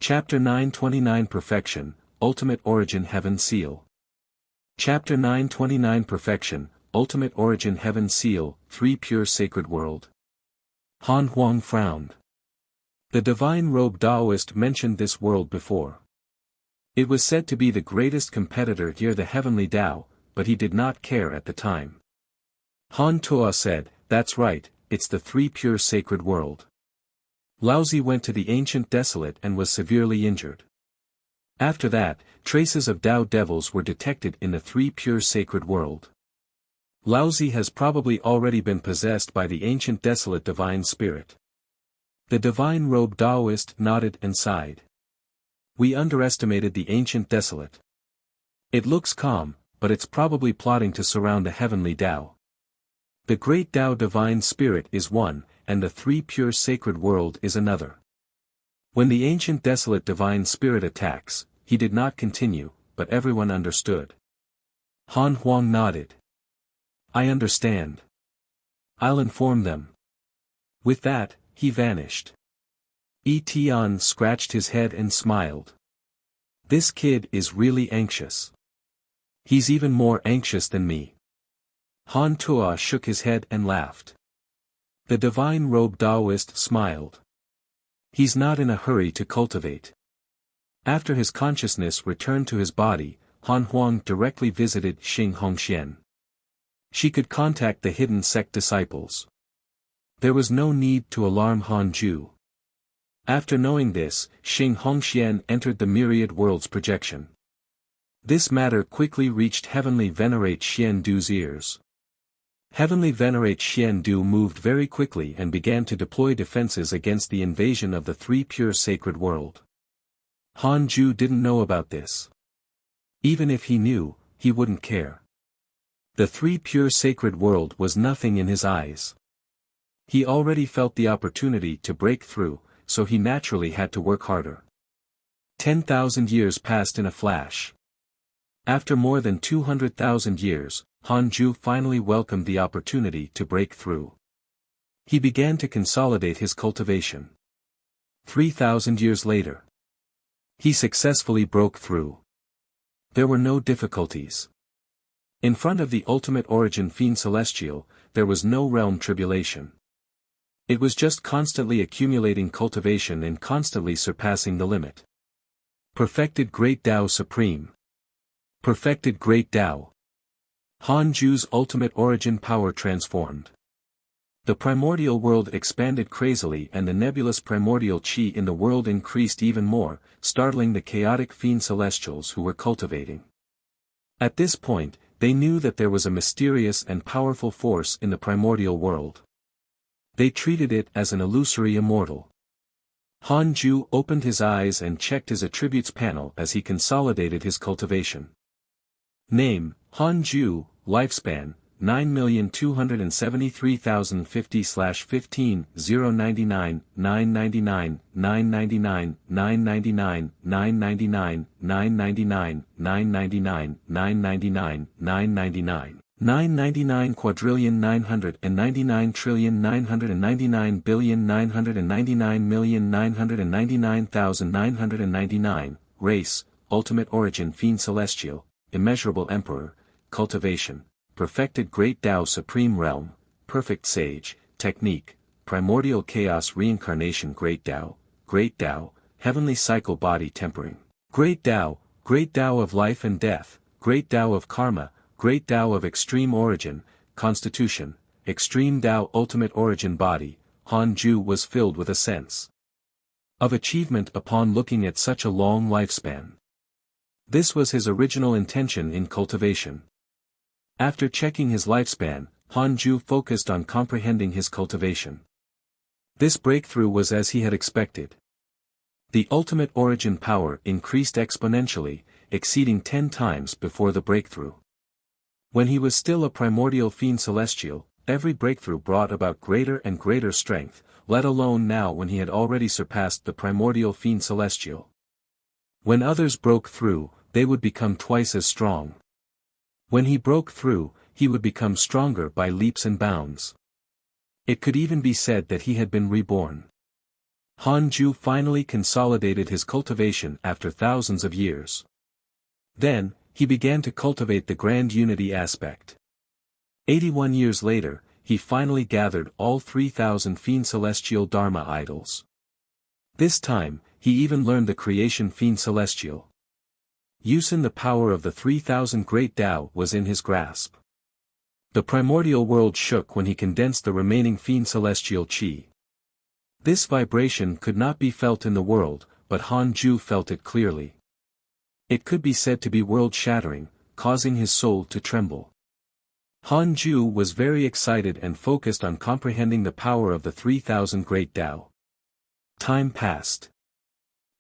Chapter 929 Perfection, Ultimate Origin Heaven Seal. Chapter 929 Perfection, Ultimate Origin Heaven Seal, 3 Pure Sacred World. Han Huang frowned. The divine robe Taoist mentioned this world before. It was said to be the greatest competitor here, the heavenly Tao, but he did not care at the time. Han Tuo said, "That's right, it's the 3 Pure Sacred World." Laozi went to the ancient desolate and was severely injured. After that, traces of Tao devils were detected in the 3 Pure Sacred World. Laozi has probably already been possessed by the ancient desolate divine spirit. The divine robe Taoist nodded and sighed. We underestimated the ancient desolate. It looks calm, but it's probably plotting to surround the heavenly Tao. The great Tao divine spirit is one, and the 3 Pure Sacred World is another. When the ancient desolate divine spirit attacks, he did not continue, but everyone understood. Han Huang nodded. I understand. I'll inform them. With that, he vanished. Yi Tian scratched his head and smiled. This kid is really anxious. He's even more anxious than me. Han Tuo shook his head and laughed. The divine robe Taoist smiled. He's not in a hurry to cultivate. After his consciousness returned to his body, Han Huang directly visited Xing Hongxian. She could contact the hidden sect disciples. There was no need to alarm Han Ju. After knowing this, Xing Hongxian entered the myriad worlds projection. This matter quickly reached Heavenly Venerate Xian Du's ears. Heavenly Venerate Xian Du moved very quickly and began to deploy defenses against the invasion of the 3 Pure Sacred World. Han Ju didn't know about this. Even if he knew, he wouldn't care. The 3 Pure Sacred World was nothing in his eyes. He already felt the opportunity to break through, so he naturally had to work harder. 10,000 years passed in a flash. After more than 200,000 years, Han Ju finally welcomed the opportunity to break through. He began to consolidate his cultivation. 3,000 years later, he successfully broke through. There were no difficulties. In front of the ultimate origin Fiend Celestial, there was no realm tribulation. It was just constantly accumulating cultivation and constantly surpassing the limit. Perfected Great Tao Supreme. Perfected Great Tao. Han Ju's ultimate origin power transformed. The primordial world expanded crazily and the nebulous primordial chi in the world increased even more, startling the chaotic Fiend Celestials who were cultivating. At this point, they knew that there was a mysterious and powerful force in the primordial world. They treated it as an illusory immortal. Han Ju opened his eyes and checked his attributes panel as he consolidated his cultivation. Name, Han Ju, lifespan, 9,273,050/15 099 999 999 999 999 999 999 999 999 999 quadrillion 999,999,999,999,999,999. Race, Ultimate Origin Fiend Celestial, Immeasurable Emperor, Cultivation, Perfected Great Tao Supreme Realm, Perfect Sage, Technique, Primordial Chaos Reincarnation Great Tao, Heavenly Cycle Body Tempering. Great Tao of Life and Death, Great Tao of Karma, Great Tao of Extreme Origin, Constitution, Extreme Tao Ultimate Origin Body. Han Ju was filled with a sense of achievement upon looking at such a long lifespan. This was his original intention in cultivation. After checking his lifespan, Han Ju focused on comprehending his cultivation. This breakthrough was as he had expected. The ultimate origin power increased exponentially, exceeding 10 times before the breakthrough. When he was still a primordial Fiend Celestial, every breakthrough brought about greater and greater strength, let alone now when he had already surpassed the primordial Fiend Celestial. When others broke through, they would become twice as strong. When he broke through, he would become stronger by leaps and bounds. It could even be said that he had been reborn. Han Ju finally consolidated his cultivation after thousands of years. Then, he began to cultivate the grand unity aspect. 81 years later, he finally gathered all 3,000 Fiend Celestial Dharma idols. This time, he even learned the creation Fiend Celestial. Using the power of the 3,000 Great Tao was in his grasp. The primordial world shook when he condensed the remaining Fiend Celestial Qi. This vibration could not be felt in the world, but Han Ju felt it clearly. It could be said to be world-shattering, causing his soul to tremble. Han Ju was very excited and focused on comprehending the power of the 3,000 Great Tao. Time passed.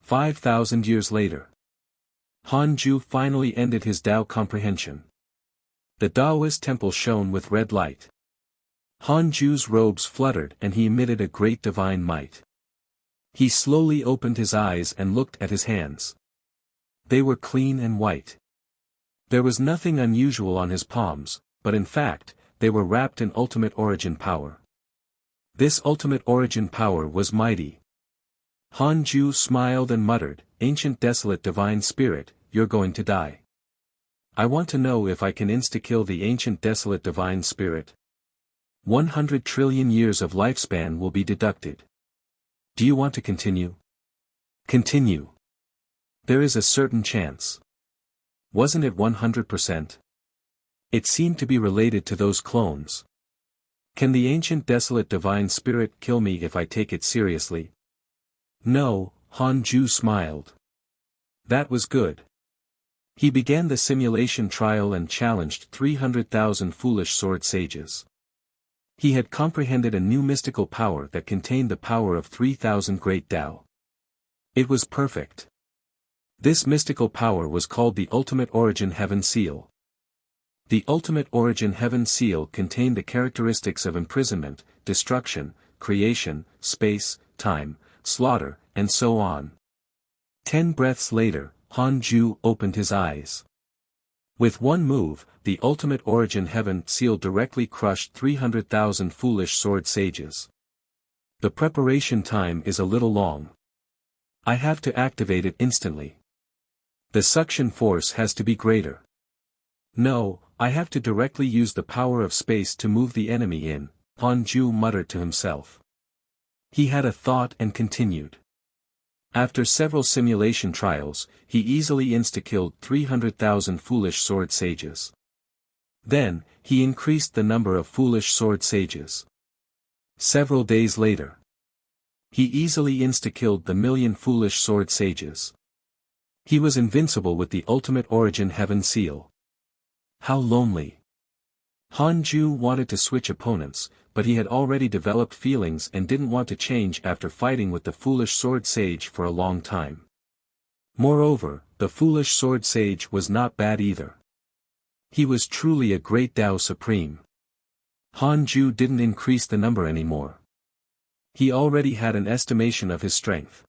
5,000 years later. Han Ju finally ended his Tao comprehension. The Taoist temple shone with red light. Han Ju's robes fluttered and he emitted a great divine might. He slowly opened his eyes and looked at his hands. They were clean and white. There was nothing unusual on his palms, but in fact, they were wrapped in ultimate origin power. This ultimate origin power was mighty. Han Ju smiled and muttered, "Ancient desolate divine spirit, you're going to die. I want to know if I can insta-kill the ancient desolate divine spirit. 100 trillion years of lifespan will be deducted. Do you want to continue? Continue. There is a certain chance. Wasn't it 100%? It seemed to be related to those clones. Can the ancient desolate divine spirit kill me if I take it seriously?" No, Han Ju smiled. That was good. He began the simulation trial and challenged 300,000 foolish sword sages. He had comprehended a new mystical power that contained the power of 3,000 Great Tao. It was perfect. This mystical power was called the Ultimate Origin Heaven Seal. The Ultimate Origin Heaven Seal contained the characteristics of imprisonment, destruction, creation, space, time, slaughter, and so on. 10 breaths later, Han Ju opened his eyes. With one move, the Ultimate Origin Heaven Seal directly crushed 300,000 foolish sword sages. The preparation time is a little long. I have to activate it instantly. The suction force has to be greater. No, I have to directly use the power of space to move the enemy in, Han Ju muttered to himself. He had a thought and continued. After several simulation trials, he easily insta-killed 300,000 foolish sword sages. Then, he increased the number of foolish sword sages. Several days later, he easily insta-killed the 1,000,000 foolish sword sages. He was invincible with the Ultimate Origin Heaven Seal. How lonely. Han Ju wanted to switch opponents, but he had already developed feelings and didn't want to change after fighting with the foolish sword sage for a long time. Moreover, the foolish sword sage was not bad either. He was truly a great Tao Supreme. Han Ju didn't increase the number anymore. He already had an estimation of his strength.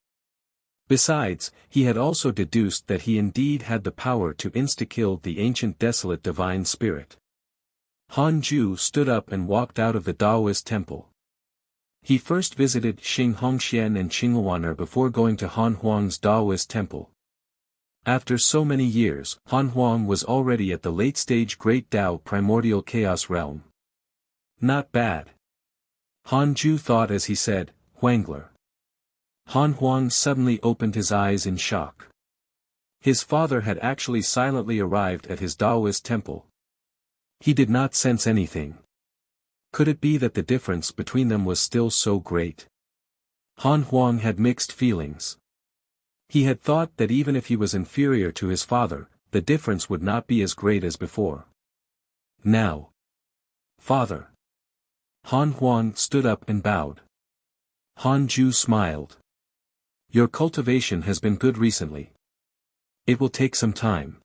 Besides, he had also deduced that he indeed had the power to insta-kill the ancient desolate divine spirit. Han Ju stood up and walked out of the Taoist temple. He first visited Xing Hongxian and Qinghuaner before going to Han Huang's Taoist temple. After so many years, Han Huang was already at the late-stage Great Tao primordial chaos realm. Not bad. Han Ju thought as he said, "Huangler." Han Huang suddenly opened his eyes in shock. His father had actually silently arrived at his Taoist temple. He did not sense anything. Could it be that the difference between them was still so great? Han Huang had mixed feelings. He had thought that even if he was inferior to his father, the difference would not be as great as before. Now. Father. Han Huang stood up and bowed. Han Ju smiled. Your cultivation has been good recently. It will take some time.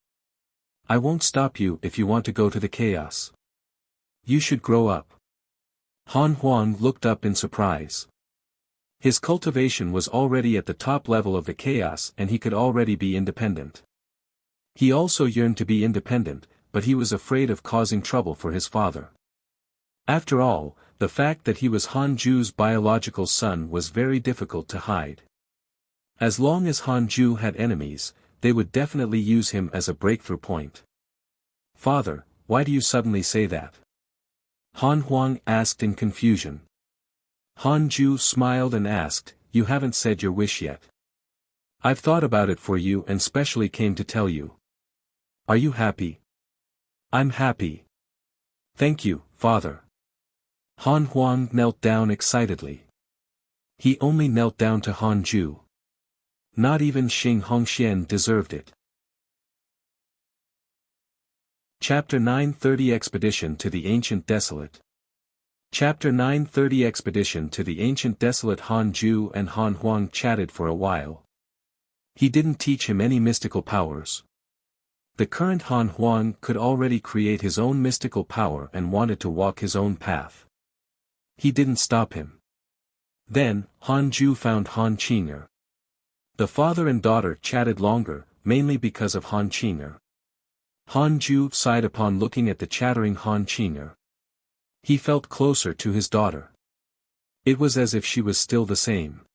I won't stop you if you want to go to the chaos. You should grow up. Han Huang looked up in surprise. His cultivation was already at the top level of the chaos and he could already be independent. He also yearned to be independent, but he was afraid of causing trouble for his father. After all, The fact that he was Han Ju's biological son was very difficult to hide. As long as Han Ju had enemies, they would definitely use him as a breakthrough point. "Father, why do you suddenly say that?" Han Huang asked in confusion. Han Ju smiled and asked, "You haven't said your wish yet. I've thought about it for you and specially came to tell you. Are you happy?" "I'm happy. Thank you, Father." Han Huang knelt down excitedly. He only knelt down to Han Ju. Not even Xing Hongxian deserved it. Chapter 930 Expedition to the Ancient Desolate. Chapter 930 Expedition to the Ancient Desolate. Han Ju and Han Huang chatted for a while. He didn't teach him any mystical powers. The current Han Huang could already create his own mystical power and wanted to walk his own path. He didn't stop him. Then, Han Ju found Han Qing'er. The father and daughter chatted longer, mainly because of Han Qing'er. Han Ju sighed upon looking at the chattering Han Qing'er. He felt closer to his daughter. It was as if she was still the same.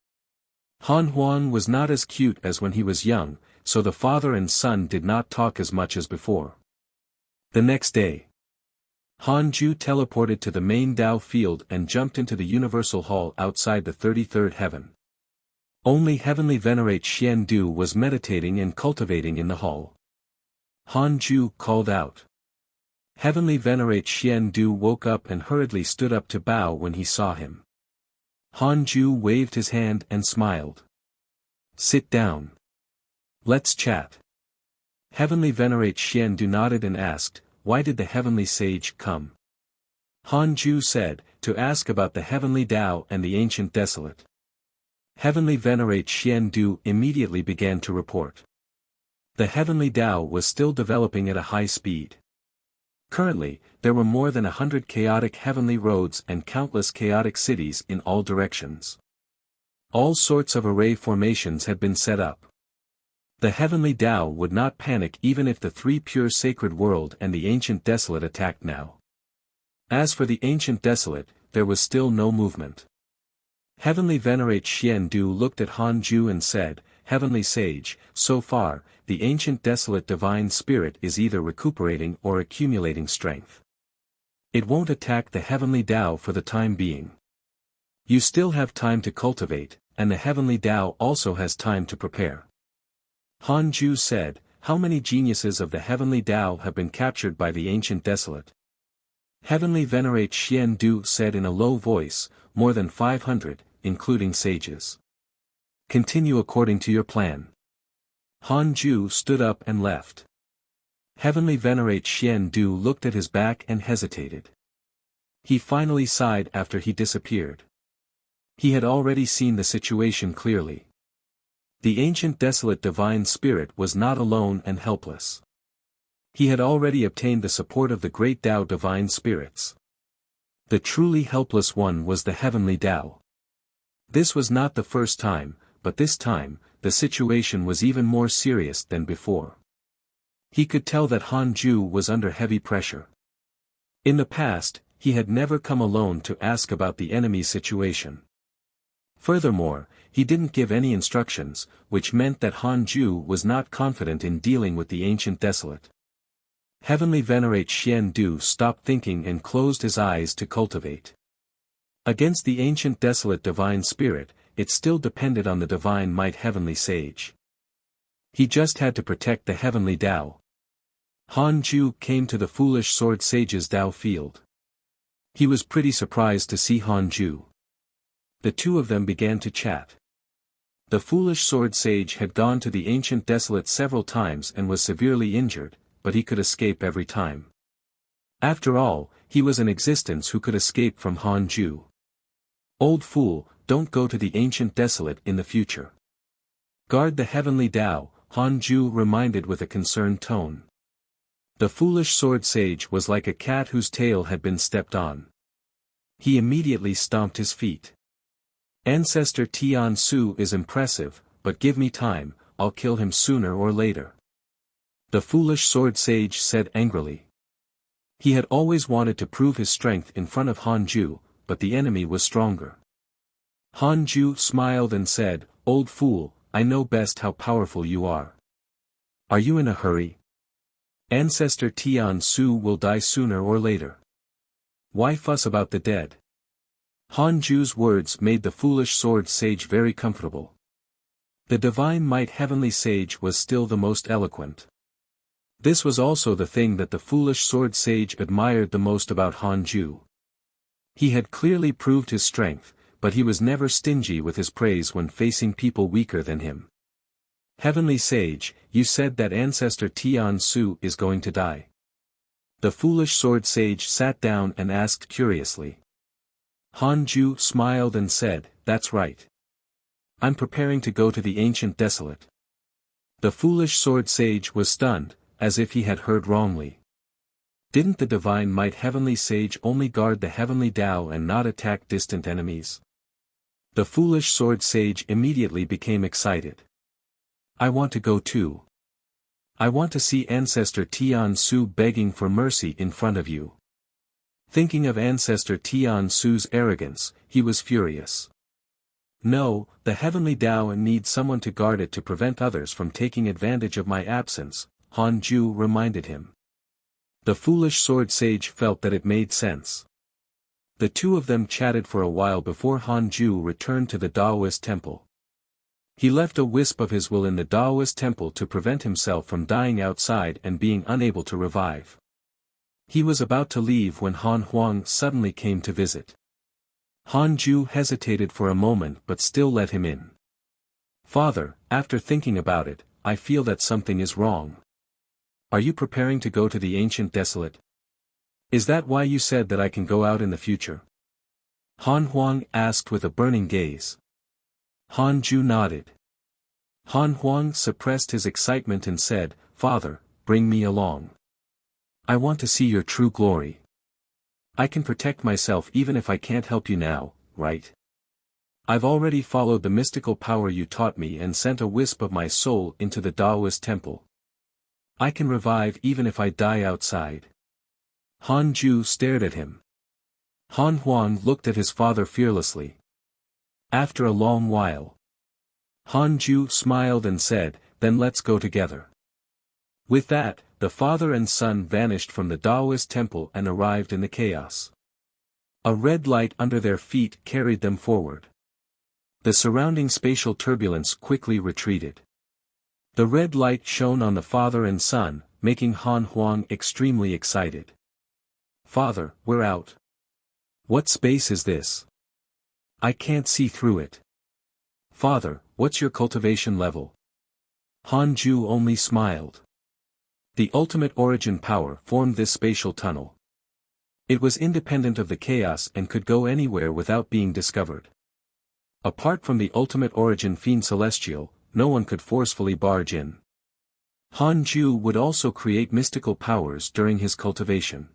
Han Huang was not as cute as when he was young, so the father and son did not talk as much as before. The next day, Han Ju teleported to the main Dao field and jumped into the universal hall outside the 33rd heaven. Only Heavenly Venerate Xian Du was meditating and cultivating in the hall. Han Ju called out. Heavenly Venerate Xian Du woke up and hurriedly stood up to bow when he saw him. Han Ju waved his hand and smiled. "Sit down. Let's chat." Heavenly Venerate Xian Du nodded and asked, "Why did the Heavenly Sage come?" Han Ju said, "To ask about the Heavenly Tao and the Ancient Desolate." Heavenly Venerate Xian Du immediately began to report. The Heavenly Tao was still developing at a high speed. Currently, there were more than 100 chaotic heavenly roads and countless chaotic cities in all directions. All sorts of array formations had been set up. The Heavenly Tao would not panic even if the three pure sacred world and the Ancient Desolate attacked now. As for the Ancient Desolate, there was still no movement. Heavenly Venerate Xian Du looked at Han Ju and said, "Heavenly Sage, so far, the Ancient Desolate Divine Spirit is either recuperating or accumulating strength. It won't attack the Heavenly Tao for the time being. You still have time to cultivate, and the Heavenly Tao also has time to prepare." Han Ju said, "How many geniuses of the Heavenly Tao have been captured by the Ancient Desolate?" Heavenly Venerate Xian Du said in a low voice, "More than 500, including sages." "Continue according to your plan." Han Ju stood up and left. Heavenly Venerate Xian Du looked at his back and hesitated. He finally sighed after he disappeared. He had already seen the situation clearly. The Ancient Desolate Divine Spirit was not alone and helpless. He had already obtained the support of the Great Tao Divine Spirits. The truly helpless one was the Heavenly Tao. This was not the first time, but this time, the situation was even more serious than before. He could tell that Han Ju was under heavy pressure. In the past, he had never come alone to ask about the enemy's situation. Furthermore, he didn't give any instructions, which meant that Han Ju was not confident in dealing with the Ancient Desolate. Heavenly Venerate Xian Du stopped thinking and closed his eyes to cultivate. Against the Ancient Desolate Divine Spirit, it still depended on the Divine Might Heavenly Sage. He just had to protect the Heavenly Tao. Han Ju came to the Foolish Sword Sage's Tao field. He was pretty surprised to see Han Ju. The two of them began to chat. The Foolish Sword Sage had gone to the Ancient Desolate several times and was severely injured, but he could escape every time. After all, he was an existence who could escape from Han Ju. "Old fool, don't go to the Ancient Desolate in the future. Guard the Heavenly Tao," Han Ju reminded with a concerned tone. The Foolish Sword Sage was like a cat whose tail had been stepped on. He immediately stomped his feet. "Ancestor Tian Su is impressive, but give me time, I'll kill him sooner or later," the Foolish Sword Sage said angrily. He had always wanted to prove his strength in front of Han Ju, but the enemy was stronger. Han Ju smiled and said, "Old fool, I know best how powerful you are. Are you in a hurry? Ancestor Tian Su will die sooner or later. Why fuss about the dead?" Han Ju's words made the foolish sword sage very comfortable. The divine might heavenly sage was still the most eloquent. This was also the thing that the foolish sword sage admired the most about Han Ju. He had clearly proved his strength, but he was never stingy with his praise when facing people weaker than him. "Heavenly sage, you said that Ancestor Tian Su is going to die." The foolish sword sage sat down and asked curiously. Han Ju smiled and said, "That's right. I'm preparing to go to the ancient desolate." The foolish sword sage was stunned, as if he had heard wrongly. Didn't the divine might heavenly sage only guard the heavenly Tao and not attack distant enemies? The foolish sword sage immediately became excited. "I want to go too. I want to see Ancestor Tian Su begging for mercy in front of you." Thinking of Ancestor Tian Su's arrogance, he was furious. "No, the heavenly Tao needs someone to guard it to prevent others from taking advantage of my absence," Han Ju reminded him. The foolish sword sage felt that it made sense. The two of them chatted for a while before Han Ju returned to the Taoist temple. He left a wisp of his will in the Taoist temple to prevent himself from dying outside and being unable to revive. He was about to leave when Han Huang suddenly came to visit. Han Ju hesitated for a moment but still let him in. "Father, after thinking about it, I feel that something is wrong. Are you preparing to go to the ancient desolate? Is that why you said that I can go out in the future?" Han Huang asked with a burning gaze. Han Ju nodded. Han Huang suppressed his excitement and said, "Father, bring me along. I want to see your true glory. I can protect myself even if I can't help you now, right? I've already followed the mystical power you taught me and sent a wisp of my soul into the Taoist temple. I can revive even if I die outside." Han Ju stared at him. Han Huang looked at his father fearlessly. After a long while, Han Ju smiled and said, "Then let's go together." With that, the father and son vanished from the Taoist temple and arrived in the chaos. A red light under their feet carried them forward. The surrounding spatial turbulence quickly retreated. The red light shone on the father and son, making Han Huang extremely excited. "Father, we're out. What space is this? I can't see through it." "Father, what's your cultivation level?" Han Ju only smiled. The ultimate origin power formed this spatial tunnel. It was independent of the chaos and could go anywhere without being discovered. Apart from the ultimate origin fiend celestial, no one could forcefully barge in. Han Ju would also create mystical powers during his cultivation.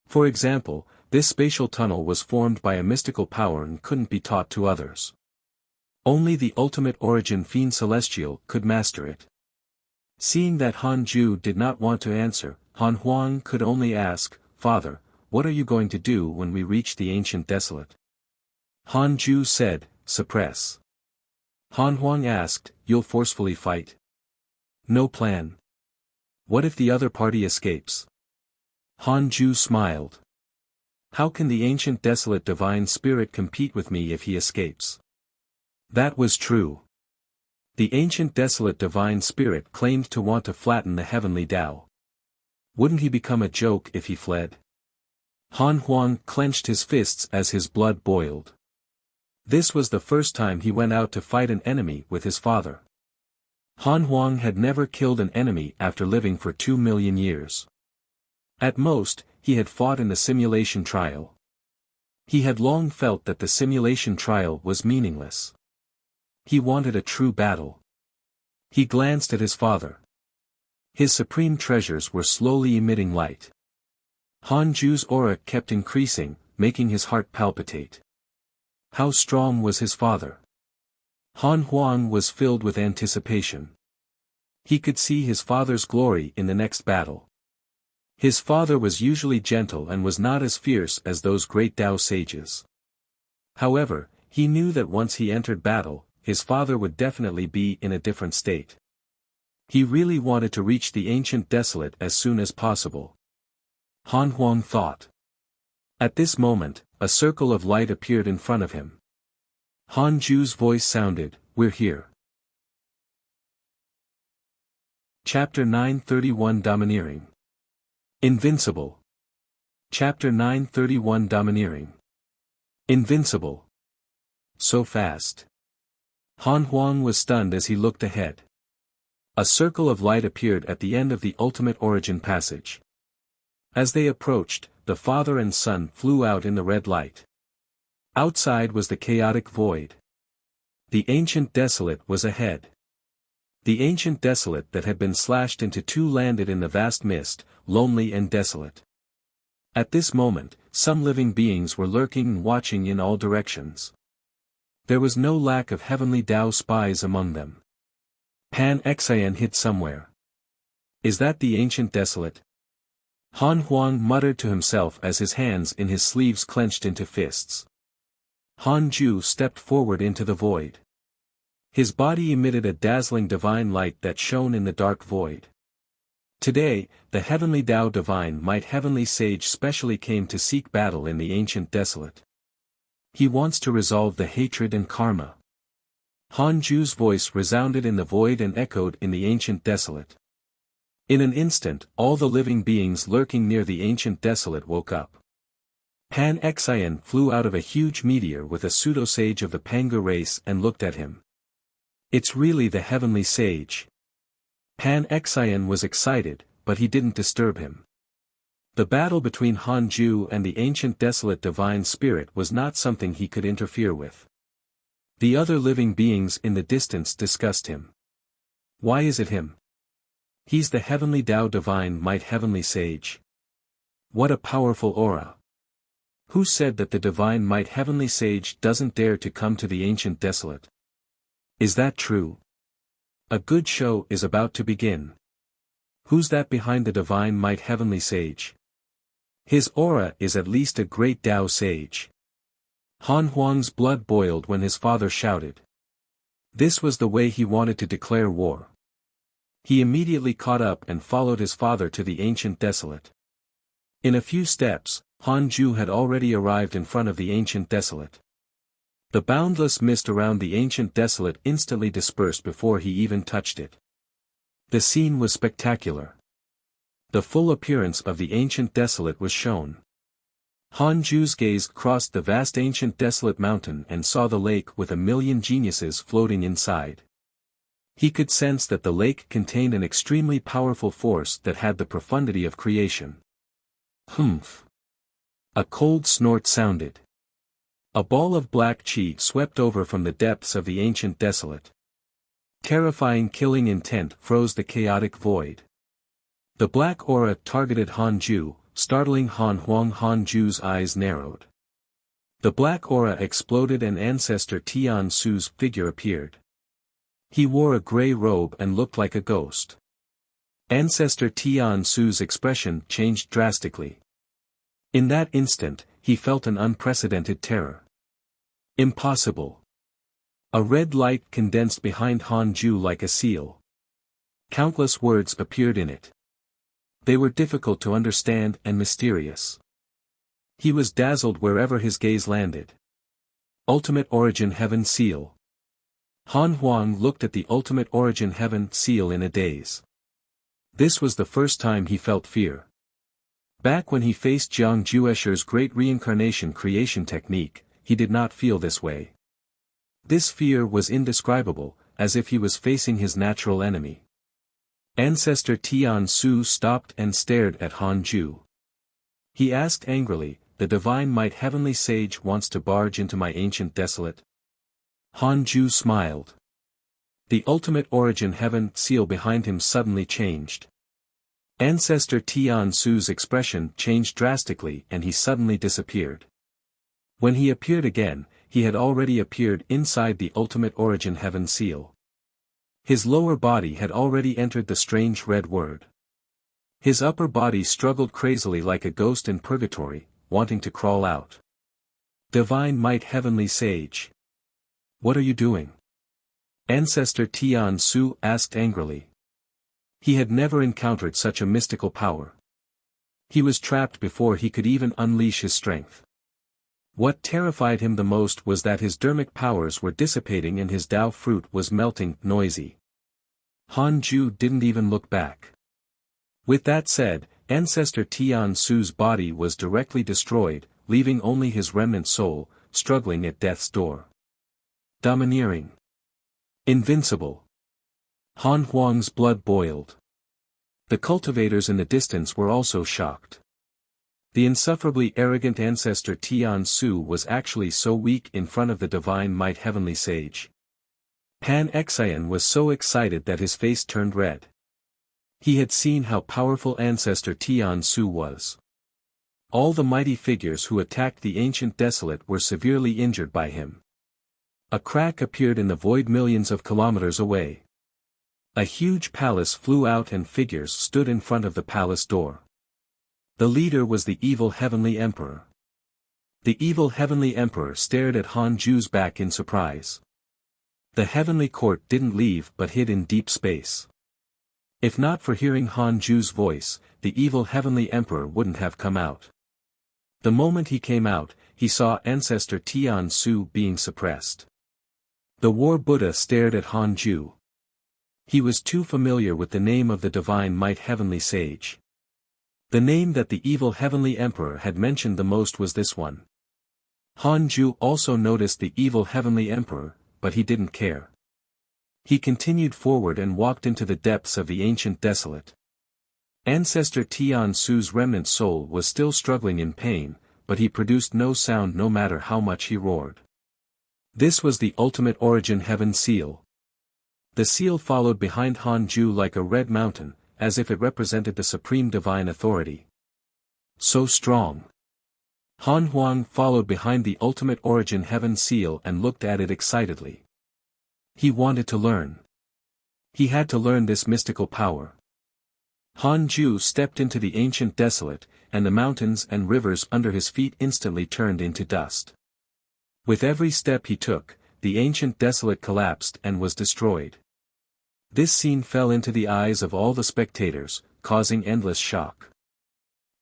For example, this spatial tunnel was formed by a mystical power and couldn't be taught to others. Only the ultimate origin fiend celestial could master it. Seeing that Han Ju did not want to answer, Han Huang could only ask, "Father, what are you going to do when we reach the ancient desolate?" Han Ju said, "Suppress." Han Huang asked, "You'll forcefully fight?" "No plan." "What if the other party escapes?" Han Ju smiled. "How can the ancient desolate divine spirit compete with me if he escapes?" That was true. The ancient desolate divine spirit claimed to want to flatten the heavenly Tao. Wouldn't he become a joke if he fled? Han Huang clenched his fists as his blood boiled. This was the first time he went out to fight an enemy with his father. Han Huang had never killed an enemy after living for 2 million years. At most, he had fought in the simulation trial. He had long felt that the simulation trial was meaningless. He wanted a true battle. He glanced at his father. His supreme treasures were slowly emitting light. Han Ju's aura kept increasing, making his heart palpitate. How strong was his father? Han Huang was filled with anticipation. He could see his father's glory in the next battle. His father was usually gentle and was not as fierce as those great Tao sages. However, he knew that once he entered battle, his father would definitely be in a different state. He really wanted to reach the ancient desolate as soon as possible. Han Huang thought. At this moment, a circle of light appeared in front of him. Han Ju's voice sounded, "We're here." Chapter 931 Domineering. Invincible. Chapter 931 Domineering. Invincible. So fast. Han Huang was stunned as he looked ahead. A circle of light appeared at the end of the ultimate origin passage. As they approached, the father and son flew out in the red light. Outside was the chaotic void. The ancient desolate was ahead. The ancient desolate that had been slashed into two landed in the vast mist, lonely and desolate. At this moment, some living beings were lurking and watching in all directions. There was no lack of heavenly Tao spies among them. Pan Xian hid somewhere. Is that the ancient desolate? Han Huang muttered to himself as his hands in his sleeves clenched into fists. Han Ju stepped forward into the void. His body emitted a dazzling divine light that shone in the dark void. Today, the heavenly Tao divine might heavenly sage specially came to seek battle in the ancient desolate. He wants to resolve the hatred and karma. Han Ju's voice resounded in the void and echoed in the ancient desolate. In an instant, all the living beings lurking near the ancient desolate woke up. Pan Xian flew out of a huge meteor with a pseudo-sage of the Panga race and looked at him. It's really the heavenly sage. Pan Xian was excited, but he didn't disturb him. The battle between Han Ju and the ancient desolate divine spirit was not something he could interfere with. The other living beings in the distance discussed him. Why is it him? He's the heavenly Tao divine might heavenly sage. What a powerful aura. Who said that the divine might heavenly sage doesn't dare to come to the ancient desolate? Is that true? A good show is about to begin. Who's that behind the divine might heavenly sage? His aura is at least a great Tao sage. Han Huang's blood boiled when his father shouted. This was the way he wanted to declare war. He immediately caught up and followed his father to the ancient desolate. In a few steps, Han Ju had already arrived in front of the ancient desolate. The boundless mist around the ancient desolate instantly dispersed before he even touched it. The scene was spectacular. The full appearance of the ancient desolate was shown. Han Ju's gaze crossed the vast ancient desolate mountain and saw the lake with a million geniuses floating inside. He could sense that the lake contained an extremely powerful force that had the profundity of creation. Humph! A cold snort sounded. A ball of black chi swept over from the depths of the ancient desolate. Terrifying killing intent froze the chaotic void. The black aura targeted Han Ju, startling Han Huang. Han Ju's eyes narrowed. The black aura exploded and Ancestor Tian Su's figure appeared. He wore a gray robe and looked like a ghost. Ancestor Tian Su's expression changed drastically. In that instant, he felt an unprecedented terror. Impossible. A red light condensed behind Han Ju like a seal. Countless words appeared in it. They were difficult to understand and mysterious. He was dazzled wherever his gaze landed. Ultimate Origin Heaven Seal. Han Huang looked at the Ultimate Origin Heaven Seal in a daze. This was the first time he felt fear. Back when he faced Jiang Juesher's great reincarnation creation technique, he did not feel this way. This fear was indescribable, as if he was facing his natural enemy. Ancestor Tian Su stopped and stared at Han Ju. He asked angrily, "The divine might heavenly sage wants to barge into my ancient desolate?" Han Ju smiled. The Ultimate Origin Heaven Seal behind him suddenly changed. Ancestor Tian Su's expression changed drastically and he suddenly disappeared. When he appeared again, he had already appeared inside the Ultimate Origin Heaven Seal. His lower body had already entered the strange red word. His upper body struggled crazily like a ghost in purgatory, wanting to crawl out. Divine Might Heavenly Sage. What are you doing? Ancestor Tian Su asked angrily. He had never encountered such a mystical power. He was trapped before he could even unleash his strength. What terrified him the most was that his dermic powers were dissipating and his Dao fruit was melting, noisy. Han Ju didn't even look back. With that said, Ancestor Tian Su's body was directly destroyed, leaving only his remnant soul, struggling at death's door. Domineering. Invincible. Han Huang's blood boiled. The cultivators in the distance were also shocked. The insufferably arrogant Ancestor Tian Su was actually so weak in front of the Divine Might Heavenly Sage. Pan Xian was so excited that his face turned red. He had seen how powerful Ancestor Tian Su was. All the mighty figures who attacked the ancient desolate were severely injured by him. A crack appeared in the void millions of kilometers away. A huge palace flew out and figures stood in front of the palace door. The leader was the evil Heavenly Emperor. The evil Heavenly Emperor stared at Han Ju's back in surprise. The heavenly court didn't leave but hid in deep space. If not for hearing Han Ju's voice, the evil Heavenly Emperor wouldn't have come out. The moment he came out, he saw Ancestor Tian Su being suppressed. The War Buddha stared at Han Ju. He was too familiar with the name of the Divine Might Heavenly Sage. The name that the evil Heavenly Emperor had mentioned the most was this one. Han Ju also noticed the evil Heavenly Emperor, but he didn't care. He continued forward and walked into the depths of the ancient desolate. Ancestor Tian Su's remnant soul was still struggling in pain, but he produced no sound no matter how much he roared. This was the ultimate origin heaven seal. The seal followed behind Han Ju like a red mountain, as if it represented the supreme divine authority. So strong. Han Huang followed behind the ultimate origin heaven seal and looked at it excitedly. He wanted to learn. He had to learn this mystical power. Han Ju stepped into the ancient desolate, and the mountains and rivers under his feet instantly turned into dust. With every step he took, the ancient desolate collapsed and was destroyed. This scene fell into the eyes of all the spectators, causing endless shock.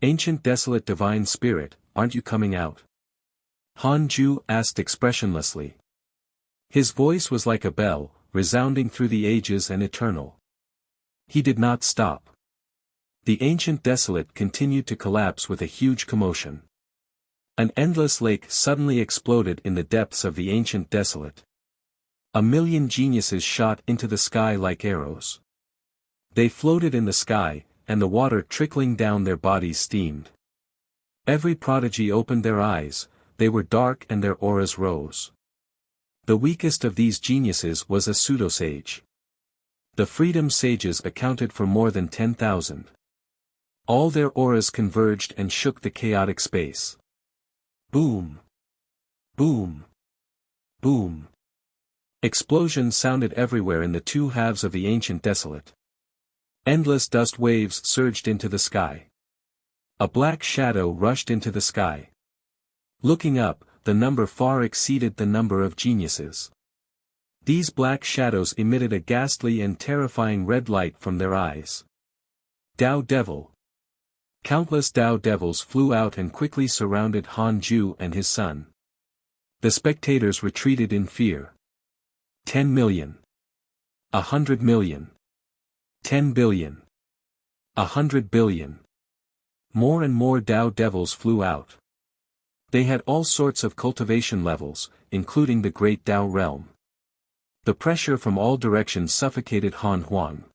Ancient desolate divine spirit, aren't you coming out? Han Ju asked expressionlessly. His voice was like a bell, resounding through the ages and eternal. He did not stop. The ancient desolate continued to collapse with a huge commotion. An endless lake suddenly exploded in the depths of the ancient desolate. 1,000,000 geniuses shot into the sky like arrows. They floated in the sky, and the water trickling down their bodies steamed. Every prodigy opened their eyes, they were dark and their auras rose. The weakest of these geniuses was a pseudo-sage. The freedom sages accounted for more than 10,000. All their auras converged and shook the chaotic space. Boom! Boom! Boom! Explosions sounded everywhere in the two halves of the ancient desolate. Endless dust waves surged into the sky. A black shadow rushed into the sky. Looking up, the number far exceeded the number of geniuses. These black shadows emitted a ghastly and terrifying red light from their eyes. Dao Devil. Countless Dao Devils flew out and quickly surrounded Han Ju and his son. The spectators retreated in fear. 10 million. 100 million. 10 billion. 100 billion. More and more Dao Devils flew out. They had all sorts of cultivation levels, including the great Dao realm. The pressure from all directions suffocated Han Huang.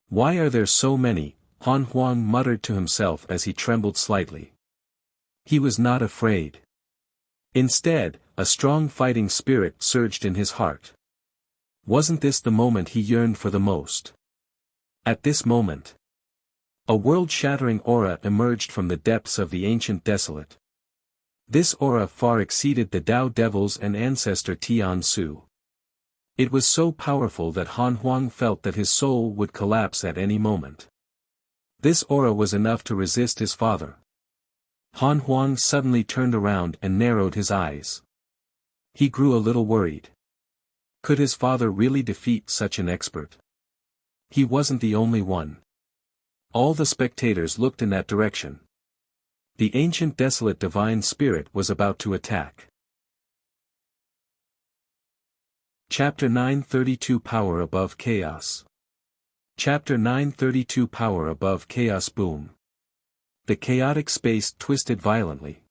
Why are there so many? Han Huang muttered to himself as he trembled slightly. He was not afraid. Instead, a strong fighting spirit surged in his heart. Wasn't this the moment he yearned for the most? At this moment, a world-shattering aura emerged from the depths of the ancient desolate. This aura far exceeded the Dao Devils and Ancestor Tian Su. It was so powerful that Han Huang felt that his soul would collapse at any moment. This aura was enough to resist his father. Han Huang suddenly turned around and narrowed his eyes. He grew a little worried. Could his father really defeat such an expert? He wasn't the only one. All the spectators looked in that direction. The ancient desolate divine spirit was about to attack. Chapter 932 Power Above Chaos. Chapter 932 Power Above Chaos. Boom. The chaotic space twisted violently.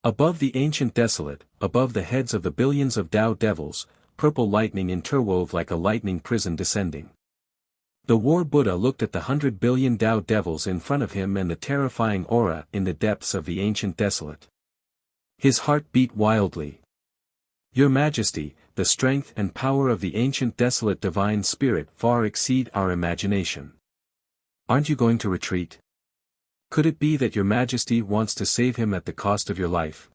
Above the ancient desolate, above the heads of the billions of Tao devils, purple lightning interwove like a lightning prison descending. The War Buddha looked at the 100 billion Tao devils in front of him and the terrifying aura in the depths of the ancient desolate. His heart beat wildly. Your Majesty, the strength and power of the ancient desolate divine spirit far exceed our imagination. Aren't you going to retreat? Could it be that your Majesty wants to save him at the cost of your life?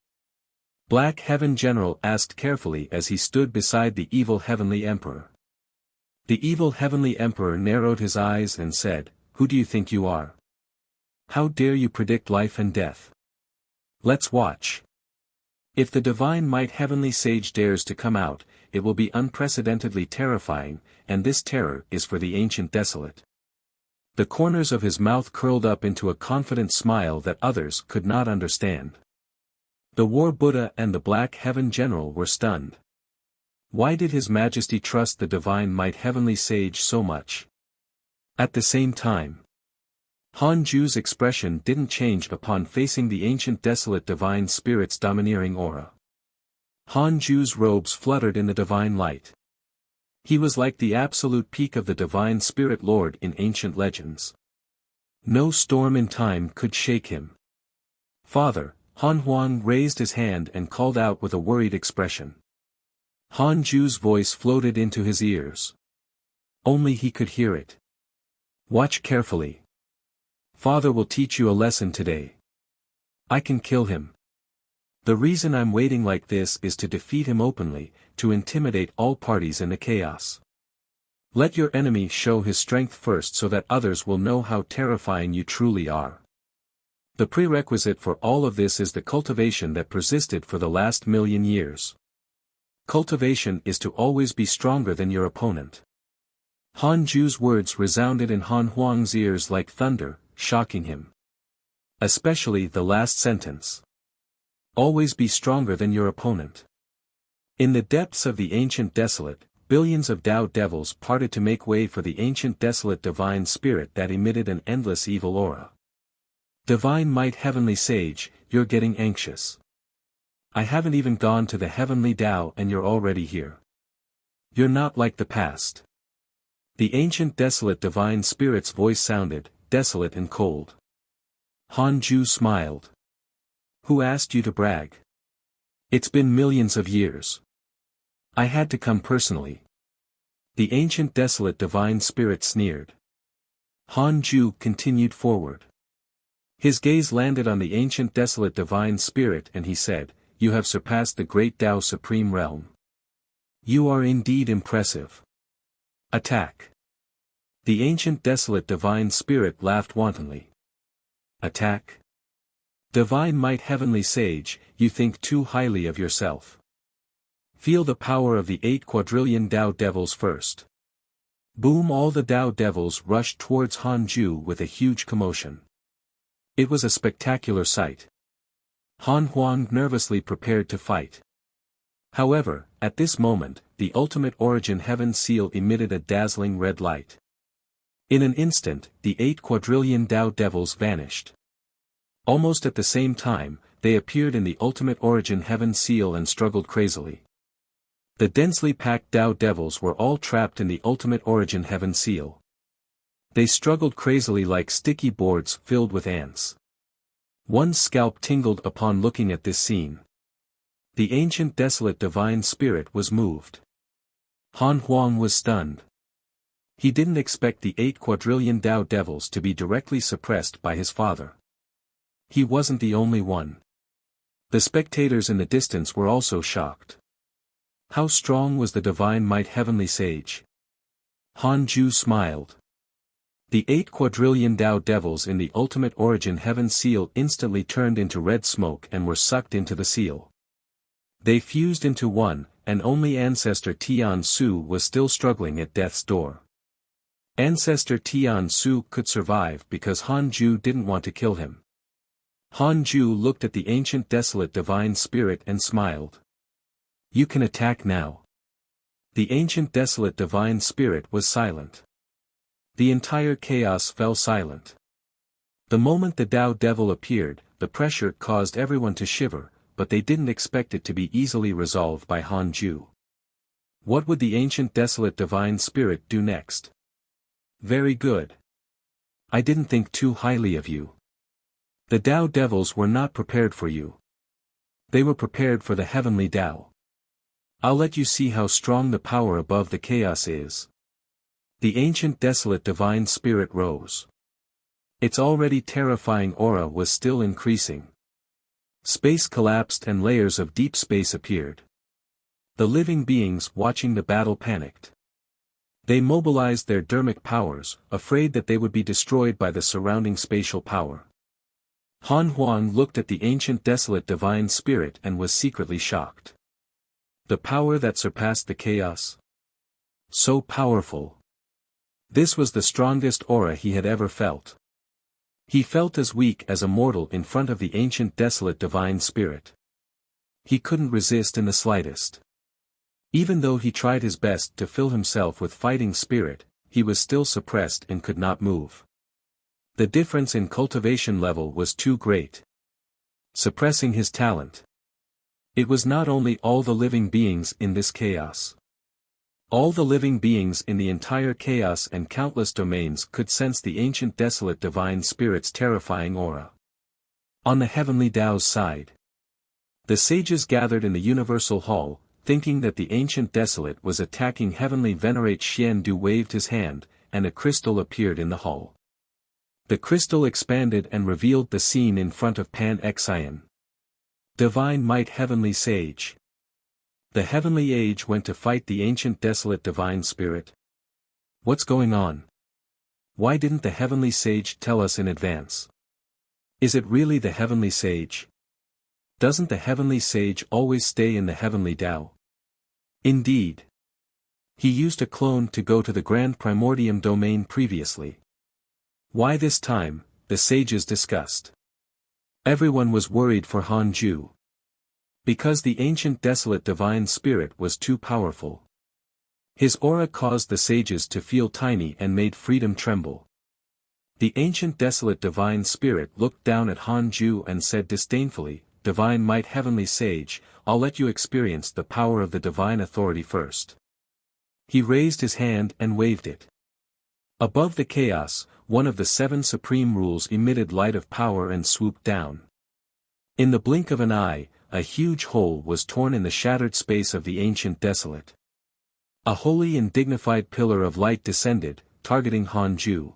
Black Heaven General asked carefully as he stood beside the evil Heavenly Emperor. The evil Heavenly Emperor narrowed his eyes and said, "Who do you think you are? How dare you predict life and death? Let's watch. If the divine might Heavenly Sage dares to come out, it will be unprecedentedly terrifying, and this terror is for the ancient desolate." The corners of his mouth curled up into a confident smile that others could not understand. The War Buddha and the Black Heaven General were stunned. Why did His Majesty trust the divine might Heavenly Sage so much? At the same time, Han Ju's expression didn't change upon facing the ancient desolate divine spirit's domineering aura. Han Ju's robes fluttered in the divine light. He was like the absolute peak of the divine spirit lord in ancient legends. No storm in time could shake him. "Father," Han Huang raised his hand and called out with a worried expression. Han Ju's voice floated into his ears. Only he could hear it. "Watch carefully. Father will teach you a lesson today. I can kill him. The reason I'm waiting like this is to defeat him openly, to intimidate all parties in the chaos. Let your enemy show his strength first so that others will know how terrifying you truly are. The prerequisite for all of this is the cultivation that persisted for the last 1,000,000 years. Cultivation is to always be stronger than your opponent." Han Ju's words resounded in Han Huang's ears like thunder, shocking him. Especially the last sentence. Always be stronger than your opponent. In the depths of the ancient desolate, billions of Tao devils parted to make way for the ancient desolate divine spirit that emitted an endless evil aura. "Divine might Heavenly Sage, you're getting anxious. I haven't even gone to the heavenly Tao and you're already here. You're not like the past." The ancient desolate divine spirit's voice sounded, desolate and cold. Han Ju smiled. "Who asked you to brag? It's been millions of years. I had to come personally." The ancient desolate divine spirit sneered. Han Ju continued forward. His gaze landed on the ancient desolate divine spirit and he said, "You have surpassed the great Tao Supreme Realm. You are indeed impressive. Attack." The ancient desolate divine spirit laughed wantonly. "Attack? Divine might Heavenly Sage, you think too highly of yourself. Feel the power of the 8 quadrillion Tao devils first." Boom! All the Tao devils rushed towards Han Ju with a huge commotion. It was a spectacular sight. Han Huang nervously prepared to fight. However, at this moment, the ultimate origin heaven seal emitted a dazzling red light. In an instant, the 8 quadrillion Tao devils vanished. Almost at the same time, they appeared in the ultimate origin heaven seal and struggled crazily. The densely packed Tao devils were all trapped in the ultimate origin heaven seal. They struggled crazily like sticky boards filled with ants. One's scalp tingled upon looking at this scene. The ancient desolate divine spirit was moved. Han Huang was stunned. He didn't expect the 8 quadrillion Tao devils to be directly suppressed by his father. He wasn't the only one. The spectators in the distance were also shocked. How strong was the divine might Heavenly Sage? Han Ju smiled. The 8 quadrillion Tao devils in the ultimate origin heaven seal instantly turned into red smoke and were sucked into the seal. They fused into one, and only Ancestor Tian Su was still struggling at death's door. Ancestor Tian Su could survive because Han Ju didn't want to kill him. Han Ju looked at the ancient desolate divine spirit and smiled. "You can attack now." The ancient desolate divine spirit was silent. The entire chaos fell silent. The moment the Tao devil appeared, the pressure caused everyone to shiver, but they didn't expect it to be easily resolved by Han Ju. What would the ancient desolate divine spirit do next? "Very good. I didn't think too highly of you. The Tao devils were not prepared for you. They were prepared for the heavenly Tao. I'll let you see how strong the power above the chaos is." The ancient desolate divine spirit rose. Its already terrifying aura was still increasing. Space collapsed and layers of deep space appeared. The living beings watching the battle panicked. They mobilized their dermic powers, afraid that they would be destroyed by the surrounding spatial power. Han Huang looked at the ancient desolate divine spirit and was secretly shocked. The power that surpassed the chaos? So powerful. This was the strongest aura he had ever felt. He felt as weak as a mortal in front of the ancient desolate divine spirit. He couldn't resist in the slightest. Even though he tried his best to fill himself with fighting spirit, he was still suppressed and could not move. The difference in cultivation level was too great. Suppressing his talent. It was not only all the living beings in this chaos. All the living beings in the entire chaos and countless domains could sense the ancient desolate divine spirit's terrifying aura. On the heavenly Tao's side, the sages gathered in the universal hall, thinking that the ancient desolate was attacking heavenly venerate Xian Du waved his hand, and a crystal appeared in the hall. The crystal expanded and revealed the scene in front of Pan Xian. Divine might heavenly sage. The heavenly age went to fight the ancient desolate divine spirit. What's going on? Why didn't the heavenly sage tell us in advance? Is it really the heavenly sage? Doesn't the heavenly sage always stay in the heavenly Tao? Indeed. He used a clone to go to the Grand Primordium domain previously. Why this time? The sages discussed. Everyone was worried for Han Ju. Because the ancient desolate divine spirit was too powerful. His aura caused the sages to feel tiny and made freedom tremble. The ancient desolate divine spirit looked down at Han Ju and said disdainfully, "Divine might heavenly sage, I'll let you experience the power of the divine authority first." He raised his hand and waved it. Above the chaos, one of the 7 supreme rules emitted light of power and swooped down. In the blink of an eye, a huge hole was torn in the shattered space of the ancient desolate. A holy and dignified pillar of light descended, targeting Han Ju.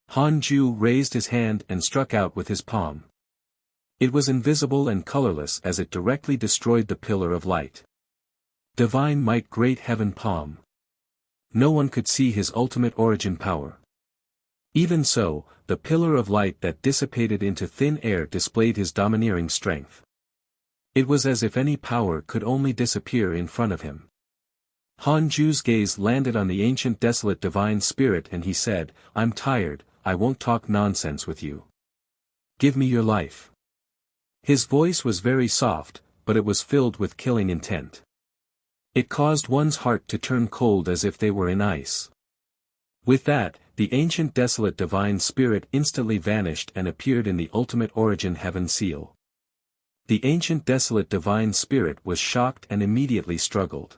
Han Ju raised his hand and struck out with his palm. It was invisible and colorless as it directly destroyed the pillar of light. Divine might great heaven palm. No one could see his ultimate origin power. Even so, the pillar of light that dissipated into thin air displayed his domineering strength. It was as if any power could only disappear in front of him. Han Ju's gaze landed on the ancient desolate divine spirit and he said, "I'm tired, I won't talk nonsense with you. Give me your life." His voice was very soft, but it was filled with killing intent. It caused one's heart to turn cold as if they were in ice. With that, the ancient desolate divine spirit instantly vanished and appeared in the ultimate origin heaven seal. The ancient desolate divine spirit was shocked and immediately struggled.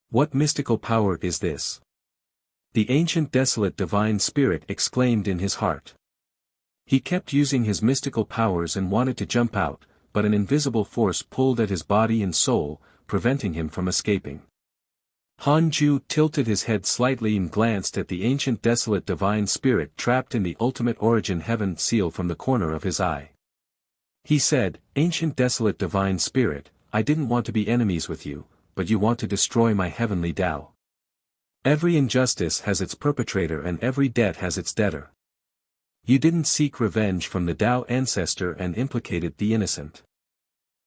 What mystical power is this? The ancient desolate divine spirit exclaimed in his heart. He kept using his mystical powers and wanted to jump out, but an invisible force pulled at his body and soul, preventing him from escaping. Han Ju tilted his head slightly and glanced at the ancient desolate divine spirit trapped in the ultimate origin heaven seal from the corner of his eye. He said, "Ancient desolate divine spirit, I didn't want to be enemies with you, but you want to destroy my heavenly Tao. Every injustice has its perpetrator and every debt has its debtor. You didn't seek revenge from the Tao ancestor and implicated the innocent.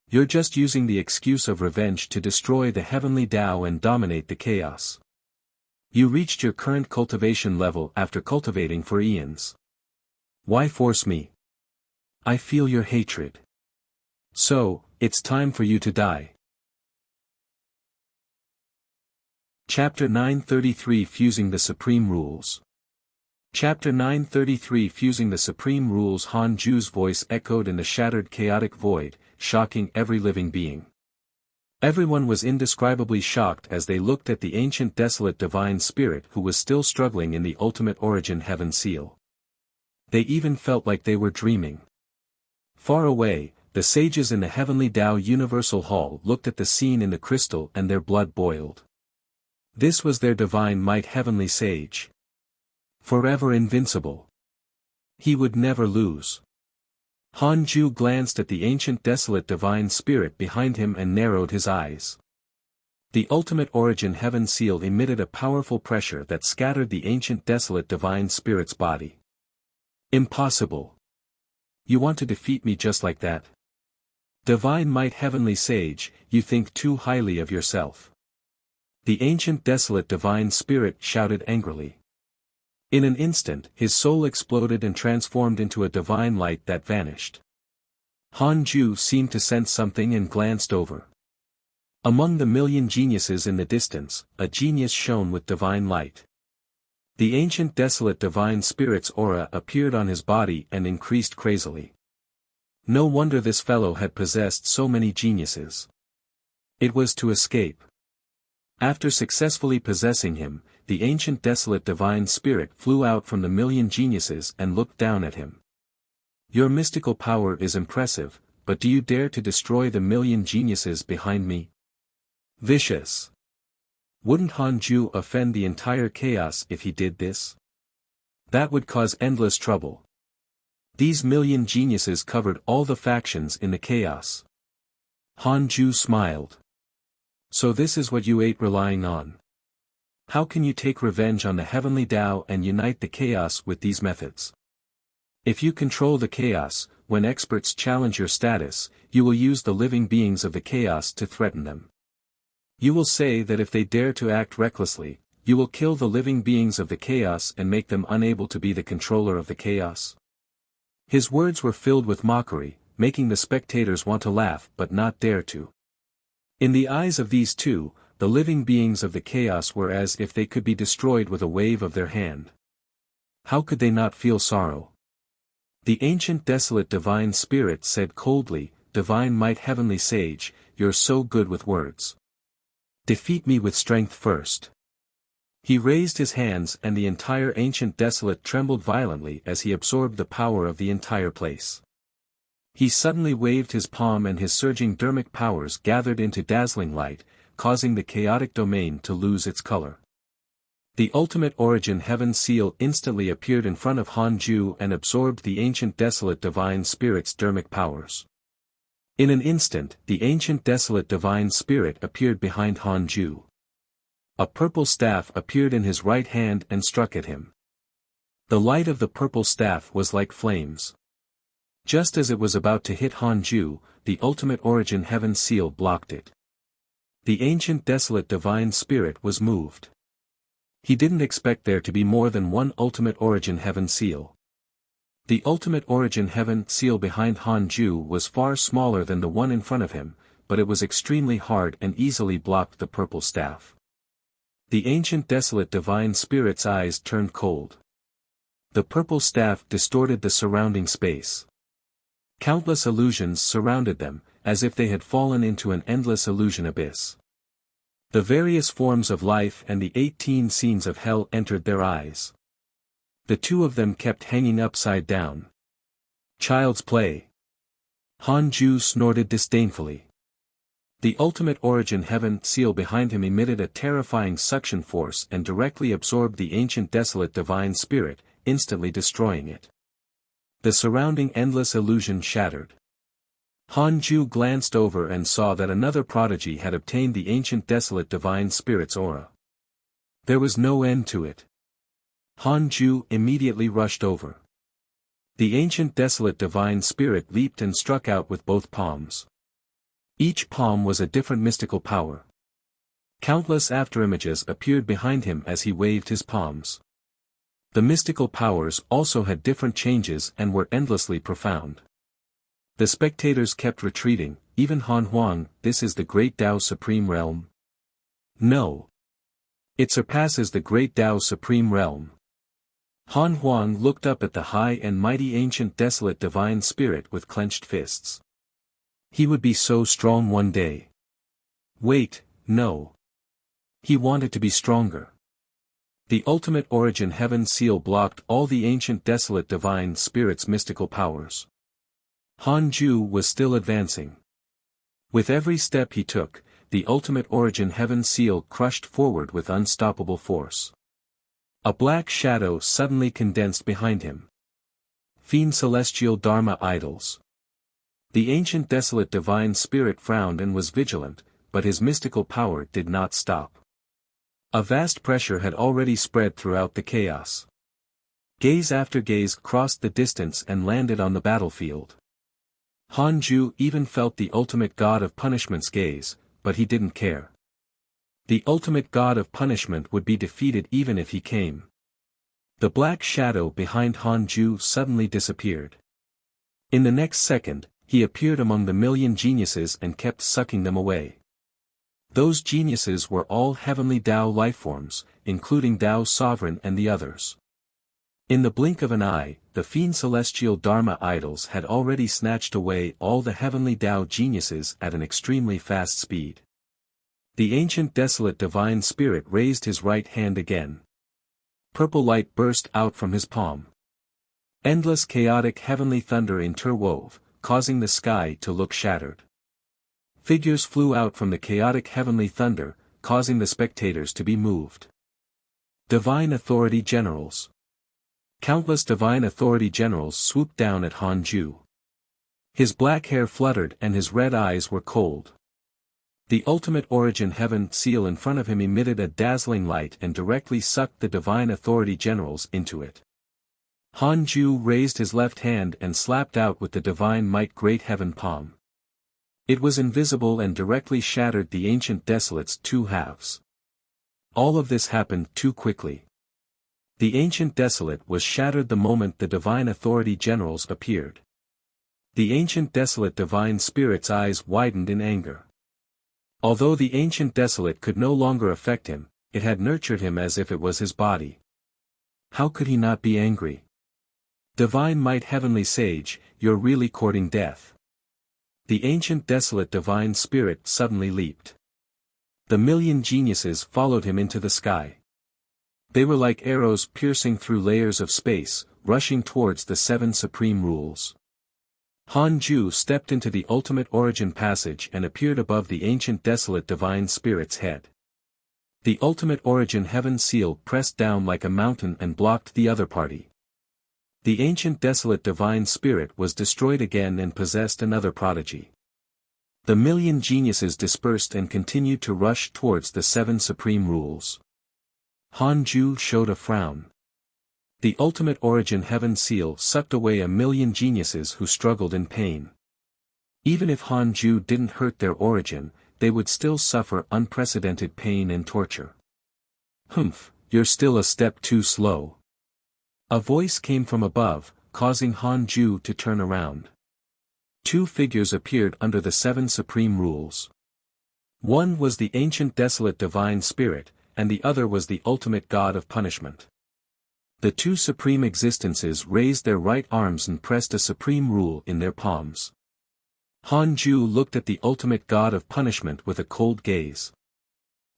You're just using the excuse of revenge to destroy the heavenly Tao and dominate the chaos. You reached your current cultivation level after cultivating for eons. Why force me? I feel your hatred. So, it's time for you to die. Chapter 933 Fusing the Supreme Rules. Chapter 933 Fusing the Supreme Rules. Han Ju's voice echoed in the shattered chaotic void, shocking every living being. Everyone was indescribably shocked as they looked at the ancient desolate divine spirit who was still struggling in the ultimate origin heaven seal. They even felt like they were dreaming. Far away, the sages in the heavenly Tao Universal Hall looked at the scene in the crystal and their blood boiled. This was their divine might heavenly sage. Forever invincible. He would never lose. Han Ju glanced at the ancient desolate divine spirit behind him and narrowed his eyes. The ultimate origin heaven seal emitted a powerful pressure that scattered the ancient desolate divine spirit's body. Impossible. You want to defeat me just like that? Divine might heavenly sage, you think too highly of yourself. The ancient desolate divine spirit shouted angrily. In an instant, his soul exploded and transformed into a divine light that vanished. Han Ju seemed to sense something and glanced over. Among the million geniuses in the distance, a genius shone with divine light. The ancient desolate divine spirit's aura appeared on his body and increased crazily. No wonder this fellow had possessed so many geniuses. It was to escape. After successfully possessing him, the ancient desolate divine spirit flew out from the million geniuses and looked down at him. Your mystical power is impressive, but do you dare to destroy the million geniuses behind me? Vicious. Wouldn't Han Ju offend the entire chaos if he did this? That would cause endless trouble. These million geniuses covered all the factions in the chaos. Han Ju smiled. So this is what you ate relying on. How can you take revenge on the heavenly Tao and unite the chaos with these methods? If you control the chaos, when experts challenge your status, you will use the living beings of the chaos to threaten them. You will say that if they dare to act recklessly, you will kill the living beings of the chaos and make them unable to be the controller of the chaos. His words were filled with mockery, making the spectators want to laugh but not dare to. In the eyes of these two, the living beings of the chaos were as if they could be destroyed with a wave of their hand. How could they not feel sorrow? The ancient desolate divine spirit said coldly, Divine might heavenly sage, you're so good with words. Defeat me with strength first. He raised his hands and the entire ancient desolate trembled violently as he absorbed the power of the entire place. He suddenly waved his palm and his surging dermic powers gathered into dazzling light, causing the chaotic domain to lose its color. The ultimate origin heaven seal instantly appeared in front of Han Ju and absorbed the ancient desolate divine spirit's dermic powers. In an instant, the ancient desolate divine spirit appeared behind Han Ju. A purple staff appeared in his right hand and struck at him. The light of the purple staff was like flames. Just as it was about to hit Han Ju, the ultimate origin heaven seal blocked it. The ancient desolate divine spirit was moved. He didn't expect there to be more than one ultimate origin heaven seal. The ultimate origin heaven seal behind Han Ju was far smaller than the one in front of him, but it was extremely hard and easily blocked the purple staff. The ancient desolate divine spirit's eyes turned cold. The purple staff distorted the surrounding space. Countless illusions surrounded them, as if they had fallen into an endless illusion abyss. The various forms of life and the 18 scenes of hell entered their eyes. The two of them kept hanging upside down. Child's play. Han Ju snorted disdainfully. The ultimate origin heaven seal behind him emitted a terrifying suction force and directly absorbed the ancient desolate divine spirit, instantly destroying it. The surrounding endless illusion shattered. Han Ju glanced over and saw that another prodigy had obtained the ancient desolate divine spirit's aura. There was no end to it. Han Ju immediately rushed over. The ancient desolate divine spirit leaped and struck out with both palms. Each palm was a different mystical power. Countless afterimages appeared behind him as he waved his palms. The mystical powers also had different changes and were endlessly profound. The spectators kept retreating, even Han Huang. This is the great Tao Supreme Realm? No. It surpasses the great Tao Supreme Realm. Han Huang looked up at the high and mighty ancient desolate divine spirit with clenched fists. He would be so strong one day. Wait, no. He wanted to be stronger. The ultimate origin heaven seal blocked all the ancient desolate divine spirit's mystical powers. Han Ju was still advancing. With every step he took, the ultimate origin heaven seal crushed forward with unstoppable force. A black shadow suddenly condensed behind him. Fiend celestial Dharma idols. The ancient desolate divine spirit frowned and was vigilant, but his mystical power did not stop. A vast pressure had already spread throughout the chaos. Gaze after gaze crossed the distance and landed on the battlefield. Han Ju even felt the ultimate god of punishment's gaze, but he didn't care. The ultimate god of punishment would be defeated even if he came. The black shadow behind Han Ju suddenly disappeared. In the next second, he appeared among the million geniuses and kept sucking them away. Those geniuses were all heavenly Tao lifeforms, including Tao Sovereign and the others. In the blink of an eye, the fiend celestial Dharma idols had already snatched away all the heavenly Tao geniuses at an extremely fast speed. The ancient desolate divine spirit raised his right hand again. Purple light burst out from his palm. Endless chaotic heavenly thunder interwove, causing the sky to look shattered. Figures flew out from the chaotic heavenly thunder, causing the spectators to be moved. Divine Authority Generals. Countless divine authority generals swooped down at Han Ju. His black hair fluttered and his red eyes were cold. The ultimate origin heaven seal in front of him emitted a dazzling light and directly sucked the divine authority generals into it. Han Ju raised his left hand and slapped out with the divine might great heaven palm. It was invisible and directly shattered the ancient desolate's two halves. All of this happened too quickly. The ancient desolate was shattered the moment the divine authority generals appeared. The ancient desolate divine spirit's eyes widened in anger. Although the ancient desolate could no longer affect him, it had nurtured him as if it was his body. How could he not be angry? Divine might heavenly sage, you're really courting death. The ancient desolate divine spirit suddenly leaped. The million geniuses followed him into the sky. They were like arrows piercing through layers of space, rushing towards the seven supreme rules. Han Ju stepped into the ultimate origin passage and appeared above the ancient desolate divine spirit's head. The ultimate origin heaven seal pressed down like a mountain and blocked the other party. The ancient desolate divine spirit was destroyed again and possessed another prodigy. The million geniuses dispersed and continued to rush towards the seven supreme rules. Han Ju showed a frown. The ultimate origin heaven seal sucked away a million geniuses who struggled in pain. Even if Han Ju didn't hurt their origin, they would still suffer unprecedented pain and torture. Humph, you're still a step too slow. A voice came from above, causing Han Ju to turn around. Two figures appeared under the seven supreme rules. One was the ancient desolate divine spirit, and the other was the ultimate god of punishment. The two supreme existences raised their right arms and pressed a supreme rule in their palms. Han Ju looked at the ultimate god of punishment with a cold gaze.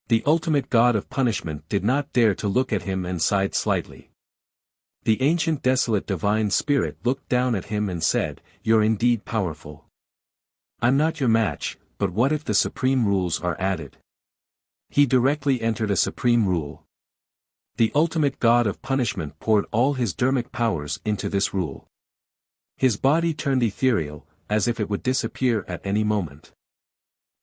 The ultimate god of punishment did not dare to look at him and sighed slightly. The ancient desolate divine spirit looked down at him and said, "You're indeed powerful. I'm not your match, but what if the supreme rules are added?" He directly entered a supreme rule. The ultimate god of punishment poured all his dermic powers into this rule. His body turned ethereal, as if it would disappear at any moment.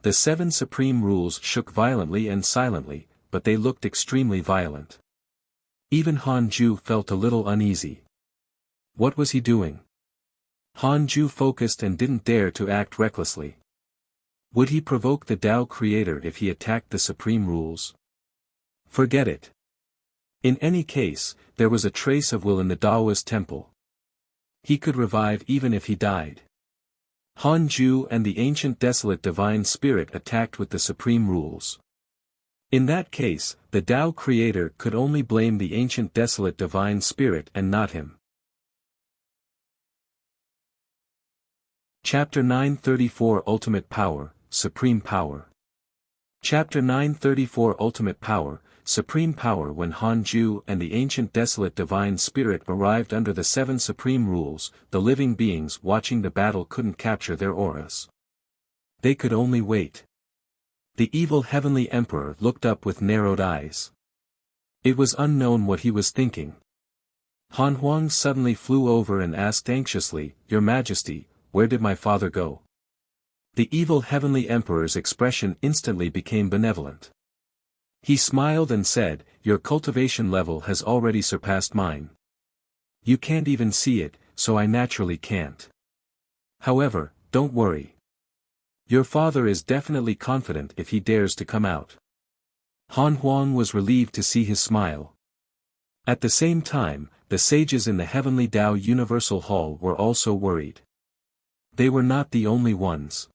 The seven supreme rules shook violently and silently, but they looked extremely violent. Even Han Ju felt a little uneasy. What was he doing? Han Ju focused and didn't dare to act recklessly. Would he provoke the Tao creator if he attacked the supreme rules? Forget it. In any case, there was a trace of will in the Taoist temple. He could revive even if he died. Han Ju and the ancient desolate divine spirit attacked with the supreme rules. In that case, the Tao creator could only blame the ancient desolate divine spirit and not him. Chapter 934 Ultimate Power, Supreme Power. Chapter 934 Ultimate Power, Supreme Power. When Han Ju and the ancient desolate divine spirit arrived under the 7 supreme rules, the living beings watching the battle couldn't capture their auras. They could only wait. The evil heavenly emperor looked up with narrowed eyes. It was unknown what he was thinking. Han Huang suddenly flew over and asked anxiously, "Your Majesty, where did my father go?" The evil heavenly emperor's expression instantly became benevolent. He smiled and said, "Your cultivation level has already surpassed mine. You can't even see it, so I naturally can't. However, don't worry. Your father is definitely confident if he dares to come out." Han Huang was relieved to see his smile. At the same time, the sages in the Heavenly Tao Universal Hall were also worried. They were not the only ones.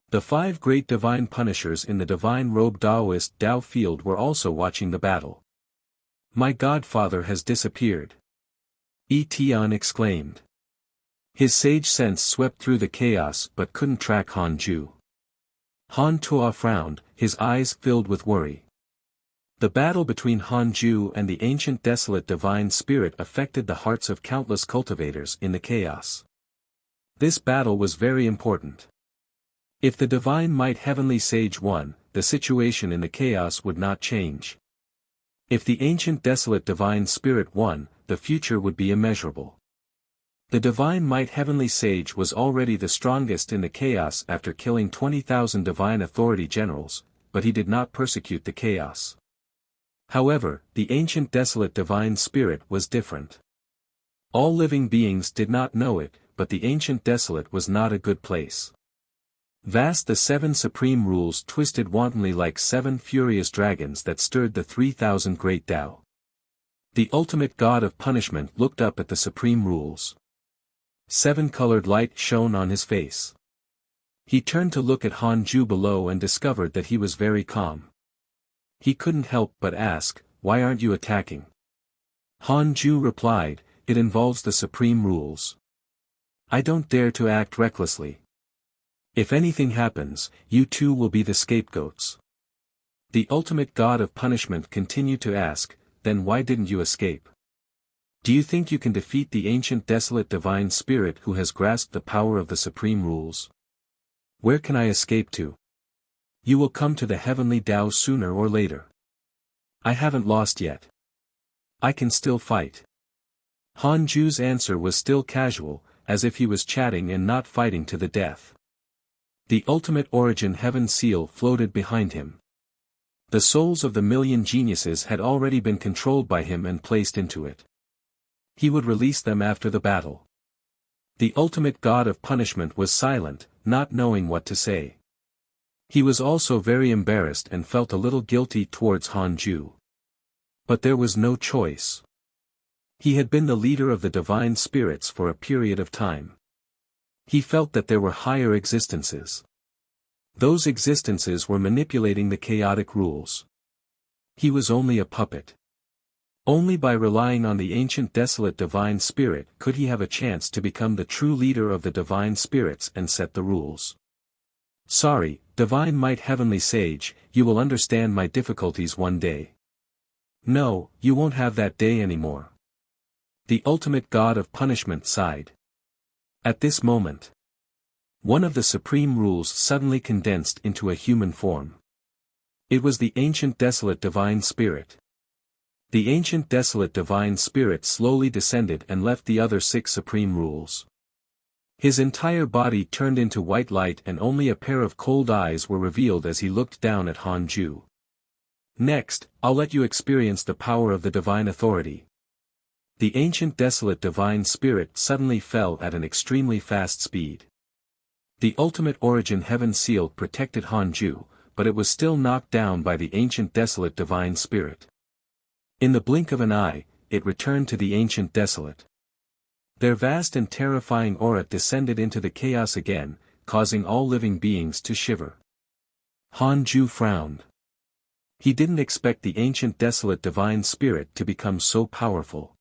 The 5 great divine punishers in the divine robe Taoist Tao field were also watching the battle. "My godfather has disappeared," Yi Tian exclaimed. His sage sense swept through the chaos but couldn't track Han Ju. Han Tua frowned, his eyes filled with worry. The battle between Han Ju and the ancient desolate divine spirit affected the hearts of countless cultivators in the chaos. This battle was very important. If the divine might heavenly sage won, the situation in the chaos would not change. If the ancient desolate divine spirit won, the future would be immeasurable. The divine might heavenly sage was already the strongest in the chaos after killing 20,000 divine authority generals, but he did not persecute the chaos. However, the ancient desolate divine spirit was different. All living beings did not know it, but the ancient desolate was not a good place. Vast the 7 supreme rules twisted wantonly like 7 furious dragons that stirred the 3,000 great Tao. The ultimate god of punishment looked up at the supreme rules. 7-colored light shone on his face. He turned to look at Han Ju below and discovered that he was very calm. He couldn't help but ask, "Why aren't you attacking?" Han Ju replied, "It involves the supreme rules. I don't dare to act recklessly. If anything happens, you two will be the scapegoats." The ultimate god of punishment continued to ask, "Then why didn't you escape? Do you think you can defeat the ancient desolate divine spirit who has grasped the power of the supreme rules? Where can I escape to? You will come to the heavenly Tao sooner or later. I haven't lost yet. I can still fight." Han Ju's answer was still casual, as if he was chatting and not fighting to the death. The ultimate origin heaven seal floated behind him. The souls of the million geniuses had already been controlled by him and placed into it. He would release them after the battle. The ultimate god of punishment was silent, not knowing what to say. He was also very embarrassed and felt a little guilty towards Han Ju. But there was no choice. He had been the leader of the divine spirits for a period of time. He felt that there were higher existences. Those existences were manipulating the chaotic rules. He was only a puppet. Only by relying on the ancient desolate divine spirit could he have a chance to become the true leader of the divine spirits and set the rules. "Sorry, divine might heavenly sage, you will understand my difficulties one day." "No, you won't have that day anymore." The ultimate god of punishment sighed. At this moment, one of the supreme rules suddenly condensed into a human form. It was the ancient desolate divine spirit. The ancient desolate divine spirit slowly descended and left the other 6 supreme rules. His entire body turned into white light and only a pair of cold eyes were revealed as he looked down at Han Ju. Next, I'll let you experience the power of the divine authority. The ancient desolate divine spirit suddenly fell at an extremely fast speed. The ultimate origin heaven seal protected Hanju, but it was still knocked down by the ancient desolate divine spirit. In the blink of an eye, it returned to the ancient desolate. Their vast and terrifying aura descended into the chaos again, causing all living beings to shiver. Hanju frowned. He didn't expect the ancient desolate divine spirit to become so powerful.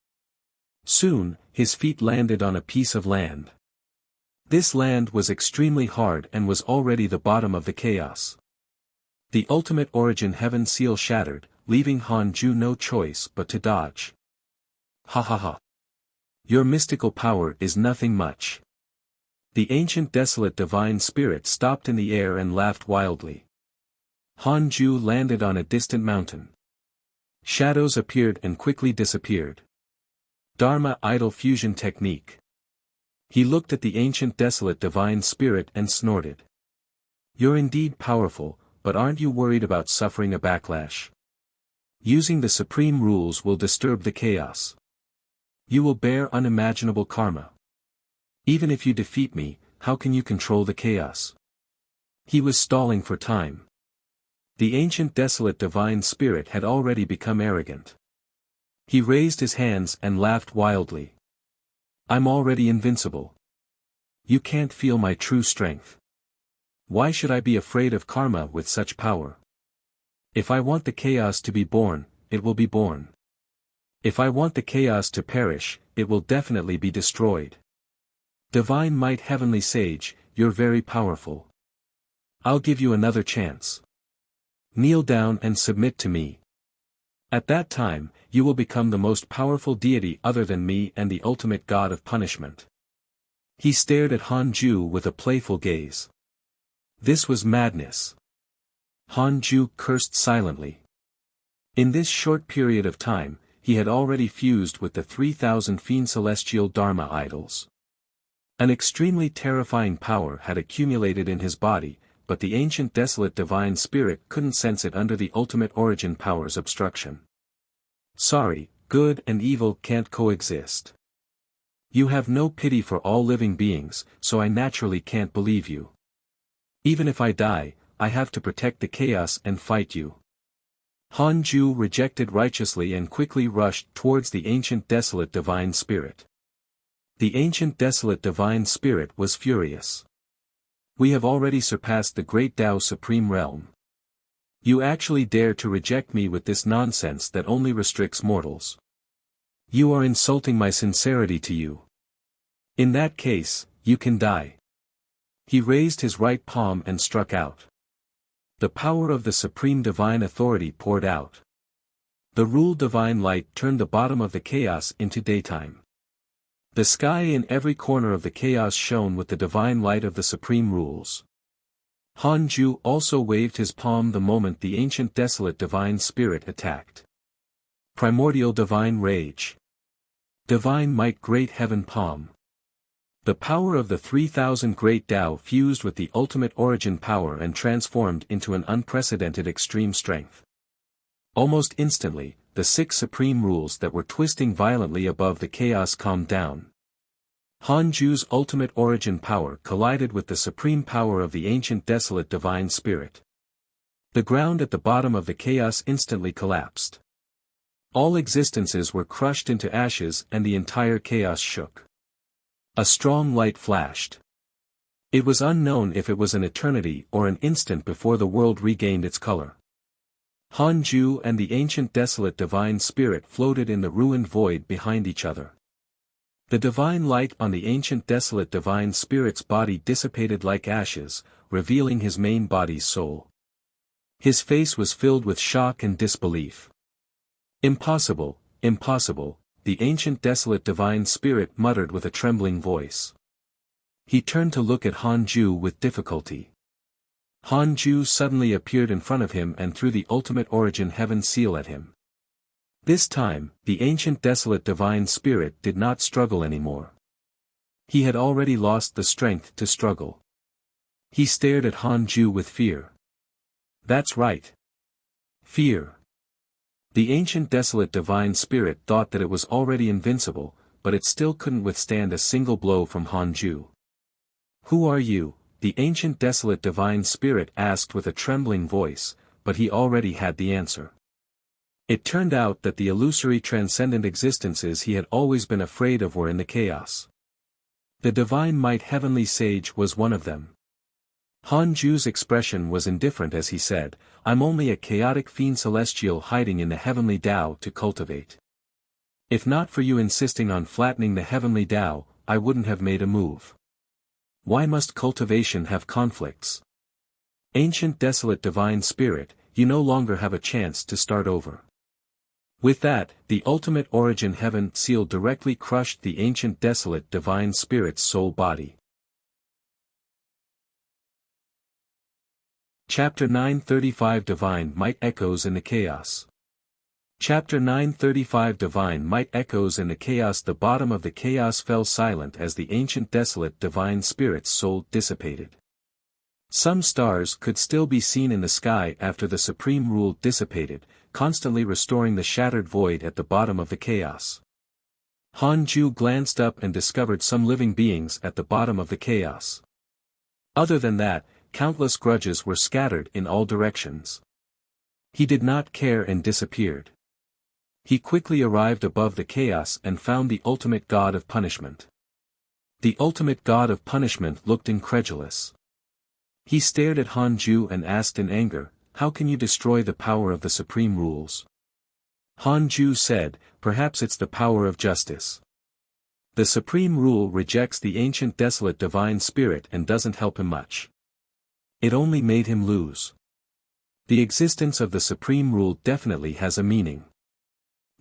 Soon, his feet landed on a piece of land. This land was extremely hard and was already the bottom of the chaos. The ultimate origin heaven seal shattered, leaving Hanju no choice but to dodge. Ha ha ha. Your mystical power is nothing much. The ancient desolate divine spirit stopped in the air and laughed wildly. Hanju landed on a distant mountain. Shadows appeared and quickly disappeared. Dharma idol fusion technique. He looked at the ancient desolate divine spirit and snorted. You're indeed powerful, but aren't you worried about suffering a backlash? Using the supreme rules will disturb the chaos. You will bear unimaginable karma. Even if you defeat me, how can you control the chaos? He was stalling for time. The ancient desolate divine spirit had already become arrogant. He raised his hands and laughed wildly. I'm already invincible. You can't feel my true strength. Why should I be afraid of karma with such power? If I want the chaos to be born, it will be born. If I want the chaos to perish, it will definitely be destroyed. Divine might heavenly sage, you're very powerful. I'll give you another chance. Kneel down and submit to me. At that time, you will become the most powerful deity other than me and the ultimate god of punishment. He stared at Hanju with a playful gaze. This was madness. Hanju cursed silently. In this short period of time, he had already fused with the 3,000 fiend celestial Dharma idols. An extremely terrifying power had accumulated in his body, but the ancient desolate divine spirit couldn't sense it under the ultimate origin power's obstruction. Sorry, good and evil can't coexist. You have no pity for all living beings, so I naturally can't believe you. Even if I die, I have to protect the chaos and fight you. Hanju rejected righteously and quickly rushed towards the ancient desolate divine spirit. The ancient desolate divine spirit was furious. We have already surpassed the great Tao Supreme Realm. You actually dare to reject me with this nonsense that only restricts mortals. You are insulting my sincerity to you. In that case, you can die. He raised his right palm and struck out. The power of the supreme divine authority poured out. The rule divine light turned the bottom of the chaos into daytime. The sky in every corner of the chaos shone with the divine light of the supreme rules. Hanju also waved his palm the moment the ancient desolate divine spirit attacked. Primordial divine rage. Divine might great heaven palm. The power of the 3,000 great Tao fused with the ultimate origin power and transformed into an unprecedented extreme strength. Almost instantly, the 6 supreme rules that were twisting violently above the chaos calmed down. Hanju's ultimate origin power collided with the supreme power of the ancient desolate divine spirit. The ground at the bottom of the chaos instantly collapsed. All existences were crushed into ashes and the entire chaos shook. A strong light flashed. It was unknown if it was an eternity or an instant before the world regained its color. Hanju and the ancient desolate divine spirit floated in the ruined void behind each other. The divine light on the ancient desolate divine spirit's body dissipated like ashes, revealing his main body's soul. His face was filled with shock and disbelief. Impossible, impossible, the ancient desolate divine spirit muttered with a trembling voice. He turned to look at Hanju with difficulty. Hanju suddenly appeared in front of him and threw the ultimate origin heaven seal at him. This time, the ancient desolate divine spirit did not struggle anymore. He had already lost the strength to struggle. He stared at Hanju with fear. That's right. Fear. The ancient desolate divine spirit thought that it was already invincible, but it still couldn't withstand a single blow from Hanju. "Who are you?" the ancient desolate divine spirit asked with a trembling voice, but he already had the answer. It turned out that the illusory transcendent existences he had always been afraid of were in the chaos. The divine might heavenly sage was one of them. Hanju's expression was indifferent as he said, "I'm only a chaotic fiend celestial hiding in the heavenly Tao to cultivate. If not for you insisting on flattening the heavenly Tao, I wouldn't have made a move. Why must cultivation have conflicts? Ancient desolate divine spirit, you no longer have a chance to start over." With that, the ultimate origin heaven seal directly crushed the ancient desolate divine spirit's soul body. Chapter 935 Divine Might Echoes in the Chaos. Chapter 935 Divine Might Echoes in the Chaos. The bottom of the chaos fell silent as the ancient desolate divine spirit's soul dissipated. Some stars could still be seen in the sky after the supreme rule dissipated, constantly restoring the shattered void at the bottom of the chaos. Hanju glanced up and discovered some living beings at the bottom of the chaos. Other than that, countless grudges were scattered in all directions. He did not care and disappeared. He quickly arrived above the chaos and found the ultimate god of punishment. The ultimate god of punishment looked incredulous. He stared at Hanju and asked in anger, "How can you destroy the power of the supreme rules?" Hanju said, "Perhaps it's the power of justice. The supreme rule rejects the ancient desolate divine spirit and doesn't help him much. It only made him lose. The existence of the supreme rule definitely has a meaning.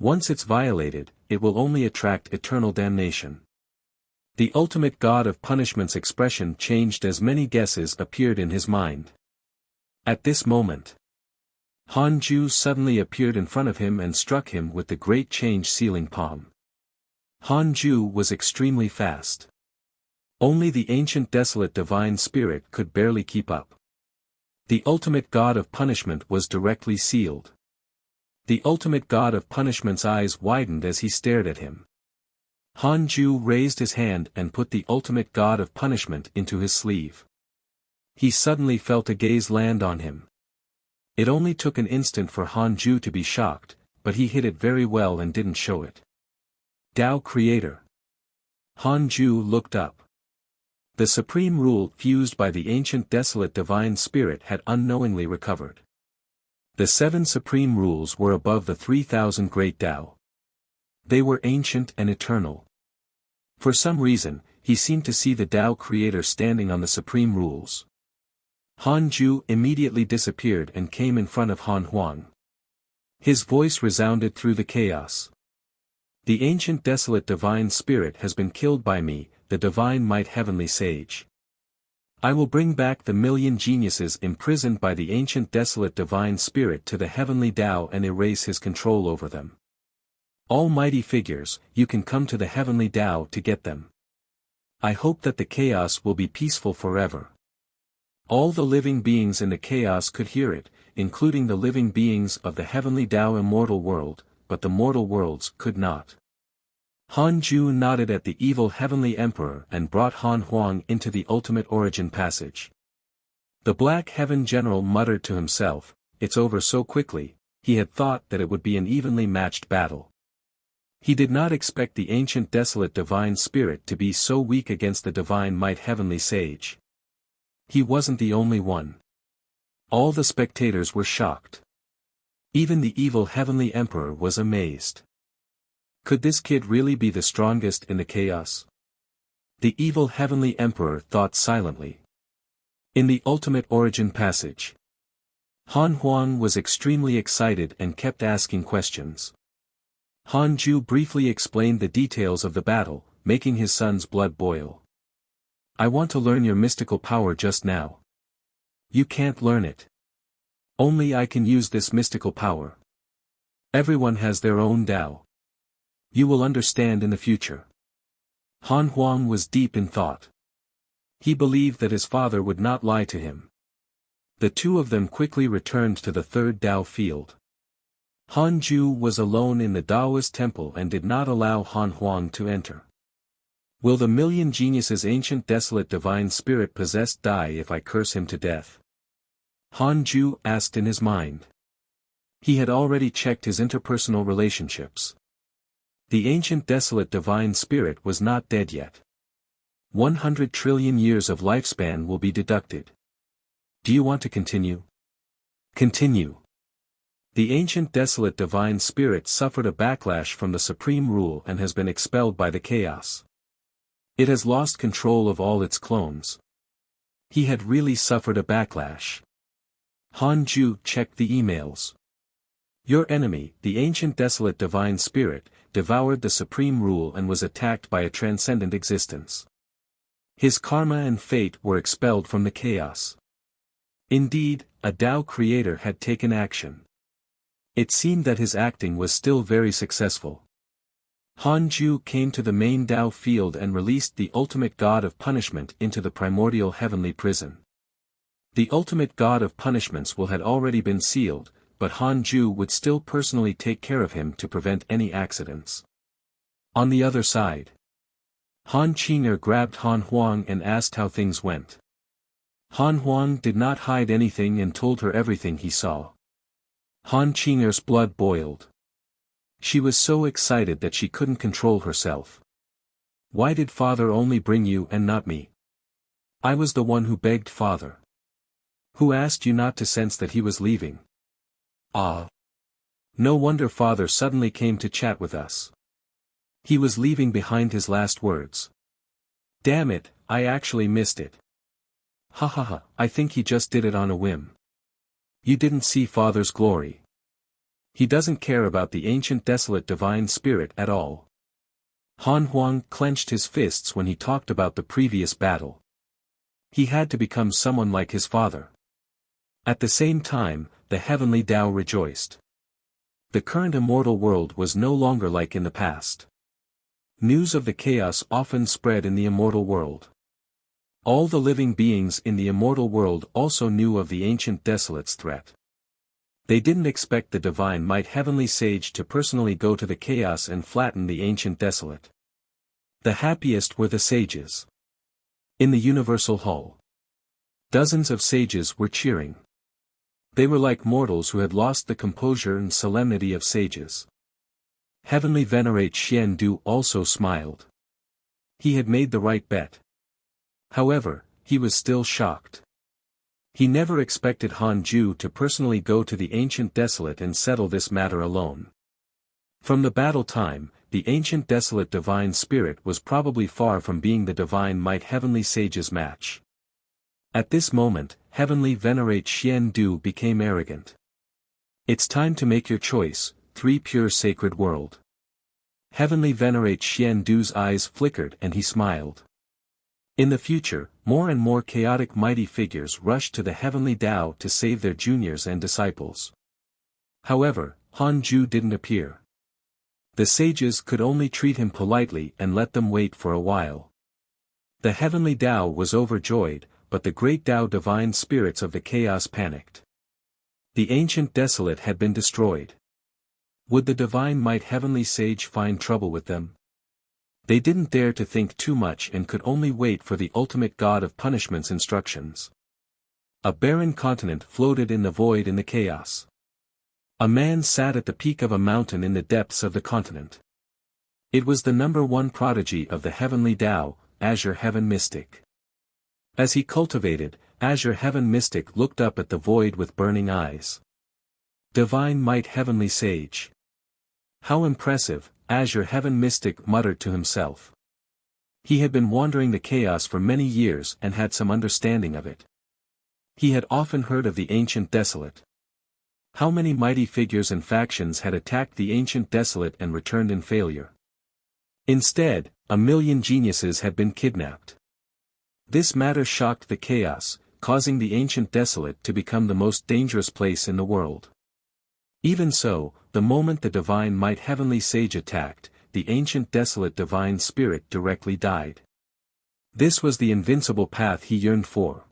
Once it's violated, it will only attract eternal damnation." The ultimate god of punishment's expression changed as many guesses appeared in his mind. At this moment, Hanju suddenly appeared in front of him and struck him with the great change sealing palm. Hanju was extremely fast. Only the ancient desolate divine spirit could barely keep up. The ultimate god of punishment was directly sealed. The ultimate god of punishment's eyes widened as he stared at him. Hanju raised his hand and put the ultimate god of punishment into his sleeve. He suddenly felt a gaze land on him. It only took an instant for Hanju to be shocked, but he hid it very well and didn't show it. "Tao Creator." Hanju looked up. The supreme rule fused by the ancient desolate divine spirit had unknowingly recovered. The 7 supreme rules were above the 3,000 great Tao. They were ancient and eternal. For some reason, he seemed to see the Tao Creator standing on the supreme rules. Hanju immediately disappeared and came in front of Han Huang. His voice resounded through the chaos. "The ancient desolate divine spirit has been killed by me, the divine might heavenly sage. I will bring back the million geniuses imprisoned by the ancient desolate divine spirit to the heavenly Tao and erase his control over them. Almighty figures, you can come to the heavenly Tao to get them. I hope that the chaos will be peaceful forever." All the living beings in the chaos could hear it, including the living beings of the heavenly Tao immortal world, but the mortal worlds could not. Hanju nodded at the evil heavenly emperor and brought Han Huang into the ultimate origin passage. The Black Heaven General muttered to himself, "It's over so quickly." He had thought that it would be an evenly matched battle. He did not expect the ancient desolate divine spirit to be so weak against the divine might heavenly sage. He wasn't the only one. All the spectators were shocked. Even the evil heavenly emperor was amazed. Could this kid really be the strongest in the chaos? The evil heavenly emperor thought silently. In the ultimate origin passage, Han Huang was extremely excited and kept asking questions. Hanju briefly explained the details of the battle, making his son's blood boil. "I want to learn your mystical power just now." "You can't learn it. Only I can use this mystical power. Everyone has their own Tao. You will understand in the future." Han Huang was deep in thought. He believed that his father would not lie to him. The two of them quickly returned to the third Tao field. Han Ju was alone in the Taoist temple and did not allow Han Huang to enter. Will the million geniuses ancient desolate divine spirit possessed die if I curse him to death? Han Ju asked in his mind. He had already checked his interpersonal relationships. The ancient desolate divine spirit was not dead yet. 100 trillion years of lifespan will be deducted. Do you want to continue? Continue. The ancient desolate divine spirit suffered a backlash from the supreme rule and has been expelled by the chaos. It has lost control of all its clones. He had really suffered a backlash. Han Ju checked the emails. Your enemy, the ancient desolate divine spirit, devoured the supreme rule and was attacked by a transcendent existence. His karma and fate were expelled from the chaos. Indeed, a Tao creator had taken action. It seemed that his acting was still very successful. Han Ju came to the main Tao field and released the ultimate god of punishment into the primordial heavenly prison. The ultimate god of punishments will had already been sealed, but Han Ju would still personally take care of him to prevent any accidents. On the other side, Han Qing'er grabbed Han Huang and asked how things went. Han Huang did not hide anything and told her everything he saw. Han Qing'er's blood boiled. She was so excited that she couldn't control herself. Why did father only bring you and not me? I was the one who begged father. Who asked you not to sense that he was leaving? Ah. No wonder father suddenly came to chat with us. He was leaving behind his last words. Damn it, I actually missed it. Ha ha ha, I think he just did it on a whim. You didn't see father's glory. He doesn't care about the ancient desolate divine spirit at all. Han Huang clenched his fists when he talked about the previous battle. He had to become someone like his father. At the same time, the heavenly Tao rejoiced. The current immortal world was no longer like in the past. News of the chaos often spread in the immortal world. All the living beings in the immortal world also knew of the ancient desolate's threat. They didn't expect the divine might heavenly sage to personally go to the chaos and flatten the ancient desolate. The happiest were the sages. In the universal hall, dozens of sages were cheering. They were like mortals who had lost the composure and solemnity of sages. Heavenly Venerate Xian Du also smiled. He had made the right bet. However, he was still shocked. He never expected Han Ju to personally go to the ancient desolate and settle this matter alone. From the battle time, the ancient desolate divine spirit was probably far from being the divine might heavenly sage's match. At this moment, Heavenly Venerate Xian Du became arrogant. It's time to make your choice, three pure sacred world. Heavenly Venerate Xian Du's eyes flickered and he smiled. In the future, more and more chaotic mighty figures rushed to the heavenly Tao to save their juniors and disciples. However, Han Ju didn't appear. The sages could only treat him politely and let them wait for a while. The heavenly Tao was overjoyed, but the great Tao divine spirits of the chaos panicked. The ancient desolate had been destroyed. Would the divine might heavenly sage find trouble with them? They didn't dare to think too much and could only wait for the ultimate god of punishment's instructions. A barren continent floated in the void in the chaos. A man sat at the peak of a mountain in the depths of the continent. It was the #1 prodigy of the heavenly Tao, Azure Heaven Mystic. As he cultivated, Azure Heaven Mystic looked up at the void with burning eyes. Divine might heavenly sage. How impressive, Azure Heaven Mystic muttered to himself. He had been wandering the chaos for many years and had some understanding of it. He had often heard of the ancient desolate. How many mighty figures and factions had attacked the ancient desolate and returned in failure? Instead, 1,000,000 geniuses had been kidnapped. This matter shocked the chaos, causing the ancient desolate to become the most dangerous place in the world. Even so, the moment the divine might heavenly sage attacked, the ancient desolate divine spirit directly died. This was the invincible path he yearned for.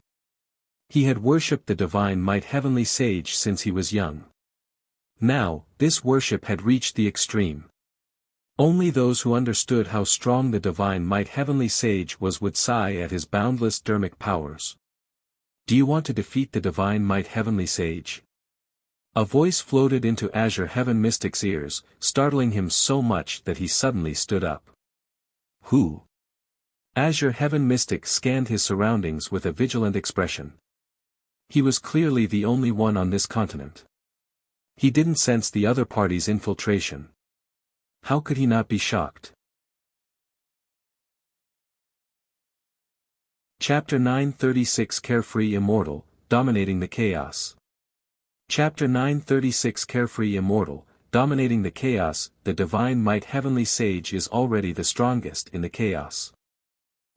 He had worshipped the divine might heavenly sage since he was young. Now, this worship had reached the extreme. Only those who understood how strong the divine might heavenly sage was would sigh at his boundless dharmic powers. Do you want to defeat the divine might heavenly sage? A voice floated into Azure Heaven Mystic's ears, startling him so much that he suddenly stood up. Who? Azure Heaven Mystic scanned his surroundings with a vigilant expression. He was clearly the only one on this continent. He didn't sense the other party's infiltration. How could he not be shocked? Chapter 936 Carefree Immortal, Dominating the Chaos. Chapter 936 Carefree Immortal, Dominating the Chaos. The divine might heavenly sage is already the strongest in the chaos.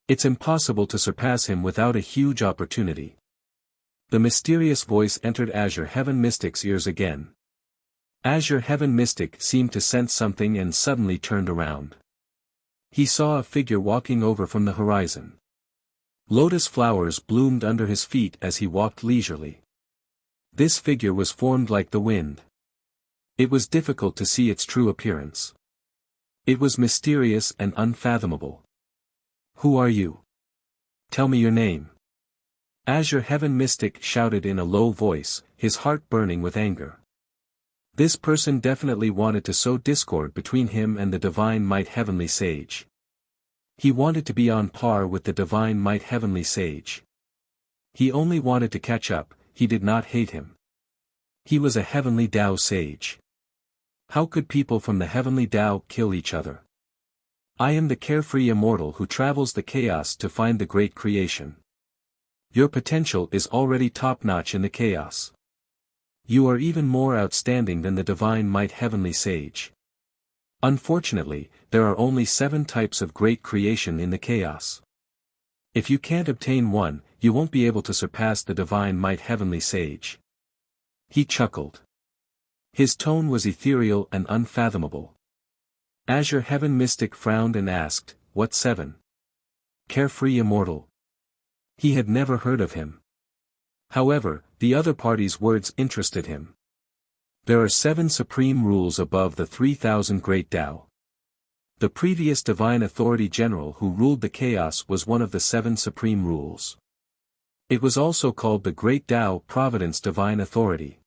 It's impossible to surpass him without a huge opportunity. The mysterious voice entered Azure Heaven Mystic's ears again. Azure Heaven Mystic seemed to sense something and suddenly turned around. He saw a figure walking over from the horizon. Lotus flowers bloomed under his feet as he walked leisurely. This figure was formed like the wind. It was difficult to see its true appearance. It was mysterious and unfathomable. Who are you? Tell me your name. Azure Heaven Mystic shouted in a low voice, his heart burning with anger. This person definitely wanted to sow discord between him and the divine might heavenly sage. He wanted to be on par with the divine might heavenly sage. He only wanted to catch up, he did not hate him. He was a heavenly Tao sage. How could people from the heavenly Tao kill each other? I am the carefree immortal who travels the chaos to find the great creation. Your potential is already top-notch in the chaos. You are even more outstanding than the divine might heavenly sage. Unfortunately, there are only 7 types of great creation in the chaos. If you can't obtain one, you won't be able to surpass the divine might heavenly sage. He chuckled. His tone was ethereal and unfathomable. Azure Heaven Mystic frowned and asked, "What 7? Carefree immortal?" He had never heard of him. However, the other party's words interested him. There are 7 supreme rules above the 3,000 great Tao. The previous divine authority general who ruled the chaos was one of the 7 supreme rules. It was also called the Great Tao Providence Divine Authority.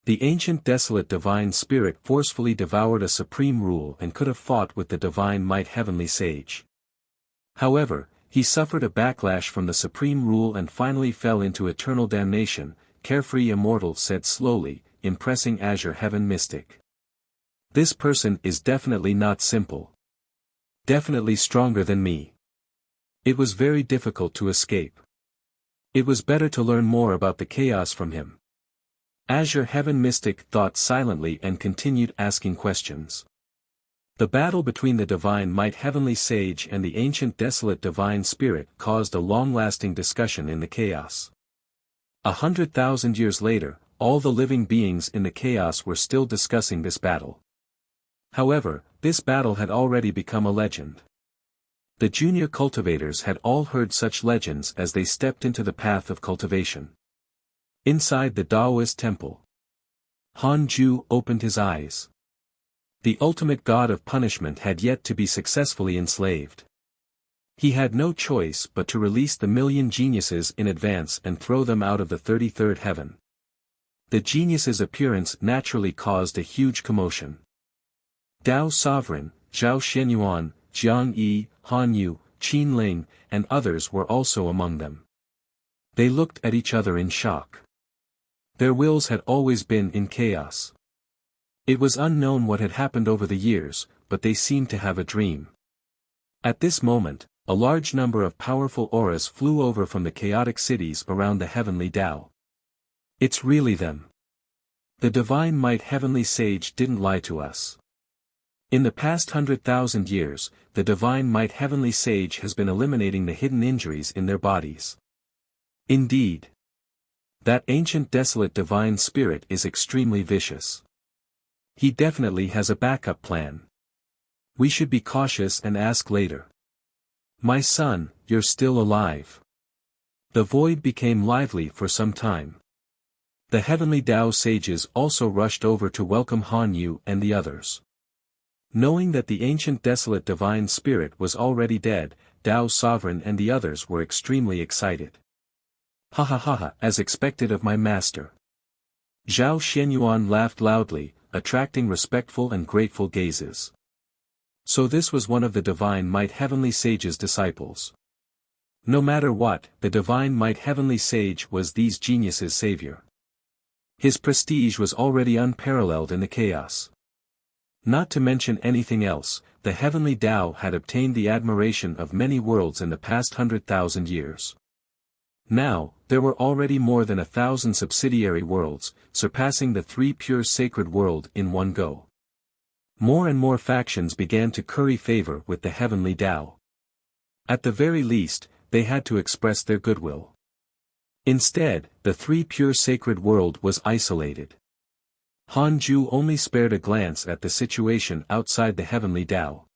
The ancient desolate divine spirit forcefully devoured a supreme rule and could have fought with the divine might heavenly sage. However, he suffered a backlash from the supreme rule and finally fell into eternal damnation, Carefree Immortal said slowly, impressing Azure Heaven Mystic. This person is definitely not simple. Definitely stronger than me. It was very difficult to escape. It was better to learn more about the chaos from him. Azure Heaven Mystic thought silently and continued asking questions. The battle between the divine might heavenly sage and the ancient desolate divine spirit caused a long-lasting discussion in the chaos. 100,000 years later, all the living beings in the chaos were still discussing this battle. However, this battle had already become a legend. The junior cultivators had all heard such legends as they stepped into the path of cultivation. Inside the Taoist temple, Han Ju opened his eyes. The ultimate god of punishment had yet to be successfully enslaved. He had no choice but to release the million geniuses in advance and throw them out of the 33rd heaven. The geniuses' appearance naturally caused a huge commotion. Tao Sovereign, Zhao Xianyuan, Jiang Yi, Han Yu, Qin Ling, and others were also among them. They looked at each other in shock. Their wills had always been in chaos. It was unknown what had happened over the years, but they seemed to have a dream. At this moment, a large number of powerful auras flew over from the chaotic cities around the heavenly Tao. It's really them. The divine might heavenly sage didn't lie to us. In the past 100,000 years, the divine might heavenly sage has been eliminating the hidden injuries in their bodies. Indeed. That ancient desolate divine spirit is extremely vicious. He definitely has a backup plan. We should be cautious and ask later. My son, you're still alive. The void became lively for some time. The heavenly Tao sages also rushed over to welcome Han Yu and the others. Knowing that the ancient desolate divine spirit was already dead, Tao's sovereign and the others were extremely excited. Ha ha ha ha, as expected of my master. Zhao Xianyuan laughed loudly, attracting respectful and grateful gazes. So this was one of the divine might heavenly sage's disciples. No matter what, the divine might heavenly sage was these geniuses' savior. His prestige was already unparalleled in the chaos. Not to mention anything else, the heavenly Tao had obtained the admiration of many worlds in the past 100,000 years. Now, there were already more than 1,000 subsidiary worlds, surpassing the 3 pure sacred world in one go. More and more factions began to curry favor with the heavenly Tao. At the very least, they had to express their goodwill. Instead, the 3 pure sacred world was isolated. Han Ju only spared a glance at the situation outside the heavenly Tao.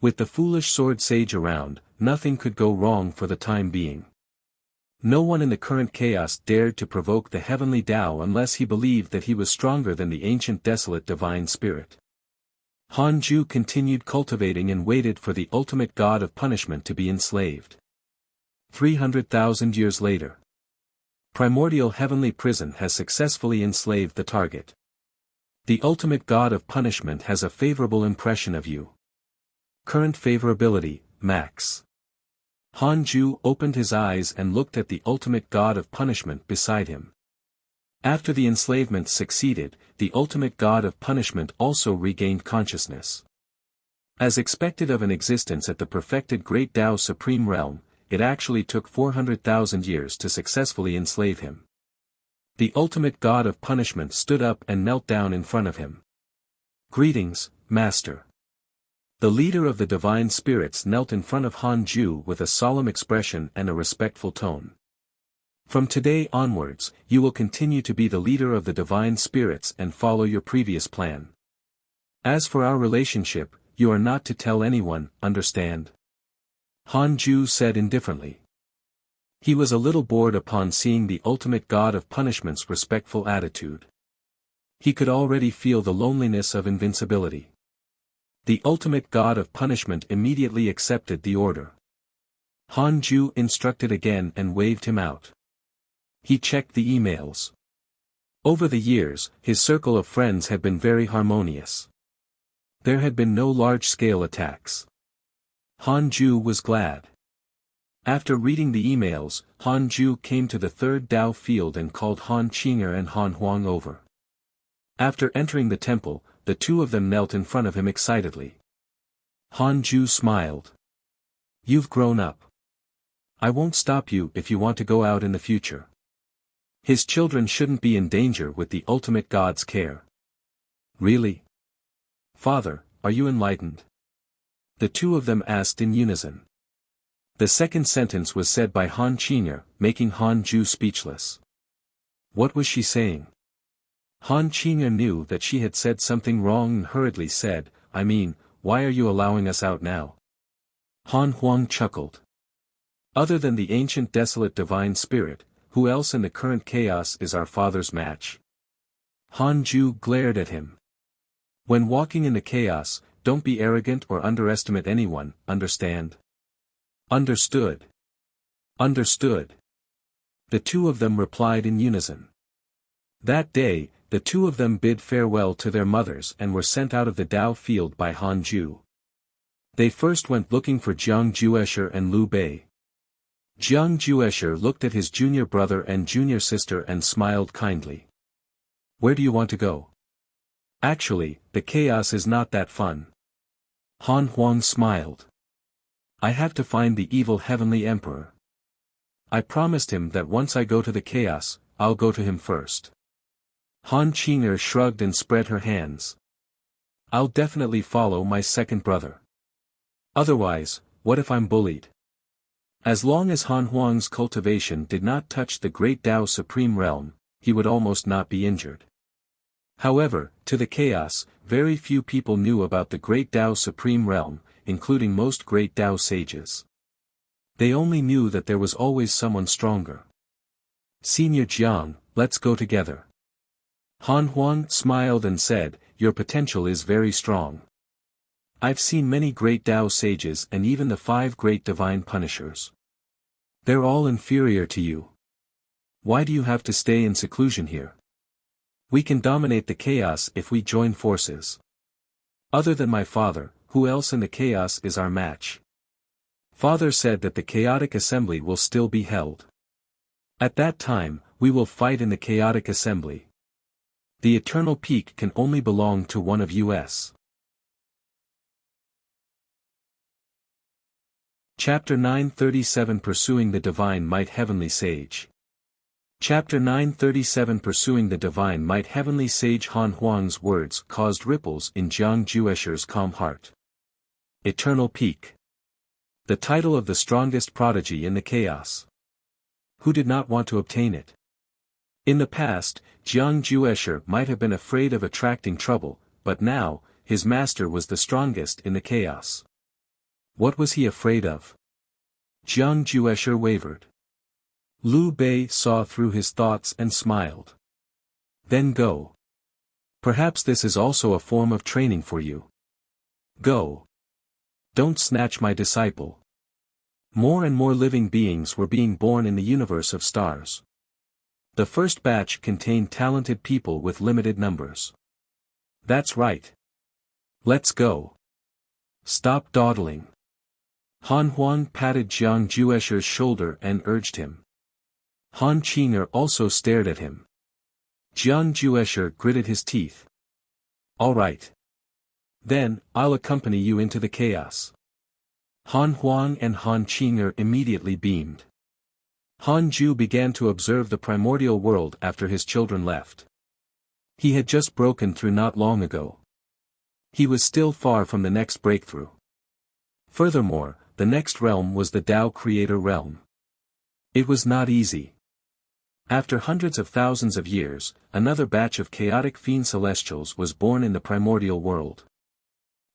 With the foolish sword sage around, nothing could go wrong for the time being. No one in the current chaos dared to provoke the heavenly Tao unless he believed that he was stronger than the ancient desolate divine spirit. Han Ju continued cultivating and waited for the ultimate god of punishment to be enslaved. 300,000 years later. Primordial heavenly prison has successfully enslaved the target. The ultimate god of punishment has a favorable impression of you. Current favorability, max. Han Ju opened his eyes and looked at the ultimate god of punishment beside him. After the enslavement succeeded, the ultimate god of punishment also regained consciousness. As expected of an existence at the perfected Great Tao Supreme Realm, it actually took 400,000 years to successfully enslave him. The ultimate god of punishment stood up and knelt down in front of him. Greetings, Master. The leader of the divine spirits knelt in front of Han Ju with a solemn expression and a respectful tone. From today onwards, you will continue to be the leader of the divine spirits and follow your previous plan. As for our relationship, you are not to tell anyone, understand? Han Ju said indifferently. He was a little bored upon seeing the ultimate god of punishment's respectful attitude. He could already feel the loneliness of invincibility. The ultimate god of punishment immediately accepted the order. Han Ju instructed again and waved him out. He checked the emails. Over the years, his circle of friends had been very harmonious. There had been no large-scale attacks. Han Ju was glad. After reading the emails, Han Ju came to the third Tao field and called Han Qing'er and Han Huang over. After entering the temple, the two of them knelt in front of him excitedly. Han Ju smiled. You've grown up. I won't stop you if you want to go out in the future. His children shouldn't be in danger with the ultimate god's care. Really? Father, are you enlightened? The two of them asked in unison. The second sentence was said by Han Qing'er, making Han Ju speechless. What was she saying? Han Qing'er knew that she had said something wrong and hurriedly said, I mean, why are you allowing us out now? Han Huang chuckled. Other than the ancient desolate divine spirit, who else in the current chaos is our father's match? Han Ju glared at him. When walking in the chaos, don't be arrogant or underestimate anyone, understand? Understood. Understood. The two of them replied in unison. That day, the two of them bid farewell to their mothers and were sent out of the Tao field by Han Ju. They first went looking for Jiang Juesher and Liu Bei. Jiang Juesher looked at his junior brother and junior sister and smiled kindly. Where do you want to go? Actually, the chaos is not that fun. Han Huang smiled. I have to find the evil heavenly emperor. I promised him that once I go to the chaos, I'll go to him first. Han Qing'er shrugged and spread her hands. I'll definitely follow my second brother. Otherwise, what if I'm bullied? As long as Han Huang's cultivation did not touch the Great Tao Supreme Realm, he would almost not be injured. However, to the chaos, very few people knew about the Great Tao Supreme Realm, including most Great Tao sages. They only knew that there was always someone stronger. Senior Jiang, let's go together. Han Huang smiled and said, your potential is very strong. I've seen many great Tao sages and even the 5 great divine punishers. They're all inferior to you. Why do you have to stay in seclusion here? We can dominate the chaos if we join forces. Other than my father, who else in the chaos is our match? Father said that the chaotic assembly will still be held. At that time, we will fight in the chaotic assembly. The eternal peak can only belong to one of us. Chapter 937 Pursuing the Divine Might Heavenly Sage. Chapter 937 Pursuing the Divine Might Heavenly Sage. Han Huang's words caused ripples in Jiang Juesher's calm heart. Eternal Peak. The title of the strongest prodigy in the chaos. Who did not want to obtain it? In the past, Jiang Juesher might have been afraid of attracting trouble, but now, his master was the strongest in the chaos. What was he afraid of? Jiang Juesher wavered. Liu Bei saw through his thoughts and smiled. Then go. Perhaps this is also a form of training for you. Go. Don't snatch my disciple. More and more living beings were being born in the universe of stars. The first batch contained talented people with limited numbers. That's right. Let's go. Stop dawdling. Han Huang patted Jiang Juesher's shoulder and urged him. Han Qing'er also stared at him. Jiang Juesher gritted his teeth. All right. Then, I'll accompany you into the chaos. Han Huang and Han Qing'er immediately beamed. Han Ju began to observe the primordial world after his children left. He had just broken through not long ago. He was still far from the next breakthrough. Furthermore, the next realm was the Tao Creator realm. It was not easy. After hundreds of thousands of years, another batch of chaotic fiend celestials was born in the primordial world.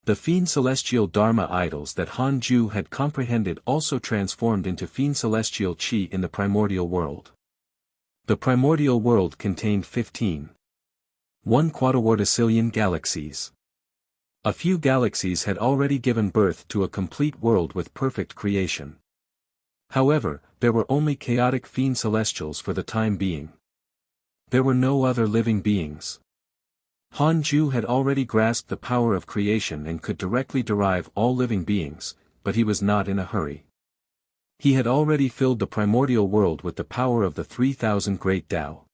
The fiend celestial Dharma idols that Han Ju had comprehended also transformed into fiend celestial chi in the primordial world. The primordial world contained 1 quadriwarticillion galaxies. A few galaxies had already given birth to a complete world with perfect creation. However, there were only chaotic fiend celestials for the time being. There were no other living beings. Han Ju had already grasped the power of creation and could directly derive all living beings, but he was not in a hurry. He had already filled the primordial world with the power of the 3,000 great Tao.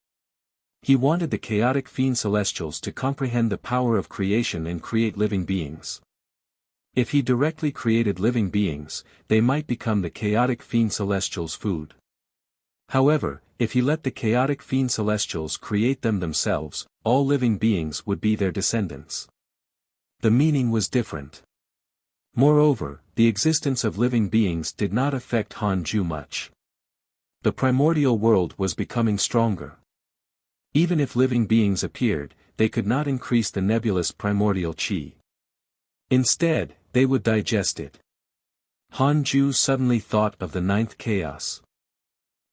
He wanted the chaotic fiend celestials to comprehend the power of creation and create living beings. If he directly created living beings, they might become the chaotic fiend celestials' food. However, if he let the chaotic fiend celestials create them themselves, all living beings would be their descendants. The meaning was different. Moreover, the existence of living beings did not affect Han Ju much. The primordial world was becoming stronger. Even if living beings appeared, they could not increase the nebulous primordial chi. Instead, they would digest it. Han Ju suddenly thought of the 9th chaos.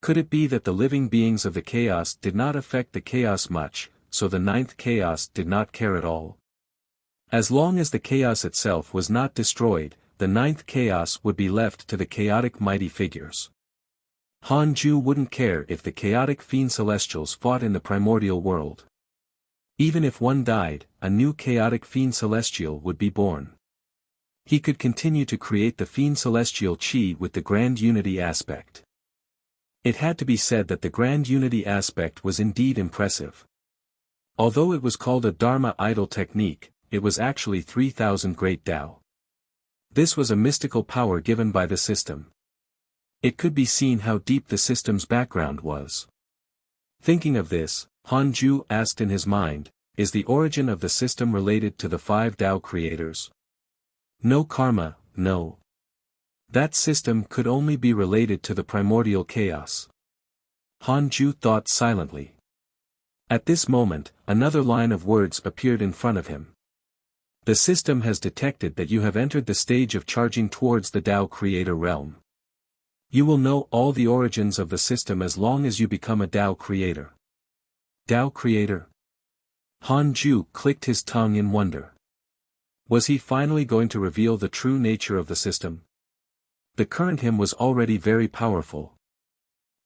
Could it be that the living beings of the chaos did not affect the chaos much, so the 9th chaos did not care at all? As long as the chaos itself was not destroyed, the 9th chaos would be left to the chaotic mighty figures. Han Ju wouldn't care if the chaotic fiend celestials fought in the primordial world. Even if one died, a new chaotic fiend celestial would be born. He could continue to create the fiend celestial chi with the grand unity aspect. It had to be said that the grand unity aspect was indeed impressive. Although it was called a Dharma idol technique, it was actually 3,000 great Tao. This was a mystical power given by the system. It could be seen how deep the system's background was. Thinking of this, Han Ju asked in his mind, is the origin of the system related to the 5 Tao creators? No karma, no. That system could only be related to the primordial chaos. Han Ju thought silently. At this moment, another line of words appeared in front of him. The system has detected that you have entered the stage of charging towards the Tao Creator realm. You will know all the origins of the system as long as you become a Tao Creator. Tao Creator? Han Ju clicked his tongue in wonder. Was he finally going to reveal the true nature of the system? The current him was already very powerful.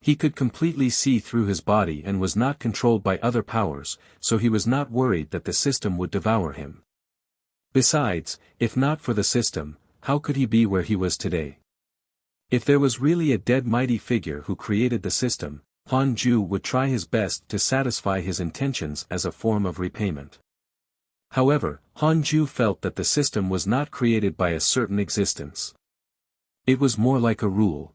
He could completely see through his body and was not controlled by other powers, so he was not worried that the system would devour him. Besides, if not for the system, how could he be where he was today? If there was really a dead mighty figure who created the system, Han Ju would try his best to satisfy his intentions as a form of repayment. However, Han Ju felt that the system was not created by a certain existence. It was more like a rule.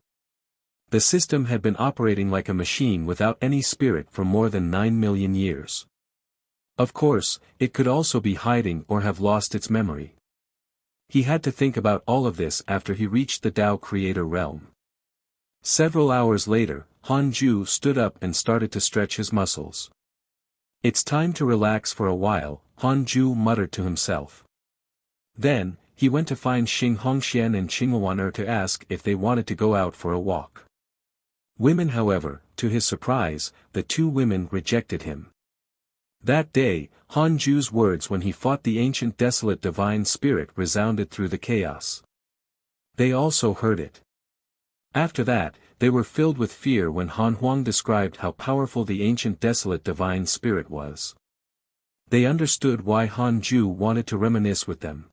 The system had been operating like a machine without any spirit for more than 9 million years. Of course, it could also be hiding or have lost its memory. He had to think about all of this after he reached the Tao Creator realm. Several hours later, Han Ju stood up and started to stretch his muscles. It's time to relax for a while, Han Ju muttered to himself. Then, he went to find Xing Hongxian and Qinghuaner to ask if they wanted to go out for a walk. Women, however, to his surprise, the two women rejected him. That day, Han Ju's words when he fought the ancient desolate divine spirit resounded through the chaos. They also heard it. After that, they were filled with fear when Han Huang described how powerful the ancient desolate divine spirit was. They understood why Han Ju wanted to reminisce with them.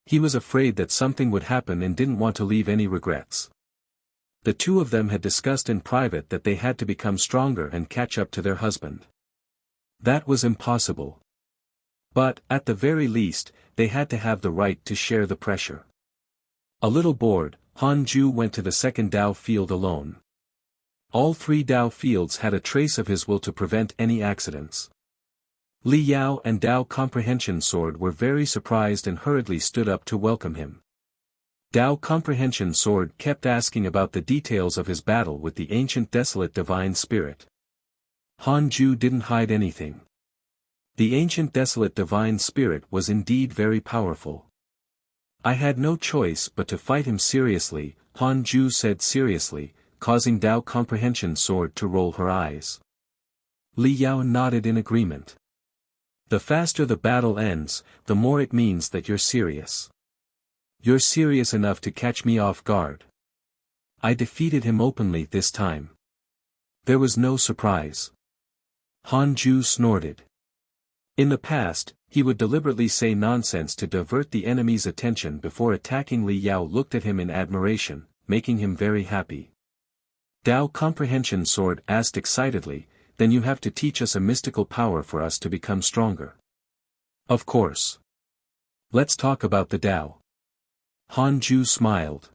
He was afraid that something would happen and didn't want to leave any regrets. The two of them had discussed in private that they had to become stronger and catch up to their husband. That was impossible. But, at the very least, they had to have the right to share the pressure. A little bored, Han Ju went to the second Tao field alone. All three Tao fields had a trace of his will to prevent any accidents. Li Yao and Tao Comprehension Sword were very surprised and hurriedly stood up to welcome him. Tao Comprehension Sword kept asking about the details of his battle with the ancient desolate divine spirit. Han Ju didn't hide anything. The ancient desolate divine spirit was indeed very powerful. I had no choice but to fight him seriously, Han Ju said seriously, causing Tao Comprehension Sword to roll her eyes. Li Yao nodded in agreement. The faster the battle ends, the more it means that you're serious. You're serious enough to catch me off guard. I defeated him openly this time. There was no surprise. Han Ju snorted. In the past, he would deliberately say nonsense to divert the enemy's attention before attacking. Li Yao looked at him in admiration, making him very happy. Tao Comprehension Sword asked excitedly, then you have to teach us a mystical power for us to become stronger. Of course. Let's talk about the Tao. Han Ju smiled.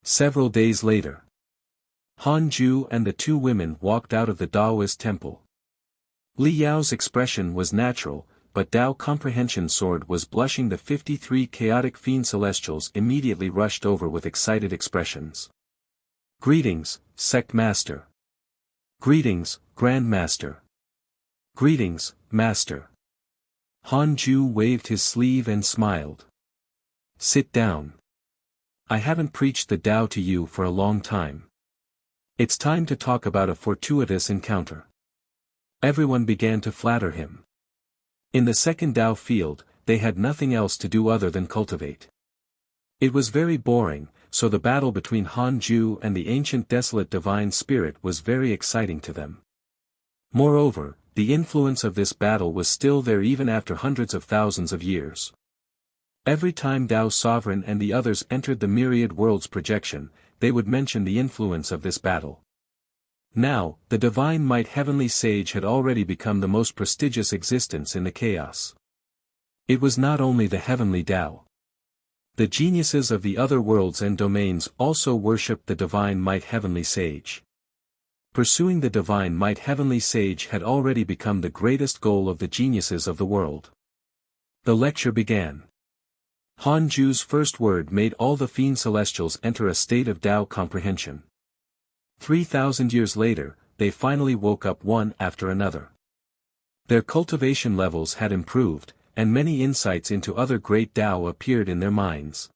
Several days later, Han Ju and the two women walked out of the Taoist temple. Li Yao's expression was natural, but Tao Comprehension Sword was blushing. The 53 chaotic fiend celestials immediately rushed over with excited expressions. Greetings, Sect Master. Greetings, Grand Master. Greetings, Master. Han Ju waved his sleeve and smiled. Sit down. I haven't preached the Tao to you for a long time. It's time to talk about a fortuitous encounter. Everyone began to flatter him. In the second Tao field, they had nothing else to do other than cultivate. It was very boring, so the battle between Han Ju and the ancient desolate divine spirit was very exciting to them. Moreover, the influence of this battle was still there even after hundreds of thousands of years. Every time Tao Sovereign and the others entered the myriad worlds projection, they would mention the influence of this battle. Now, the divine might heavenly sage had already become the most prestigious existence in the chaos. It was not only the heavenly Tao. The geniuses of the other worlds and domains also worshipped the divine might heavenly sage. Pursuing the divine might heavenly sage had already become the greatest goal of the geniuses of the world. The lecture began. Han Ju's first word made all the fiend celestials enter a state of Tao comprehension. 3,000 years later, they finally woke up one after another. Their cultivation levels had improved, and many insights into other great Tao appeared in their minds.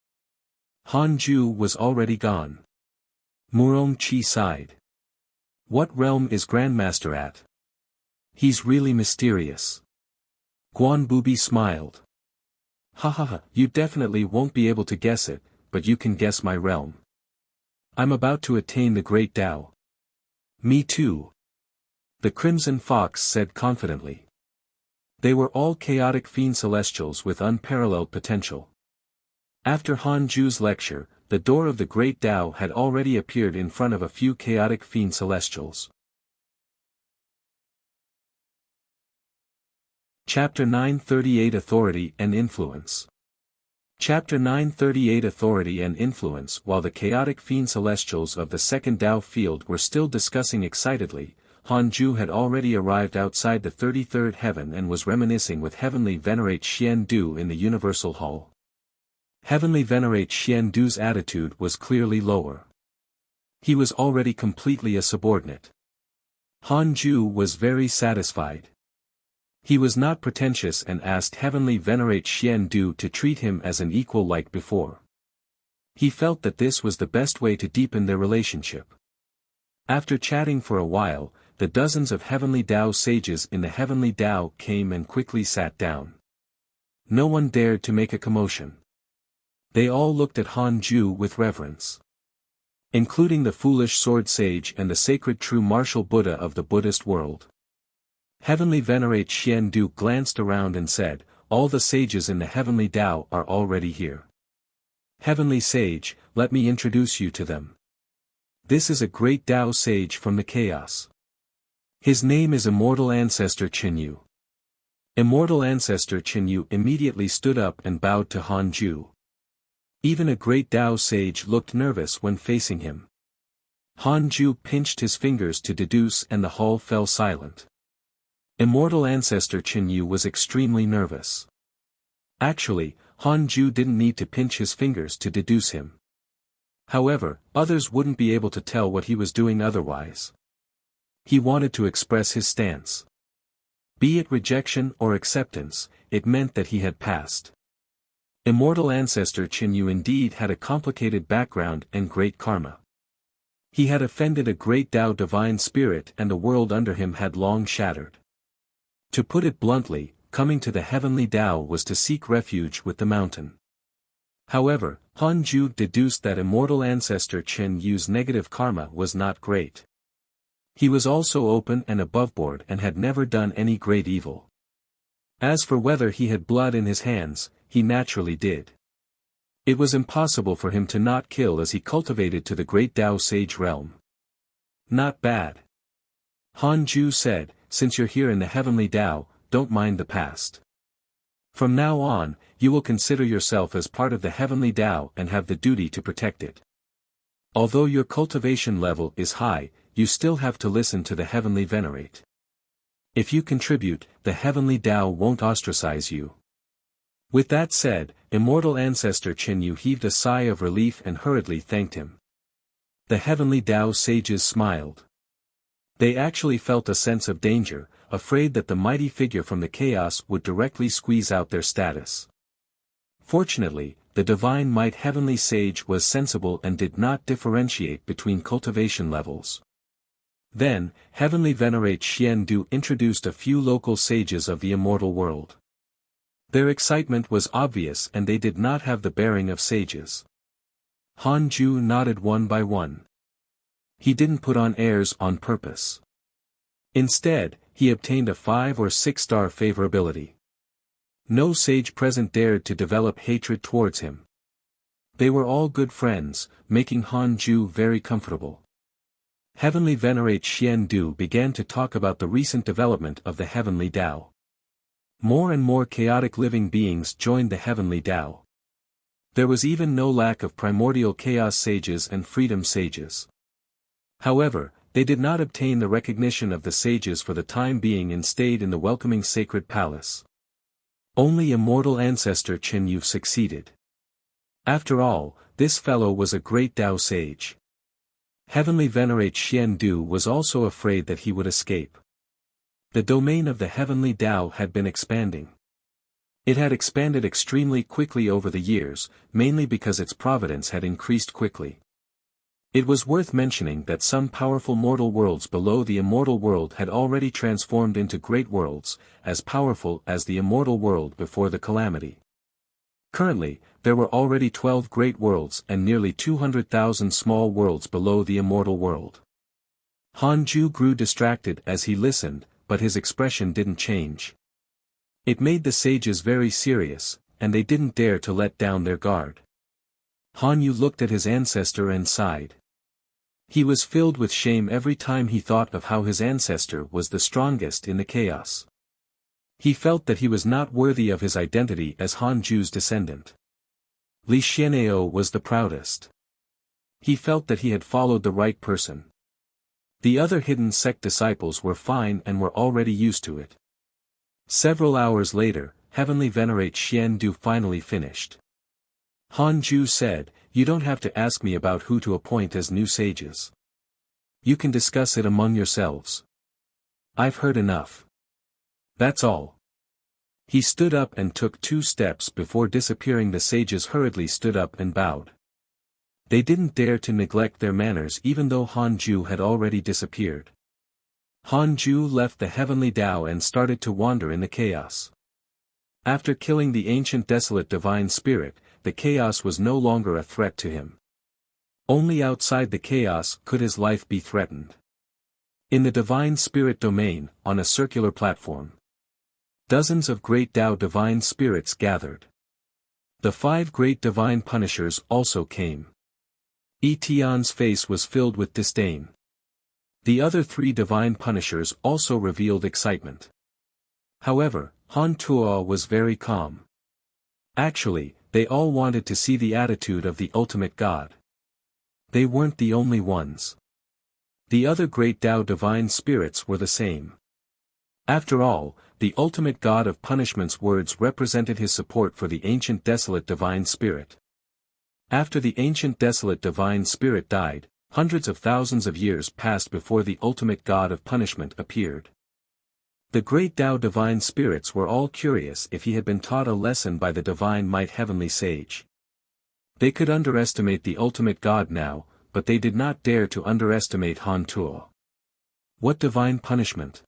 Han Ju was already gone. Murong Chi sighed. What realm is Grandmaster at? He's really mysterious. Guan Bubi smiled. Ha ha ha, you definitely won't be able to guess it, but you can guess my realm. I'm about to attain the great Tao. Me too. The Crimson Fox said confidently. They were all chaotic fiend celestials with unparalleled potential. After Han Ju's lecture, the door of the great Tao had already appeared in front of a few chaotic fiend celestials. Chapter 938 Authority and Influence. Chapter 938 Authority and Influence. While the chaotic fiend celestials of the second Tao field were still discussing excitedly, Han Ju had already arrived outside the 33rd heaven and was reminiscing with Heavenly Venerate Xian Du in the Universal Hall. Heavenly Venerate Xian Du's attitude was clearly lower. He was already completely a subordinate. Han Ju was very satisfied. He was not pretentious and asked Heavenly Venerate Xian Du to treat him as an equal like before. He felt that this was the best way to deepen their relationship. After chatting for a while, the dozens of Heavenly Tao sages in the Heavenly Tao came and quickly sat down. No one dared to make a commotion. They all looked at Han Ju with reverence. Including the foolish sword sage and the sacred true martial Buddha of the Buddhist world. Heavenly Venerate Xian Du glanced around and said, all the sages in the Heavenly Tao are already here. Heavenly Sage, let me introduce you to them. This is a great Tao sage from the chaos. His name is Immortal Ancestor Qinyu. Immortal Ancestor Qinyu immediately stood up and bowed to Han Ju. Even a great Tao sage looked nervous when facing him. Han Ju pinched his fingers to deduce and the hall fell silent. Immortal Ancestor Qinyu was extremely nervous. Actually, Han Ju didn't need to pinch his fingers to deduce him. However, others wouldn't be able to tell what he was doing otherwise. He wanted to express his stance. Be it rejection or acceptance, it meant that he had passed. Immortal Ancestor Qinyu indeed had a complicated background and great karma. He had offended a great Tao divine spirit and the world under him had long shattered. To put it bluntly, coming to the Heavenly Tao was to seek refuge with the mountain. However, Han Ju deduced that Immortal Ancestor Qinyu's negative karma was not great. He was also open and aboveboard and had never done any great evil. As for whether he had blood in his hands, he naturally did. It was impossible for him to not kill as he cultivated to the great Tao sage realm. Not bad. Han Ju said, since you're here in the Heavenly Tao, don't mind the past. From now on, you will consider yourself as part of the Heavenly Tao and have the duty to protect it. Although your cultivation level is high, you still have to listen to the Heavenly Venerate. If you contribute, the Heavenly Tao won't ostracize you. With that said, Immortal Ancestor Qinyu heaved a sigh of relief and hurriedly thanked him. The Heavenly Tao sages smiled. They actually felt a sense of danger, afraid that the mighty figure from the chaos would directly squeeze out their status. Fortunately, the Divine Might Heavenly Sage was sensible and did not differentiate between cultivation levels. Then, Heavenly Venerate Xian Du introduced a few local sages of the immortal world. Their excitement was obvious and they did not have the bearing of sages. Han Ju nodded one by one. He didn't put on airs on purpose. Instead, he obtained a 5 or 6 star favorability. No sage present dared to develop hatred towards him. They were all good friends, making Han Ju very comfortable. Heavenly Venerate Xian Du began to talk about the recent development of the Heavenly Tao. More and more chaotic living beings joined the Heavenly Tao. There was even no lack of primordial chaos sages and freedom sages. However, they did not obtain the recognition of the sages for the time being and stayed in the welcoming sacred palace. Only Immortal Ancestor Qinyu succeeded. After all, this fellow was a great Tao sage. Heavenly Venerate Xian Du was also afraid that he would escape. The domain of the Heavenly Tao had been expanding. It had expanded extremely quickly over the years, mainly because its providence had increased quickly. It was worth mentioning that some powerful mortal worlds below the immortal world had already transformed into great worlds, as powerful as the immortal world before the calamity. Currently, there were already 12 great worlds and nearly 200,000 small worlds below the immortal world. Hanju grew distracted as he listened, but his expression didn't change. It made the sages very serious, and they didn't dare to let down their guard. Hanyu looked at his ancestor and sighed. He was filled with shame every time he thought of how his ancestor was the strongest in the chaos. He felt that he was not worthy of his identity as Hanju's descendant. Li Xian'eo was the proudest. He felt that he had followed the right person. The other hidden sect disciples were fine and were already used to it. Several hours later, Heavenly Venerate Xian Du finally finished. Hanju said, "You don't have to ask me about who to appoint as new sages. You can discuss it among yourselves. I've heard enough. That's all." He stood up and took 2 steps before disappearing. The sages hurriedly stood up and bowed. They didn't dare to neglect their manners even though Hanju had already disappeared. Hanju left the heavenly Tao and started to wander in the chaos. After killing the ancient desolate divine spirit, the chaos was no longer a threat to him. Only outside the chaos could his life be threatened. In the divine spirit domain, on a circular platform, dozens of great Tao divine spirits gathered. The 5 great divine punishers also came. Tian's face was filled with disdain. The other 3 divine punishers also revealed excitement. However, Han Tuo was very calm. Actually, they all wanted to see the attitude of the ultimate God. They weren't the only ones. The other great Tao divine spirits were the same. After all, the ultimate God of punishment's words represented his support for the ancient desolate divine spirit. After the ancient desolate divine spirit died, hundreds of thousands of years passed before the ultimate God of punishment appeared. The great Tao divine spirits were all curious if he had been taught a lesson by the divine might heavenly sage. They could underestimate the ultimate God now, but they did not dare to underestimate Han Tuo. What divine punishment?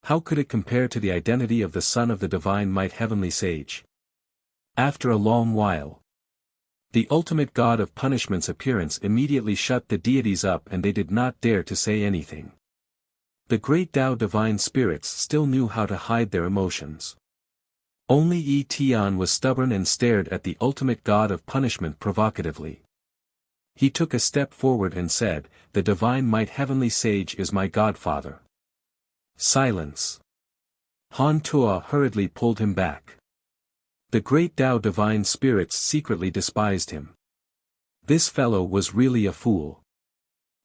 How could it compare to the identity of the son of the divine might heavenly sage? After a long while, the ultimate God of punishment's appearance immediately shut the deities up and they did not dare to say anything. The great Tao divine spirits still knew how to hide their emotions. Only Yi Tian was stubborn and stared at the ultimate God of punishment provocatively. He took a step forward and said, "The divine might heavenly sage is my godfather." Silence. Han Tuo hurriedly pulled him back. The great Tao divine spirits secretly despised him. This fellow was really a fool.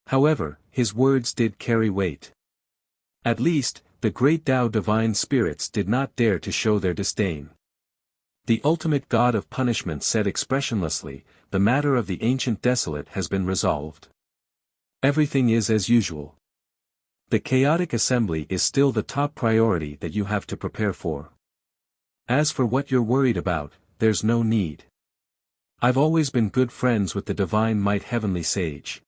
However, his words did carry weight. At least, the great Tao divine spirits did not dare to show their disdain. The ultimate God of punishment said expressionlessly, "The matter of the ancient desolate has been resolved. Everything is as usual. The chaotic assembly is still the top priority that you have to prepare for. As for what you're worried about, there's no need. I've always been good friends with the divine might heavenly sage.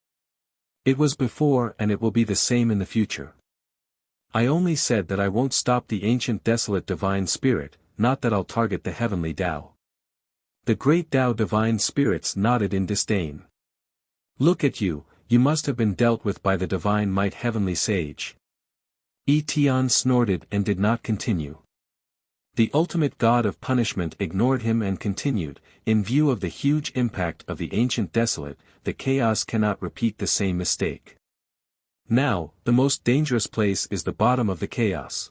It was before and it will be the same in the future. I only said that I won't stop the ancient desolate divine spirit, not that I'll target the heavenly Tao." The great Tao divine spirits nodded in disdain. "Look at you, you must have been dealt with by the divine might heavenly sage." Yi Tian snorted and did not continue. The ultimate God of punishment ignored him and continued, "In view of the huge impact of the ancient desolate, the chaos cannot repeat the same mistake. Now, the most dangerous place is the bottom of the chaos.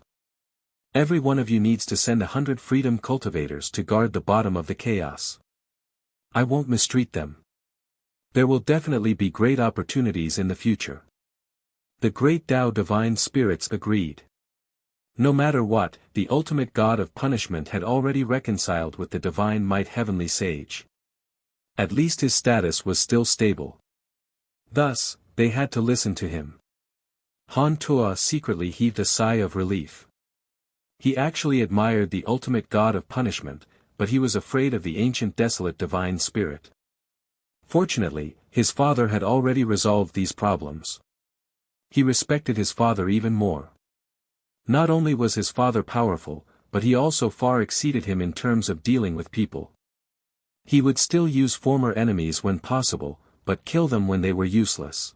Every one of you needs to send 100 freedom cultivators to guard the bottom of the chaos. I won't mistreat them. There will definitely be great opportunities in the future." The great Tao divine spirits agreed. No matter what, the ultimate God of punishment had already reconciled with the divine might heavenly sage. At least his status was still stable. Thus, they had to listen to him. Han Tuo secretly heaved a sigh of relief. He actually admired the ultimate God of punishment, but he was afraid of the ancient desolate divine spirit. Fortunately, his father had already resolved these problems. He respected his father even more. Not only was his father powerful, but he also far exceeded him in terms of dealing with people. He would still use former enemies when possible, but kill them when they were useless.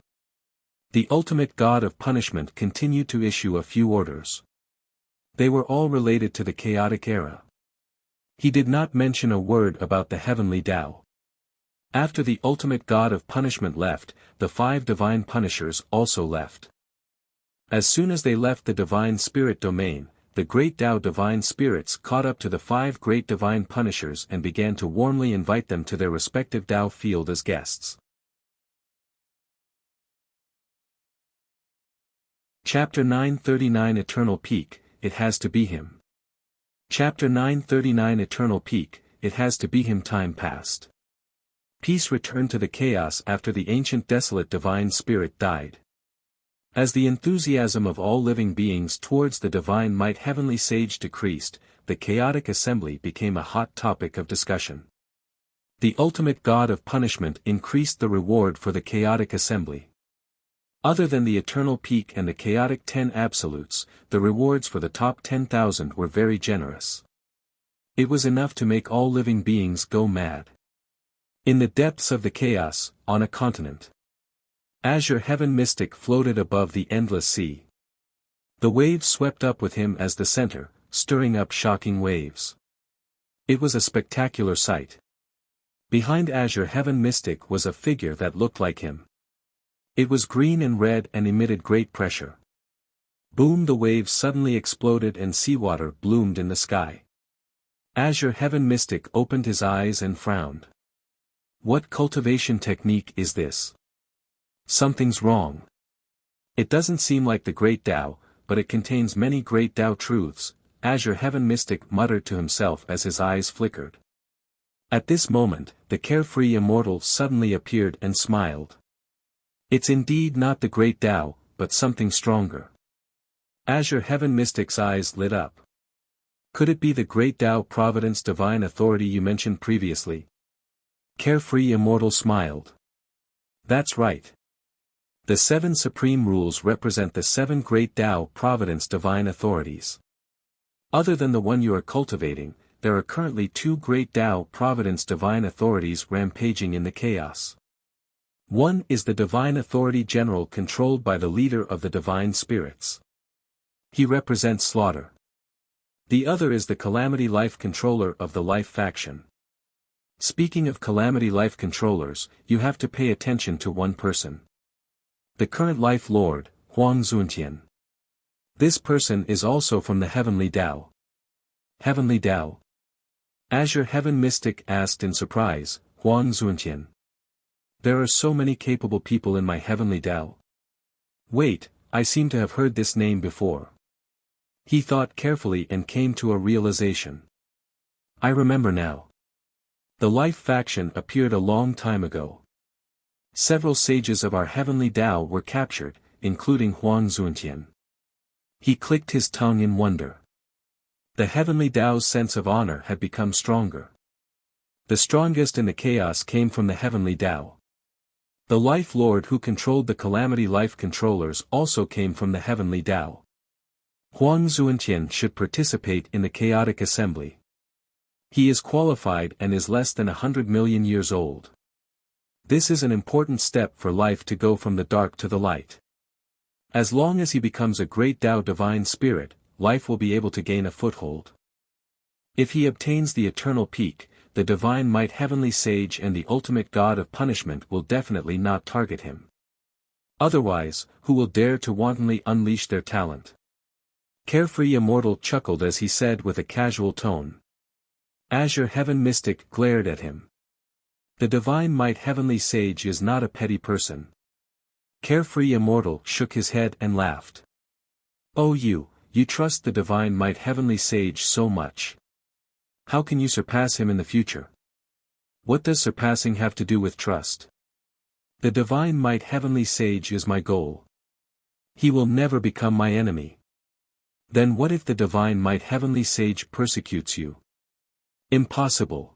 The ultimate god of punishment continued to issue a few orders. They were all related to the chaotic era. He did not mention a word about the heavenly Tao. After the ultimate god of punishment left, the 5 divine punishers also left. As soon as they left the divine spirit domain, the great Tao divine spirits caught up to the 5 great divine punishers and began to warmly invite them to their respective Tao field as guests. Chapter 939 Eternal Peak, It Has to Be Him. Chapter 939 Eternal Peak, It Has to Be Him. Time passed. Peace returned to the chaos after the ancient desolate divine spirit died. As the enthusiasm of all living beings towards the divine might heavenly sage decreased, the chaotic assembly became a hot topic of discussion. The ultimate god of punishment increased the reward for the chaotic assembly. Other than the eternal peak and the chaotic 10 absolutes, the rewards for the top 10,000 were very generous. It was enough to make all living beings go mad. In the depths of the chaos, on a continent, Azure Heaven Mystic floated above the endless sea. The waves swept up with him as the center, stirring up shocking waves. It was a spectacular sight. Behind Azure Heaven Mystic was a figure that looked like him. It was green and red and emitted great pressure. Boom! The waves suddenly exploded and seawater bloomed in the sky. Azure Heaven Mystic opened his eyes and frowned. What cultivation technique is this? Something's wrong. It doesn't seem like the great Tao, but it contains many great Tao truths, Azure Heaven Mystic muttered to himself as his eyes flickered. At this moment, the carefree immortal suddenly appeared and smiled. It's indeed not the great Tao, but something stronger. Azure Heaven Mystic's eyes lit up. Could it be the great Tao Providence divine authority you mentioned previously? Carefree immortal smiled. That's right. The 7 supreme rules represent the 7 great Tao Providence divine authorities. Other than the one you are cultivating, there are currently 2 great Tao Providence divine authorities rampaging in the chaos. One is the divine authority general controlled by the leader of the divine spirits. He represents slaughter. The other is the calamity life controller of the life faction. Speaking of calamity life controllers, you have to pay attention to one person. The current life lord, Huang Zuntian. This person is also from the heavenly Tao. Heavenly Tao? Azure Heaven Mystic asked in surprise, Huang Zuntian. There are so many capable people in my heavenly Tao. Wait, I seem to have heard this name before. He thought carefully and came to a realization. I remember now. The life faction appeared a long time ago. Several sages of our heavenly Tao were captured, including Huang Zuntian. He clicked his tongue in wonder. The heavenly Tao's sense of honor had become stronger. The strongest in the chaos came from the heavenly Tao. The life lord who controlled the calamity life controllers also came from the heavenly Tao. Huang Zuntian should participate in the chaotic assembly. He is qualified and is less than 100 million years old. This is an important step for life to go from the dark to the light. As long as he becomes a great Tao divine spirit, life will be able to gain a foothold. If he obtains the eternal peak, the divine might heavenly sage and the ultimate god of punishment will definitely not target him. Otherwise, who will dare to wantonly unleash their talent? Carefree Immortal chuckled as he said with a casual tone. Azure Heaven Mystic glared at him. The divine might heavenly sage is not a petty person. Carefree Immortal shook his head and laughed. Oh you trust the divine might heavenly sage so much. How can you surpass him in the future? What does surpassing have to do with trust? The divine might heavenly sage is my goal. He will never become my enemy. Then what if the divine might heavenly sage persecutes you? Impossible.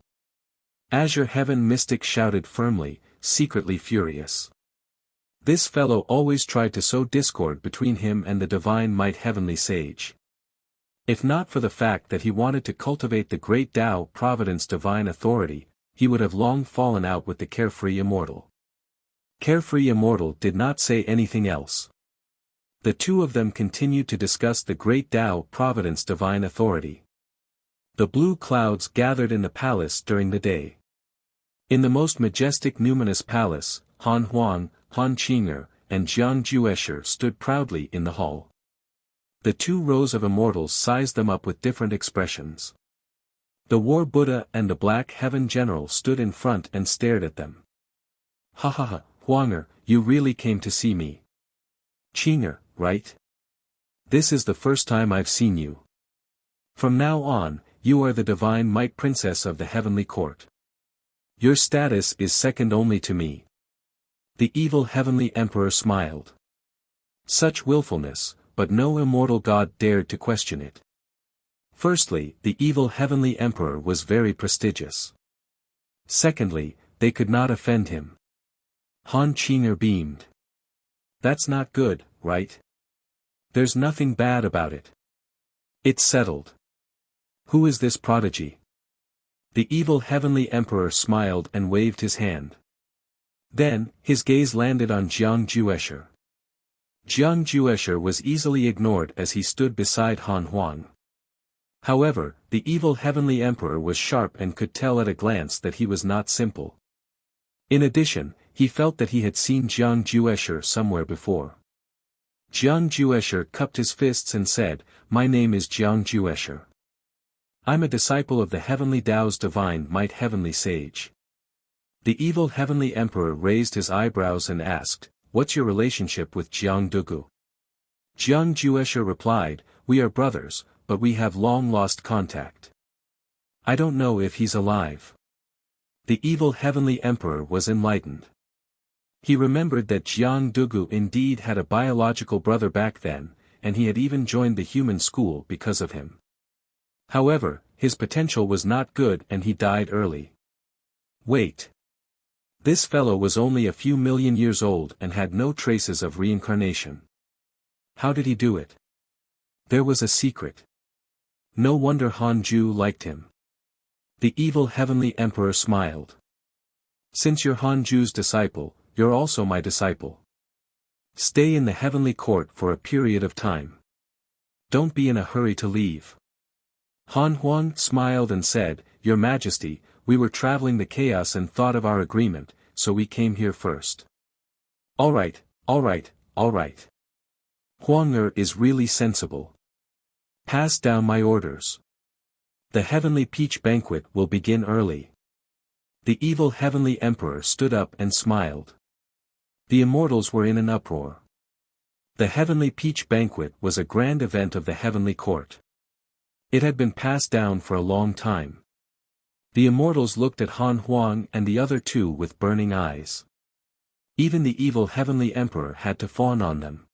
Azure Heaven Mystic shouted firmly, secretly furious. This fellow always tried to sow discord between him and the divine might heavenly sage. If not for the fact that he wanted to cultivate the great Tao Providence divine authority, he would have long fallen out with the carefree immortal. Carefree immortal did not say anything else. The two of them continued to discuss the great Tao Providence divine authority. The blue clouds gathered in the palace during the day. In the most majestic numinous palace, Han Huang, Han Qing'er, and Jiang Juesher stood proudly in the hall. The two rows of immortals sized them up with different expressions. The War Buddha and the Black Heaven General stood in front and stared at them. Ha ha ha, Huang'er, you really came to see me. Qing'er, right? This is the first time I've seen you. From now on, you are the divine might princess of the heavenly court. Your status is second only to me. The evil heavenly emperor smiled. Such willfulness, but no immortal god dared to question it. Firstly, the evil heavenly emperor was very prestigious. Secondly, they could not offend him. Han Qing'er beamed. That's not good, right? There's nothing bad about it. It's settled. Who is this prodigy? The evil heavenly emperor smiled and waved his hand. Then, his gaze landed on Jiang Juesher. Jiang Juesher was easily ignored as he stood beside Han Huang. However, the evil heavenly emperor was sharp and could tell at a glance that he was not simple. In addition, he felt that he had seen Jiang Juesher somewhere before. Jiang Juesher cupped his fists and said, "My name is Jiang Juesher. I'm a disciple of the heavenly Tao's divine might heavenly sage." The evil heavenly emperor raised his eyebrows and asked, "What's your relationship with Jiang Dugu?" Jiang Juesher replied, "We are brothers, but we have long lost contact. I don't know if he's alive." The evil heavenly emperor was enlightened. He remembered that Jiang Dugu indeed had a biological brother back then, and he had even joined the human school because of him. However, his potential was not good and he died early. Wait. This fellow was only a few million years old and had no traces of reincarnation. How did he do it? There was a secret. No wonder Han Ju liked him. The evil heavenly emperor smiled. Since you're Han Ju's disciple, you're also my disciple. Stay in the heavenly court for a period of time. Don't be in a hurry to leave. Han Huang smiled and said, "Your Majesty, we were traveling the chaos and thought of our agreement, so we came here first." All right. Huang'er is really sensible. Pass down my orders. The heavenly peach banquet will begin early. The evil heavenly emperor stood up and smiled. The immortals were in an uproar. The heavenly peach banquet was a grand event of the heavenly court. It had been passed down for a long time. The immortals looked at Han Huang and the other two with burning eyes. Even the evil heavenly emperor had to fawn on them.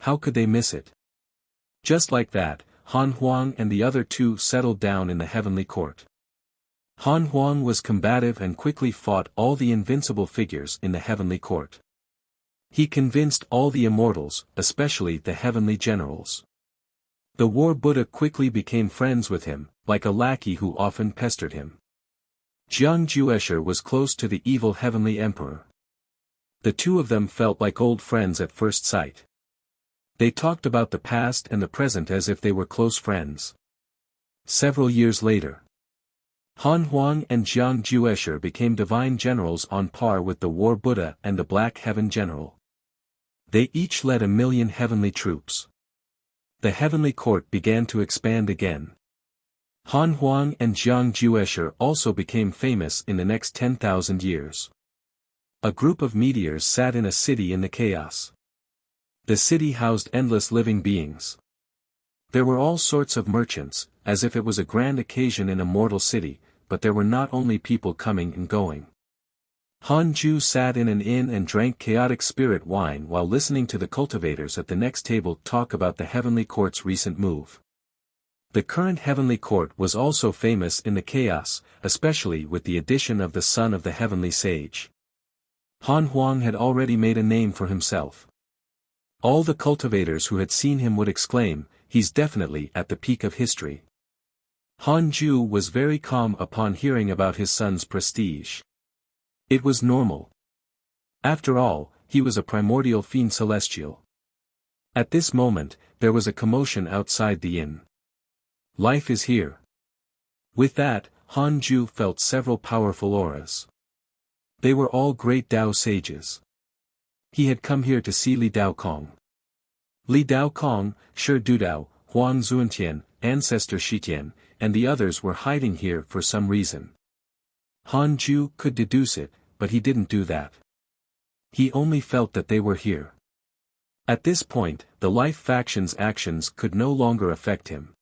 How could they miss it? Just like that, Han Huang and the other two settled down in the heavenly court. Han Huang was combative and quickly fought all the invincible figures in the heavenly court. He convinced all the immortals, especially the heavenly generals. The War Buddha quickly became friends with him, like a lackey who often pestered him. Jiang Juesher was close to the evil heavenly emperor. The two of them felt like old friends at first sight. They talked about the past and the present as if they were close friends. Several years later, Han Huang and Jiang Juesher became divine generals on par with the War Buddha and the Black Heaven General. They each led 1,000,000 heavenly troops. The heavenly court began to expand again. Han Huang and Jiang Juesher also became famous in the next 10,000 years. A group of meteors sat in a city in the chaos. The city housed endless living beings. There were all sorts of merchants, as if it was a grand occasion in a mortal city, but there were not only people coming and going. Han Ju sat in an inn and drank chaotic spirit wine while listening to the cultivators at the next table talk about the heavenly court's recent move. The current heavenly court was also famous in the chaos, especially with the addition of the son of the heavenly sage. Han Huang had already made a name for himself. All the cultivators who had seen him would exclaim, "He's definitely at the peak of history." Han Ju was very calm upon hearing about his son's prestige. It was normal. After all, he was a primordial fiend celestial. At this moment, there was a commotion outside the inn. Life is here. With that, Han Ju felt several powerful auras. They were all great Dao sages. He had come here to see Li Daokong. Li Daokong, Shi Dudao, Huang Zuantian, Ancestor Shitian, and the others were hiding here for some reason. Han Ju could deduce it, but he didn't do that. He only felt that they were here. At this point, the Life faction's actions could no longer affect him.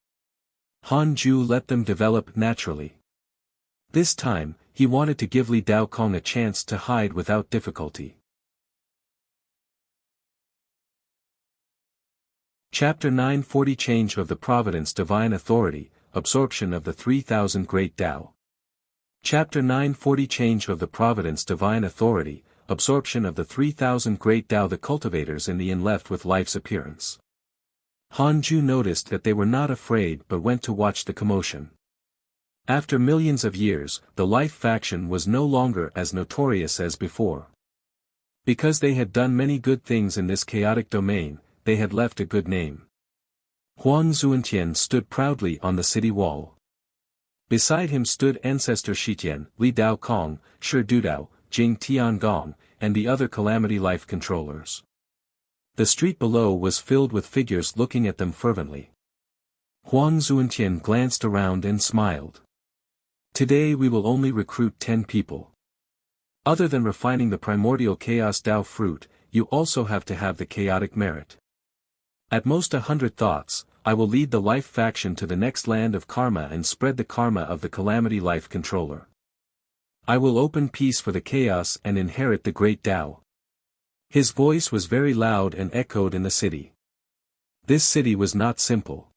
Han Ju let them develop naturally. This time, he wanted to give Li Daokong a chance to hide without difficulty. Chapter 940 Change of the Providence Divine Authority, Absorption of the 3000 Great Tao. Chapter 940 Change of the Providence Divine Authority, Absorption of the 3000 Great Tao. The cultivators in the inn left with Life's appearance. Han Ju noticed that they were not afraid but went to watch the commotion. After millions of years, the Life faction was no longer as notorious as before. Because they had done many good things in this chaotic domain, they had left a good name. Huang Zuantian stood proudly on the city wall. Beside him stood Ancestor Shitian, Li Daokong, Shi Dudao, Jing Tiangong, and the other Calamity Life controllers. The street below was filled with figures looking at them fervently. Huang Zuantian glanced around and smiled. Today we will only recruit 10 people. Other than refining the primordial chaos Tao fruit, you also have to have the chaotic merit. At most 100 thoughts, I will lead the Life faction to the next land of karma and spread the karma of the Calamity Life controller. I will open peace for the chaos and inherit the great Tao. His voice was very loud and echoed in the city. This city was not simple.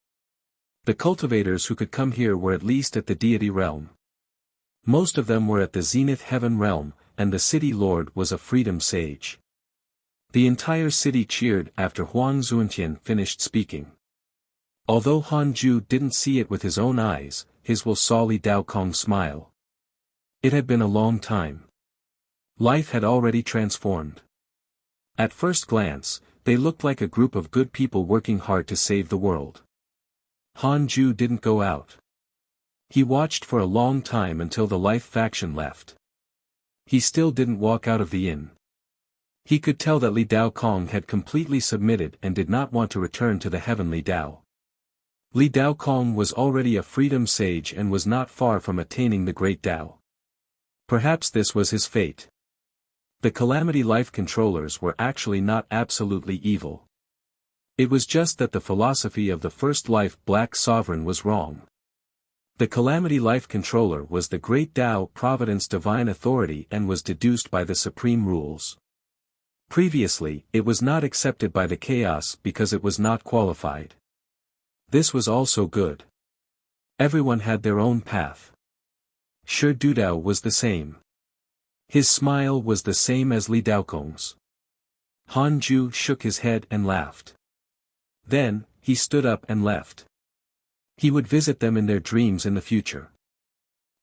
The cultivators who could come here were at least at the deity realm. Most of them were at the zenith heaven realm, and the city lord was a freedom sage. The entire city cheered after Huang Zuantian finished speaking. Although Han Ju didn't see it with his own eyes, his will saw Li Daokong smile. It had been a long time. Life had already transformed. At first glance, they looked like a group of good people working hard to save the world. Han Ju didn't go out. He watched for a long time until the Life faction left. He still didn't walk out of the inn. He could tell that Li Daokong had completely submitted and did not want to return to the heavenly Tao. Li Daokong was already a freedom sage and was not far from attaining the great Tao. Perhaps this was his fate. The Calamity Life controllers were actually not absolutely evil. It was just that the philosophy of the first Life Black Sovereign was wrong. The Calamity Life controller was the great Tao Providence Divine Authority and was deduced by the Supreme Rules. Previously, it was not accepted by the Chaos because it was not qualified. This was also good. Everyone had their own path. Shi Dudao was the same. His smile was the same as Li Daokong's. Han Ju shook his head and laughed. Then, he stood up and left. He would visit them in their dreams in the future.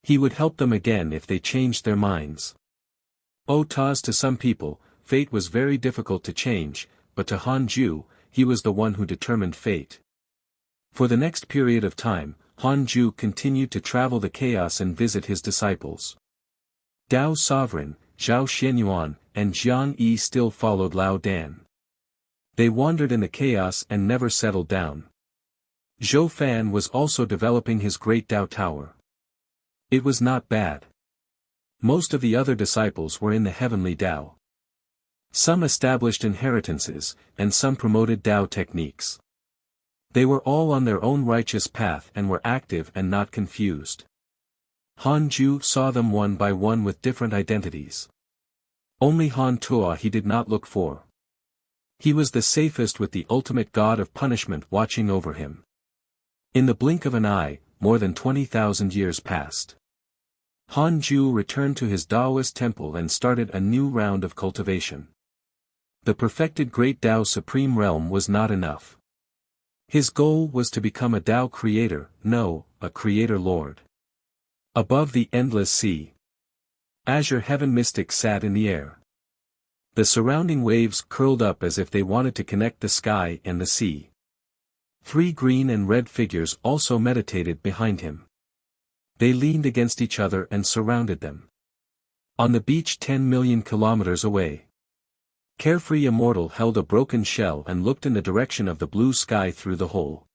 He would help them again if they changed their minds. To some people, fate was very difficult to change, but to Han Ju, he was the one who determined fate. For the next period of time, Han Ju continued to travel the chaos and visit his disciples. Dao Sovereign, Zhao Xianyuan, and Jiang Yi still followed Lao Dan. They wandered in the chaos and never settled down. Zhou Fan was also developing his great Dao Tower. It was not bad. Most of the other disciples were in the heavenly Dao. Some established inheritances, and some promoted Dao techniques. They were all on their own righteous path and were active and not confused. Han Ju saw them one by one with different identities. Only Han Tuo he did not look for. He was the safest with the ultimate god of punishment watching over him. In the blink of an eye, more than 20,000 years passed. Han Ju returned to his Taoist temple and started a new round of cultivation. The perfected Great Tao Supreme Realm was not enough. His goal was to become a Tao creator, no, a creator lord. Above the endless sea, azure heaven mystic sat in the air. The surrounding waves curled up as if they wanted to connect the sky and the sea. 3 green and red figures also meditated behind him. They leaned against each other and surrounded them. On the beach 10 million kilometers away, Carefree Immortal held a broken shell and looked in the direction of the blue sky through the hole.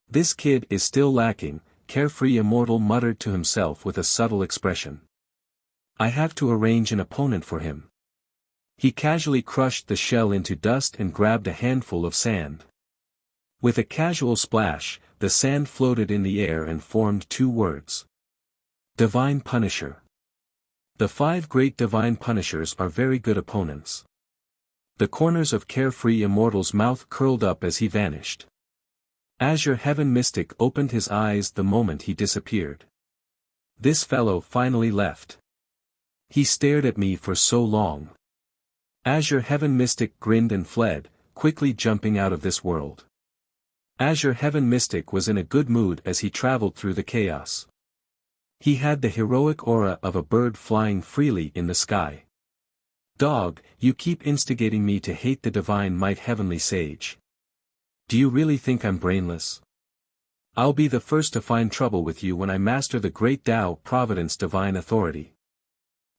This kid is still lacking, Carefree Immortal muttered to himself with a subtle expression. I have to arrange an opponent for him. He casually crushed the shell into dust and grabbed a handful of sand. With a casual splash, the sand floated in the air and formed 2 words. Divine Punisher. The 5 great Divine Punishers are very good opponents. The corners of Carefree Immortal's mouth curled up as he vanished. Azure Heaven Mystic opened his eyes the moment he disappeared. This fellow finally left. He stared at me for so long. Azure Heaven Mystic grinned and fled, quickly jumping out of this world. Azure Heaven Mystic was in a good mood as he traveled through the chaos. He had the heroic aura of a bird flying freely in the sky. Dog, you keep instigating me to hate the divine might heavenly sage. Do you really think I'm brainless? I'll be the first to find trouble with you when I master the great Tao Providence divine authority.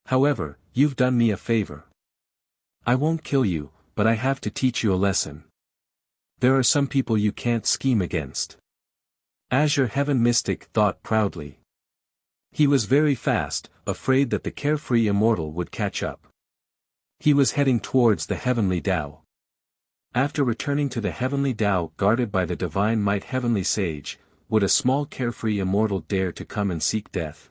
However, you've done me a favor. I won't kill you, but I have to teach you a lesson. There are some people you can't scheme against. Azure Heaven Mystic thought proudly. He was very fast, afraid that the Carefree Immortal would catch up. He was heading towards the Heavenly Tao. After returning to the Heavenly Tao guarded by the Divine Might Heavenly Sage, would a small Carefree Immortal dare to come and seek death?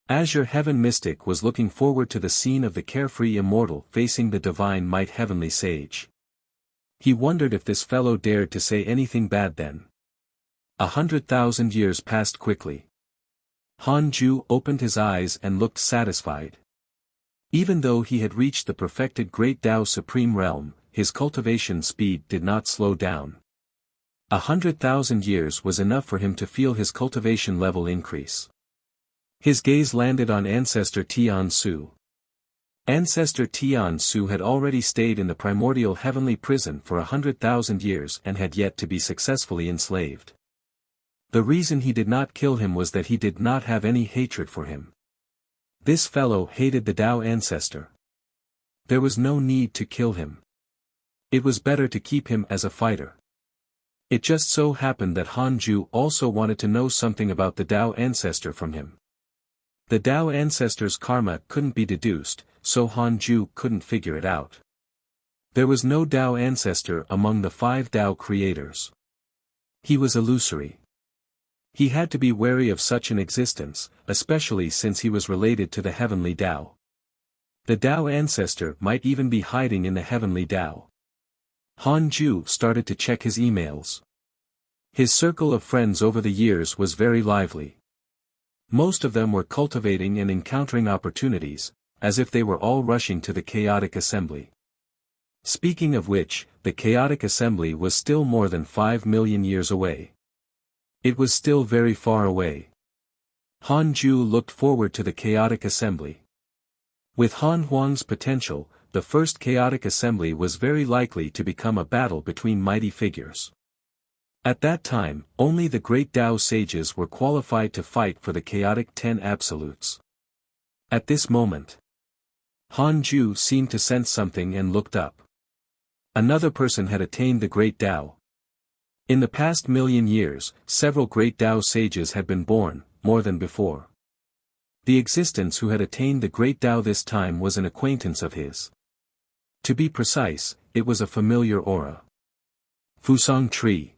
Azure Heaven Mystic was looking forward to the scene of the Carefree Immortal facing the Divine Might Heavenly Sage. He wondered if this fellow dared to say anything bad then. 100,000 years passed quickly. Han Ju opened his eyes and looked satisfied. Even though he had reached the perfected Great Tao Supreme Realm, his cultivation speed did not slow down. 100,000 years was enough for him to feel his cultivation level increase. His gaze landed on Ancestor Tian Su. Ancestor Tian Su had already stayed in the primordial heavenly prison for 100,000 years and had yet to be successfully enslaved. The reason he did not kill him was that he did not have any hatred for him. This fellow hated the Tao Ancestor. There was no need to kill him. It was better to keep him as a fighter. It just so happened that Han Ju also wanted to know something about the Tao Ancestor from him. The Tao Ancestor's karma couldn't be deduced, so Han Ju couldn't figure it out. There was no Tao Ancestor among the 5 Tao creators. He was illusory. He had to be wary of such an existence, especially since he was related to the Heavenly Tao. The Tao Ancestor might even be hiding in the Heavenly Tao. Han Ju started to check his emails. His circle of friends over the years was very lively. Most of them were cultivating and encountering opportunities, as if they were all rushing to the chaotic assembly. Speaking of which, the chaotic assembly was still more than 5 million years away. It was still very far away. Han Ju looked forward to the chaotic assembly. With Han Huang's potential, the first chaotic assembly was very likely to become a battle between mighty figures. At that time, only the great Tao sages were qualified to fight for the chaotic 10 absolutes. At this moment, Han Ju seemed to sense something and looked up. Another person had attained the great Tao. In the past million years, several great Tao sages had been born, more than before. The existence who had attained the great Tao this time was an acquaintance of his. To be precise, it was a familiar aura. Fusang Tree.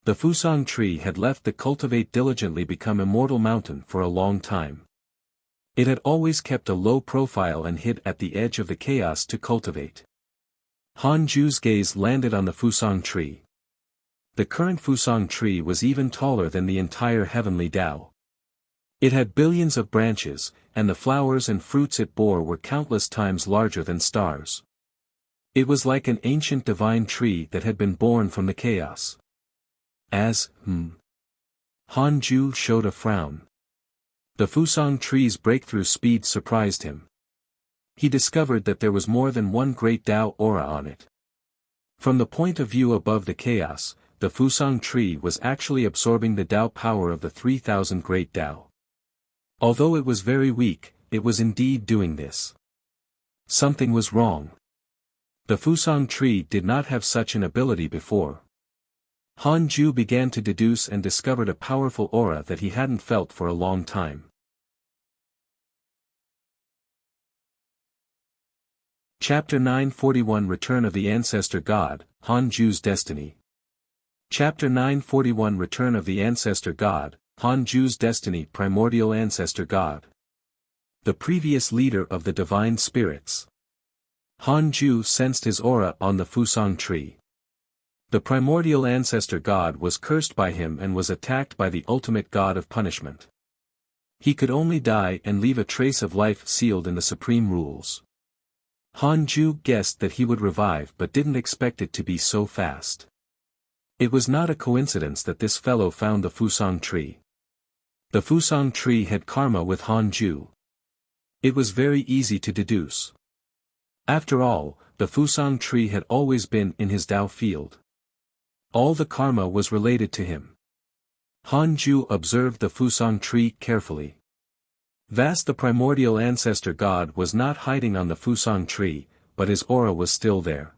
The Fusang Tree had left the Cultivate diligently become immortal mountain for a long time. It had always kept a low profile and hid at the edge of the chaos to cultivate. Han Ju's gaze landed on the Fusang Tree. The current Fusang Tree was even taller than the entire Heavenly Tao. It had billions of branches, and the flowers and fruits it bore were countless times larger than stars. It was like an ancient divine tree that had been born from the chaos. Han Ju showed a frown. The Fusang tree's breakthrough speed surprised him. He discovered that there was more than one great Tao aura on it. From the point of view above the chaos, the Fusang tree was actually absorbing the Tao power of the 3,000 great Tao. Although it was very weak, it was indeed doing this. Something was wrong. The Fusang tree did not have such an ability before. Han Ju began to deduce and discovered a powerful aura that he hadn't felt for a long time. Chapter 941 Return of the Ancestor God, Han Ju's Destiny. Chapter 941 Return of the Ancestor God, Han Ju's Destiny Primordial Ancestor God. The previous leader of the Divine Spirits. Han Ju sensed his aura on the Fusang tree. The primordial ancestor god was cursed by him and was attacked by the ultimate god of punishment. He could only die and leave a trace of life sealed in the supreme rules. Han Ju guessed that he would revive but didn't expect it to be so fast. It was not a coincidence that this fellow found the Fusang tree. The Fusang tree had karma with Han Ju. It was very easy to deduce. After all, the Fusang tree had always been in his Tao field. All the karma was related to him. Han Ju observed the Fusang tree carefully. Vast the primordial ancestor god was not hiding on the Fusang tree, but his aura was still there.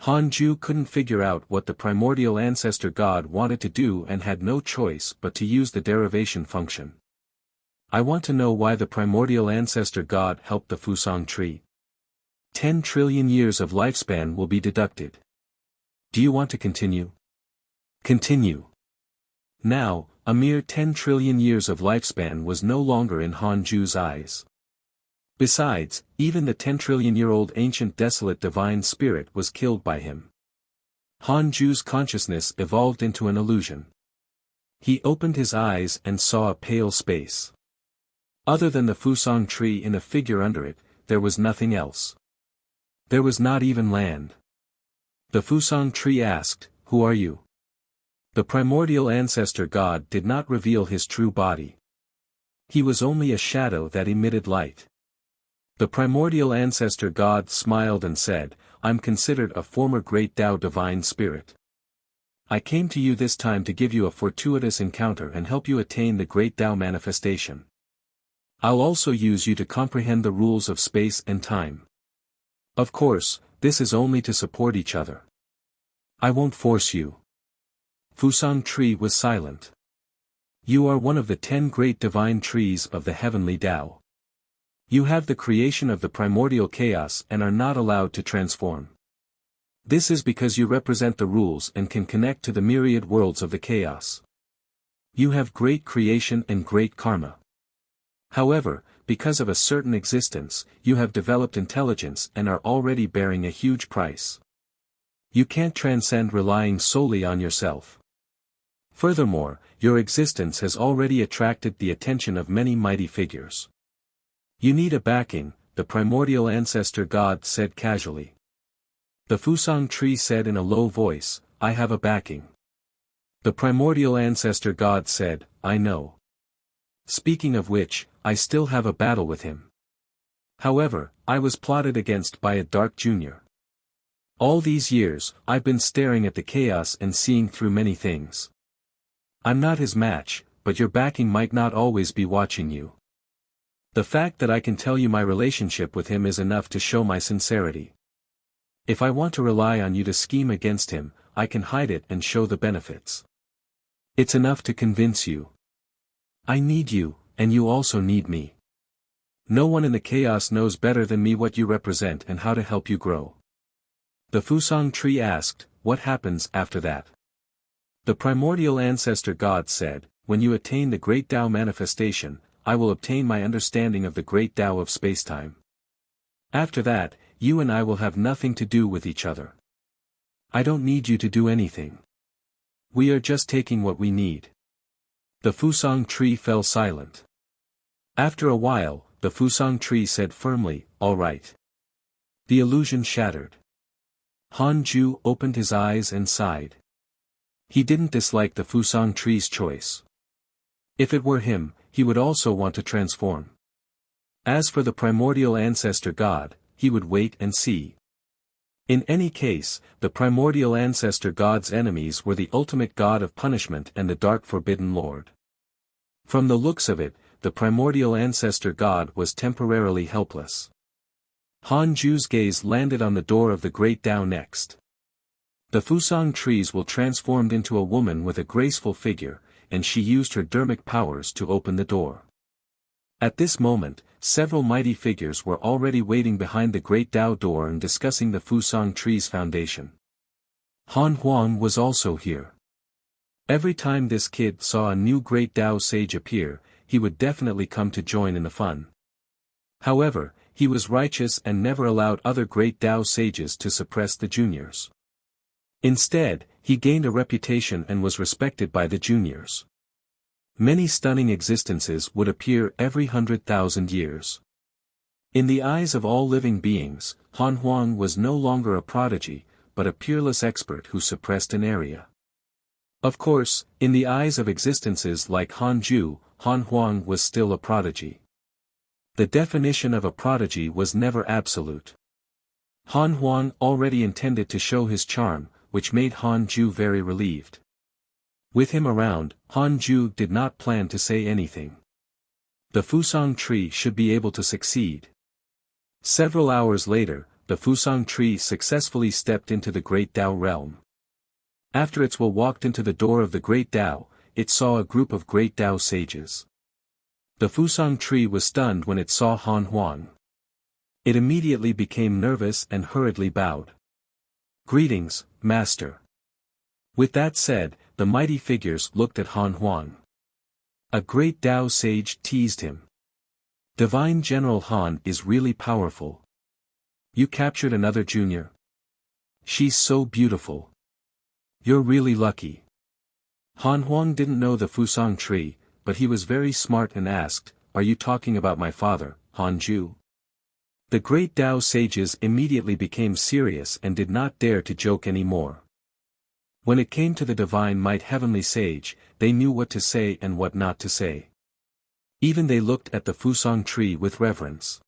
Han Ju couldn't figure out what the primordial ancestor god wanted to do and had no choice but to use the derivation function. I want to know why the primordial ancestor god helped the Fusang tree. 10 trillion years of lifespan will be deducted. Do you want to continue? Continue. Now, a mere 10 trillion years of lifespan was no longer in Han Ju's eyes. Besides, even the 10 trillion-year-old ancient desolate divine spirit was killed by him. Han Ju's consciousness evolved into an illusion. He opened his eyes and saw a pale space. Other than the Fusang tree in a figure under it, there was nothing else. There was not even land. The Fusang tree asked, "Who are you?" The primordial ancestor god did not reveal his true body. He was only a shadow that emitted light. The primordial ancestor god smiled and said, "I'm considered a former great Tao divine spirit. I came to you this time to give you a fortuitous encounter and help you attain the great Tao manifestation. I'll also use you to comprehend the rules of space and time. Of course, this is only to support each other. I won't force you." Fusang tree was silent. "You are one of the 10 great divine trees of the heavenly Tao. You have the creation of the primordial chaos and are not allowed to transform. This is because you represent the rules and can connect to the myriad worlds of the chaos. You have great creation and great karma. However, because of a certain existence, you have developed intelligence and are already bearing a huge price. You can't transcend relying solely on yourself. Furthermore, your existence has already attracted the attention of many mighty figures. You need a backing," the primordial ancestor god said casually. The Fusang tree said in a low voice, "I have a backing." The primordial ancestor god said, "I know. Speaking of which, I still have a battle with him. However, I was plotted against by a dark junior. All these years, I've been staring at the chaos and seeing through many things. I'm not his match, but your backing might not always be watching you. The fact that I can tell you my relationship with him is enough to show my sincerity. If I want to rely on you to scheme against him, I can hide it and show the benefits. It's enough to convince you. I need you, and you also need me. No one in the chaos knows better than me what you represent and how to help you grow." The Fusang tree asked, "What happens after that?" The primordial ancestor god said, "When you attain the great Tao manifestation, I will obtain my understanding of the great Tao of spacetime. After that, you and I will have nothing to do with each other. I don't need you to do anything. We are just taking what we need. The Fusang tree fell silent. After a while, the Fusang tree said firmly, "All right." The illusion shattered. Han Ju opened his eyes and sighed. He didn't dislike the Fusang tree's choice. If it were him, he would also want to transform. As for the primordial ancestor god, he would wait and see. In any case, the primordial ancestor god's enemies were the ultimate god of punishment and the dark forbidden lord. From the looks of it, the primordial ancestor god was temporarily helpless. Han Ju's gaze landed on the door of the great Tao next. The Fusang trees were transformed into a woman with a graceful figure, and she used her dermic powers to open the door. At this moment, several mighty figures were already waiting behind the great Tao door and discussing the Fusang tree's foundation. Han Huang was also here. Every time this kid saw a new great Tao sage appear, he would definitely come to join in the fun. However, he was righteous and never allowed other great Tao sages to suppress the juniors. Instead, he gained a reputation and was respected by the juniors. Many stunning existences would appear every 100,000 years. In the eyes of all living beings, Han Huang was no longer a prodigy, but a peerless expert who suppressed an area. Of course, in the eyes of existences like Han Ju, Han Huang was still a prodigy. The definition of a prodigy was never absolute. Han Huang already intended to show his charm, which made Han Ju very relieved. With him around, Han Ju did not plan to say anything. The Fusang tree should be able to succeed. Several hours later, the Fusang tree successfully stepped into the Great Tao realm. After its will walked into the door of the Great Tao, it saw a group of Great Tao sages. The Fusang tree was stunned when it saw Han Huang. It immediately became nervous and hurriedly bowed. "Greetings, Master." With that said, the mighty figures looked at Han Huang. A great Tao sage teased him. "Divine General Han is really powerful. You captured another junior? She's so beautiful. You're really lucky." Han Huang didn't know the Fusang tree, but he was very smart and asked, "Are you talking about my father, Han Ju?" The great Tao sages immediately became serious and did not dare to joke anymore. When it came to the divine might heavenly sage, they knew what to say and what not to say. Even they looked at the Fusang tree with reverence.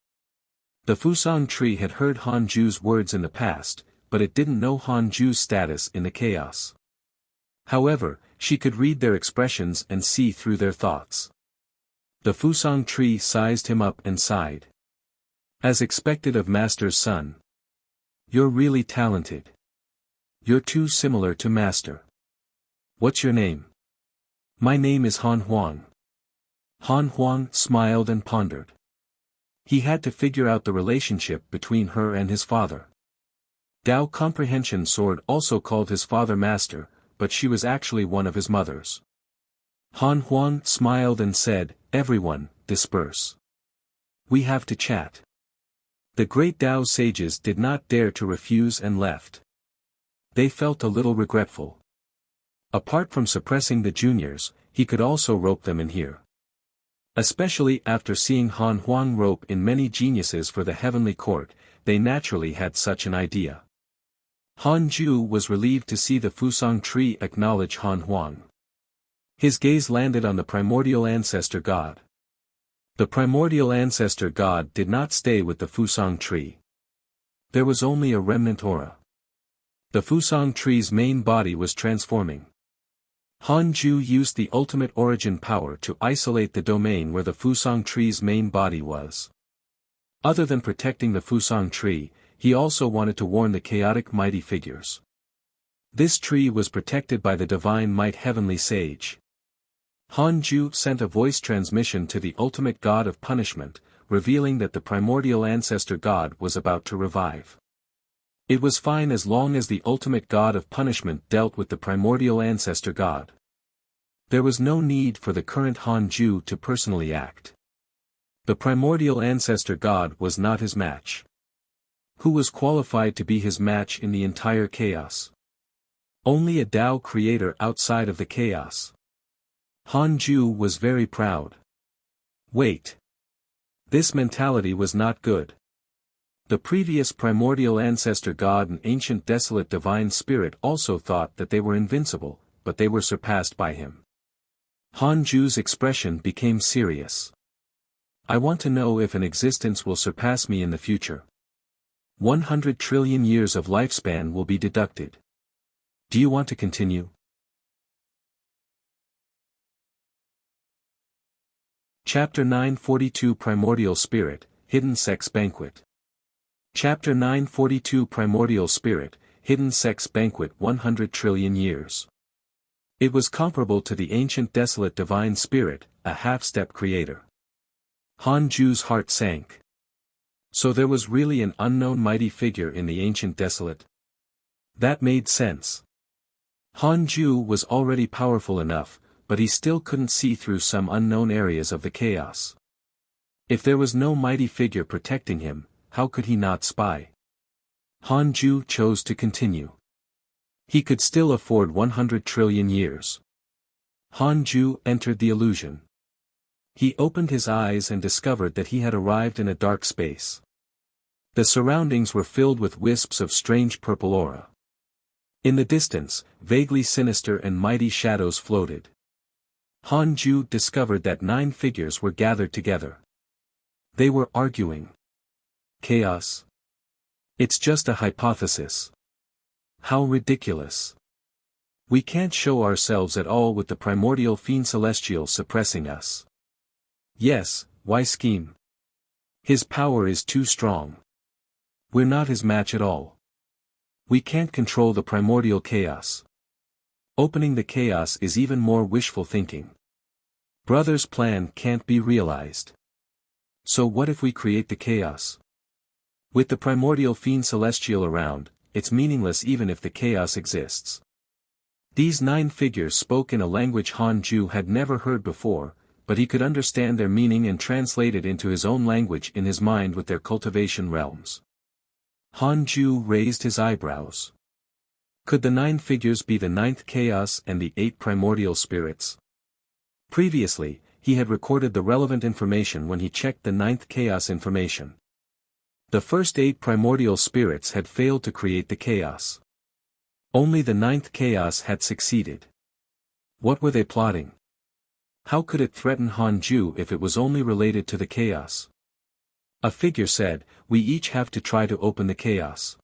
The Fusang tree had heard Han Ju's words in the past, but it didn't know Han Ju's status in the chaos. However, she could read their expressions and see through their thoughts. The Fusang tree sized him up and sighed. "As expected of Master's son. You're really talented. You're too similar to Master. What's your name?" "My name is Han Huang." Han Huang smiled and pondered. He had to figure out the relationship between her and his father. Tao Comprehension Sword also called his father Master, but she was actually one of his mothers. Han Huang smiled and said, "Everyone, disperse. We have to chat." The great Tao sages did not dare to refuse and left. They felt a little regretful. Apart from suppressing the juniors, he could also rope them in here. Especially after seeing Han Huang rope in many geniuses for the heavenly court, they naturally had such an idea. Han Ju was relieved to see the Fusang tree acknowledge Han Huang. His gaze landed on the primordial ancestor god. The primordial ancestor god did not stay with the Fusang tree. There was only a remnant aura. The Fusang tree's main body was transforming. Han Ju used the ultimate origin power to isolate the domain where the Fusang tree's main body was. Other than protecting the Fusang tree, he also wanted to warn the chaotic mighty figures. This tree was protected by the divine might heavenly sage. Han Ju sent a voice transmission to the ultimate god of punishment, revealing that the primordial ancestor god was about to revive. It was fine as long as the ultimate god of punishment dealt with the primordial ancestor god. There was no need for the current Han Ju to personally act. The primordial ancestor god was not his match. Who was qualified to be his match in the entire chaos? Only a Tao creator outside of the chaos. Han Ju was very proud. Wait. This mentality was not good. The previous primordial ancestor god and ancient desolate divine spirit also thought that they were invincible, but they were surpassed by him. Han Ju's expression became serious. I want to know if an existence will surpass me in the future. 100 trillion years of lifespan will be deducted. Do you want to continue? Chapter 942 Primordial Spirit, Hidden Sex Banquet. Chapter 942 Primordial Spirit, Hidden Sex Banquet 100 trillion years. It was comparable to the ancient desolate divine spirit, a half-step creator. Han Ju's heart sank. So there was really an unknown mighty figure in the ancient desolate? That made sense. Han Ju was already powerful enough, but he still couldn't see through some unknown areas of the chaos. If there was no mighty figure protecting him, how could he not spy? Han Ju chose to continue. He could still afford 100 trillion years. Han Ju entered the illusion. He opened his eyes and discovered that he had arrived in a dark space. The surroundings were filled with wisps of strange purple aura. In the distance, vaguely sinister and mighty shadows floated. Han Ju discovered that 9 figures were gathered together. They were arguing. Chaos? It's just a hypothesis. How ridiculous. We can't show ourselves at all with the primordial fiend celestial suppressing us. Yes, why scheme? His power is too strong. We're not his match at all. We can't control the primordial chaos. Opening the chaos is even more wishful thinking. Brother's plan can't be realized. So what if we create the chaos? With the primordial fiend celestial around, it's meaningless even if the chaos exists. These 9 figures spoke in a language Han Ju had never heard before, but he could understand their meaning and translate it into his own language in his mind with their cultivation realms. Han Ju raised his eyebrows. Could the 9 figures be the 9th chaos and the 8 primordial spirits? Previously, he had recorded the relevant information when he checked the 9th chaos information. The first 8 primordial spirits had failed to create the chaos. Only the 9th chaos had succeeded. What were they plotting? How could it threaten Han Ju if it was only related to the chaos? A figure said, we each have to try to open the chaos.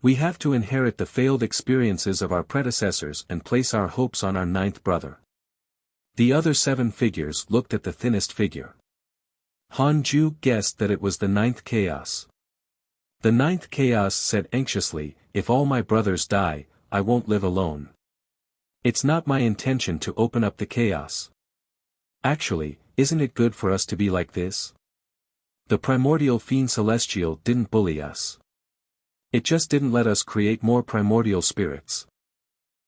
We have to inherit the failed experiences of our predecessors and place our hopes on our 9th brother. The other 7 figures looked at the thinnest figure. Han Ju guessed that it was the 9th chaos. The 9th chaos said anxiously, if all my brothers die, I won't live alone. It's not my intention to open up the chaos. Actually, isn't it good for us to be like this? The primordial fiend celestial didn't bully us. It just didn't let us create more primordial spirits.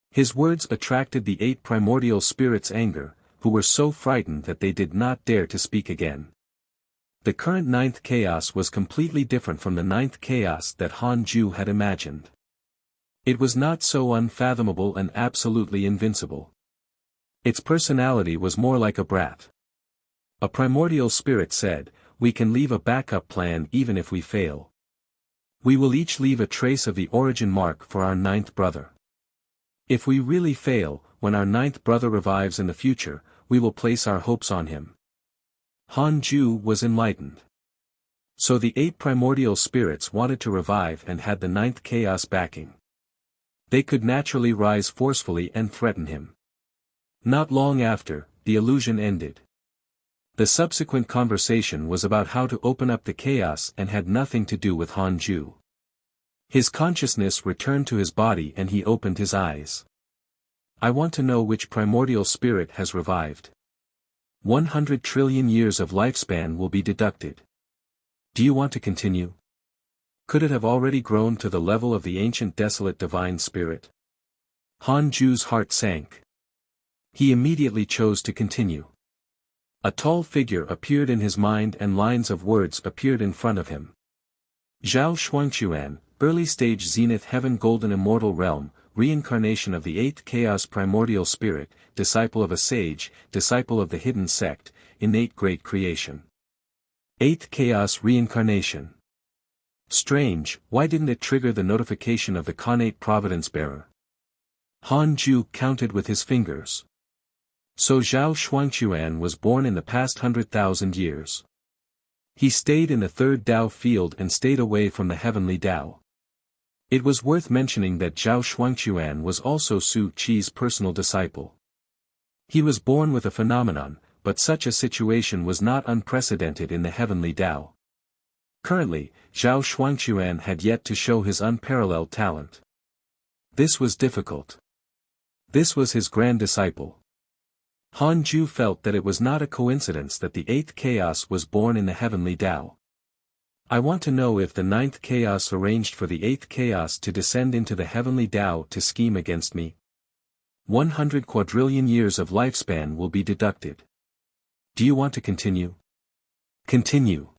His words attracted the 8 primordial spirits' anger, who were so frightened that they did not dare to speak again. The current 9th chaos was completely different from the 9th chaos that Han Ju had imagined. It was not so unfathomable and absolutely invincible. Its personality was more like a brat. A primordial spirit said, we can leave a backup plan even if we fail. We will each leave a trace of the origin mark for our 9th brother. If we really fail, when our 9th brother revives in the future, we will place our hopes on him. Han Ju was enlightened. So the 8 primordial spirits wanted to revive and had the 9th chaos backing. They could naturally rise forcefully and threaten him. Not long after, the illusion ended. The subsequent conversation was about how to open up the chaos and had nothing to do with Han Ju. His consciousness returned to his body and he opened his eyes. I want to know which primordial spirit has revived. 100 trillion years of lifespan will be deducted. Do you want to continue? Could it have already grown to the level of the ancient desolate divine spirit? Han Ju's heart sank. He immediately chose to continue. A tall figure appeared in his mind and lines of words appeared in front of him. Zhao Shuangquan, early stage zenith heaven golden immortal realm, reincarnation of the 8th chaos primordial spirit, disciple of a sage, disciple of the hidden sect, innate great creation. 8th chaos reincarnation. Strange, why didn't it trigger the notification of the connate providence bearer? Han Ju counted with his fingers. So Zhao Shuangquan was born in the past 100,000 years. He stayed in the third Dao field and stayed away from the heavenly Dao. It was worth mentioning that Zhao Shuangquan was also Su Qi's personal disciple. He was born with a phenomenon, but such a situation was not unprecedented in the heavenly Dao. Currently, Zhao Shuangquan had yet to show his unparalleled talent. This was difficult. This was his grand disciple. Han Ju felt that it was not a coincidence that the 8th chaos was born in the heavenly Dao. I want to know if the 9th chaos arranged for the 8th chaos to descend into the heavenly Dao to scheme against me. 100 quadrillion years of lifespan will be deducted. Do you want to continue? Continue.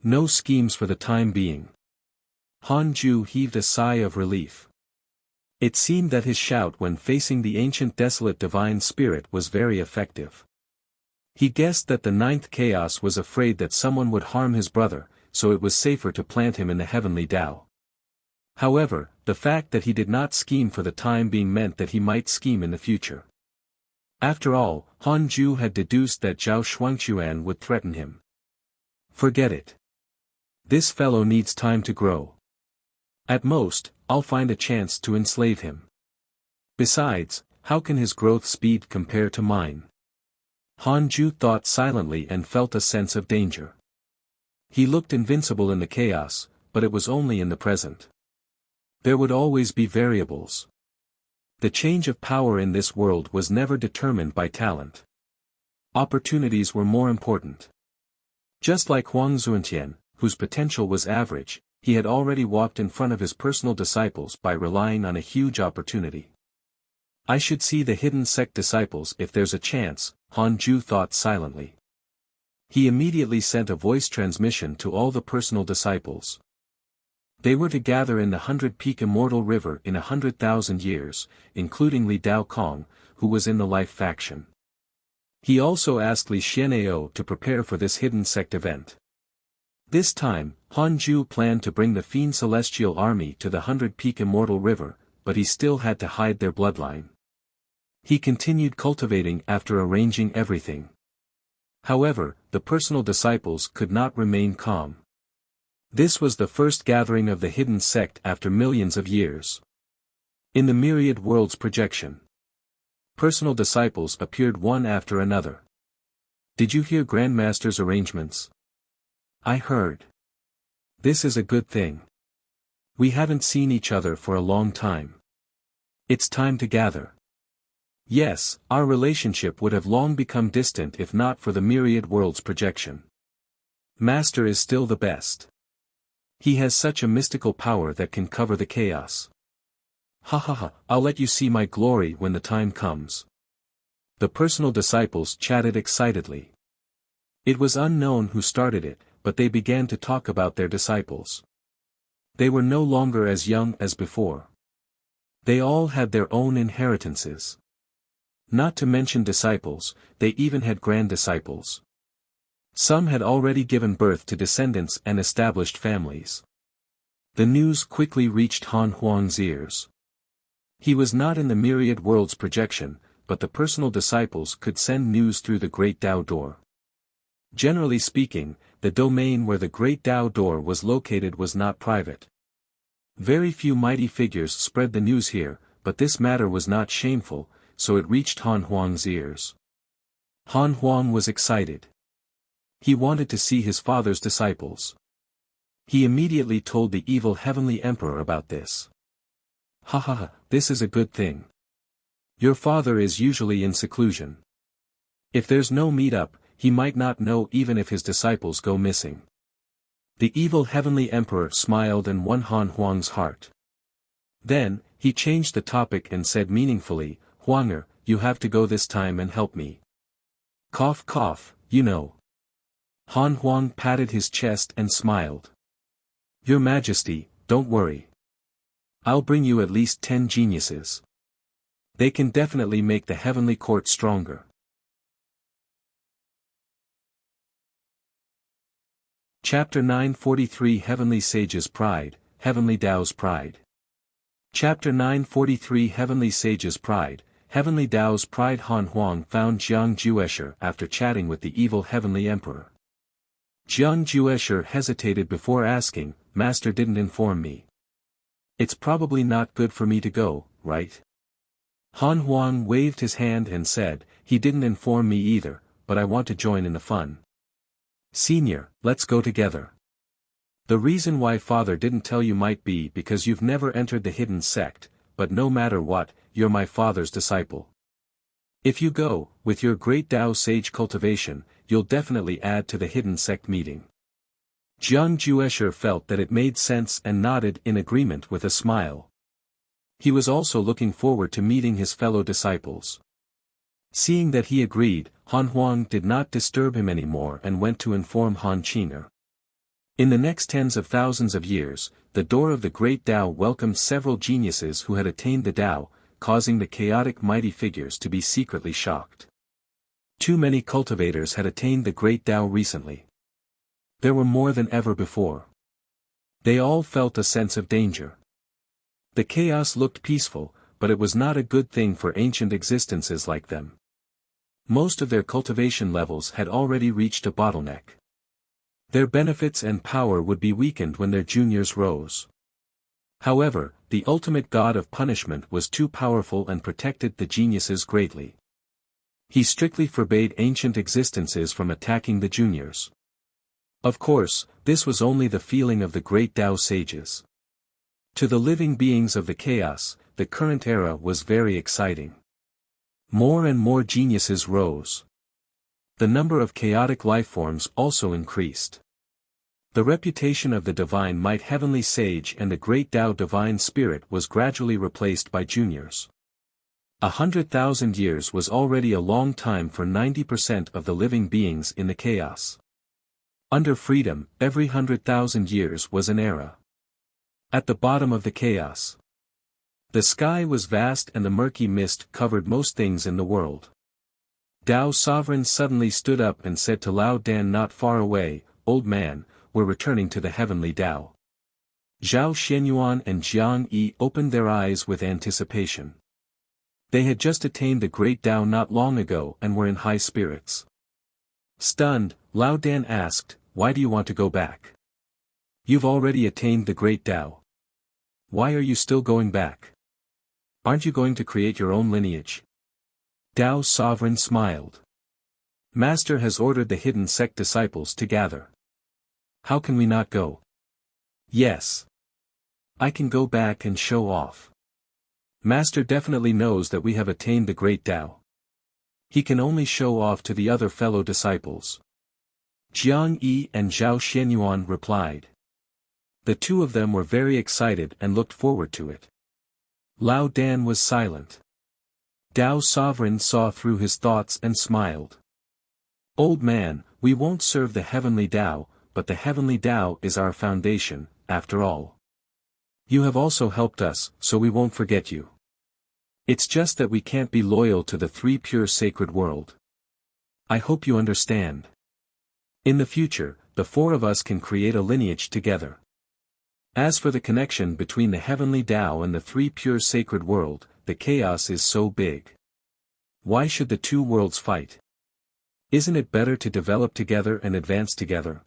No schemes for the time being. Han Ju heaved a sigh of relief. It seemed that his shout when facing the ancient desolate divine spirit was very effective. He guessed that the 9th chaos was afraid that someone would harm his brother, so it was safer to plant him in the heavenly Dao. However, the fact that he did not scheme for the time being meant that he might scheme in the future. After all, Han Ju had deduced that Zhao Shuangquan would threaten him. Forget it. This fellow needs time to grow. At most, I'll find a chance to enslave him. Besides, how can his growth speed compare to mine? Han Ju thought silently and felt a sense of danger. He looked invincible in the chaos, but it was only in the present. There would always be variables. The change of power in this world was never determined by talent. Opportunities were more important. Just like Huang Zuantian, whose potential was average, he had already walked in front of his personal disciples by relying on a huge opportunity. I should see the hidden sect disciples if there's a chance, Han Ju thought silently. He immediately sent a voice transmission to all the personal disciples. They were to gather in the 100-peak immortal river in 100,000 years, including Li Daokong, who was in the life faction. He also asked Li Xianao to prepare for this hidden sect event. This time, Han Ju planned to bring the Fiend Celestial Army to the 100-peak immortal river, but he still had to hide their bloodline. He continued cultivating after arranging everything. However, the personal disciples could not remain calm. This was the first gathering of the hidden sect after millions of years. In the myriad worlds projection, personal disciples appeared one after another. Did you hear Grandmaster's arrangements? I heard. This is a good thing. We haven't seen each other for a long time. It's time to gather. Yes, our relationship would have long become distant if not for the myriad worlds projection. Master is still the best. He has such a mystical power that can cover the chaos. Ha ha ha, I'll let you see my glory when the time comes. The personal disciples chatted excitedly. It was unknown who started it, but they began to talk about their disciples. They were no longer as young as before. They all had their own inheritances. Not to mention disciples, they even had grand-disciples. Some had already given birth to descendants and established families. The news quickly reached Han Huang's ears. He was not in the myriad worlds projection, but the personal disciples could send news through the Great Dao Door. Generally speaking, the domain where the Great Dao Door was located was not private. Very few mighty figures spread the news here, but this matter was not shameful, so it reached Han Huang's ears. Han Huang was excited. He wanted to see his father's disciples. He immediately told the evil heavenly emperor about this. Ha ha ha, this is a good thing. Your father is usually in seclusion. If there's no meet-up, he might not know even if his disciples go missing. The evil heavenly emperor smiled and won Han Huang's heart. Then, he changed the topic and said meaningfully, Huanger, you have to go this time and help me. Cough cough, you know. Han Huang patted his chest and smiled. Your Majesty, don't worry. I'll bring you at least 10 geniuses. They can definitely make the heavenly court stronger. Chapter 943 Heavenly Sages' Pride, Heavenly Tao's Pride. Chapter 943 Heavenly Sages' Pride, Heavenly Tao's Pride. Han Huang found Jiang Juesher after chatting with the evil Heavenly Emperor. Jiang Juesher hesitated before asking, "Master didn't inform me. It's probably not good for me to go, right?" Han Huang waved his hand and said, "He didn't inform me either, but I want to join in the fun. Senior, let's go together. The reason why father didn't tell you might be because you've never entered the hidden sect, but no matter what, you're my father's disciple. If you go, with your great Tao sage cultivation, you'll definitely add to the hidden sect meeting." Jiang Juesher felt that it made sense and nodded in agreement with a smile. He was also looking forward to meeting his fellow disciples. Seeing that he agreed, Han Huang did not disturb him anymore and went to inform Han Qing'er. In the next tens of thousands of years, the door of the great Tao welcomed several geniuses who had attained the Tao, causing the chaotic mighty figures to be secretly shocked. Too many cultivators had attained the great Tao recently. There were more than ever before. They all felt a sense of danger. The chaos looked peaceful, but it was not a good thing for ancient existences like them. Most of their cultivation levels had already reached a bottleneck. Their benefits and power would be weakened when their juniors rose. However, the ultimate god of punishment was too powerful and protected the geniuses greatly. He strictly forbade ancient existences from attacking the juniors. Of course, this was only the feeling of the great Tao sages. To the living beings of the chaos, the current era was very exciting. More and more geniuses rose. The number of chaotic lifeforms also increased. The reputation of the divine might heavenly sage and the great Tao divine spirit was gradually replaced by juniors. 100,000 years was already a long time for 90% of the living beings in the chaos. Under freedom, every 100,000 years was an era. At the bottom of the chaos, the sky was vast and the murky mist covered most things in the world. Tao Sovereign suddenly stood up and said to Lao Dan not far away, "Old man, we're returning to the heavenly Tao." Zhao Xianyuan and Jiang Yi opened their eyes with anticipation. They had just attained the great Tao not long ago and were in high spirits. Stunned, Lao Dan asked, "Why do you want to go back? You've already attained the great Tao. Why are you still going back? Aren't you going to create your own lineage?" Tao Sovereign smiled. "Master has ordered the hidden sect disciples to gather. How can we not go?" "Yes. I can go back and show off. Master definitely knows that we have attained the great Tao. He can only show off to the other fellow disciples." Jiang Yi and Zhao Xianyuan replied. The two of them were very excited and looked forward to it. Lao Dan was silent. Tao Sovereign saw through his thoughts and smiled. "Old man, we won't serve the heavenly Tao, but the heavenly Tao is our foundation, after all. You have also helped us, so we won't forget you. It's just that we can't be loyal to the three pure sacred world. I hope you understand. In the future, the four of us can create a lineage together. As for the connection between the heavenly Tao and the three pure sacred world, the chaos is so big. Why should the two worlds fight? Isn't it better to develop together and advance together?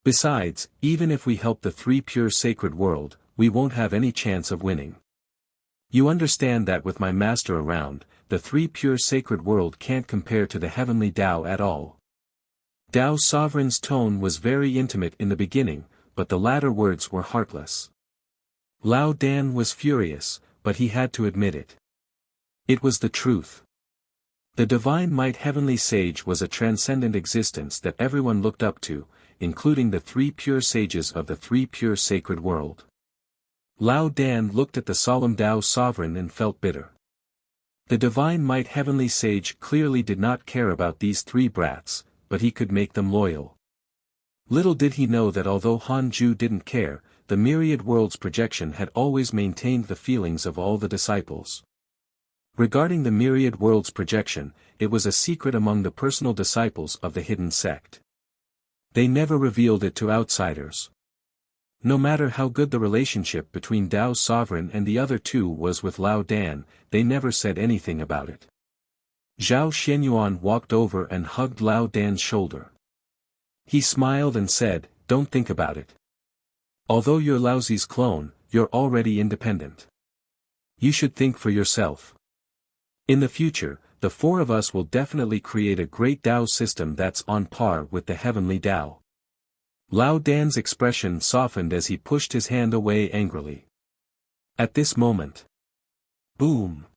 Besides, even if we help the three pure sacred world, we won't have any chance of winning. You understand that with my master around, the three pure sacred world can't compare to the heavenly Tao at all." Tao Sovereign's tone was very intimate in the beginning, but the latter words were heartless. Lao Dan was furious, but he had to admit it. It was the truth. The divine might heavenly sage was a transcendent existence that everyone looked up to, including the three pure sages of the three pure sacred world. Lao Dan looked at the solemn Tao Sovereign and felt bitter. The divine might heavenly sage clearly did not care about these three brats, but he could make them loyal. Little did he know that although Han Ju didn't care, the myriad worlds projection had always maintained the feelings of all the disciples. Regarding the myriad worlds projection, it was a secret among the personal disciples of the hidden sect. They never revealed it to outsiders. No matter how good the relationship between Dao's sovereign and the other two was with Lao Dan, they never said anything about it. Zhao Xianyuan walked over and hugged Lao Dan's shoulder. He smiled and said, "Don't think about it. Although you're Laozi's clone, you're already independent. You should think for yourself. In the future, the four of us will definitely create a great Dao system that's on par with the heavenly Dao." Lao Dan's expression softened as he pushed his hand away angrily. At this moment, boom!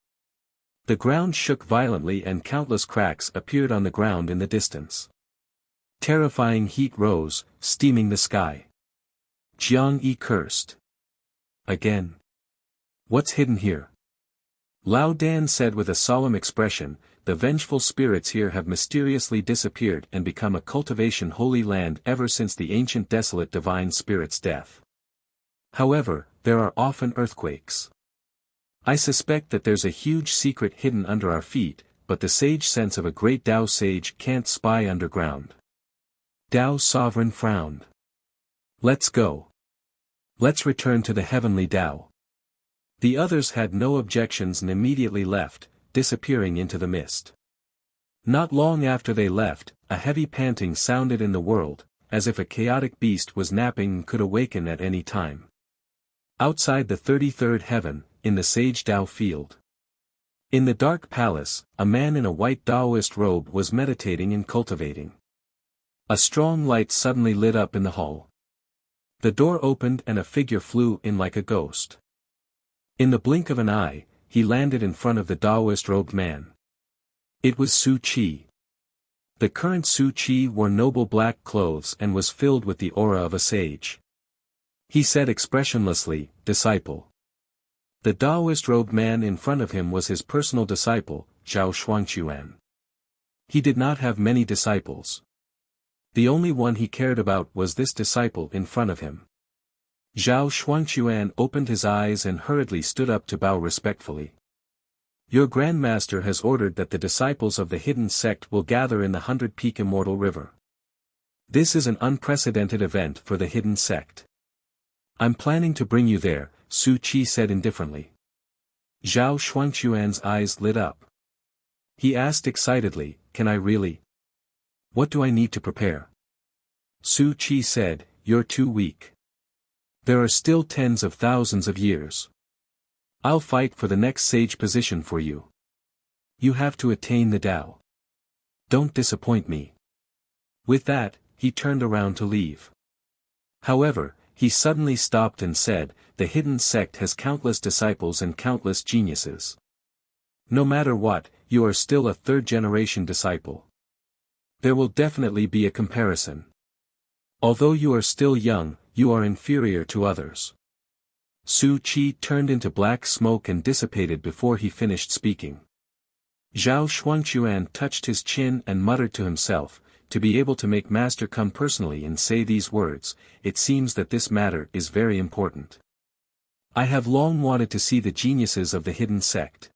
The ground shook violently and countless cracks appeared on the ground in the distance. Terrifying heat rose, steaming the sky. Jiang Yi cursed. "Again? What's hidden here?" Lao Dan said with a solemn expression, "The vengeful spirits here have mysteriously disappeared and become a cultivation holy land ever since the ancient desolate divine spirit's death. However, there are often earthquakes. I suspect that there's a huge secret hidden under our feet, but the sage sense of a great Dao sage can't spy underground." Dao's sovereign frowned. "Let's go. Let's return to the heavenly Dao." The others had no objections and immediately left, disappearing into the mist. Not long after they left, a heavy panting sounded in the world, as if a chaotic beast was napping and could awaken at any time. Outside the 33rd heaven, in the sage Dao field. In the dark palace, a man in a white Daoist robe was meditating and cultivating. A strong light suddenly lit up in the hall. The door opened and a figure flew in like a ghost. In the blink of an eye, he landed in front of the Daoist-robed man. It was Su Qi. The current Su Qi wore noble black clothes and was filled with the aura of a sage. He said expressionlessly, "Disciple." The Daoist-robed man in front of him was his personal disciple, Zhao Shuangquan. He did not have many disciples. The only one he cared about was this disciple in front of him. Zhao Shuangquan opened his eyes and hurriedly stood up to bow respectfully. "Your Grandmaster has ordered that the disciples of the hidden sect will gather in the 100-peak Immortal River. This is an unprecedented event for the hidden sect. I'm planning to bring you there," Su Qi said indifferently. Zhao Shuangquan's eyes lit up. He asked excitedly, "Can I really? What do I need to prepare?" Su Qi said, "You're too weak. There are still tens of thousands of years. I'll fight for the next sage position for you. You have to attain the Tao. Don't disappoint me." With that, he turned around to leave. However, he suddenly stopped and said, "The hidden sect has countless disciples and countless geniuses. No matter what, you are still a third-generation disciple. There will definitely be a comparison. Although you are still young, you are inferior to others." Su Qi turned into black smoke and dissipated before he finished speaking. Zhao Shuangquan touched his chin and muttered to himself, "To be able to make Master come personally and say these words, it seems that this matter is very important. I have long wanted to see the geniuses of the hidden sect.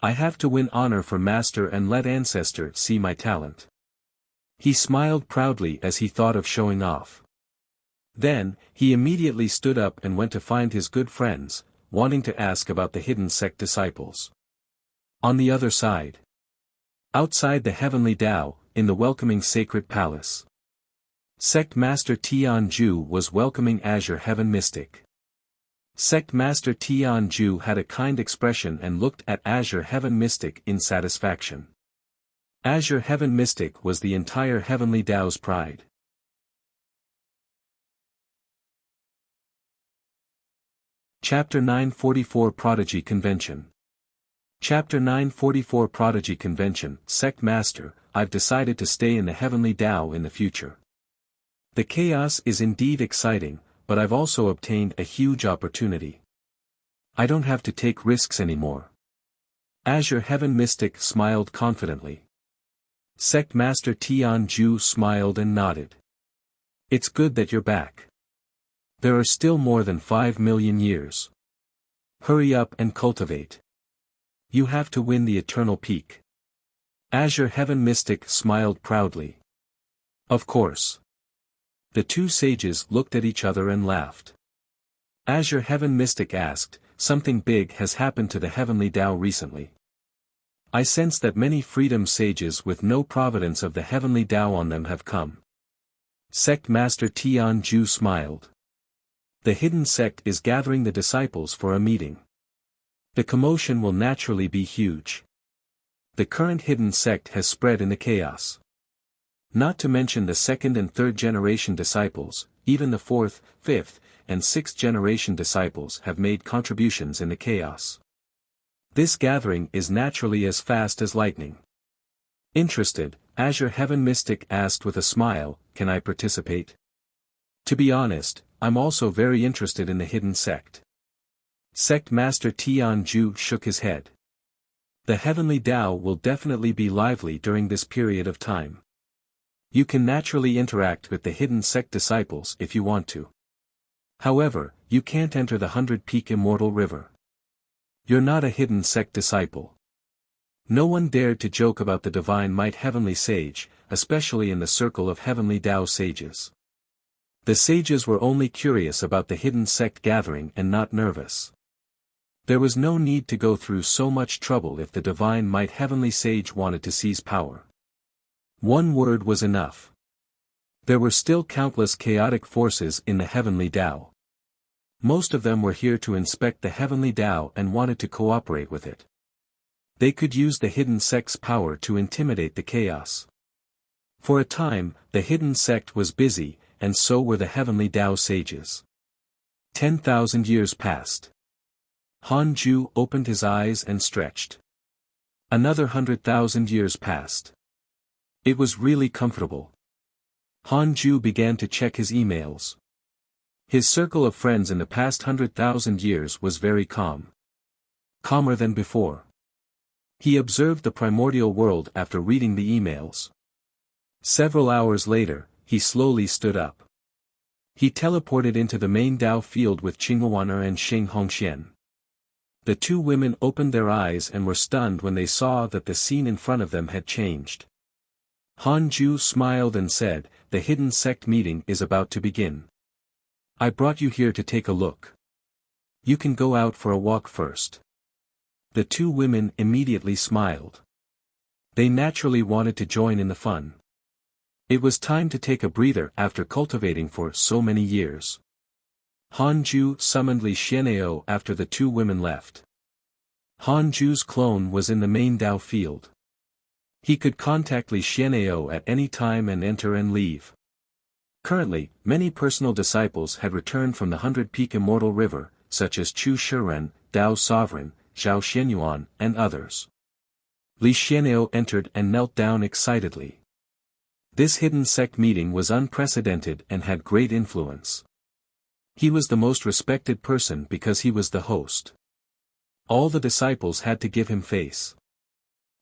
I have to win honor for Master and let Ancestor see my talent." He smiled proudly as he thought of showing off. Then, he immediately stood up and went to find his good friends, wanting to ask about the hidden sect disciples. On the other side. Outside the heavenly Tao, in the welcoming sacred palace. Sect Master Tianju was welcoming Azure Heaven Mystic. Sect Master Tianju had a kind expression and looked at Azure Heaven Mystic in satisfaction. Azure Heaven Mystic was the entire heavenly Tao's pride. Chapter 944 Prodigy Convention. Chapter 944 Prodigy Convention. Sect Master, I've decided to stay in the heavenly Tao in the future. The chaos is indeed exciting, but I've also obtained a huge opportunity. I don't have to take risks anymore. Azure Heaven Mystic smiled confidently. Sect Master Tianju smiled and nodded. It's good that you're back. There are still more than 5 million years. Hurry up and cultivate. You have to win the eternal peak. Azure Heaven Mystic smiled proudly. Of course. The two sages looked at each other and laughed. Azure Heaven Mystic asked, something big has happened to the heavenly Tao recently. I sense that many freedom sages with no providence of the heavenly Tao on them have come. Sect Master Tian Ju smiled. The hidden sect is gathering the disciples for a meeting. The commotion will naturally be huge. The current hidden sect has spread in the chaos. Not to mention the second and third generation disciples, even the fourth, fifth, and sixth generation disciples have made contributions in the chaos. This gathering is naturally as fast as lightning. Interested, Azure Heaven Mystic asked with a smile, can I participate? To be honest, I'm also very interested in the hidden sect. Sect Master Tian Ju shook his head. The heavenly Tao will definitely be lively during this period of time. You can naturally interact with the hidden sect disciples if you want to. However, you can't enter the 100-peak immortal river. You're not a hidden sect disciple. No one dared to joke about the divine might heavenly sage, especially in the circle of heavenly Tao sages. The sages were only curious about the hidden sect gathering and not nervous. There was no need to go through so much trouble if the divine might heavenly sage wanted to seize power. One word was enough. There were still countless chaotic forces in the heavenly Tao. Most of them were here to inspect the heavenly Tao and wanted to cooperate with it. They could use the hidden sect's power to intimidate the chaos. For a time, the hidden sect was busy, and so were the heavenly Tao sages. 10,000 years passed. Han Ju opened his eyes and stretched. Another 100,000 years passed. It was really comfortable. Han Ju began to check his emails. His circle of friends in the past 100,000 years was very calm. Calmer than before. He observed the primordial world after reading the emails. Several hours later, he slowly stood up. He teleported into the main Tao field with Qinghuaner and Xing Hongxian. The two women opened their eyes and were stunned when they saw that the scene in front of them had changed. Han Ju smiled and said, the hidden sect meeting is about to begin. I brought you here to take a look. You can go out for a walk first. The two women immediately smiled. They naturally wanted to join in the fun. It was time to take a breather after cultivating for so many years. Han Ju summoned Li Xianao after the two women left. Han Ju's clone was in the main Tao field. He could contact Li Xianao at any time and enter and leave. Currently, many personal disciples had returned from the 100-peak immortal river, such as Chu Shiren, Tao Sovereign, Zhao Xianyuan, and others. Li Xianao entered and knelt down excitedly. This hidden sect meeting was unprecedented and had great influence. He was the most respected person because he was the host. All the disciples had to give him face.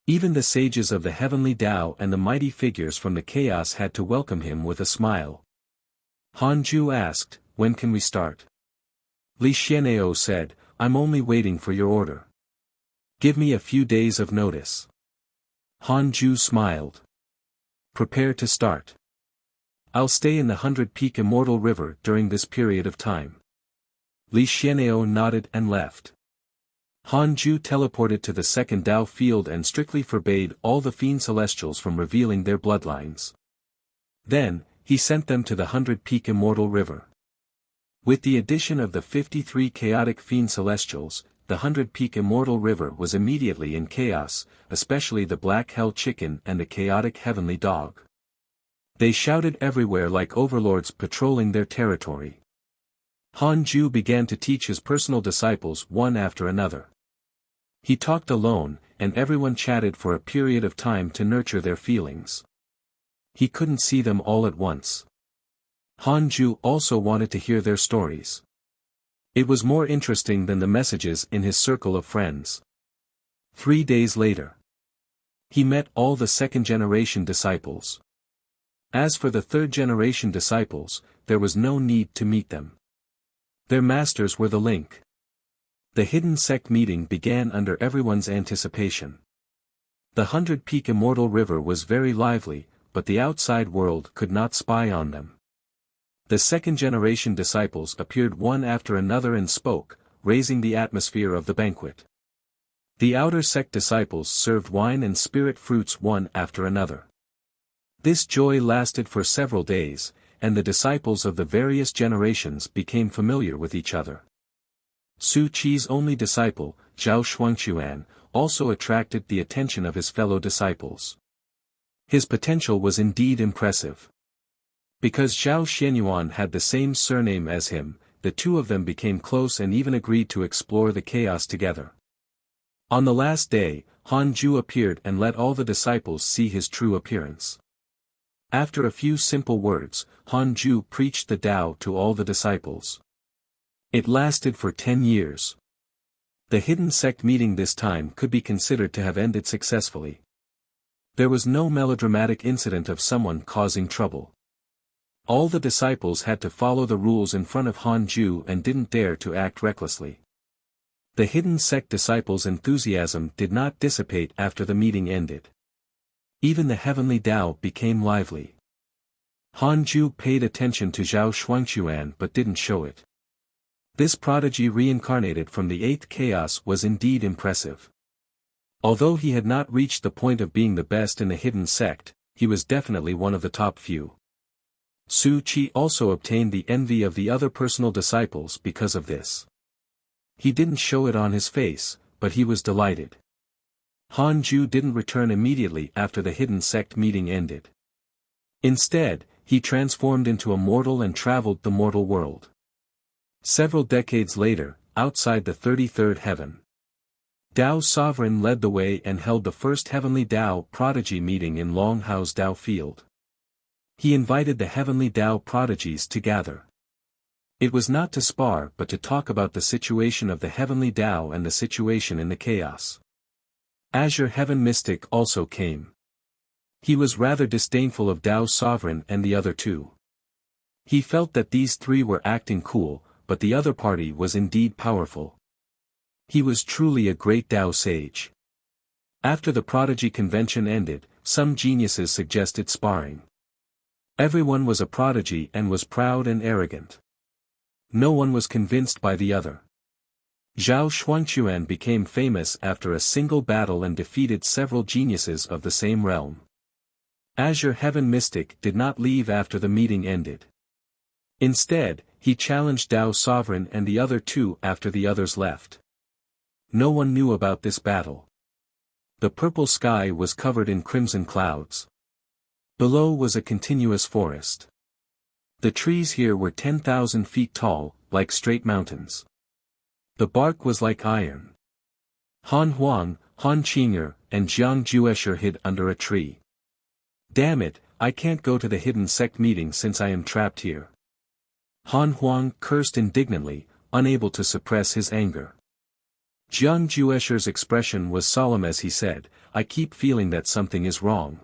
Even the sages of the heavenly Tao and the mighty figures from the chaos had to welcome him with a smile. Han Ju asked, when can we start? Li Xianao said, I'm only waiting for your order. Give me a few days of notice. Han Ju smiled. Prepare to start. I'll stay in the 100-peak immortal river during this period of time. Li Xianao nodded and left. Han Ju teleported to the second Tao field and strictly forbade all the fiend celestials from revealing their bloodlines. Then, he sent them to the 100-peak immortal river. With the addition of the 53 chaotic fiend celestials, the 100-peak immortal river was immediately in chaos, especially the black hell chicken and the chaotic heavenly dog. They shouted everywhere like overlords patrolling their territory. Han Ju began to teach his personal disciples one after another. He talked alone, and everyone chatted for a period of time to nurture their feelings. He couldn't see them all at once. Han Ju also wanted to hear their stories. It was more interesting than the messages in his circle of friends. 3 days later, he met all the second-generation disciples. As for the third-generation disciples, there was no need to meet them. Their masters were the link. The hidden sect meeting began under everyone's anticipation. The 100-peak Immortal River was very lively, but the outside world could not spy on them. The second-generation disciples appeared one after another and spoke, raising the atmosphere of the banquet. The outer sect disciples served wine and spirit fruits one after another. This joy lasted for several days, and the disciples of the various generations became familiar with each other. Su Qi's only disciple, Zhao Shuangquan, also attracted the attention of his fellow disciples. His potential was indeed impressive. Because Zhao Xianyuan had the same surname as him, the two of them became close and even agreed to explore the chaos together. On the last day, Han Ju appeared and let all the disciples see his true appearance. After a few simple words, Han Ju preached the Tao to all the disciples. It lasted for 10 years. The hidden sect meeting this time could be considered to have ended successfully. There was no melodramatic incident of someone causing trouble. All the disciples had to follow the rules in front of Han Ju and didn't dare to act recklessly. The hidden sect disciples' enthusiasm did not dissipate after the meeting ended. Even the heavenly Tao became lively. Han Ju paid attention to Zhao Shuangquan but didn't show it. This prodigy reincarnated from the 8th chaos was indeed impressive. Although he had not reached the point of being the best in the hidden sect, he was definitely one of the top few. Su Qi also obtained the envy of the other personal disciples because of this. He didn't show it on his face, but he was delighted. Han Ju didn't return immediately after the hidden sect meeting ended. Instead, he transformed into a mortal and traveled the mortal world. Several decades later, outside the 33rd heaven, Dao's sovereign led the way and held the first heavenly Dao prodigy meeting in Longhao's Dao field. He invited the heavenly Dao prodigies to gather. It was not to spar but to talk about the situation of the heavenly Dao and the situation in the chaos. Azure Heaven Mystic also came. He was rather disdainful of Dao's sovereign and the other two. He felt that these three were acting cool, but the other party was indeed powerful. He was truly a great Dao sage. After the prodigy convention ended, some geniuses suggested sparring. Everyone was a prodigy and was proud and arrogant. No one was convinced by the other. Zhao Shuangquan became famous after a single battle and defeated several geniuses of the same realm. Azure Heaven Mystic did not leave after the meeting ended. Instead, he challenged Dao's sovereign and the other two after the others left. No one knew about this battle. The purple sky was covered in crimson clouds. Below was a continuous forest. The trees here were 10,000 feet tall, like straight mountains. The bark was like iron. Han Huang, Han Qing'er, and Jiang Juesher hid under a tree. Damn it, I can't go to the hidden sect meeting since I am trapped here. Han Huang cursed indignantly, unable to suppress his anger. Jiang Juesher's expression was solemn as he said, I keep feeling that something is wrong.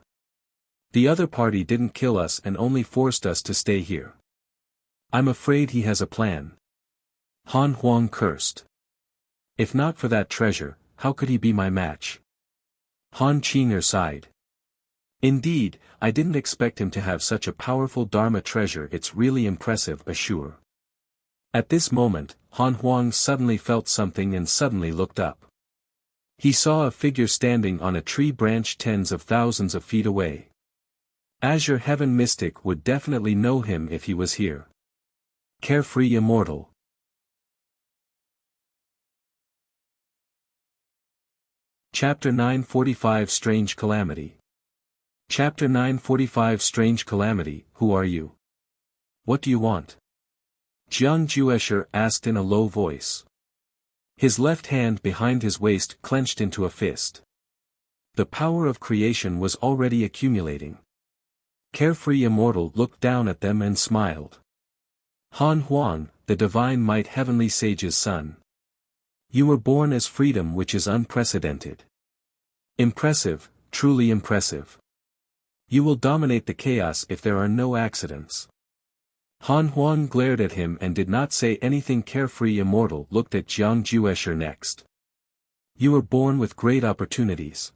The other party didn't kill us and only forced us to stay here. I'm afraid he has a plan. Han Huang cursed. If not for that treasure, how could he be my match? Han Qing'er sighed. Indeed, I didn't expect him to have such a powerful Dharma treasure. It's really impressive, assure. At this moment, Han Huang suddenly felt something and suddenly looked up. He saw a figure standing on a tree branch tens of thousands of feet away. Azure Heaven Mystic would definitely know him if he was here. Carefree Immortal. Chapter 945 Strange Calamity. Chapter 945 Strange Calamity, Who are you? What do you want? Jiang Juesher asked in a low voice. His left hand behind his waist clenched into a fist. The power of creation was already accumulating. Carefree Immortal looked down at them and smiled. Han Huang, the divine might heavenly sage's son. You were born as freedom, which is unprecedented. Impressive, truly impressive. You will dominate the chaos if there are no accidents. Han Huang glared at him and did not say anything. Carefree Immortal looked at Jiang Juesher next. You were born with great opportunities.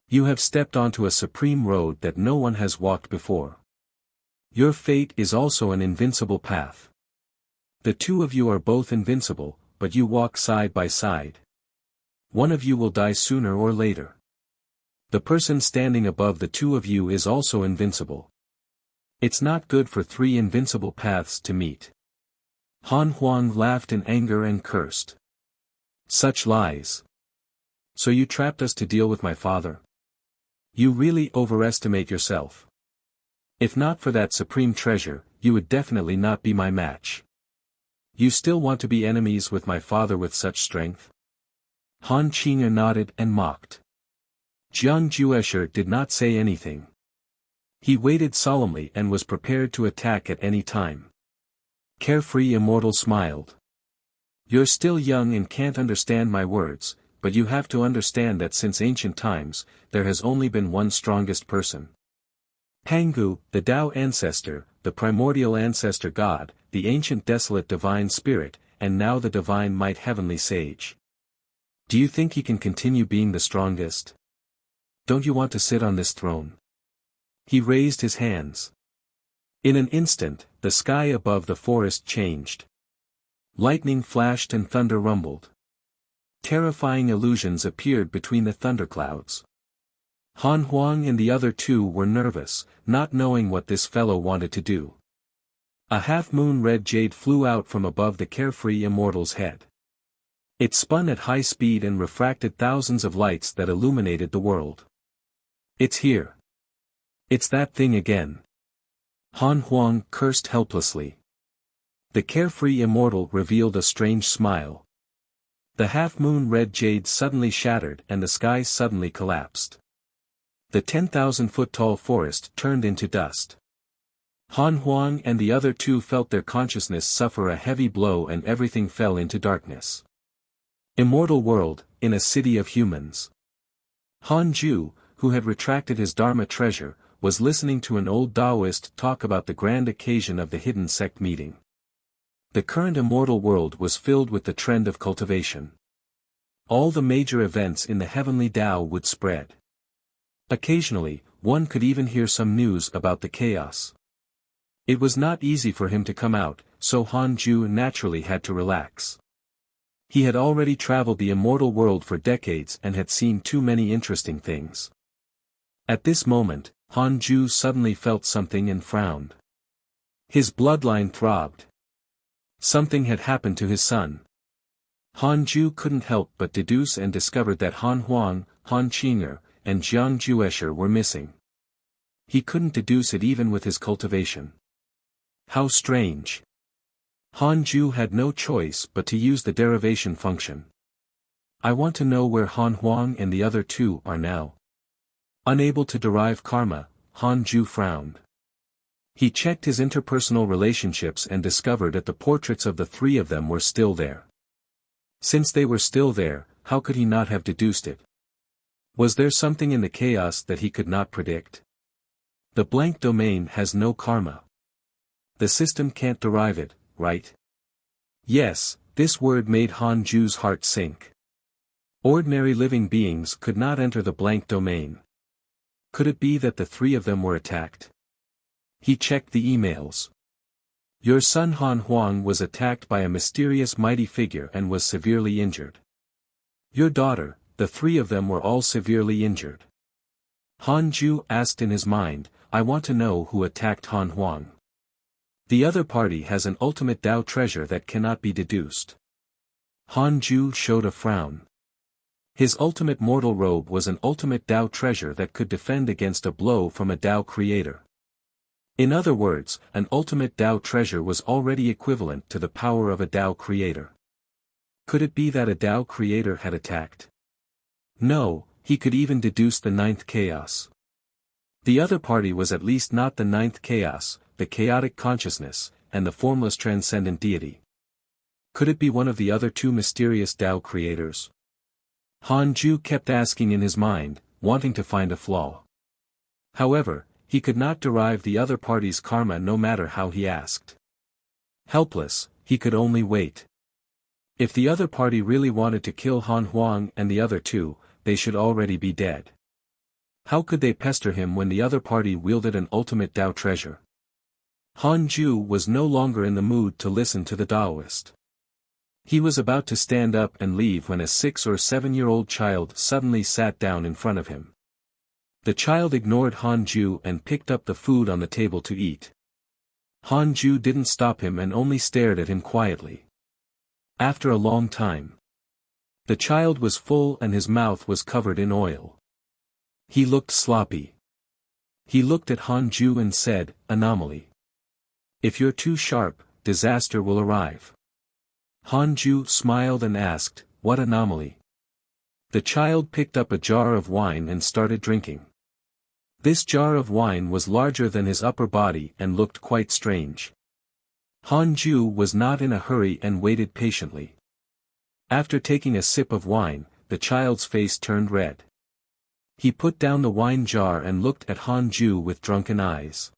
You have stepped onto a supreme road that no one has walked before. Your fate is also an invincible path. The two of you are both invincible, but you walk side by side. One of you will die sooner or later. The person standing above the two of you is also invincible. It's not good for three invincible paths to meet. Han Huang laughed in anger and cursed. Such lies. So you trapped us to deal with my father? You really overestimate yourself. If not for that supreme treasure, you would definitely not be my match. You still want to be enemies with my father with such strength? Han Qing'er nodded and mocked. Jiang Juesher did not say anything. He waited solemnly and was prepared to attack at any time. Carefree Immortal smiled. You're still young and can't understand my words, but you have to understand that since ancient times, there has only been one strongest person. Pangu, the Tao ancestor, the primordial ancestor god, the ancient desolate divine spirit, and now the divine might heavenly sage. Do you think he can continue being the strongest? Don't you want to sit on this throne? He raised his hands. In an instant, the sky above the forest changed. Lightning flashed and thunder rumbled. Terrifying illusions appeared between the thunderclouds. Han Huang and the other two were nervous, not knowing what this fellow wanted to do. A half-moon red jade flew out from above the Carefree Immortal's head. It spun at high speed and refracted thousands of lights that illuminated the world. It's here. It's that thing again. Han Huang cursed helplessly. The Carefree Immortal revealed a strange smile. The half-moon red jade suddenly shattered and the sky suddenly collapsed. The 10,000-foot-tall forest turned into dust. Han Huang and the other two felt their consciousness suffer a heavy blow and everything fell into darkness. Immortal world, in a city of humans. Han Ju, who had retracted his Dharma treasure, was listening to an old Taoist talk about the grand occasion of the hidden sect meeting. The current immortal world was filled with the trend of cultivation. All the major events in the heavenly Tao would spread. Occasionally, one could even hear some news about the chaos. It was not easy for him to come out, so Han Ju naturally had to relax. He had already traveled the immortal world for decades and had seen too many interesting things. At this moment, Han Ju suddenly felt something and frowned. His bloodline throbbed. Something had happened to his son. Han Ju couldn't help but deduce and discovered that Han Huang, Han Qing'er, and Jiang Juesher were missing. He couldn't deduce it even with his cultivation. How strange. Han Ju had no choice but to use the derivation function. I want to know where Han Huang and the other two are now. Unable to derive karma, Han Ju frowned. He checked his interpersonal relationships and discovered that the portraits of the three of them were still there. Since they were still there, how could he not have deduced it? Was there something in the chaos that he could not predict? The blank domain has no karma. The system can't derive it, right? Yes, this word made Han Ju's heart sink. Ordinary living beings could not enter the blank domain. Could it be that the three of them were attacked? He checked the emails. Your son Han Huang was attacked by a mysterious mighty figure and was severely injured. Your daughter, the three of them were all severely injured. Han Ju asked in his mind, I want to know who attacked Han Huang. The other party has an ultimate Tao treasure that cannot be deduced. Han Ju showed a frown. His ultimate mortal robe was an ultimate Tao treasure that could defend against a blow from a Tao creator. In other words, an ultimate Tao treasure was already equivalent to the power of a Tao creator. Could it be that a Tao creator had attacked? No, he could even deduce the ninth chaos. The other party was at least not the ninth chaos, the chaotic consciousness, and the formless transcendent deity. Could it be one of the other two mysterious Tao creators? Han Ju kept asking in his mind, wanting to find a flaw. However, he could not derive the other party's karma no matter how he asked. Helpless, he could only wait. If the other party really wanted to kill Han Huang and the other two, they should already be dead. How could they pester him when the other party wielded an ultimate Tao treasure? Han Ju was no longer in the mood to listen to the Taoist. He was about to stand up and leave when a 6 or 7-year-old child suddenly sat down in front of him. The child ignored Han Ju and picked up the food on the table to eat. Han Ju didn't stop him and only stared at him quietly. After a long time, the child was full and his mouth was covered in oil. He looked sloppy. He looked at Han Ju and said, "Anomaly. If you're too sharp, disaster will arrive." Han Ju smiled and asked, "What anomaly?" The child picked up a jar of wine and started drinking. This jar of wine was larger than his upper body and looked quite strange. Han Ju was not in a hurry and waited patiently. After taking a sip of wine, the child's face turned red. He put down the wine jar and looked at Han Ju with drunken eyes.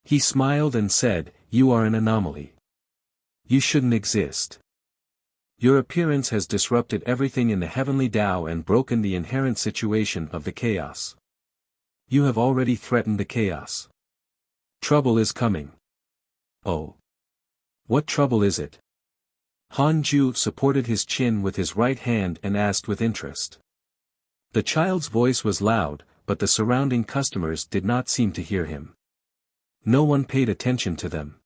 He smiled and said, "You are an anomaly. You shouldn't exist. Your appearance has disrupted everything in the heavenly Tao and broken the inherent situation of the chaos. You have already threatened the chaos. Trouble is coming." "Oh. What trouble is it?" Han Ju supported his chin with his right hand and asked with interest. The child's voice was loud, but the surrounding customers did not seem to hear him. No one paid attention to them.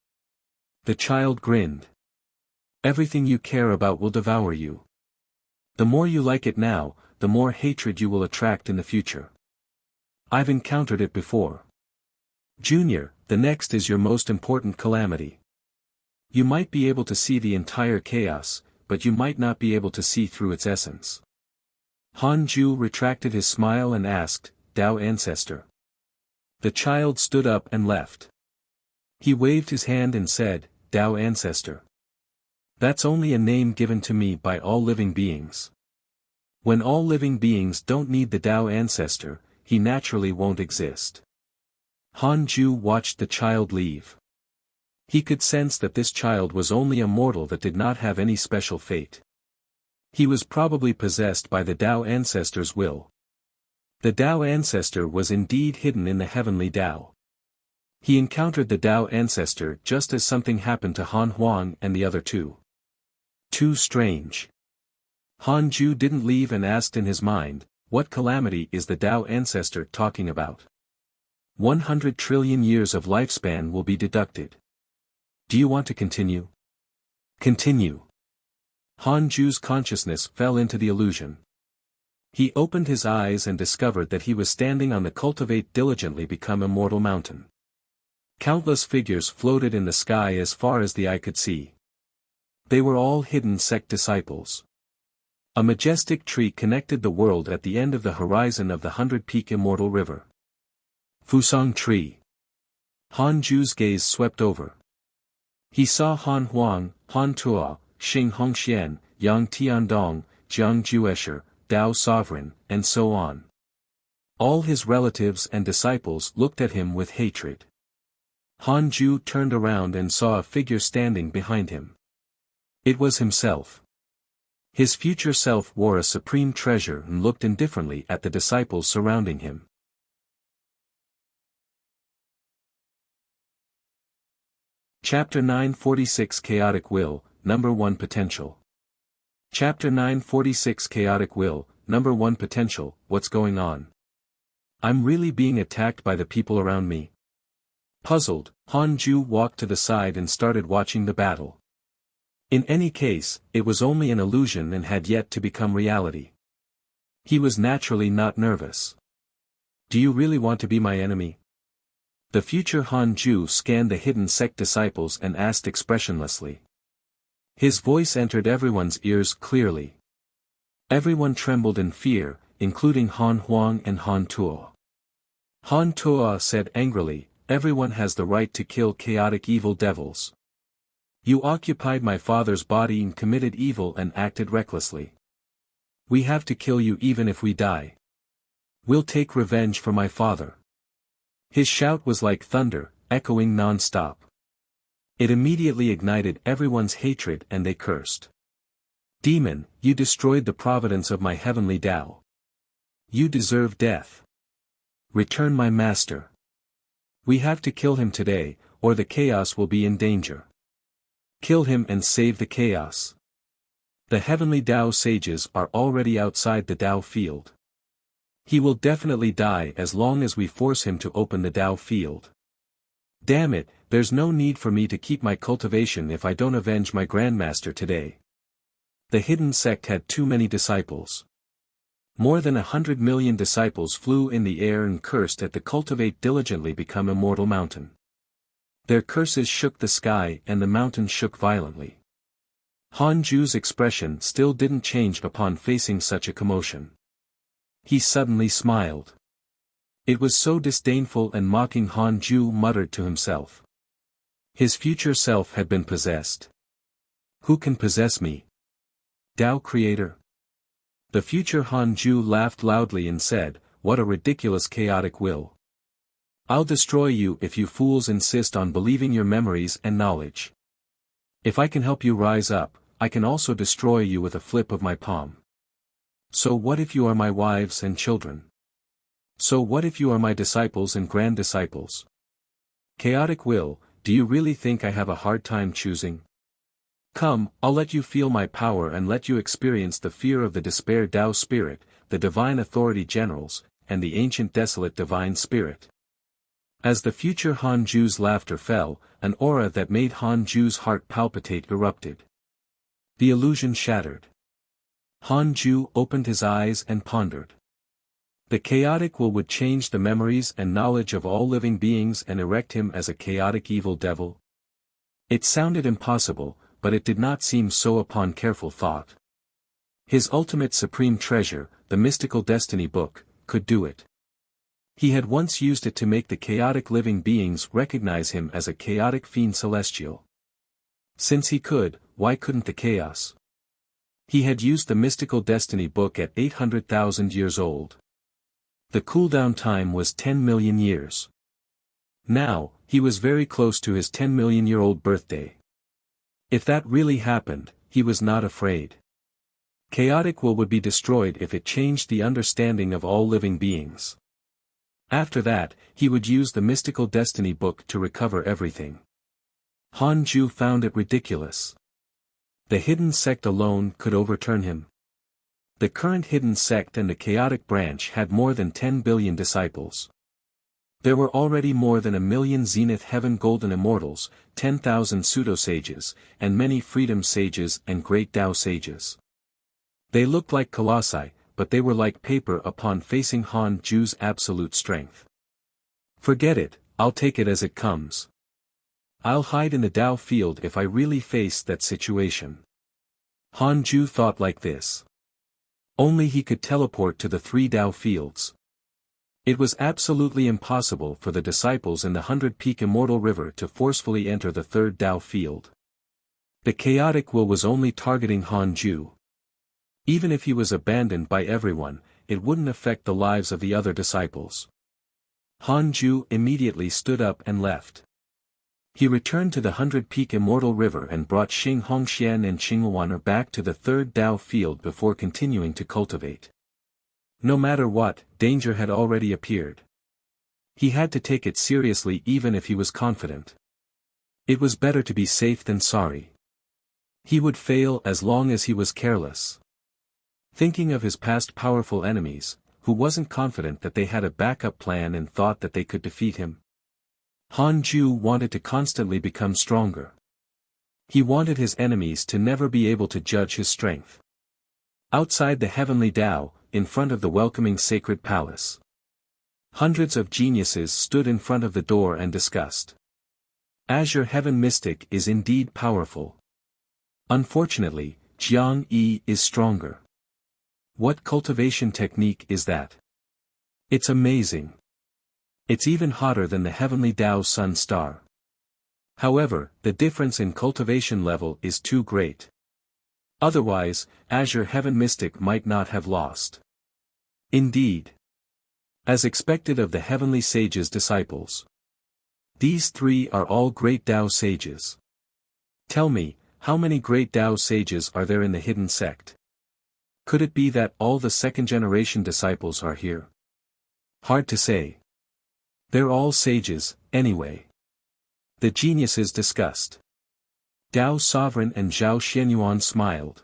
The child grinned. "Everything you care about will devour you. The more you like it now, the more hatred you will attract in the future. I've encountered it before. Junior, the next is your most important calamity. You might be able to see the entire chaos, but you might not be able to see through its essence." Han Ju retracted his smile and asked, "Tao Ancestor." The child stood up and left. He waved his hand and said, "Tao Ancestor. That's only a name given to me by all living beings. When all living beings don't need the Tao Ancestor, he naturally won't exist." Han Ju watched the child leave. He could sense that this child was only a mortal that did not have any special fate. He was probably possessed by the Tao Ancestor's will. The Tao Ancestor was indeed hidden in the heavenly Tao. He encountered the Tao Ancestor just as something happened to Han Huang and the other two. Too strange. Han Ju didn't leave and asked in his mind, "What calamity is the Tao Ancestor talking about? 100 trillion years of lifespan will be deducted. Do you want to continue?" "Continue." Han Ju's consciousness fell into the illusion. He opened his eyes and discovered that he was standing on the Cultivate Diligently Become Immortal mountain. Countless figures floated in the sky as far as the eye could see. They were all hidden sect disciples. A majestic tree connected the world at the end of the horizon of the 100-peak Immortal River. Fusang Tree. Han Ju's gaze swept over. He saw Han Huang, Han Tuo, Xing Hongxian, Yang Tiandong, Jiang Juesher, Tao Sovereign, and so on. All his relatives and disciples looked at him with hatred. Han Ju turned around and saw a figure standing behind him. It was himself. His future self wore a supreme treasure and looked indifferently at the disciples surrounding him. Chapter 946 Chaotic Will, Number 1 Potential. Chapter 946 Chaotic Will, Number 1 Potential. What's going on? I'm really being attacked by the people around me. Puzzled, Han Ju walked to the side and started watching the battle. In any case, it was only an illusion and had yet to become reality. He was naturally not nervous. Do you really want to be my enemy? The future Han Ju scanned the hidden sect disciples and asked expressionlessly. His voice entered everyone's ears clearly. Everyone trembled in fear, including Han Huang and Han Tuo. Han Tuo said angrily, "Everyone has the right to kill chaotic evil devils. You occupied my father's body and committed evil and acted recklessly. We have to kill you even if we die. We'll take revenge for my father." His shout was like thunder, echoing non-stop. It immediately ignited everyone's hatred and they cursed. Demon, you destroyed the providence of my heavenly Tao. You deserve death. Return my master. We have to kill him today, or the chaos will be in danger. Kill him and save the chaos. The heavenly Tao sages are already outside the Tao field. He will definitely die as long as we force him to open the Tao field. Damn it, there's no need for me to keep my cultivation if I don't avenge my grandmaster today. The hidden sect had too many disciples. More than 100 million disciples flew in the air and cursed at the Cultivate diligently become immortal mountain. Their curses shook the sky and the mountain shook violently. Han Ju's expression still didn't change upon facing such a commotion. He suddenly smiled. It was so disdainful and mocking. Han Ju muttered to himself. His future self had been possessed. Who can possess me? Tao Creator? The future Han Ju laughed loudly and said, what a ridiculous chaotic will. I'll destroy you if you fools insist on believing your memories and knowledge. If I can help you rise up, I can also destroy you with a flip of my palm. So what if you are my wives and children? So what if you are my disciples and grand disciples? Chaotic will, do you really think I have a hard time choosing? Come, I'll let you feel my power and let you experience the fear of the despair Tao Spirit, the divine authority generals, and the ancient desolate divine spirit. As the future Han Ju's laughter fell, an aura that made Han Ju's heart palpitate erupted. The illusion shattered. Han Ju opened his eyes and pondered. The chaotic will would change the memories and knowledge of all living beings and erect him as a chaotic evil devil. It sounded impossible, but it did not seem so upon careful thought. His ultimate supreme treasure, the mystical destiny book, could do it. He had once used it to make the chaotic living beings recognize him as a chaotic fiend celestial. Since he could, why couldn't the chaos? He had used the mystical destiny book at 800,000 years old. The cooldown time was 10 million years. Now, he was very close to his 10-million-year-old birthday. If that really happened, he was not afraid. Chaotic will would be destroyed if it changed the understanding of all living beings. After that, he would use the mystical destiny book to recover everything. Han Ju found it ridiculous. The hidden sect alone could overturn him. The current hidden sect and the chaotic branch had more than 10 billion disciples. There were already more than 1 million Zenith Heaven Golden Immortals, 10,000 pseudo-sages, and many freedom sages and great Tao sages. They looked like colossi, but they were like paper upon facing Han Ju's absolute strength. Forget it, I'll take it as it comes. I'll hide in the Tao field if I really face that situation. Han Ju thought like this. Only he could teleport to the 3 Tao fields. It was absolutely impossible for the disciples in the 100-peak Immortal River to forcefully enter the 3rd Tao field. The chaotic will was only targeting Han Ju. Even if he was abandoned by everyone, it wouldn't affect the lives of the other disciples. Han Ju immediately stood up and left. He returned to the 100-peak Immortal River and brought Xing Hongxian and Xinghuaner back to the 3rd Tao field before continuing to cultivate. No matter what, danger had already appeared. He had to take it seriously even if he was confident. It was better to be safe than sorry. He would fail as long as he was careless. Thinking of his past powerful enemies, who wasn't confident that they had a backup plan and thought that they could defeat him. Han Ju wanted to constantly become stronger. He wanted his enemies to never be able to judge his strength. Outside the heavenly Tao, in front of the welcoming sacred palace. Hundreds of geniuses stood in front of the door and discussed. Azure Heaven Mystic is indeed powerful. Unfortunately, Jiang Yi is stronger. What cultivation technique is that? It's amazing. It's even hotter than the heavenly Tao Sun Star. However, the difference in cultivation level is too great. Otherwise, Azure Heaven Mystic might not have lost. Indeed. As expected of the heavenly sage's disciples. These three are all great Tao sages. Tell me, how many great Tao sages are there in the hidden sect? Could it be that all the second-generation disciples are here? Hard to say. They're all sages, anyway. The geniuses discussed. Tao Sovereign and Zhao Xianyuan smiled.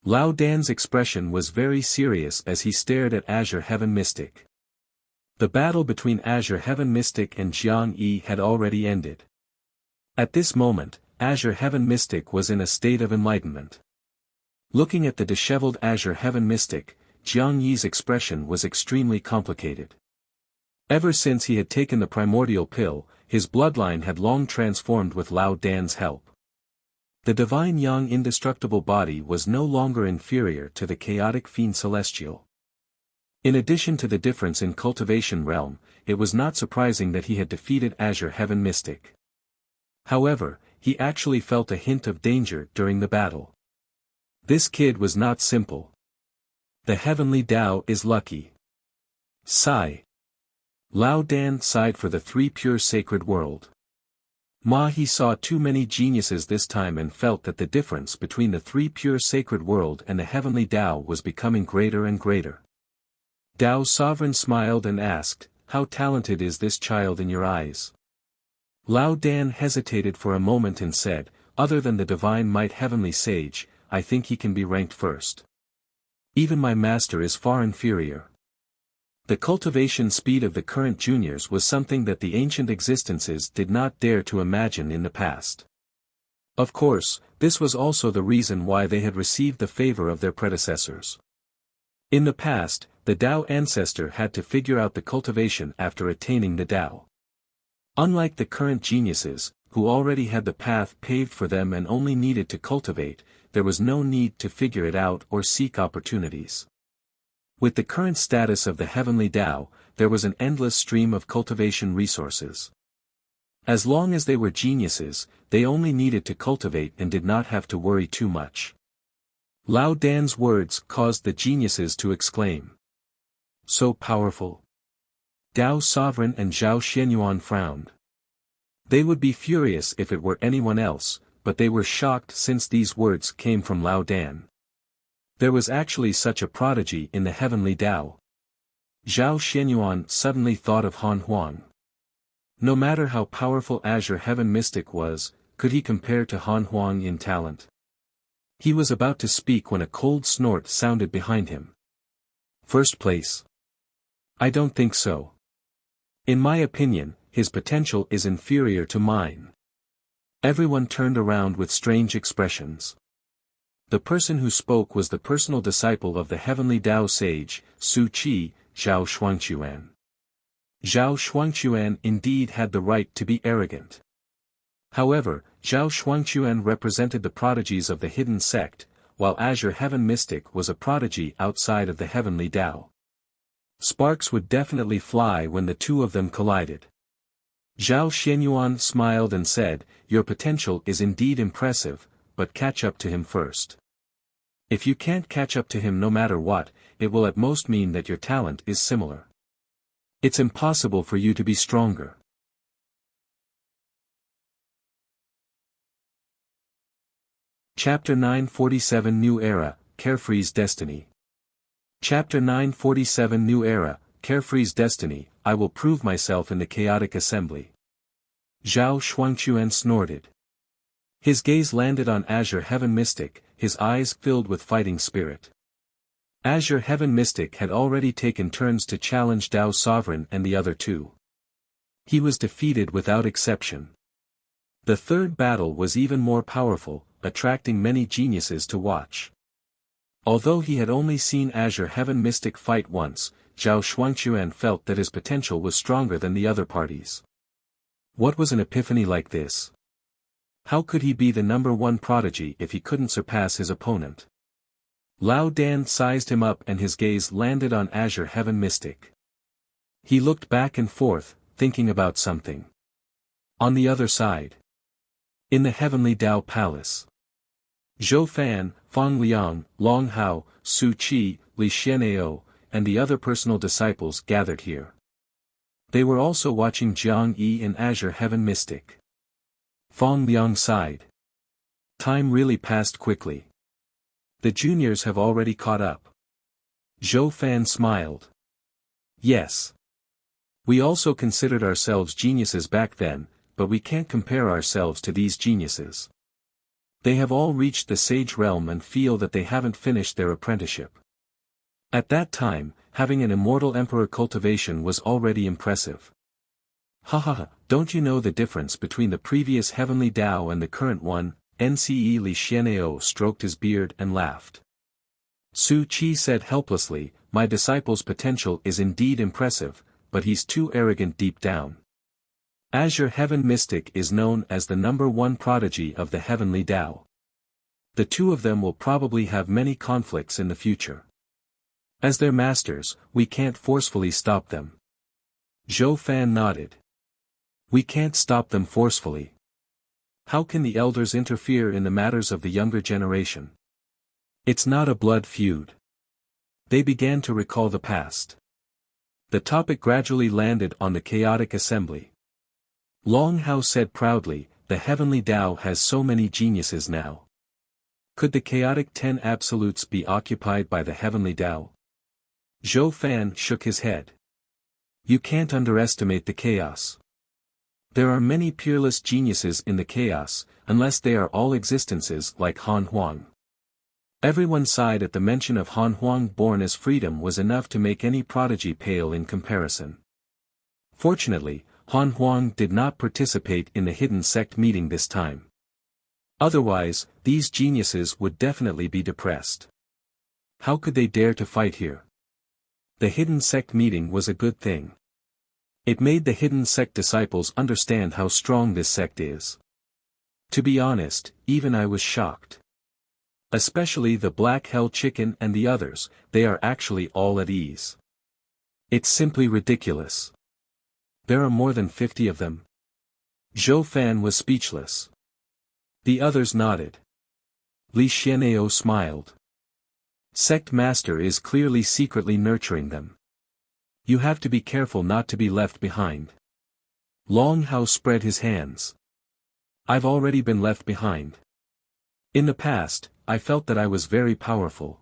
Lao Dan's expression was very serious as he stared at Azure Heaven Mystic. The battle between Azure Heaven Mystic and Jiang Yi had already ended. At this moment, Azure Heaven Mystic was in a state of enlightenment. Looking at the disheveled Azure Heaven Mystic, Jiang Yi's expression was extremely complicated. Ever since he had taken the primordial pill, his bloodline had long transformed with Lao Dan's help. The divine young indestructible body was no longer inferior to the chaotic fiend celestial. In addition to the difference in cultivation realm, it was not surprising that he had defeated Azure Heaven Mystic. However, he actually felt a hint of danger during the battle. This kid was not simple. The heavenly Tao is lucky. Sigh. Lao Dan sighed for the three pure sacred world. He saw too many geniuses this time and felt that the difference between the three pure sacred world and the heavenly Tao was becoming greater and greater. Tao Sovereign smiled and asked, "How talented is this child in your eyes?" Lao Dan hesitated for a moment and said, "Other than the divine might heavenly sage, I think he can be ranked first. Even my master is far inferior." The cultivation speed of the current juniors was something that the ancient existences did not dare to imagine in the past. Of course, this was also the reason why they had received the favor of their predecessors. In the past, the Tao ancestor had to figure out the cultivation after attaining the Tao. Unlike the current geniuses, who already had the path paved for them and only needed to cultivate, there was no need to figure it out or seek opportunities. With the current status of the heavenly Tao, there was an endless stream of cultivation resources. As long as they were geniuses, they only needed to cultivate and did not have to worry too much. Lao Dan's words caused the geniuses to exclaim. So powerful. Tao Sovereign and Zhao Xianyuan frowned. They would be furious if it were anyone else, but they were shocked since these words came from Lao Dan. There was actually such a prodigy in the heavenly Tao. Zhao Xianyuan suddenly thought of Han Huang. No matter how powerful Azure Heaven Mystic was, could he compare to Han Huang in talent? He was about to speak when a cold snort sounded behind him. First place. I don't think so. In my opinion, his potential is inferior to mine. Everyone turned around with strange expressions. The person who spoke was the personal disciple of the heavenly Tao sage, Su Qi, Zhao Shuangquan. Zhao Shuangquan indeed had the right to be arrogant. However, Zhao Shuangquan represented the prodigies of the hidden sect, while Azure Heaven Mystic was a prodigy outside of the heavenly Tao. Sparks would definitely fly when the two of them collided. Zhao Xianyuan smiled and said, "Your potential is indeed impressive, but catch up to him first. If you can't catch up to him no matter what, it will at most mean that your talent is similar. It's impossible for you to be stronger." Chapter 947 New Era, Carefree's Destiny. Chapter 947 New Era, Carefree's Destiny, I will prove myself in the chaotic assembly. Zhao Shuangquan snorted. His gaze landed on Azure Heaven Mystic, his eyes filled with fighting spirit. Azure Heaven Mystic had already taken turns to challenge Tao Sovereign and the other two. He was defeated without exception. The third battle was even more powerful, attracting many geniuses to watch. Although he had only seen Azure Heaven Mystic fight once, Zhao Shuangquan felt that his potential was stronger than the other parties. What was an epiphany like this? How could he be the number one prodigy if he couldn't surpass his opponent? Lao Dan sized him up and his gaze landed on Azure Heaven Mystic. He looked back and forth, thinking about something. On the other side. In the heavenly Tao Palace. Zhou Fan, Fang Liang, Long Hao, Su Qi, Li Xianao, and the other personal disciples gathered here. They were also watching Jiang Yi and Azure Heaven Mystic. Fong Liang sighed. Time really passed quickly. The juniors have already caught up. Zhou Fan smiled. Yes. We also considered ourselves geniuses back then, but we can't compare ourselves to these geniuses. They have all reached the sage realm and feel that they haven't finished their apprenticeship. At that time, having an immortal emperor cultivation was already impressive. Haha, don't you know the difference between the previous heavenly Tao and the current one? Nce Li Xianao stroked his beard and laughed. Su Qi said helplessly, my disciple's potential is indeed impressive, but he's too arrogant deep down. Azure Heaven Mystic is known as the #1 prodigy of the heavenly Tao. The two of them will probably have many conflicts in the future. As their masters, we can't forcefully stop them. Zhou Fan nodded. We can't stop them forcefully. How can the elders interfere in the matters of the younger generation? It's not a blood feud. They began to recall the past. The topic gradually landed on the chaotic assembly. Long Hao said proudly, the heavenly Tao has so many geniuses now. Could the chaotic 10 absolutes be occupied by the heavenly Tao? Zhou Fan shook his head. You can't underestimate the chaos. There are many peerless geniuses in the chaos, unless they are all existences like Han Huang. Everyone sighed at the mention of Han Huang. Born as freedom was enough to make any prodigy pale in comparison. Fortunately, Han Huang did not participate in the hidden sect meeting this time. Otherwise, these geniuses would definitely be depressed. How could they dare to fight here? The hidden sect meeting was a good thing. It made the hidden sect disciples understand how strong this sect is. To be honest, even I was shocked. Especially the Black Hell Chicken and the others, they are actually all at ease. It's simply ridiculous. There are more than 50 of them. Zhou Fan was speechless. The others nodded. Li Xianao smiled. Sect Master is clearly secretly nurturing them. You have to be careful not to be left behind. Long Hao spread his hands. I've already been left behind. In the past, I felt that I was very powerful.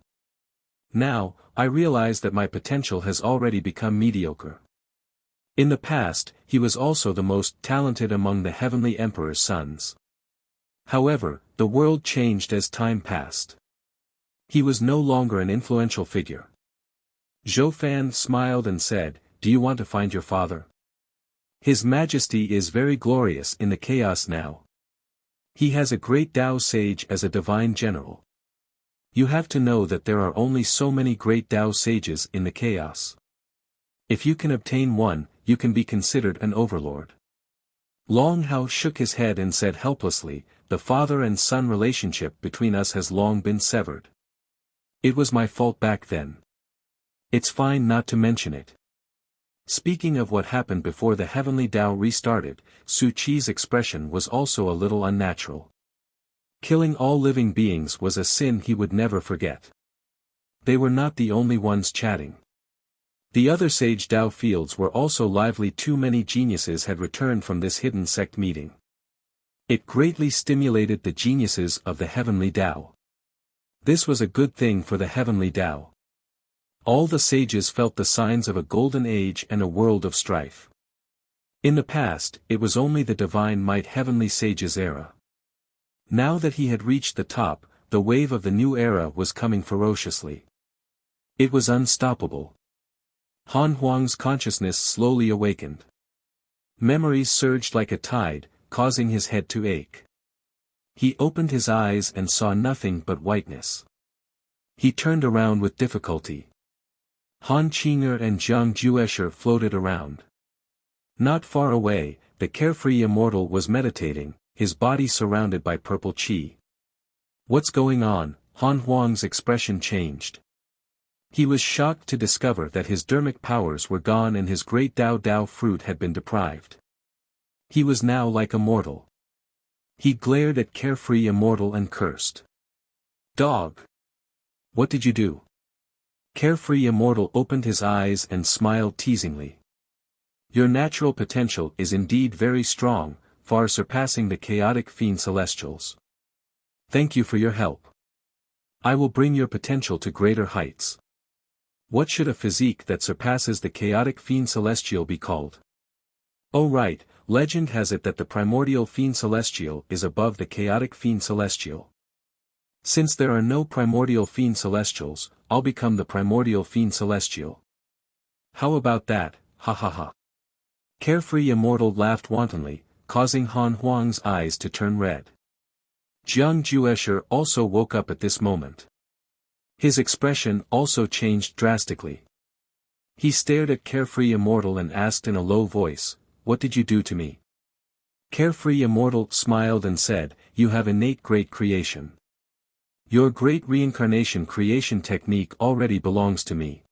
Now, I realize that my potential has already become mediocre. In the past, he was also the most talented among the Heavenly Emperor's sons. However, the world changed as time passed. He was no longer an influential figure. Zhou Fan smiled and said, do you want to find your father? His Majesty is very glorious in the chaos now. He has a great Tao sage as a divine general. You have to know that there are only so many great Tao sages in the chaos. If you can obtain one, you can be considered an overlord. Long Hao shook his head and said helplessly, the father and son relationship between us has long been severed. It was my fault back then. It's fine not to mention it. Speaking of what happened before the heavenly Tao restarted, Su Qi's expression was also a little unnatural. Killing all living beings was a sin he would never forget. They were not the only ones chatting. The other sage Tao fields were also lively. Too many geniuses had returned from this hidden sect meeting. It greatly stimulated the geniuses of the heavenly Tao. This was a good thing for the heavenly Tao. All the sages felt the signs of a golden age and a world of strife. In the past, it was only the divine might heavenly sages era. Now that he had reached the top, the wave of the new era was coming ferociously. It was unstoppable. Han Huang's consciousness slowly awakened. Memories surged like a tide, causing his head to ache. He opened his eyes and saw nothing but whiteness. He turned around with difficulty. Han Qinger and Jiang Juesher floated around. Not far away, the carefree immortal was meditating, his body surrounded by purple qi. What's going on? Han Huang's expression changed. He was shocked to discover that his dermic powers were gone and his great Dao fruit had been deprived. He was now like a mortal. He glared at carefree immortal and cursed. Dog! What did you do? Carefree Immortal opened his eyes and smiled teasingly. Your natural potential is indeed very strong, far surpassing the chaotic fiend celestials. Thank you for your help. I will bring your potential to greater heights. What should a physique that surpasses the chaotic fiend celestial be called? Oh right, legend has it that the primordial fiend celestial is above the chaotic fiend celestial. Since there are no primordial fiend celestials, I'll become the primordial fiend celestial. How about that, ha ha ha. Carefree Immortal laughed wantonly, causing Han Huang's eyes to turn red. Jiang Juesher also woke up at this moment. His expression also changed drastically. He stared at Carefree Immortal and asked in a low voice, "What did you do to me?" Carefree Immortal smiled and said, "You have innate great creation. Your great reincarnation creation technique already belongs to me.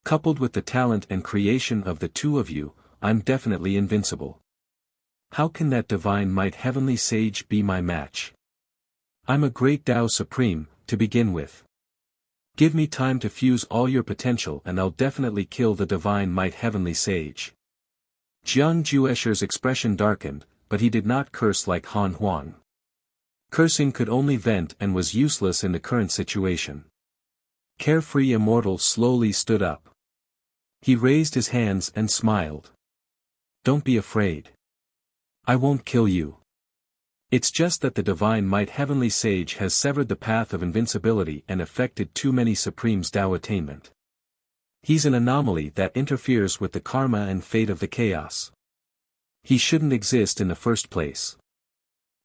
Coupled with the talent and creation of the two of you, I'm definitely invincible. How can that divine might heavenly sage be my match? I'm a great Tao Supreme, to begin with. Give me time to fuse all your potential and I'll definitely kill the divine might heavenly sage." Jiang Juesher's expression darkened, but he did not curse like Han Huang. Cursing could only vent and was useless in the current situation. Carefree Immortal slowly stood up. He raised his hands and smiled. "Don't be afraid. I won't kill you. It's just that the divine might heavenly sage has severed the path of invincibility and affected too many Supreme's Tao attainment. He's an anomaly that interferes with the karma and fate of the chaos. He shouldn't exist in the first place.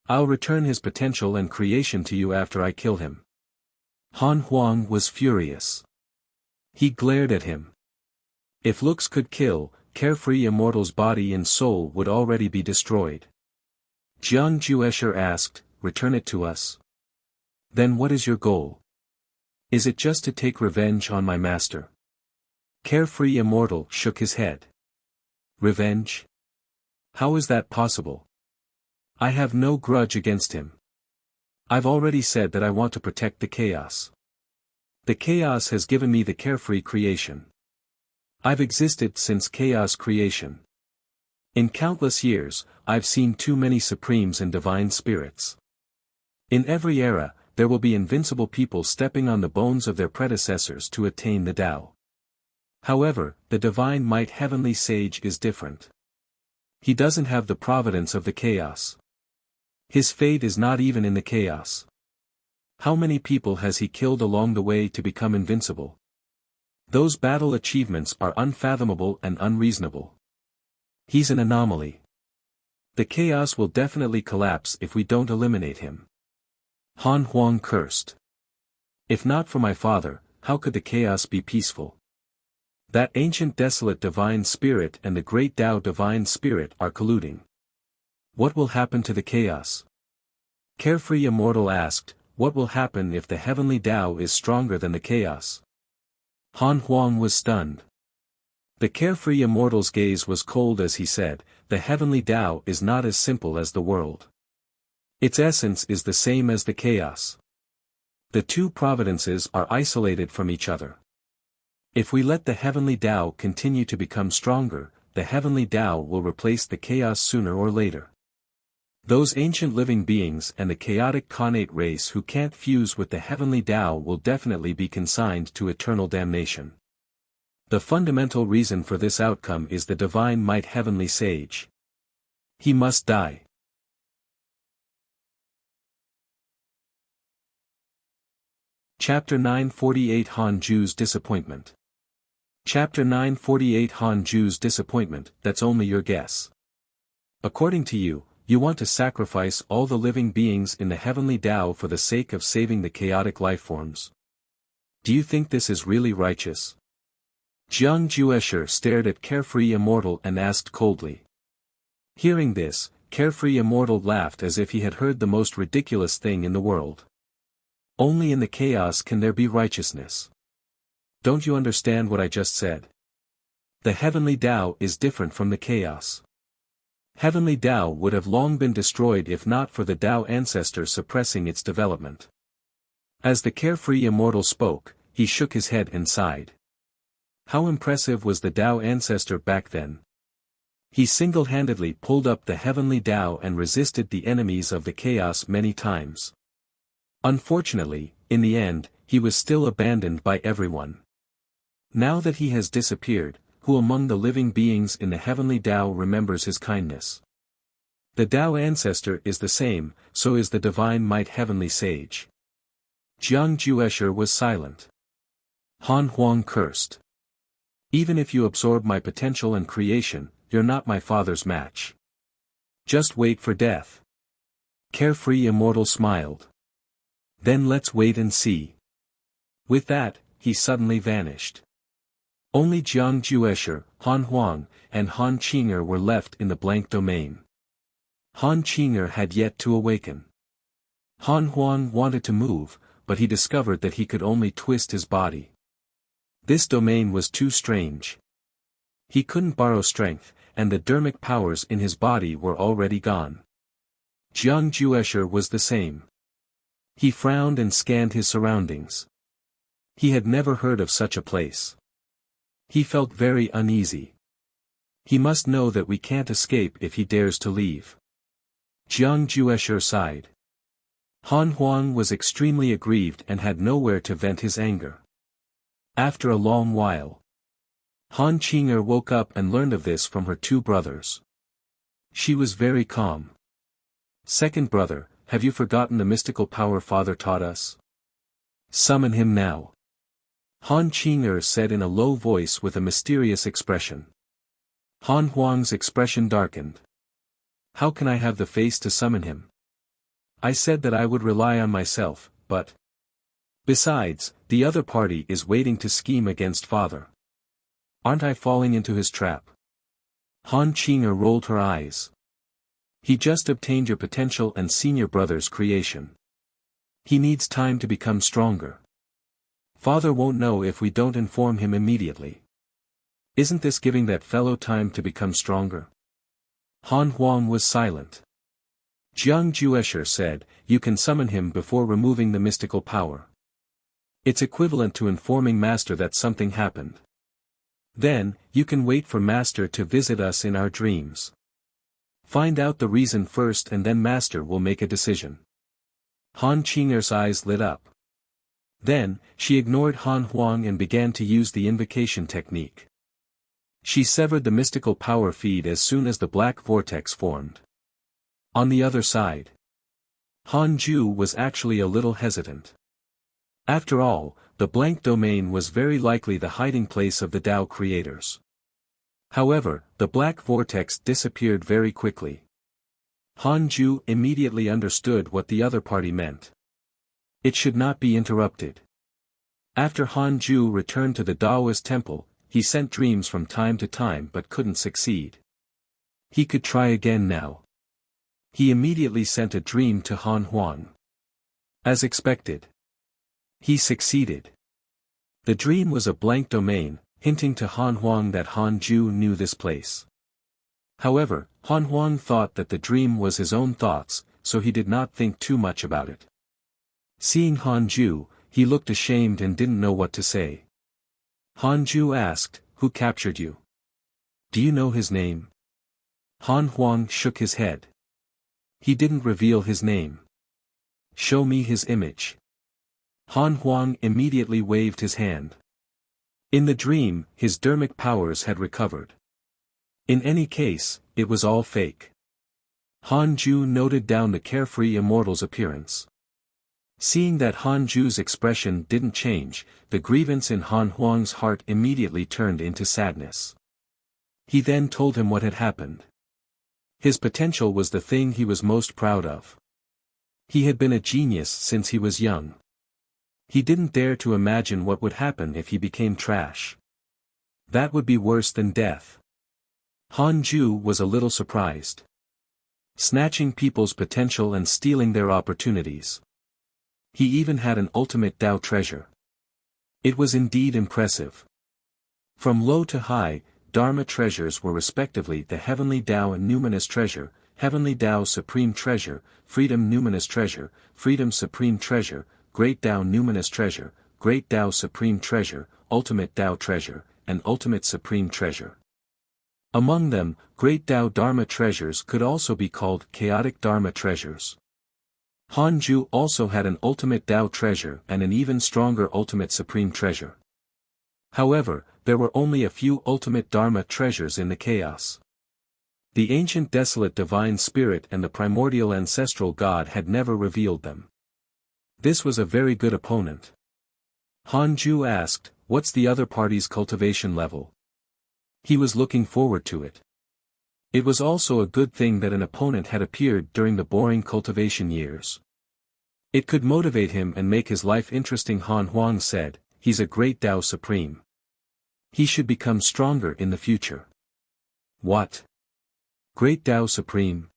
I'll return his potential and creation to you after I kill him." Han Huang was furious. He glared at him. If looks could kill, Carefree Immortal's body and soul would already be destroyed. Jiang Juesher asked, "Return it to us? Then what is your goal? Is it just to take revenge on my master?" Carefree Immortal shook his head. "Revenge? How is that possible? I have no grudge against him. I've already said that I want to protect the chaos. The chaos has given me the carefree creation. I've existed since chaos creation. In countless years, I've seen too many supremes and divine spirits. In every era, there will be invincible people stepping on the bones of their predecessors to attain the Tao. However, the divine might heavenly sage is different. He doesn't have the providence of the chaos. His fate is not even in the chaos. How many people has he killed along the way to become invincible? Those battle achievements are unfathomable and unreasonable. He's an anomaly. The chaos will definitely collapse if we don't eliminate him." Han Huang cursed. "If not for my father, how could the chaos be peaceful? That ancient desolate divine spirit and the great Tao divine spirit are colluding. What will happen to the chaos?" Carefree Immortal asked, "What will happen if the heavenly Tao is stronger than the chaos?" Han Huang was stunned. The Carefree Immortal's gaze was cold as he said, "The heavenly Tao is not as simple as the world. Its essence is the same as the chaos. The two providences are isolated from each other. If we let the heavenly Tao continue to become stronger, the heavenly Tao will replace the chaos sooner or later. Those ancient living beings and the chaotic Khanate race who can't fuse with the heavenly Tao will definitely be consigned to eternal damnation. The fundamental reason for this outcome is the divine might heavenly sage. He must die." Chapter 948 Han Ju's Disappointment. Chapter 948 Han Ju's Disappointment, that's only your guess. According to you, you want to sacrifice all the living beings in the heavenly Tao for the sake of saving the chaotic lifeforms. Do you think this is really righteous? Jiang Juesher stared at Carefree Immortal and asked coldly. Hearing this, Carefree Immortal laughed as if he had heard the most ridiculous thing in the world. Only in the chaos can there be righteousness. Don't you understand what I just said? The heavenly Tao is different from the chaos. Heavenly Tao would have long been destroyed if not for the Tao ancestor suppressing its development. As the Carefree Immortal spoke, he shook his head and sighed. How impressive was the Tao ancestor back then. He single-handedly pulled up the heavenly Tao and resisted the enemies of the chaos many times. Unfortunately, in the end, he was still abandoned by everyone. Now that he has disappeared, who among the living beings in the heavenly Tao remembers his kindness? The Tao ancestor is the same, so is the divine might heavenly sage. Jiang Juesher was silent. Han Huang cursed. Even if you absorb my potential and creation, you're not my father's match. Just wait for death. Carefree Immortal smiled. Then let's wait and see. With that, he suddenly vanished. Only Jiang Juesher, Han Huang, and Han Qing'er were left in the blank domain. Han Qing'er had yet to awaken. Han Huang wanted to move, but he discovered that he could only twist his body. This domain was too strange. He couldn't borrow strength, and the dermic powers in his body were already gone. Jiang Juesher was the same. He frowned and scanned his surroundings. He had never heard of such a place. He felt very uneasy. He must know that we can't escape if he dares to leave. Jiang Juesher sighed. Han Huang was extremely aggrieved and had nowhere to vent his anger. After a long while, Han Qing'er woke up and learned of this from her two brothers. She was very calm. Second brother, have you forgotten the mystical power father taught us? Summon him now. Han Qing'er said in a low voice with a mysterious expression. Han Huang's expression darkened. How can I have the face to summon him? I said that I would rely on myself, but... Besides, the other party is waiting to scheme against father. Aren't I falling into his trap? Han Qing'er rolled her eyes. He just obtained your potential and senior brother's creation. He needs time to become stronger. Father won't know if we don't inform him immediately. Isn't this giving that fellow time to become stronger? Han Huang was silent. Jiang Juesher said, you can summon him before removing the mystical power. It's equivalent to informing Master that something happened. Then, you can wait for Master to visit us in our dreams. Find out the reason first and then Master will make a decision. Han Qing'er's eyes lit up. Then, she ignored Han Huang and began to use the invocation technique. She severed the mystical power feed as soon as the black vortex formed. On the other side, Han Ju was actually a little hesitant. After all, the blank domain was very likely the hiding place of the Tao creators. However, the black vortex disappeared very quickly. Han Ju immediately understood what the other party meant. It should not be interrupted. After Han Ju returned to the Taoist temple, he sent dreams from time to time but couldn't succeed. He could try again now. He immediately sent a dream to Han Huang. As expected, he succeeded. The dream was a blank domain, hinting to Han Huang that Han Ju knew this place. However, Han Huang thought that the dream was his own thoughts, so he did not think too much about it. Seeing Han Ju, he looked ashamed and didn't know what to say. Han Ju asked, who captured you? Do you know his name? Han Huang shook his head. He didn't reveal his name. Show me his image. Han Huang immediately waved his hand. In the dream, his dermic powers had recovered. In any case, it was all fake. Han Ju noted down the carefree immortal's appearance. Seeing that Han Ju's expression didn't change, the grievance in Han Huang's heart immediately turned into sadness. He then told him what had happened. His potential was the thing he was most proud of. He had been a genius since he was young. He didn't dare to imagine what would happen if he became trash. That would be worse than death. Han Ju was a little surprised. Snatching people's potential and stealing their opportunities. He even had an ultimate Tao treasure. It was indeed impressive. From low to high, Dharma treasures were respectively the Heavenly Tao and Numinous Treasure, Heavenly Tao Supreme Treasure, Freedom Numinous Treasure, Freedom Supreme Treasure, Great Tao Numinous Treasure, Great Tao Supreme Treasure, Ultimate Tao Treasure, and Ultimate Supreme Treasure. Among them, Great Tao Dharma Treasures could also be called Chaotic Dharma Treasures. Hanju also had an Ultimate Tao Treasure and an even stronger Ultimate Supreme Treasure. However, there were only a few Ultimate Dharma Treasures in the chaos. The ancient desolate divine spirit and the primordial ancestral god had never revealed them. This was a very good opponent. Hanju asked, "What's the other party's cultivation level?" He was looking forward to it. It was also a good thing that an opponent had appeared during the boring cultivation years. It could motivate him and make his life interesting. Han Huang said, "He's a great Tao Supreme. He should become stronger in the future." What? Great Tao Supreme?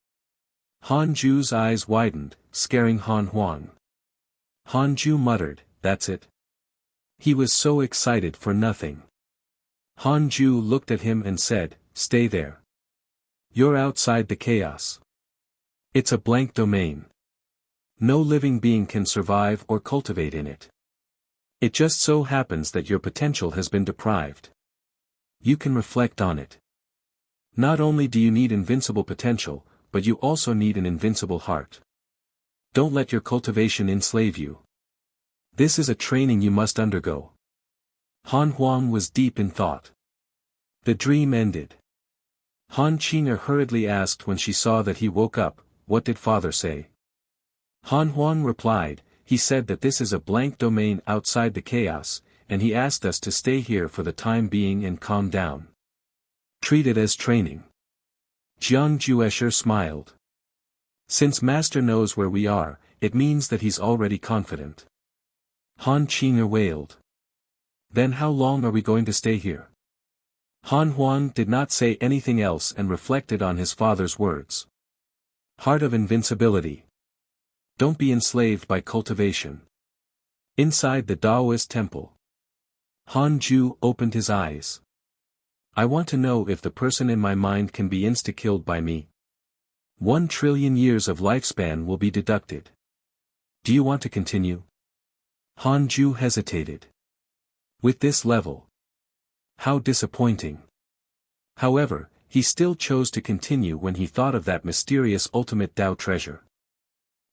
Hanju's eyes widened, scaring Han Huang. Hanju muttered, "That's it." He was so excited for nothing. Hanju looked at him and said, "Stay there. You're outside the chaos. It's a blank domain. No living being can survive or cultivate in it. It just so happens that your potential has been deprived. You can reflect on it. Not only do you need invincible potential, but you also need an invincible heart. Don't let your cultivation enslave you. This is a training you must undergo." Han Huang was deep in thought. The dream ended. Han Qing'er hurriedly asked when she saw that he woke up, "What did father say?" Han Huang replied, "He said that this is a blank domain outside the chaos, and he asked us to stay here for the time being and calm down. Treat it as training." Jiang Juesher smiled. "Since Master knows where we are, it means that he's already confident." Han Qing'er wailed. "Then how long are we going to stay here?" Han Huang did not say anything else and reflected on his father's words. Heart of invincibility. Don't be enslaved by cultivation. Inside the Taoist temple, Hanju opened his eyes. "I want to know if the person in my mind can be insta-killed by me. 1 trillion years of lifespan will be deducted. Do you want to continue?" Hanju hesitated. With this level. How disappointing. However, he still chose to continue when he thought of that mysterious ultimate Tao treasure.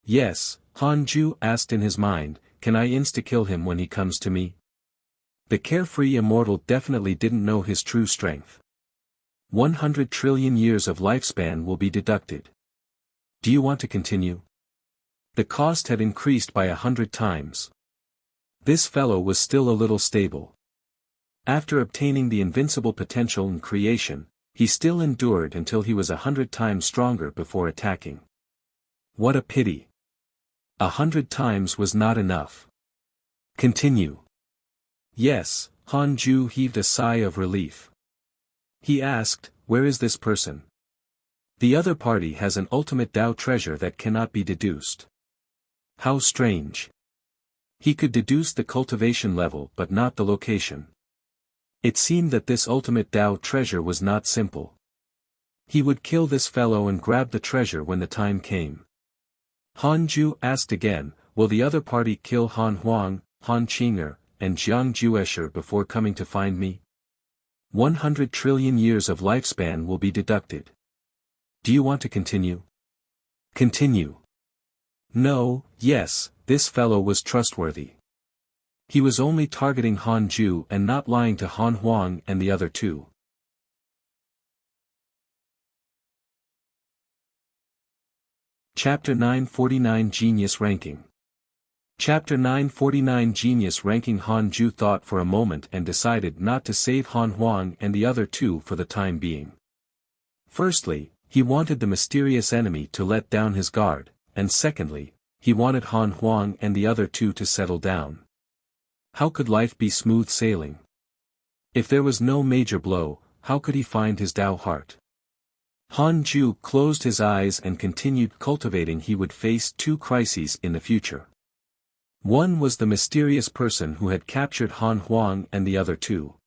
"Yes," Hanju asked in his mind, "can I insta-kill him when he comes to me?" The carefree immortal definitely didn't know his true strength. 100 trillion years of lifespan will be deducted. Do you want to continue? The cost had increased by 100 times. This fellow was still a little stable. After obtaining the invincible potential in creation, he still endured until he was 100 times stronger before attacking. What a pity. 100 times was not enough. Continue. Yes, Hanju heaved a sigh of relief. He asked, "Where is this person?" "The other party has an ultimate Tao treasure that cannot be deduced." How strange. He could deduce the cultivation level but not the location. It seemed that this ultimate Tao treasure was not simple. He would kill this fellow and grab the treasure when the time came. Hanju asked again, "Will the other party kill Han Huang, Han Qing'er, and Jiang Juesher before coming to find me? 100 trillion years of lifespan will be deducted. Do you want to continue?" Continue. No, yes, this fellow was trustworthy. He was only targeting Hanju and not lying to Han Huang and the other two. Chapter 949 Genius Ranking. Chapter 949 Genius Ranking. Hanju thought for a moment and decided not to save Han Huang and the other two for the time being. Firstly, he wanted the mysterious enemy to let down his guard, and secondly, he wanted Han Huang and the other two to settle down. How could life be smooth sailing? If there was no major blow, how could he find his Tao heart? Hanju closed his eyes and continued cultivating. He would face two crises in the future. One was the mysterious person who had captured Han Huang and the other two.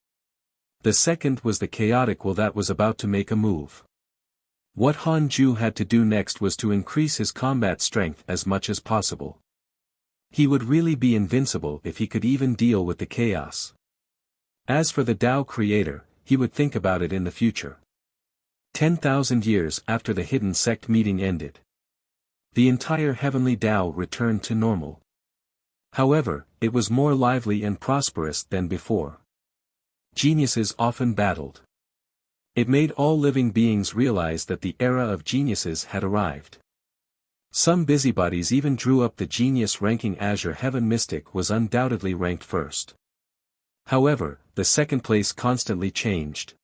The second was the chaotic will that was about to make a move. What Hanju had to do next was to increase his combat strength as much as possible. He would really be invincible if he could even deal with the chaos. As for the Tao creator, he would think about it in the future. 10,000 years after the hidden sect meeting ended, the entire heavenly Tao returned to normal. However, it was more lively and prosperous than before. Geniuses often battled. It made all living beings realize that the era of geniuses had arrived. Some busybodies even drew up the genius ranking. Azure Heaven Mystic was undoubtedly ranked first. However, the second place constantly changed.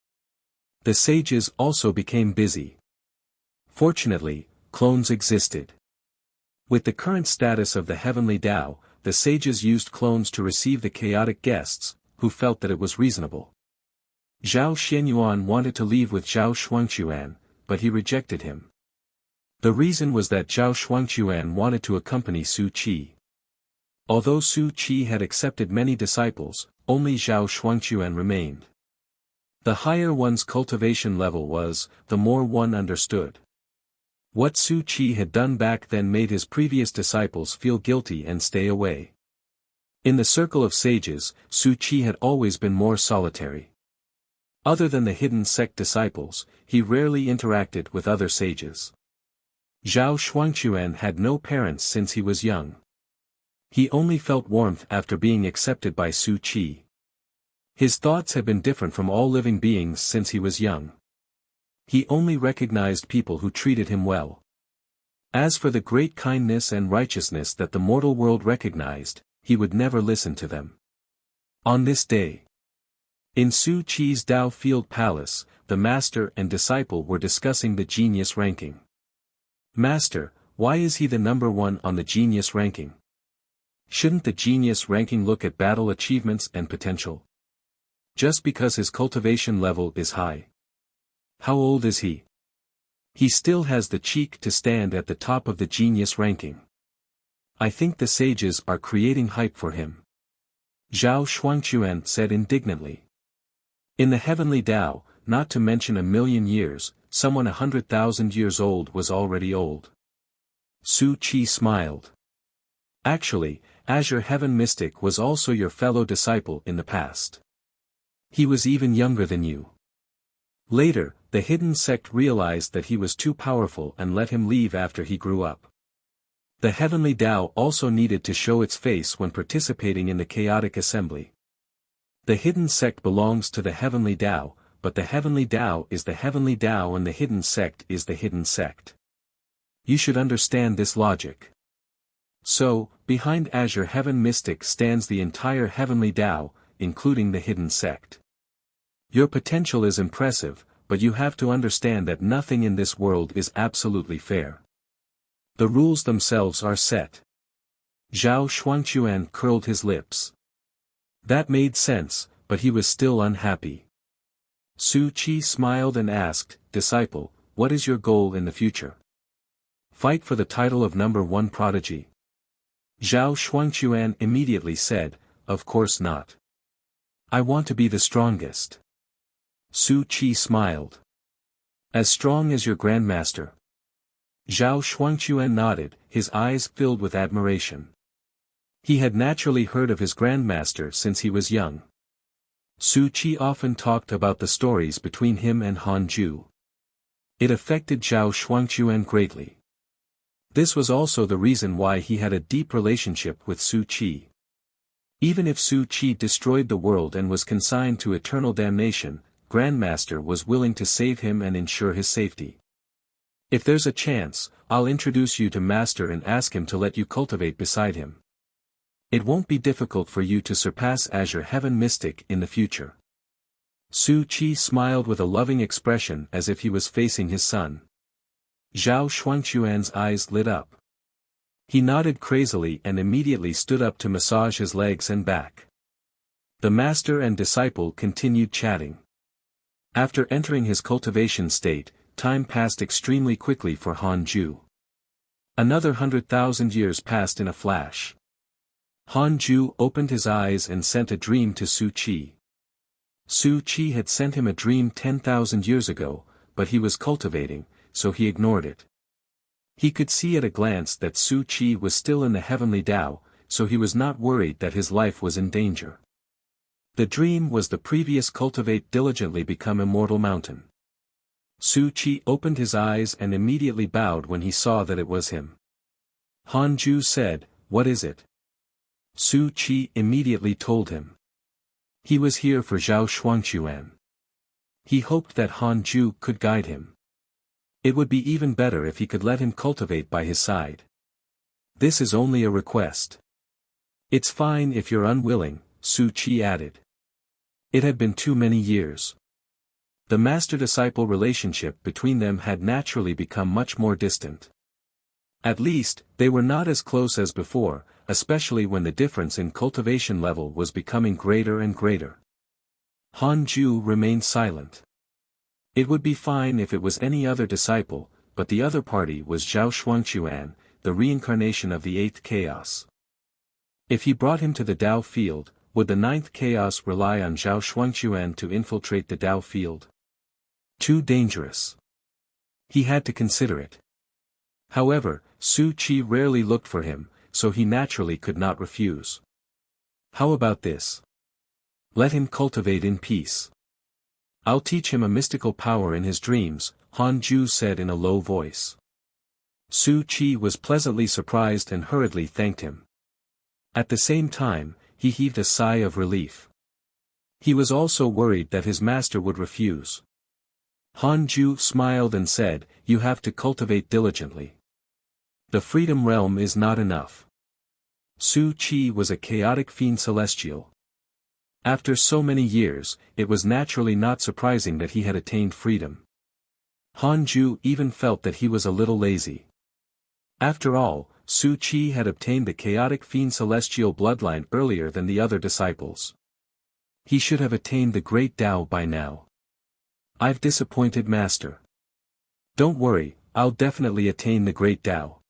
The sages also became busy. Fortunately, clones existed. With the current status of the heavenly Tao, the sages used clones to receive the chaotic guests, who felt that it was reasonable. Zhao Xianyuan wanted to leave with Zhao Shuangquan, but he rejected him. The reason was that Zhao Shuangquan wanted to accompany Su Qi. Although Su Qi had accepted many disciples, only Zhao Shuangquan remained. The higher one's cultivation level was, the more one understood. What Su Qi had done back then made his previous disciples feel guilty and stay away. In the circle of sages, Su Qi had always been more solitary. Other than the hidden sect disciples, he rarely interacted with other sages. Zhao Shuangquan had no parents since he was young. He only felt warmth after being accepted by Su Qi. His thoughts had been different from all living beings since he was young. He only recognized people who treated him well. As for the great kindness and righteousness that the mortal world recognized, he would never listen to them. On this day, in Su Qi's Tao Field Palace, the master and disciple were discussing the genius ranking. Master, why is he the number one on the genius ranking? Shouldn't the genius ranking look at battle achievements and potential? Just because his cultivation level is high. How old is he? He still has the cheek to stand at the top of the genius ranking. I think the sages are creating hype for him. Zhao Shuangquan said indignantly. In the heavenly Tao, not to mention 1,000,000 years, someone 100,000 years old was already old. Su Qi smiled. Actually, Azure Heaven Mystic was also your fellow disciple in the past. He was even younger than you. Later, the hidden sect realized that he was too powerful and let him leave after he grew up. The heavenly Tao also needed to show its face when participating in the chaotic assembly. The hidden sect belongs to the heavenly Tao, but the heavenly Tao is the heavenly Tao and the hidden sect is the hidden sect. You should understand this logic. So, behind Azure Heaven Mystic stands the entire heavenly Tao, including the hidden sect. Your potential is impressive, but you have to understand that nothing in this world is absolutely fair. The rules themselves are set. Zhao Shuangquan curled his lips. That made sense, but he was still unhappy. Su Qi smiled and asked, Disciple, what is your goal in the future? Fight for the title of number one prodigy? Zhao Shuangquan immediately said, Of course not. I want to be the strongest. Su Qi smiled. As strong as your grandmaster? Zhao Shuangquan nodded, his eyes filled with admiration. He had naturally heard of his grandmaster since he was young. Su Qi often talked about the stories between him and Han Ju. It affected Zhao Shuangquan greatly. This was also the reason why he had a deep relationship with Su Qi. Even if Su Qi destroyed the world and was consigned to eternal damnation, Grandmaster was willing to save him and ensure his safety. If there's a chance, I'll introduce you to Master and ask him to let you cultivate beside him. It won't be difficult for you to surpass Azure Heaven Mystic in the future. Su Qi smiled with a loving expression as if he was facing his son. Zhao Shuangquan's eyes lit up. He nodded crazily and immediately stood up to massage his legs and back. The master and disciple continued chatting. After entering his cultivation state, time passed extremely quickly for Han Ju. Another 100,000 years passed in a flash. Han Ju opened his eyes and sent a dream to Su Qi. Su Qi had sent him a dream 10,000 years ago, but he was cultivating, so he ignored it. He could see at a glance that Su Qi was still in the heavenly Tao, so he was not worried that his life was in danger. The dream was the previous cultivate diligently become immortal mountain. Su Chi opened his eyes and immediately bowed when he saw that it was him. Han Ju said, "What is it?" Su Chi immediately told him. He was here for Zhao Shuangquan. He hoped that Han Ju could guide him. It would be even better if he could let him cultivate by his side. This is only a request. It's fine if you're unwilling, Su Chi added. It had been too many years. The master-disciple relationship between them had naturally become much more distant. At least, they were not as close as before, especially when the difference in cultivation level was becoming greater and greater. Han Ju remained silent. It would be fine if it was any other disciple, but the other party was Zhao Shuangquan, the reincarnation of the eighth chaos. If he brought him to the Dao field, would the ninth chaos rely on Zhao Shuangquan to infiltrate the Dao field? Too dangerous. He had to consider it. However, Su Chi rarely looked for him, so he naturally could not refuse. How about this? Let him cultivate in peace. I'll teach him a mystical power in his dreams, Han Ju said in a low voice. Su Chi was pleasantly surprised and hurriedly thanked him. At the same time, he heaved a sigh of relief. He was also worried that his master would refuse. Han Ju smiled and said, "You have to cultivate diligently. The freedom realm is not enough." Su Chi was a chaotic fiend celestial. After so many years, it was naturally not surprising that he had attained freedom. Han Ju even felt that he was a little lazy. After all, Su Chi had obtained the chaotic fiend celestial bloodline earlier than the other disciples. He should have attained the great Tao by now. I've disappointed Master. Don't worry, I'll definitely attain the great Tao.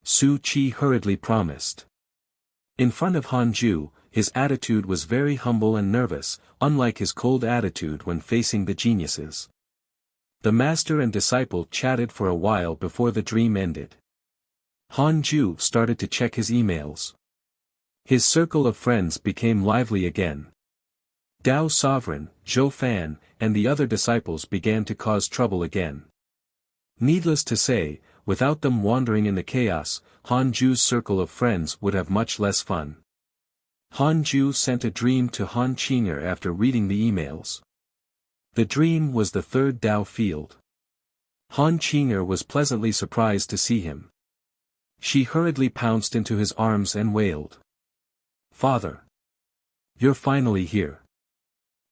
Su Chi hurriedly promised. In front of Han Ju, his attitude was very humble and nervous, unlike his cold attitude when facing the geniuses. The master and disciple chatted for a while before the dream ended. Han Ju started to check his emails. His circle of friends became lively again. Dao Sovereign, Zhou Fan, and the other disciples began to cause trouble again. Needless to say, without them wandering in the chaos, Han Ju's circle of friends would have much less fun. Han Ju sent a dream to Han Qinger after reading the emails. The dream was the third Dao field. Han Qinger was pleasantly surprised to see him. She hurriedly pounced into his arms and wailed. "Father! You're finally here."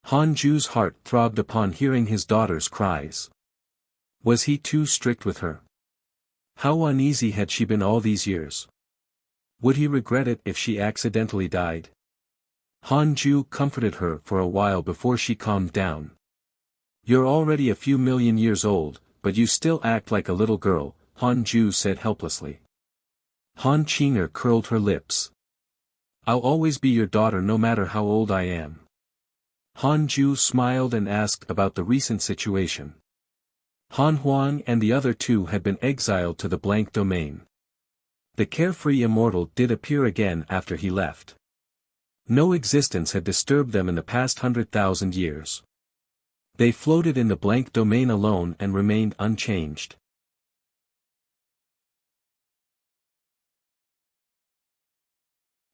Han Ju's heart throbbed upon hearing his daughter's cries. Was he too strict with her? How uneasy had she been all these years? Would he regret it if she accidentally died? Han Ju comforted her for a while before she calmed down. "You're already a few million years old, but you still act like a little girl," Han Ju said helplessly. Han Qinger curled her lips. "I'll always be your daughter no matter how old I am." Han Ju smiled and asked about the recent situation. Han Huang and the other two had been exiled to the blank domain. The carefree immortal did appear again after he left. No existence had disturbed them in the past 100,000 years. They floated in the blank domain alone and remained unchanged.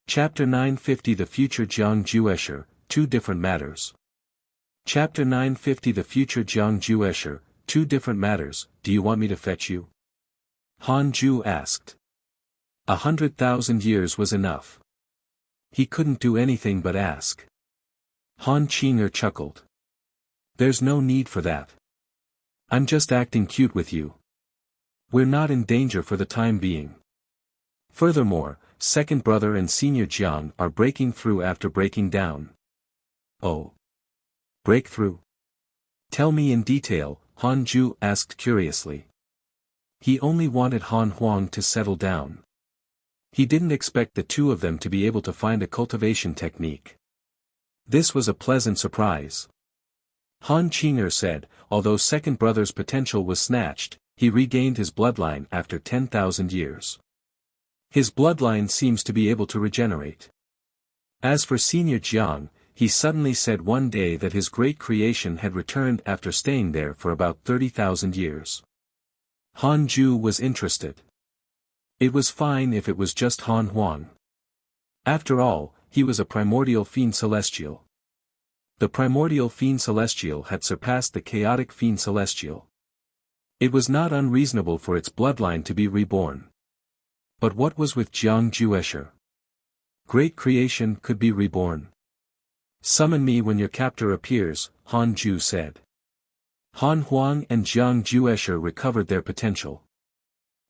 Chapter 950 The Future Jiang Juesher, Two Different Matters. Chapter 950 The Future Jiang Juesher, Two Different Matters. Do you want me to fetch you? Han Ju asked. 100,000 years was enough. He couldn't do anything but ask. Han Qinger chuckled. There's no need for that. I'm just acting cute with you. We're not in danger for the time being. Furthermore, second brother and senior Jiang are breaking through after breaking down. Oh. Breakthrough? Tell me in detail, Han Ju asked curiously. He only wanted Han Huang to settle down. He didn't expect the two of them to be able to find a cultivation technique. This was a pleasant surprise. Han Qinger said, although second brother's potential was snatched, he regained his bloodline after 10,000 years. His bloodline seems to be able to regenerate. As for Senior Jiang, he suddenly said one day that his great creation had returned after staying there for about 30,000 years. Han Ju was interested. It was fine if it was just Han Huang. After all, he was a primordial fiend celestial. The primordial fiend celestial had surpassed the chaotic fiend celestial. It was not unreasonable for its bloodline to be reborn. But what was with Jiang Juesher? Great creation could be reborn. Summon me when your captor appears, Han Ju said. Han Huang and Jiang Juesher recovered their potential.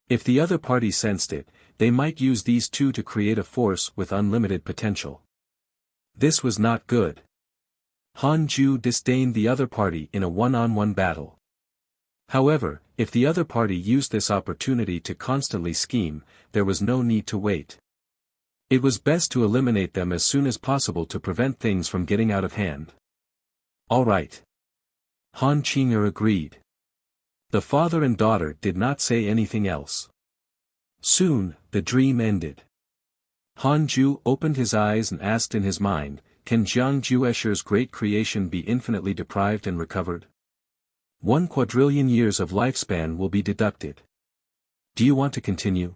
If the other party sensed it, they might use these two to create a force with unlimited potential. This was not good. Han Ju disdained the other party in a one-on-one battle. However, if the other party used this opportunity to constantly scheme, there was no need to wait. It was best to eliminate them as soon as possible to prevent things from getting out of hand. All right. Han Qinger agreed. The father and daughter did not say anything else. Soon, the dream ended. Han Ju opened his eyes and asked in his mind, can Jiang Juesher's great creation be infinitely deprived and recovered? 1 quadrillion years of lifespan will be deducted. Do you want to continue?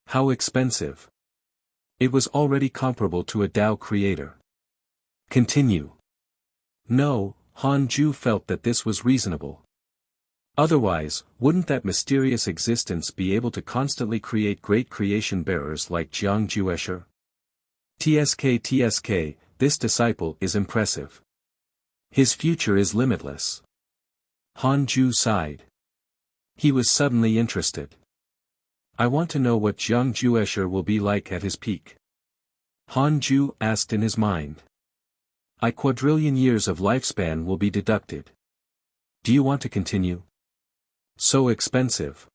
How expensive? It was already comparable to a Tao creator. Continue. No, Han Ju felt that this was reasonable. Otherwise, wouldn't that mysterious existence be able to constantly create great creation bearers like Jiang Juesher? TSK, this disciple is impressive. His future is limitless. Han Ju sighed. He was suddenly interested. I want to know what Jiang Juesher will be like at his peak. Han Ju asked in his mind. A quadrillion years of lifespan will be deducted. Do you want to continue? So expensive.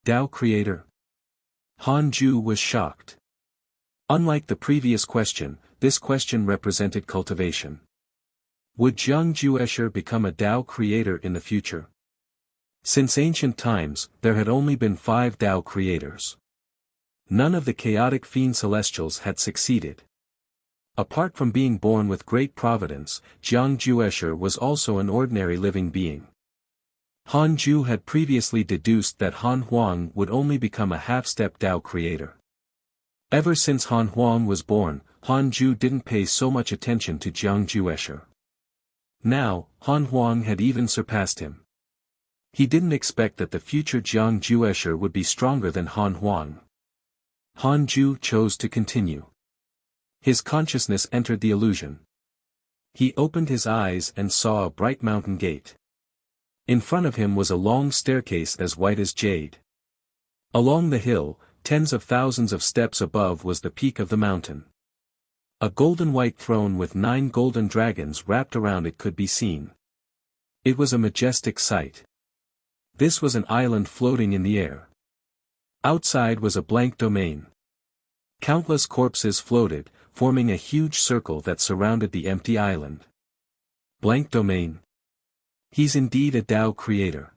Tao creator. Han Ju was shocked. Unlike the previous question, this question represented cultivation. Would Jiang Juesher become a Tao creator in the future? Since ancient times, there had only been 5 Tao creators. None of the chaotic fiend celestials had succeeded. Apart from being born with great providence, Jiang Juesher was also an ordinary living being. Han Ju had previously deduced that Han Huang would only become a half-step Tao creator. Ever since Han Huang was born, Han Ju didn't pay so much attention to Jiang Juesher. Now, Han Huang had even surpassed him. He didn't expect that the future Jiang Juesher would be stronger than Han Huang. Han Ju chose to continue. His consciousness entered the illusion. He opened his eyes and saw a bright mountain gate. In front of him was a long staircase as white as jade. Along the hill, tens of thousands of steps above was the peak of the mountain. A golden white throne with 9 golden dragons wrapped around it could be seen. It was a majestic sight. This was an island floating in the air. Outside was a blank domain. Countless corpses floated, forming a huge circle that surrounded the empty island. Blank domain. He's indeed a Tao creator.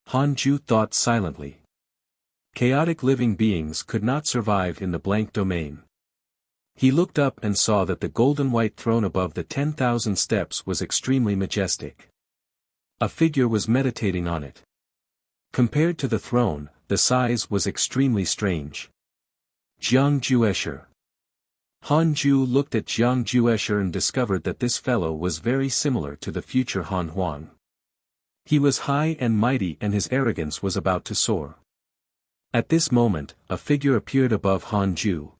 Han Ju thought silently. Chaotic living beings could not survive in the blank domain. He looked up and saw that the golden white throne above the 10,000 steps was extremely majestic. A figure was meditating on it. Compared to the throne, the size was extremely strange. Jiang Juesher. Han Ju looked at Jiang Juesher and discovered that this fellow was very similar to the future Han Huang. He was high and mighty and his arrogance was about to soar. At this moment, a figure appeared above Han Ju.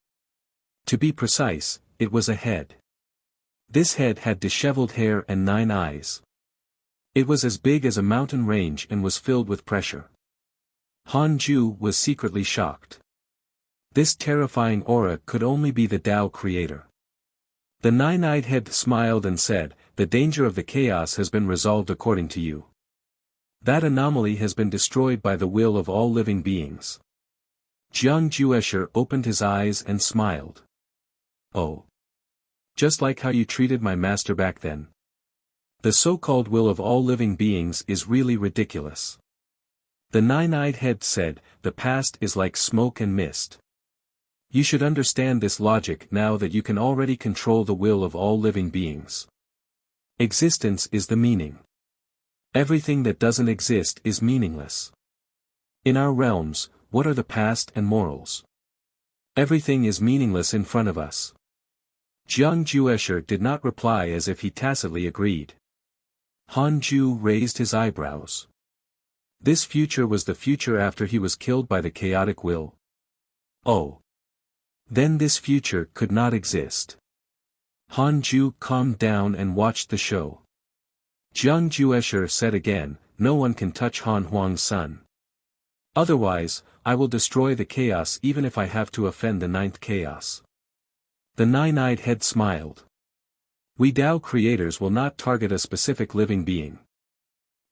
To be precise, it was a head. This head had disheveled hair and 9 eyes. It was as big as a mountain range and was filled with pressure. Han Ju was secretly shocked. This terrifying aura could only be the Tao creator. The 9-eyed head smiled and said, the danger of the chaos has been resolved according to you. That anomaly has been destroyed by the will of all living beings. Jiang Juesher opened his eyes and smiled. Oh. Just like how you treated my master back then. The so-called will of all living beings is really ridiculous. The nine-eyed head said, the past is like smoke and mist. You should understand this logic now that you can already control the will of all living beings. Existence is the meaning. Everything that doesn't exist is meaningless. In our realms, what are the past and morals? Everything is meaningless in front of us. Jiang Juesher did not reply as if he tacitly agreed. Han Ju raised his eyebrows. This future was the future after he was killed by the chaotic will. Oh. Then this future could not exist. Han Ju calmed down and watched the show. Jiang Juesher said again, no one can touch Han Huang's son. Otherwise, I will destroy the chaos even if I have to offend the ninth chaos. The nine-eyed head smiled. We Tao creators will not target a specific living being.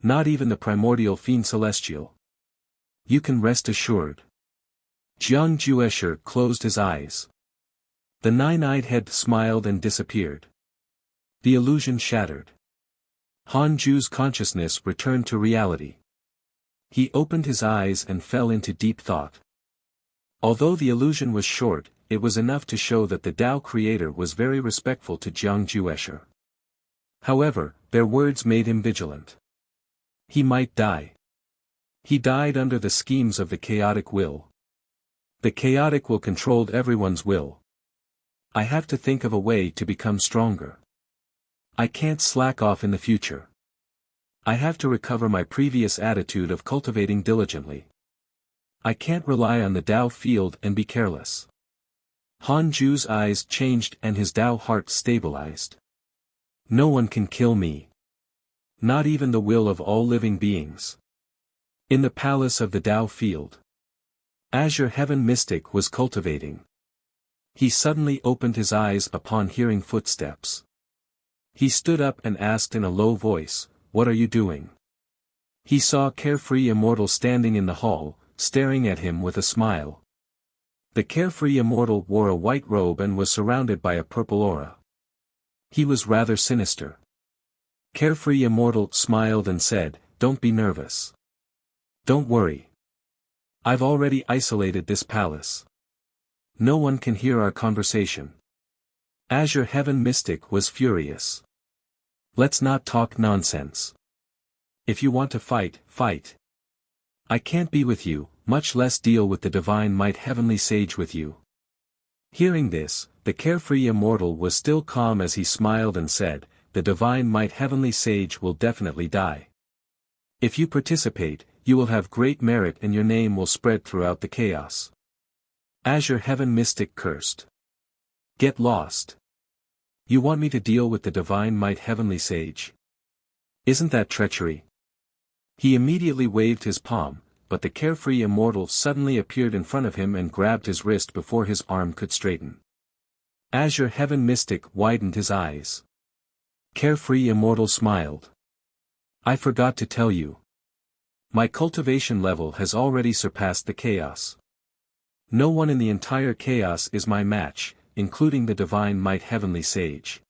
Not even the primordial fiend celestial. You can rest assured. Jiang Juesher closed his eyes. The nine-eyed head smiled and disappeared. The illusion shattered. Han Ju's consciousness returned to reality. He opened his eyes and fell into deep thought. Although the illusion was short, it was enough to show that the Tao creator was very respectful to Jiang Juesher. However, their words made him vigilant. He might die. He died under the schemes of the chaotic will. The chaotic will controlled everyone's will. I have to think of a way to become stronger. I can't slack off in the future. I have to recover my previous attitude of cultivating diligently. I can't rely on the Tao field and be careless. Han Ju's eyes changed and his Tao heart stabilized. No one can kill me. Not even the will of all living beings. In the palace of the Tao field, Azure Heaven Mystic was cultivating. He suddenly opened his eyes upon hearing footsteps. He stood up and asked in a low voice, "What are you doing?" He saw Carefree Immortal standing in the hall, staring at him with a smile. The Carefree Immortal wore a white robe and was surrounded by a purple aura. He was rather sinister. Carefree Immortal smiled and said, "Don't be nervous. Don't worry. I've already isolated this palace. No one can hear our conversation." Azure Heaven Mystic was furious. "Let's not talk nonsense. If you want to fight, fight. I can't be with you, much less deal with the Divine Might Heavenly Sage with you." Hearing this, the Carefree Immortal was still calm as he smiled and said, "The Divine Might Heavenly Sage will definitely die. If you participate, you will have great merit and your name will spread throughout the chaos." Azure Heaven Mystic cursed. "Get lost. You want me to deal with the Divine Might Heavenly Sage? Isn't that treachery?" He immediately waved his palm, but the Carefree Immortal suddenly appeared in front of him and grabbed his wrist before his arm could straighten. Azure Heaven Mystic widened his eyes. Carefree Immortal smiled. "I forgot to tell you. My cultivation level has already surpassed the chaos. No one in the entire chaos is my match, including the Divine Might Heavenly Sage.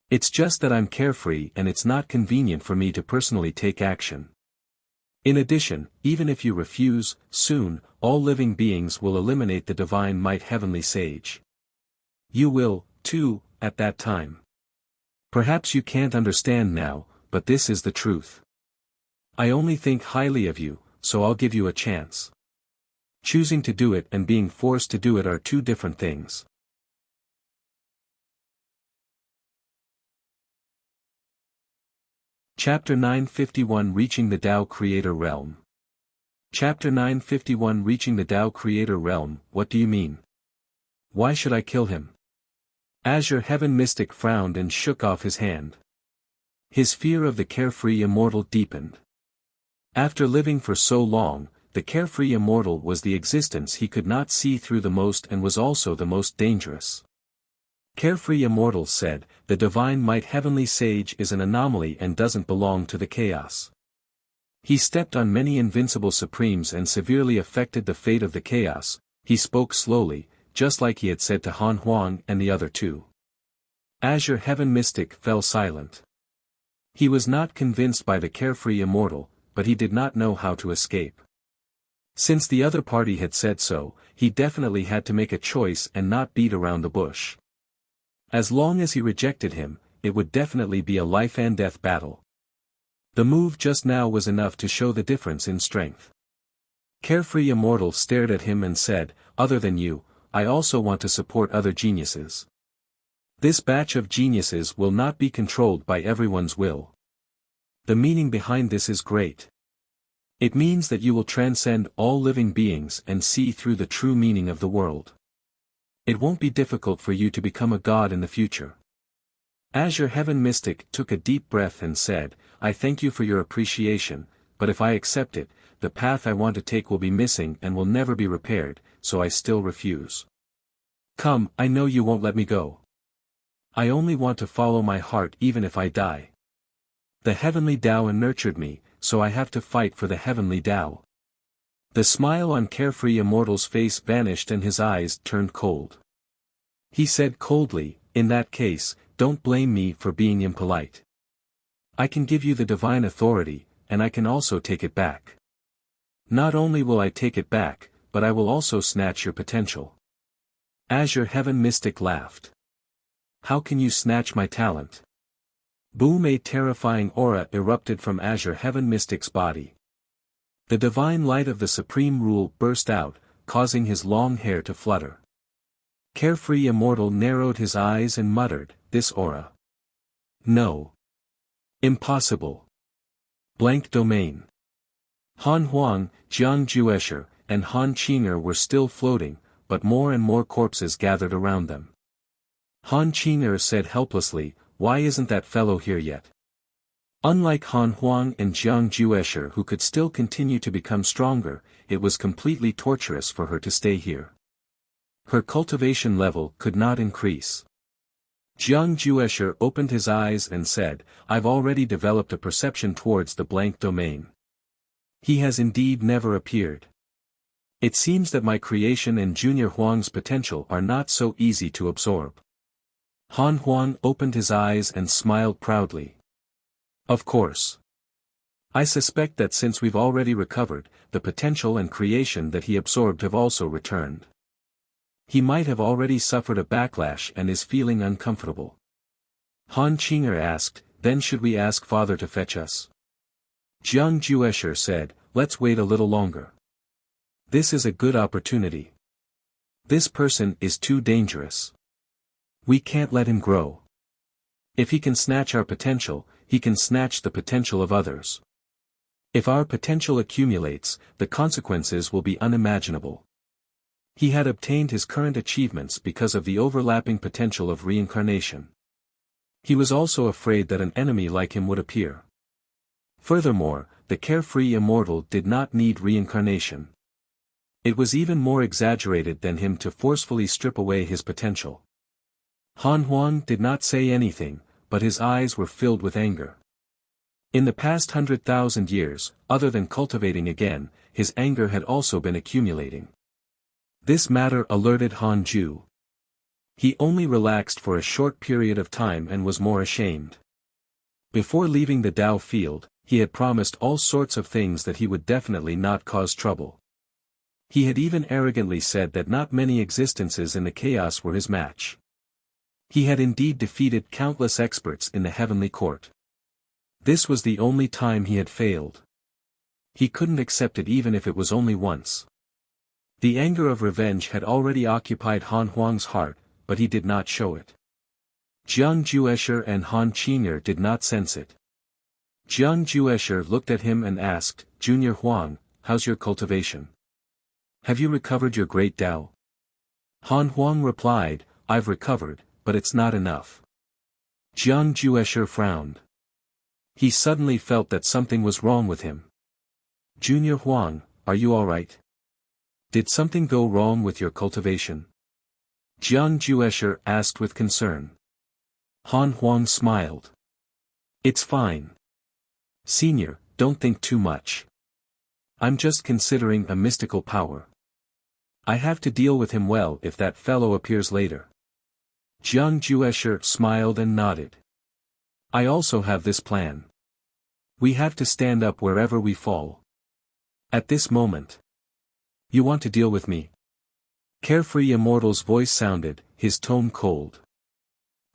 It's just that I'm carefree and it's not convenient for me to personally take action. In addition, even if you refuse, soon, all living beings will eliminate the Divine Might Heavenly Sage. You will, too, at that time. Perhaps you can't understand now, but this is the truth. I only think highly of you, so I'll give you a chance. Choosing to do it and being forced to do it are two different things." Chapter 951 Reaching the Tao Creator Realm. Chapter 951 Reaching the Tao Creator Realm. What do you mean? Why should I kill him? Azure Heaven Mystic frowned and shook off his hand. His fear of the Carefree Immortal deepened. After living for so long, the Carefree Immortal was the existence he could not see through the most and was also the most dangerous. Carefree Immortal said, "The Divine Might Heavenly Sage is an anomaly and doesn't belong to the chaos. He stepped on many invincible supremes and severely affected the fate of the chaos." He spoke slowly, just like he had said to Han Huang and the other two. Azure Heaven Mystic fell silent. He was not convinced by the Carefree Immortal, but he did not know how to escape. Since the other party had said so, he definitely had to make a choice and not beat around the bush. As long as he rejected him, it would definitely be a life-and-death battle. The move just now was enough to show the difference in strength. Carefree Immortal stared at him and said, "Other than you, I also want to support other geniuses. This batch of geniuses will not be controlled by everyone's will. The meaning behind this is great. It means that you will transcend all living beings and see through the true meaning of the world. It won't be difficult for you to become a god in the future." Azure Heaven Mystic took a deep breath and said, "I thank you for your appreciation, but if I accept it, the path I want to take will be missing and will never be repaired, so I still refuse. Come, I know you won't let me go. I only want to follow my heart even if I die. The heavenly Tao nurtured me, so I have to fight for the heavenly Tao." The smile on Carefree Immortal's face vanished and his eyes turned cold. He said coldly, "In that case, don't blame me for being impolite. I can give you the divine authority, and I can also take it back. Not only will I take it back, but I will also snatch your potential." Azure Heaven Mystic laughed. "How can you snatch my talent?" Boom! A terrifying aura erupted from Azure Heaven Mystic's body. The divine light of the supreme rule burst out, causing his long hair to flutter. Carefree Immortal narrowed his eyes and muttered, "This aura. No. Impossible. Blank domain." Han Huang, Jiang Juesher, and Han Qing'er were still floating, but more and more corpses gathered around them. Han Qing'er said helplessly, "Why isn't that fellow here yet?" Unlike Han Huang and Jiang Juesher who could still continue to become stronger, it was completely torturous for her to stay here. Her cultivation level could not increase. Jiang Juesher opened his eyes and said, "I've already developed a perception towards the blank domain. He has indeed never appeared. It seems that my creation and Junior Huang's potential are not so easy to absorb." Han Huang opened his eyes and smiled proudly. "Of course. I suspect that since we've already recovered, the potential and creation that he absorbed have also returned. He might have already suffered a backlash and is feeling uncomfortable." Han Qing'er asked, "Then should we ask Father to fetch us?" Jiang Juesher said, "Let's wait a little longer. This is a good opportunity. This person is too dangerous. We can't let him grow. If he can snatch our potential, he can snatch the potential of others. If our potential accumulates, the consequences will be unimaginable." He had obtained his current achievements because of the overlapping potential of reincarnation. He was also afraid that an enemy like him would appear. Furthermore, the Carefree Immortal did not need reincarnation. It was even more exaggerated than him to forcefully strip away his potential. Han Huang did not say anything, but his eyes were filled with anger. In the past 100,000 years, other than cultivating again, his anger had also been accumulating. This matter alerted Han Ju. He only relaxed for a short period of time and was more ashamed. Before leaving the Dao field, he had promised all sorts of things that he would definitely not cause trouble. He had even arrogantly said that not many existences in the chaos were his match. He had indeed defeated countless experts in the heavenly court. This was the only time he had failed. He couldn't accept it even if it was only once. The anger of revenge had already occupied Han Huang's heart, but he did not show it. Jiang Juesher and Han Qing'er did not sense it. Jiang Juesher looked at him and asked, "Junior Huang, how's your cultivation? Have you recovered your great Tao?" Han Huang replied, "I've recovered, but it's not enough." Jiang Juesher frowned. He suddenly felt that something was wrong with him. "Junior Huang, are you alright? Did something go wrong with your cultivation?" Jiang Juesher asked with concern. Han Huang smiled. "It's fine. Senior, don't think too much. I'm just considering a mystical power. I have to deal with him well if that fellow appears later." Jiang Juesher smiled and nodded. "I also have this plan. We have to stand up wherever we fall. At this moment, You want to deal with me? Carefree Immortal's voice sounded, his tone cold.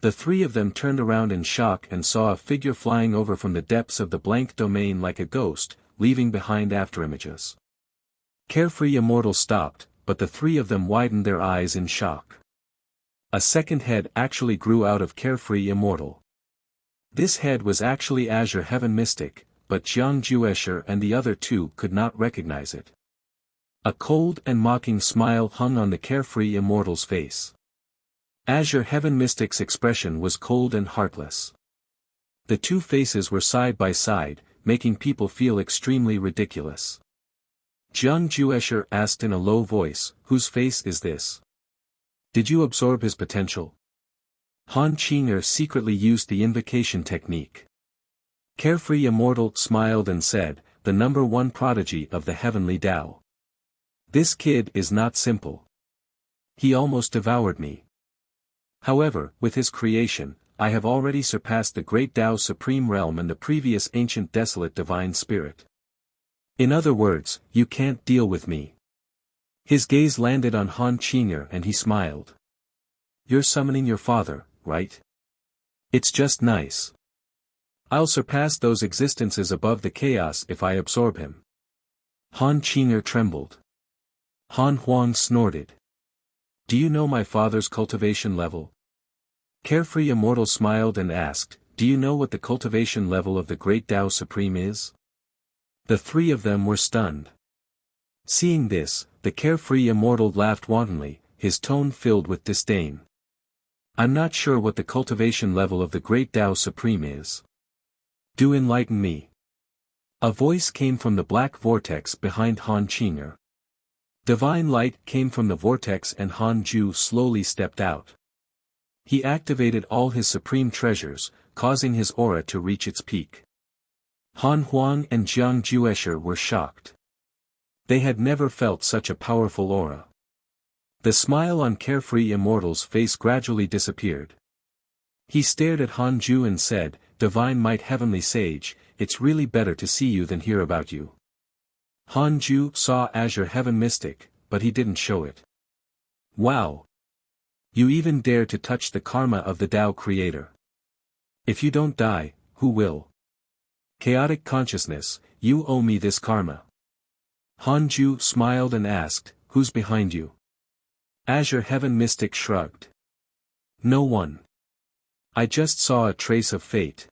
The three of them turned around in shock and saw a figure flying over from the depths of the blank domain like a ghost, leaving behind afterimages. Carefree Immortal stopped, but the three of them widened their eyes in shock. A second head actually grew out of Carefree Immortal. This head was actually Azure Heaven Mystic, but Jiang Juesher and the other two could not recognize it. A cold and mocking smile hung on the Carefree Immortal's face. Azure Heaven Mystic's expression was cold and heartless. The two faces were side by side, making people feel extremely ridiculous. Jiang Juesher asked in a low voice, "Whose face is this? Did you absorb his potential?" Han Qing'er secretly used the invocation technique. Carefree Immortal smiled and said, "The number one prodigy of the heavenly Tao. This kid is not simple. He almost devoured me. However, with his creation, I have already surpassed the great Tao Supreme Realm and the previous ancient desolate divine spirit. In other words, you can't deal with me." His gaze landed on Han Qing'er and he smiled. "You're summoning your father, right? It's just nice. I'll surpass those existences above the chaos if I absorb him." Han Qing'er trembled. Han Huang snorted. "Do you know my father's cultivation level?" Carefree Immortal smiled and asked, "Do you know what the cultivation level of the great Tao Supreme is?" The three of them were stunned. Seeing this, the Carefree Immortal laughed wantonly, his tone filled with disdain. "I'm not sure what the cultivation level of the great Tao Supreme is. Do enlighten me." A voice came from the black vortex behind Han Qing'er. Divine light came from the vortex and Han Ju slowly stepped out. He activated all his supreme treasures, causing his aura to reach its peak. Han Huang and Jiang Juesher were shocked. They had never felt such a powerful aura. The smile on Carefree Immortal's face gradually disappeared. He stared at Han Ju and said, "Divine Might Heavenly Sage, it's really better to see you than hear about you." Han Ju saw Azure Heaven Mystic, but he didn't show it. "Wow! You even dare to touch the karma of the Tao Creator. If you don't die, who will? Chaotic Consciousness, you owe me this karma." Han Ju smiled and asked, "Who's behind you?" Azure Heaven Mystic shrugged. "No one. I just saw a trace of fate."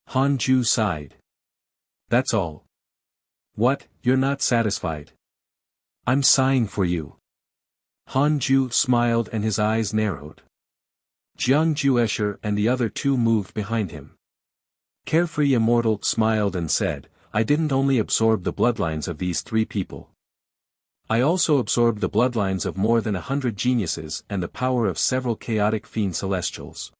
Han Ju sighed. "That's all. What, you're not satisfied? I'm sighing for you." Han Ju smiled and his eyes narrowed. Jiang Juesher and the other two moved behind him. Carefree Immortal smiled and said, "I didn't only absorb the bloodlines of these three people. I also absorbed the bloodlines of more than 100 geniuses and the power of several chaotic fiend celestials.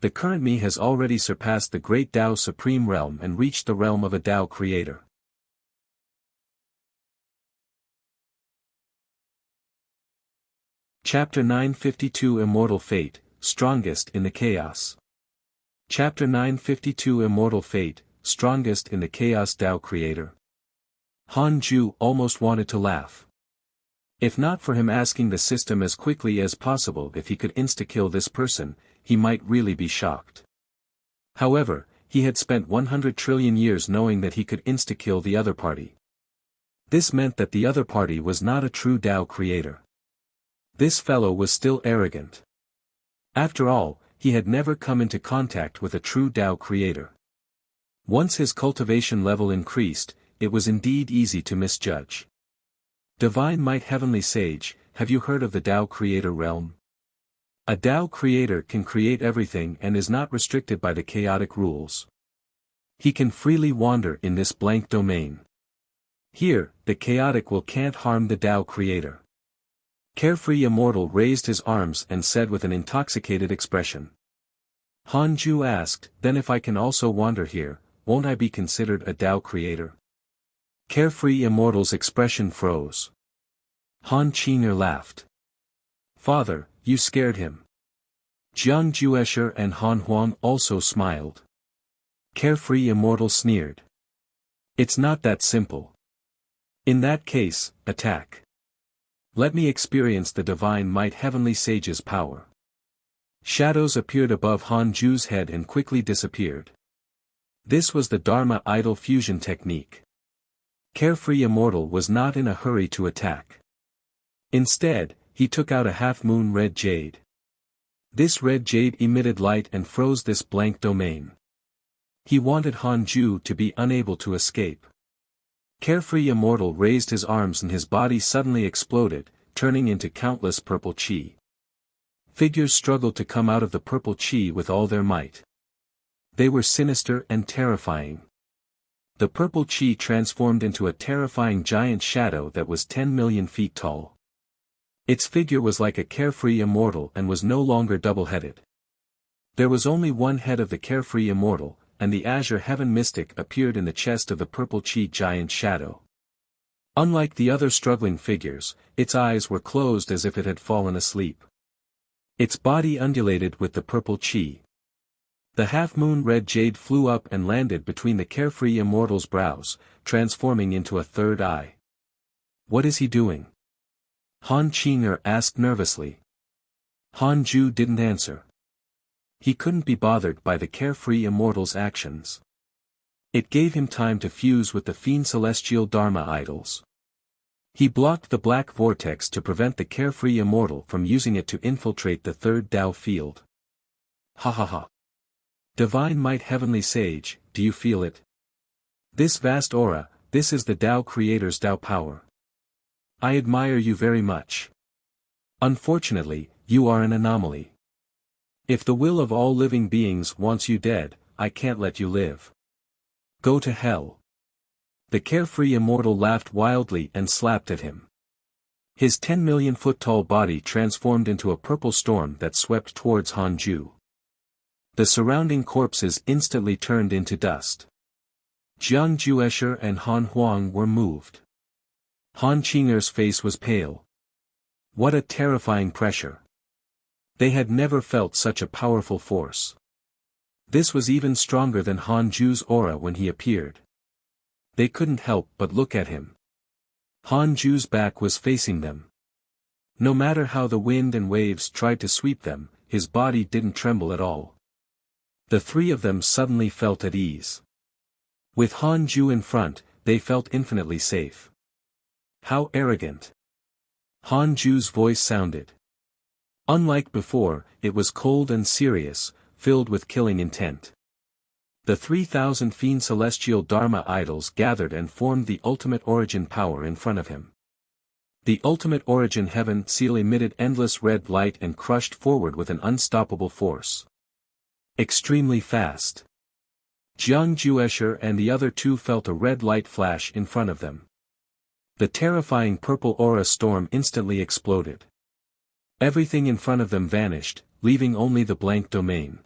The current me has already surpassed the great Tao Supreme Realm and reached the realm of a Tao Creator." Chapter 952 Immortal Fate, Strongest in the Chaos. Chapter 952 Immortal Fate, Strongest in the Chaos Tao Creator. Han Ju almost wanted to laugh. If not for him asking the system as quickly as possible if he could insta-kill this person, he might really be shocked. However, he had spent 100 trillion years knowing that he could insta-kill the other party. This meant that the other party was not a true Tao Creator. This fellow was still arrogant. After all, he had never come into contact with a true Tao Creator. Once his cultivation level increased, it was indeed easy to misjudge. Divine Might Heavenly Sage, have you heard of the Tao Creator realm? A Tao Creator can create everything and is not restricted by the chaotic rules. He can freely wander in this blank domain. Here, the chaotic will can't harm the Tao Creator. Carefree Immortal raised his arms and said with an intoxicated expression. Han Ju asked, "Then if I can also wander here, won't I be considered a Tao Creator?" Carefree Immortal's expression froze. Han Qing'er laughed. "Father, you scared him." Jiang Juesher and Han Huang also smiled. Carefree Immortal sneered. "It's not that simple. In that case, attack. Let me experience the divine might heavenly sage's power. Shadows appeared above Han Ju's head and quickly disappeared. This was the Dharma idol fusion technique. Carefree Immortal was not in a hurry to attack. Instead, he took out a half-moon red jade. This red jade emitted light and froze this blank domain. He wanted Han Ju to be unable to escape. Carefree Immortal raised his arms and his body suddenly exploded, turning into countless purple chi. Figures struggled to come out of the purple chi with all their might. They were sinister and terrifying. The purple chi transformed into a terrifying giant shadow that was 10 million feet tall. Its figure was like a carefree immortal and was no longer double-headed. There was only one head of the carefree immortal, and the azure heaven mystic appeared in the chest of the purple chi giant shadow. Unlike the other struggling figures, its eyes were closed as if it had fallen asleep. Its body undulated with the purple chi. The half-moon red jade flew up and landed between the carefree immortal's brows, transforming into a third eye. What is he doing? Han Qinger asked nervously. Han Ju didn't answer. He couldn't be bothered by the carefree immortal's actions. It gave him time to fuse with the fiend celestial Dharma idols. He blocked the black vortex to prevent the carefree immortal from using it to infiltrate the third Tao field. Ha ha ha. Divine might heavenly sage, do you feel it? This vast aura, this is the Tao creator's Tao power. I admire you very much. Unfortunately, you are an anomaly. If the will of all living beings wants you dead, I can't let you live. Go to hell. The carefree immortal laughed wildly and slapped at him. His 10 million foot tall body transformed into a purple storm that swept towards Han Ju. The surrounding corpses instantly turned into dust. Jiang Juesher and Han Huang were moved. Han Qinger's face was pale. What a terrifying pressure. They had never felt such a powerful force. This was even stronger than Han Ju's aura when he appeared. They couldn't help but look at him. Han Ju's back was facing them. No matter how the wind and waves tried to sweep them, his body didn't tremble at all. The three of them suddenly felt at ease. With Han Ju in front, they felt infinitely safe. How arrogant. Han Ju's voice sounded. Unlike before, it was cold and serious, filled with killing intent. The 3,000 fiend celestial Dharma idols gathered and formed the ultimate origin power in front of him. The ultimate origin heaven seal emitted endless red light and crushed forward with an unstoppable force. Extremely fast. Jiang Juesher and the other two felt a red light flash in front of them. The terrifying purple aura storm instantly exploded. Everything in front of them vanished, leaving only the blank domain.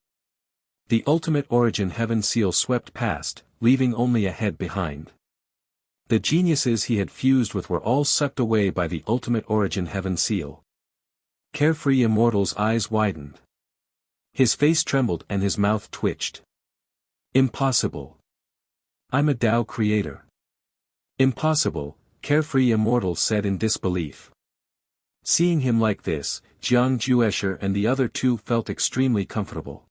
The ultimate origin heaven seal swept past, leaving only a head behind. The geniuses he had fused with were all sucked away by the ultimate origin heaven seal. Carefree Immortal's eyes widened. His face trembled and his mouth twitched. Impossible. I'm a Tao creator. Impossible, Carefree Immortal said in disbelief. Seeing him like this, Jiang Juesher and the other two felt extremely comfortable.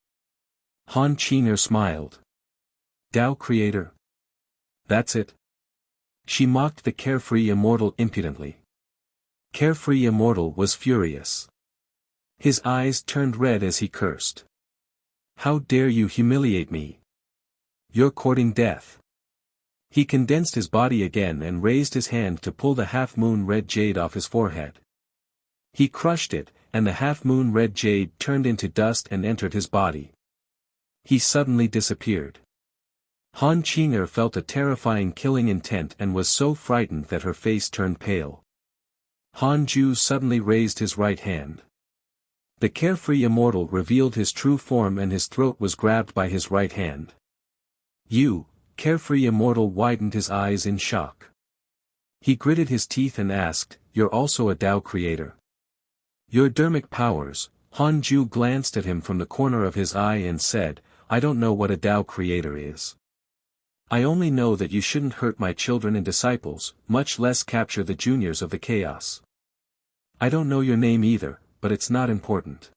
Han Qinger smiled. Tao creator? That's it? She mocked the Carefree Immortal impudently. Carefree Immortal was furious. His eyes turned red as he cursed. How dare you humiliate me? You're courting death. He condensed his body again and raised his hand to pull the half-moon red jade off his forehead. He crushed it, and the half-moon red jade turned into dust and entered his body. He suddenly disappeared. Han Qinger felt a terrifying killing intent and was so frightened that her face turned pale. Han Ju suddenly raised his right hand. The Carefree Immortal revealed his true form and his throat was grabbed by his right hand. You, Carefree Immortal widened his eyes in shock. He gritted his teeth and asked, You're also a Tao creator? Your dermic powers. Han Ju glanced at him from the corner of his eye and said, I don't know what a Tao creator is. I only know that you shouldn't hurt my children and disciples, much less capture the juniors of the chaos. I don't know your name either, but it's not important.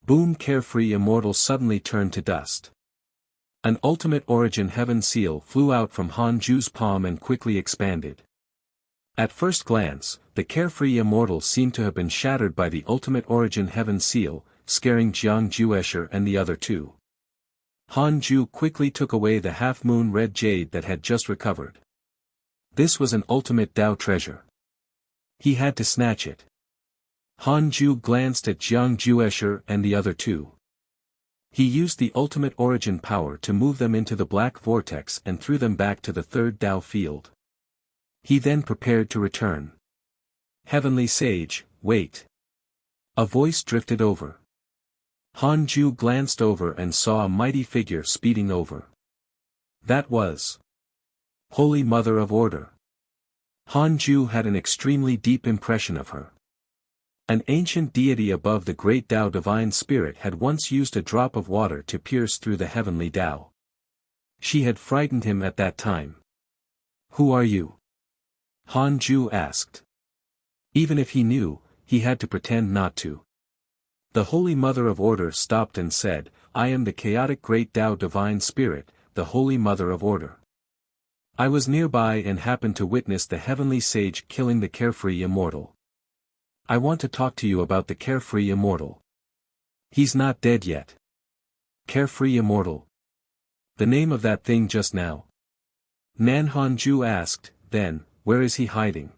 Boom! Carefree Immortal suddenly turned to dust. An Ultimate Origin Heaven seal flew out from Han Ju's palm and quickly expanded. At first glance, the Carefree Immortal seemed to have been shattered by the Ultimate Origin Heaven seal, scaring Jiang Juesher and the other two. Han Ju quickly took away the half-moon red jade that had just recovered. This was an ultimate Dao treasure. He had to snatch it. Han Ju glanced at Jiang Juesher and the other two. He used the ultimate origin power to move them into the black vortex and threw them back to the third Dao field. He then prepared to return. Heavenly Sage, wait. A voice drifted over. Han Ju glanced over and saw a mighty figure speeding over. That was Holy Mother of Order. Han Ju had an extremely deep impression of her. An ancient deity above the great Tao Divine Spirit had once used a drop of water to pierce through the heavenly Tao. She had frightened him at that time. Who are you? Han Ju asked. Even if he knew, he had to pretend not to. The Holy Mother of Order stopped and said, I am the chaotic great Tao Divine Spirit, the Holy Mother of Order. I was nearby and happened to witness the heavenly sage killing the Carefree Immortal. I want to talk to you about the Carefree Immortal. He's not dead yet. Carefree Immortal. The name of that thing just now. Nan Han Ju asked, then, where is he hiding?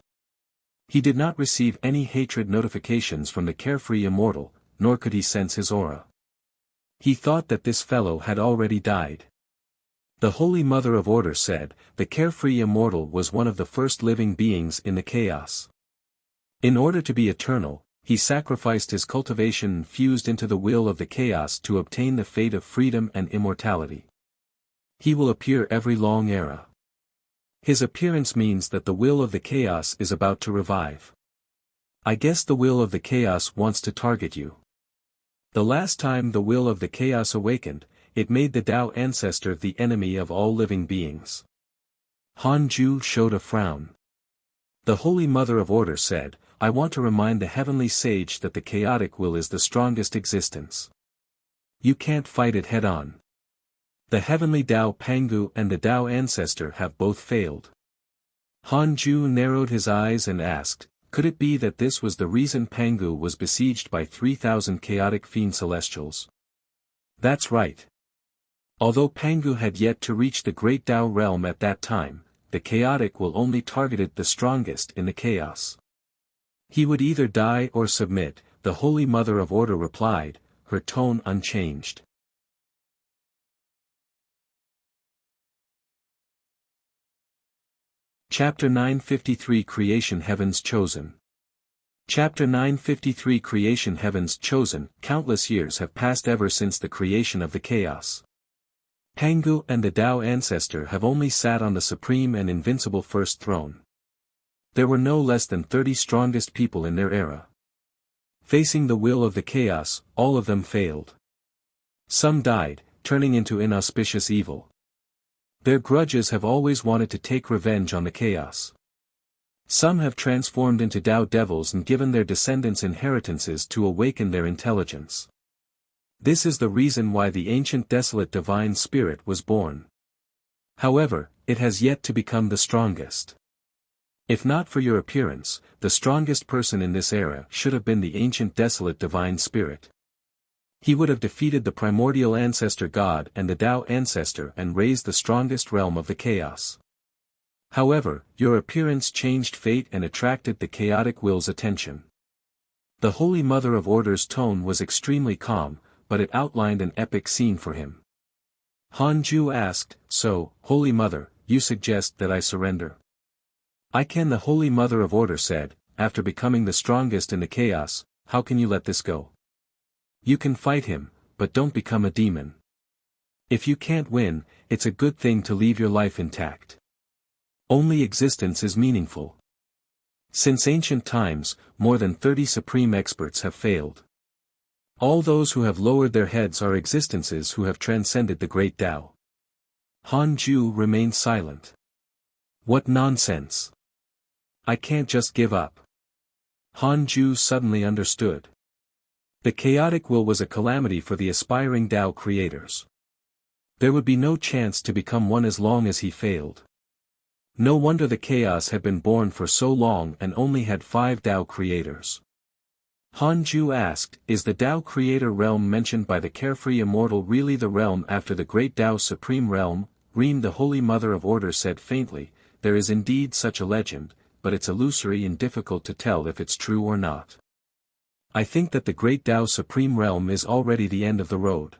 He did not receive any hatred notifications from the Carefree Immortal, nor could he sense his aura. He thought that this fellow had already died. The Holy Mother of Order said, the Carefree Immortal was one of the first living beings in the chaos. In order to be eternal, he sacrificed his cultivation infused into the will of the chaos to obtain the fate of freedom and immortality. He will appear every long era. His appearance means that the will of the chaos is about to revive. I guess the will of the chaos wants to target you. The last time the will of the chaos awakened, it made the Tao ancestor the enemy of all living beings. Han Ju showed a frown. The Holy Mother of Order said, I want to remind the heavenly sage that the chaotic will is the strongest existence. You can't fight it head-on. The heavenly Tao Pangu and the Tao ancestor have both failed. Han Ju narrowed his eyes and asked, could it be that this was the reason Pangu was besieged by 3,000 chaotic fiend celestials? That's right. Although Pangu had yet to reach the great Tao realm at that time, the chaotic will only targeted the strongest in the chaos. He would either die or submit, the Holy Mother of Order replied, her tone unchanged. Chapter 953 Creation Heavens Chosen. Chapter 953 Creation Heavens Chosen. Countless years have passed ever since the creation of the chaos. Pangu and the Tao ancestor have only sat on the supreme and invincible first throne. There were no less than 30 strongest people in their era. Facing the will of the chaos, all of them failed. Some died, turning into inauspicious evil. Their grudges have always wanted to take revenge on the chaos. Some have transformed into Tao devils and given their descendants inheritances to awaken their intelligence. This is the reason why the ancient desolate divine spirit was born. However, it has yet to become the strongest. If not for your appearance, the strongest person in this era should have been the ancient desolate divine spirit. He would have defeated the primordial ancestor god and the Tao ancestor and raised the strongest realm of the chaos. However, your appearance changed fate and attracted the chaotic will's attention. The Holy Mother of Order's tone was extremely calm, but it outlined an epic scene for him. Han Ju asked, so, Holy Mother, you suggest that I surrender? I can. The Holy Mother of Order said, after becoming the strongest in the chaos, how can you let this go? You can fight him, but don't become a demon. If you can't win, it's a good thing to leave your life intact. Only existence is meaningful. Since ancient times, more than 30 supreme experts have failed. All those who have lowered their heads are existences who have transcended the great Tao. Han Ju remained silent. What nonsense! I can't just give up. Han Ju suddenly understood. The chaotic will was a calamity for the aspiring Tao creators. There would be no chance to become one as long as he failed. No wonder the chaos had been born for so long and only had 5 Tao creators. Han Ju asked, is the Tao creator realm mentioned by the carefree immortal really the realm after the great Tao supreme realm? Reem, the Holy Mother of Order, said faintly, there is indeed such a legend, but it's illusory and difficult to tell if it's true or not. I think that the great Tao supreme realm is already the end of the road.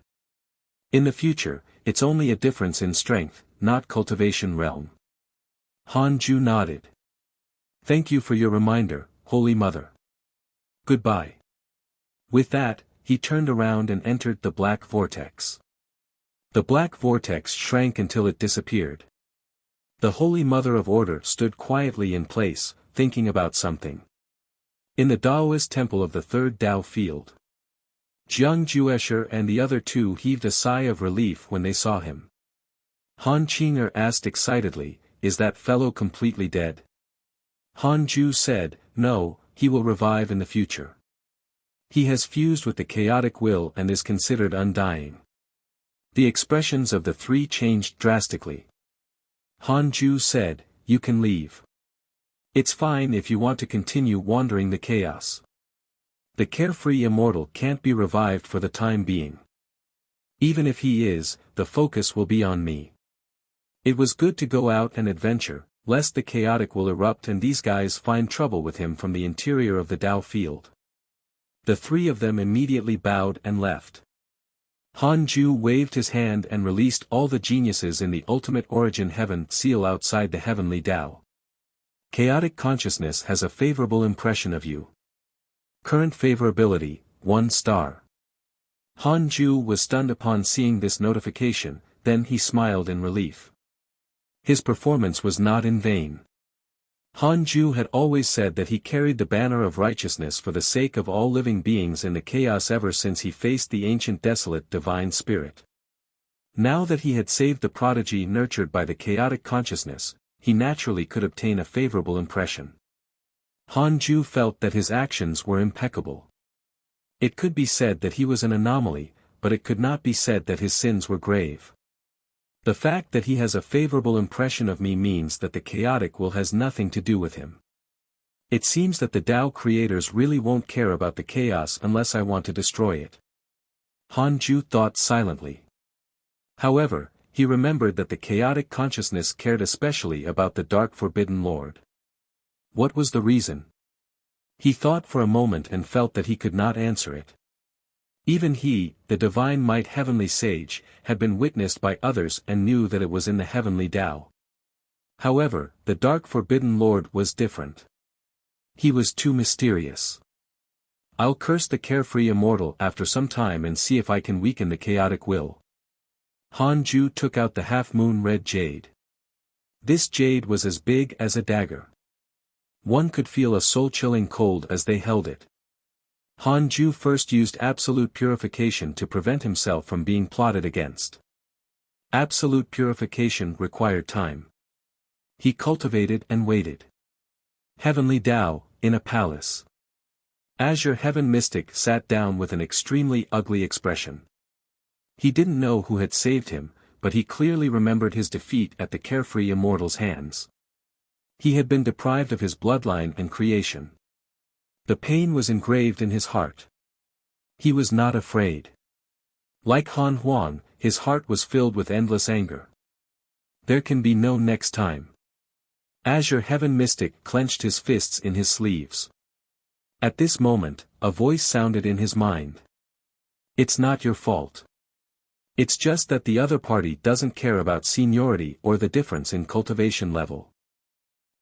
In the future, it's only a difference in strength, not cultivation realm. Han Ju nodded. Thank you for your reminder, Holy Mother. Goodbye. With that, he turned around and entered the black vortex. The black vortex shrank until it disappeared. The Holy Mother of Order stood quietly in place, thinking about something. In the Taoist temple of the third Tao field, Jiang Juesher and the other 2 heaved a sigh of relief when they saw him. Han Qing'er asked excitedly, is that fellow completely dead? Han Ju said, no, he will revive in the future. He has fused with the chaotic will and is considered undying. The expressions of the 3 changed drastically. Han Ju said, you can leave. It's fine if you want to continue wandering the chaos. The carefree immortal can't be revived for the time being. Even if he is, the focus will be on me. It was good to go out and adventure, lest the chaotic will erupt and these guys find trouble with him from the interior of the Tao field. The 3 of them immediately bowed and left. Han Ju waved his hand and released all the geniuses in the ultimate origin heaven seal outside the heavenly Tao. Chaotic consciousness has a favorable impression of you. Current favorability, 1 star. Han Ju was stunned upon seeing this notification, then he smiled in relief. His performance was not in vain. Han Ju had always said that he carried the banner of righteousness for the sake of all living beings in the chaos ever since he faced the ancient desolate divine spirit. Now that he had saved the prodigy nurtured by the chaotic consciousness, he naturally could obtain a favorable impression. Han Ju felt that his actions were impeccable. It could be said that he was an anomaly, but it could not be said that his sins were grave. The fact that he has a favorable impression of me means that the chaotic will has nothing to do with him. It seems that the Tao creators really won't care about the chaos unless I want to destroy it. Han Ju thought silently. However, he remembered that the chaotic consciousness cared especially about the dark forbidden lord. What was the reason? He thought for a moment and felt that he could not answer it. Even he, the divine might heavenly sage, had been witnessed by others and knew that it was in the heavenly Tao. However, the dark forbidden lord was different. He was too mysterious. I'll curse the carefree immortal after some time and see if I can weaken the chaotic will. Han Ju took out the half-moon red jade. This jade was as big as a dagger. One could feel a soul-chilling cold as they held it. Han Ju first used absolute purification to prevent himself from being plotted against. Absolute purification required time. He cultivated and waited. Heavenly Tao, in a palace. Azure Heaven Mystic sat down with an extremely ugly expression. He didn't know who had saved him, but he clearly remembered his defeat at the carefree immortal's hands. He had been deprived of his bloodline and creation. The pain was engraved in his heart. He was not afraid. Like Han Huang, his heart was filled with endless anger. There can be no next time. Azure Heaven Mystic clenched his fists in his sleeves. At this moment, a voice sounded in his mind. It's not your fault. It's just that the other party doesn't care about seniority or the difference in cultivation level.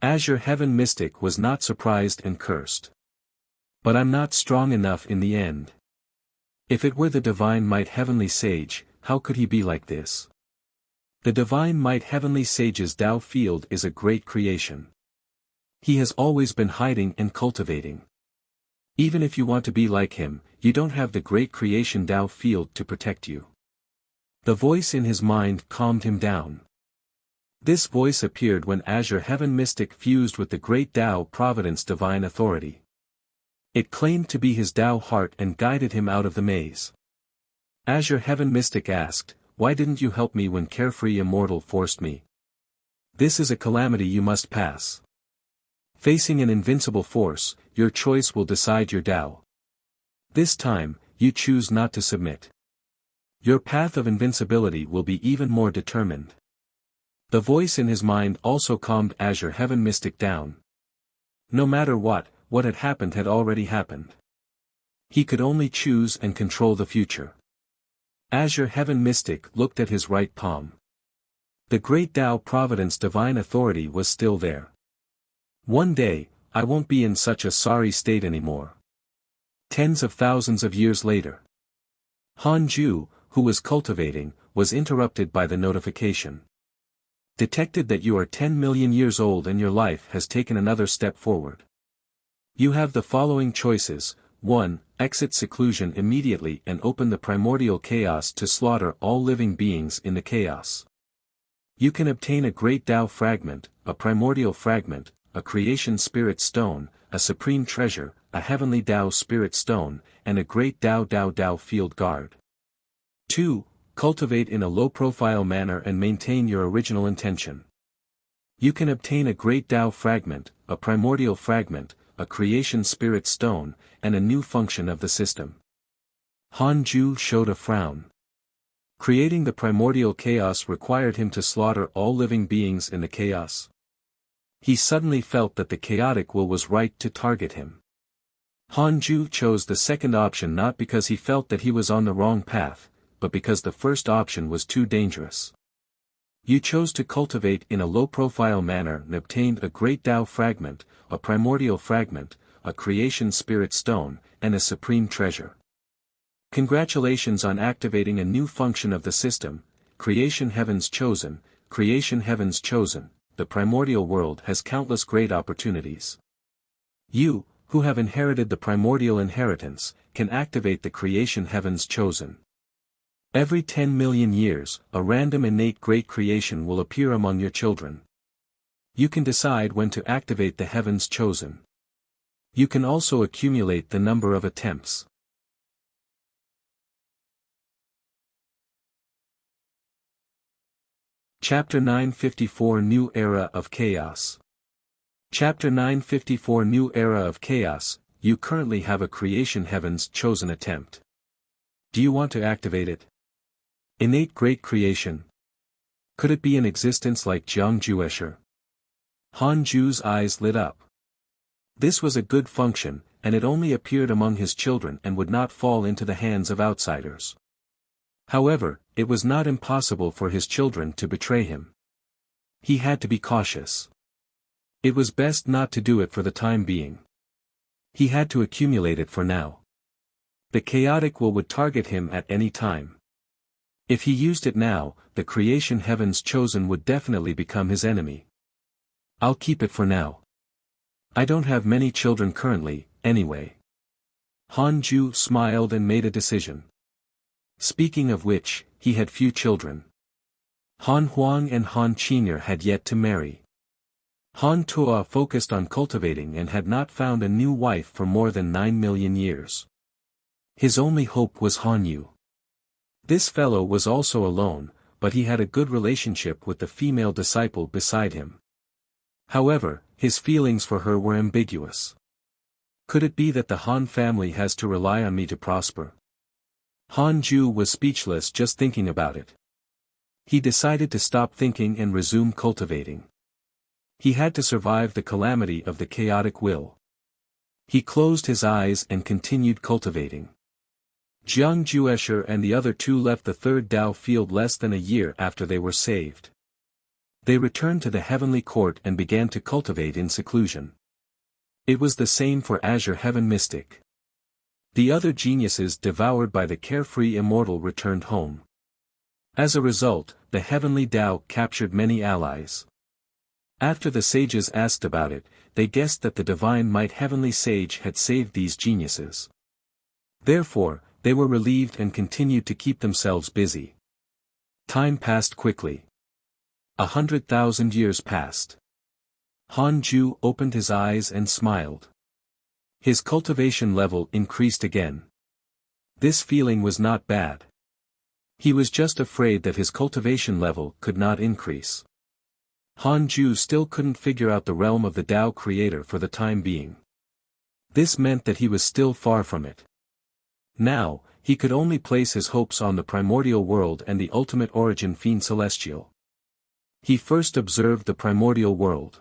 Azure Heaven Mystic was not surprised and cursed. But I'm not strong enough in the end. If it were the Divine Might Heavenly Sage, how could he be like this? The Divine Might Heavenly Sage's Tao field is a great creation. He has always been hiding and cultivating. Even if you want to be like him, you don't have the great creation Tao field to protect you. The voice in his mind calmed him down. This voice appeared when Azure Heaven Mystic fused with the great Tao Providence Divine Authority. It claimed to be his Tao heart and guided him out of the maze. Azure Heaven Mystic asked, "Why didn't you help me when Carefree Immortal forced me? This is a calamity you must pass. Facing an invincible force, your choice will decide your Tao. This time, you choose not to submit. Your path of invincibility will be even more determined." The voice in his mind also calmed Azure Heaven Mystic down. No matter what had happened had already happened. He could only choose and control the future. Azure Heaven Mystic looked at his right palm. The great Tao Providence Divine Authority was still there. "One day, I won't be in such a sorry state anymore." Tens of thousands of years later. Han Ju, who was cultivating, was interrupted by the notification. Detected that you are 10 million years old and your life has taken another step forward. You have the following choices. 1. Exit seclusion immediately and open the primordial chaos to slaughter all living beings in the chaos. You can obtain a great Tao fragment, a primordial fragment, a creation spirit stone, a supreme treasure, a heavenly Tao spirit stone, and a great Tao field guard. 2. Cultivate in a low-profile manner and maintain your original intention. You can obtain a great Tao fragment, a primordial fragment, a creation spirit stone, and a new function of the system. Han Ju showed a frown. Creating the primordial chaos required him to slaughter all living beings in the chaos. He suddenly felt that the chaotic will was right to target him. Han Ju chose the second option not because he felt that he was on the wrong path, but because the first option was too dangerous. You chose to cultivate in a low-profile manner and obtained a great Tao fragment, a primordial fragment, a creation spirit stone, and a supreme treasure. Congratulations on activating a new function of the system, Creation Heavens Chosen. Creation Heavens Chosen, the primordial world has countless great opportunities. You, who have inherited the primordial inheritance, can activate the Creation Heavens Chosen. Every 10 million years, a random innate great creation will appear among your children. You can decide when to activate the Heavens Chosen. You can also accumulate the number of attempts. Chapter 954 New Era of Chaos. Chapter 954 New Era of Chaos. You currently have a Creation Heavens Chosen attempt. Do you want to activate it? Innate great creation. Could it be an existence like Jiang Juesher? Han Ju's eyes lit up. This was a good function, and it only appeared among his children and would not fall into the hands of outsiders. However, it was not impossible for his children to betray him. He had to be cautious. It was best not to do it for the time being. He had to accumulate it for now. The chaotic will would target him at any time. If he used it now, the Creation Heavens Chosen would definitely become his enemy. I'll keep it for now. I don't have many children currently, anyway. Han Ju smiled and made a decision. Speaking of which, he had few children. Han Huang and Han Qing'er had yet to marry. Han Tuo focused on cultivating and had not found a new wife for more than 9 million years. His only hope was Han Yu. This fellow was also alone, but he had a good relationship with the female disciple beside him. However, his feelings for her were ambiguous. Could it be that the Han family has to rely on me to prosper? Han Ju was speechless just thinking about it. He decided to stop thinking and resume cultivating. He had to survive the calamity of the chaotic will. He closed his eyes and continued cultivating. Jiang Juesher and the other two left the third Tao field less than a year after they were saved. They returned to the heavenly court and began to cultivate in seclusion. It was the same for Azure Heaven Mystic. The other geniuses devoured by the carefree immortal returned home. As a result, the heavenly Tao captured many allies. After the sages asked about it, they guessed that the divine might heavenly sage had saved these geniuses. Therefore, they were relieved and continued to keep themselves busy. Time passed quickly. 100,000 years passed. Han Ju opened his eyes and smiled. His cultivation level increased again. This feeling was not bad. He was just afraid that his cultivation level could not increase. Han Ju still couldn't figure out the realm of the Tao creator for the time being. This meant that he was still far from it. Now, he could only place his hopes on the primordial world and the ultimate origin fiend celestial. He first observed the primordial world.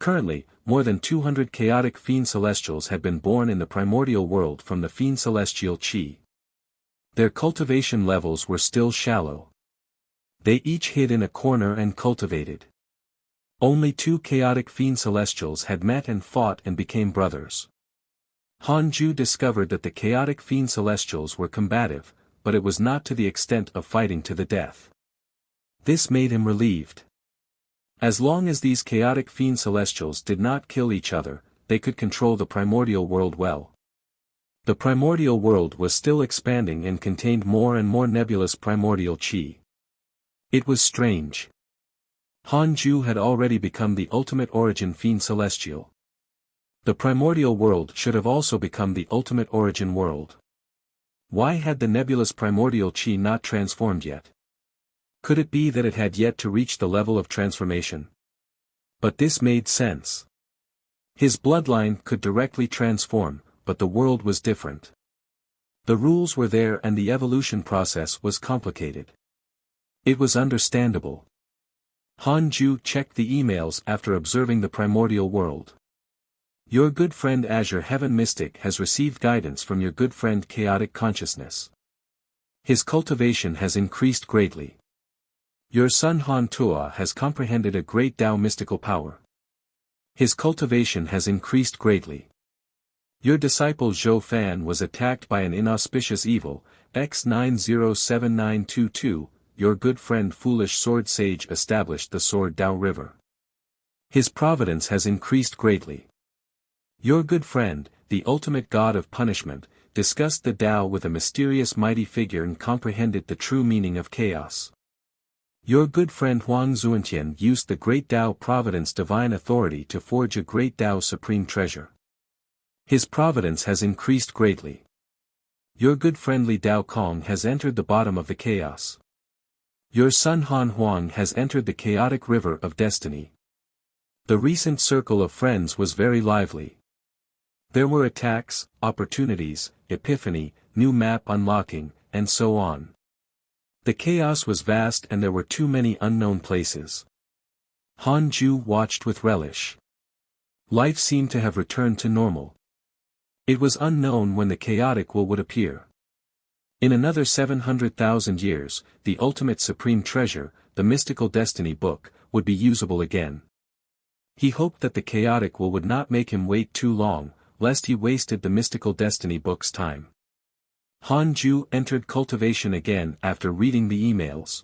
Currently, more than 200 chaotic fiend celestials had been born in the primordial world from the fiend celestial chi. Their cultivation levels were still shallow. They each hid in a corner and cultivated. Only 2 chaotic fiend celestials had met and fought and became brothers. Han Ju discovered that the chaotic fiend celestials were combative, but it was not to the extent of fighting to the death. This made him relieved. As long as these chaotic fiend celestials did not kill each other, they could control the primordial world well. The primordial world was still expanding and contained more and more nebulous primordial chi. It was strange. Han Ju had already become the ultimate origin fiend celestial. The primordial world should have also become the ultimate origin world. Why had the nebulous primordial chi not transformed yet? Could it be that it had yet to reach the level of transformation? But this made sense. His bloodline could directly transform, but the world was different. The rules were there and the evolution process was complicated. It was understandable. Han Ju checked the emails after observing the primordial world. Your good friend Azure Heaven Mystic has received guidance from your good friend Chaotic Consciousness. His cultivation has increased greatly. Your son Han Tua has comprehended a great Tao mystical power. His cultivation has increased greatly. Your disciple Zhou Fan was attacked by an inauspicious evil, X907922, your good friend Foolish Sword Sage established the Sword Tao River. His providence has increased greatly. Your good friend, the ultimate god of punishment, discussed the Tao with a mysterious mighty figure and comprehended the true meaning of chaos. Your good friend Huang Zuantian used the great Tao Providence divine authority to forge a great Tao supreme treasure. His providence has increased greatly. Your good friend Li Dao Kong has entered the bottom of the chaos. Your son Han Huang has entered the chaotic river of destiny. The recent circle of friends was very lively. There were attacks, opportunities, epiphany, new map unlocking, and so on. The chaos was vast and there were too many unknown places. Han Ju watched with relish. Life seemed to have returned to normal. It was unknown when the chaotic would appear. In another 700,000 years, the ultimate supreme treasure, the mystical destiny book, would be usable again. He hoped that the chaotic would not make him wait too long, lest he wasted the mystical destiny book's time. Han Ju entered cultivation again after reading the emails.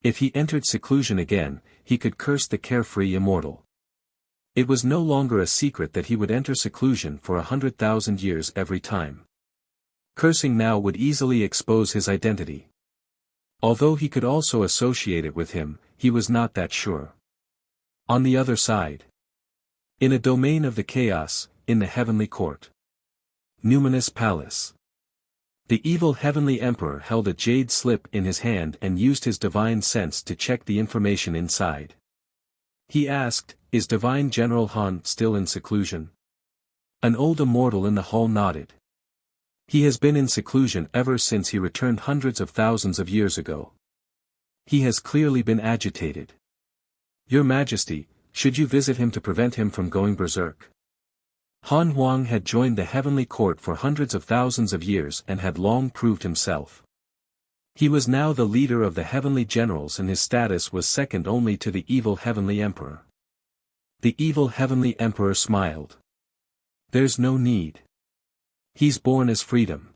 If he entered seclusion again, he could curse the carefree immortal. It was no longer a secret that he would enter seclusion for 100,000 years every time. Cursing now would easily expose his identity. Although he could also associate it with him, he was not that sure. On the other side. In a domain of the chaos, in the heavenly court. Numinous Palace. The evil heavenly emperor held a jade slip in his hand and used his divine sense to check the information inside. He asked, "Is Divine General Han still in seclusion?" An old immortal in the hall nodded. He has been in seclusion ever since he returned hundreds of thousands of years ago. He has clearly been agitated. Your Majesty, should you visit him to prevent him from going berserk? Han Huang had joined the heavenly court for hundreds of thousands of years and had long proved himself. He was now the leader of the heavenly generals and his status was second only to the evil heavenly emperor. The evil heavenly emperor smiled. There's no need. He's born as freedom.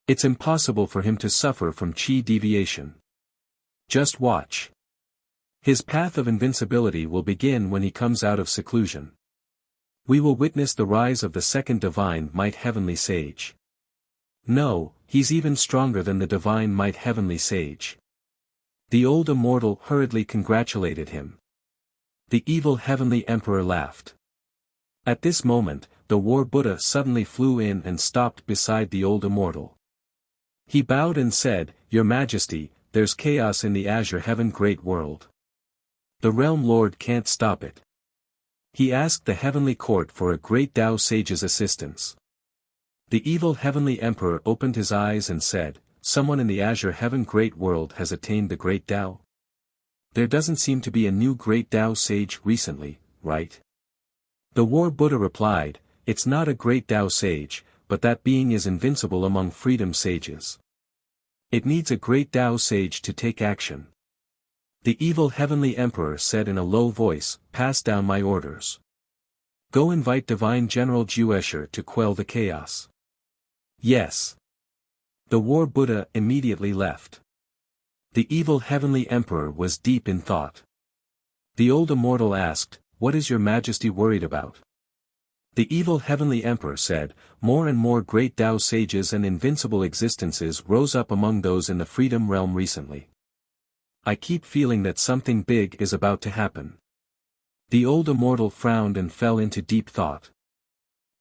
It's impossible for him to suffer from chi deviation. Just watch. His path of invincibility will begin when he comes out of seclusion. We will witness the rise of the second divine might heavenly sage. No, he's even stronger than the divine might heavenly sage. The old immortal hurriedly congratulated him. The evil heavenly emperor laughed. At this moment, the war Buddha suddenly flew in and stopped beside the old immortal. He bowed and said, "Your Majesty, there's chaos in the Azure Heaven Great World. The Realm Lord can't stop it." He asked the heavenly court for a great Tao sage's assistance. The evil heavenly emperor opened his eyes and said, "Someone in the Azure Heaven Great World has attained the great Tao? There doesn't seem to be a new great Tao sage recently, right?" The war Buddha replied, "It's not a great Tao sage, but that being is invincible among freedom sages. It needs a great Tao sage to take action." The evil heavenly emperor said in a low voice, "Pass down my orders. Go invite divine General Juesher to quell the chaos." "Yes." The war Buddha immediately left. The evil heavenly emperor was deep in thought. The old immortal asked, "What is your Majesty worried about?" The evil heavenly emperor said, "More and more great Tao sages and invincible existences rose up among those in the freedom realm recently. I keep feeling that something big is about to happen." The old immortal frowned and fell into deep thought.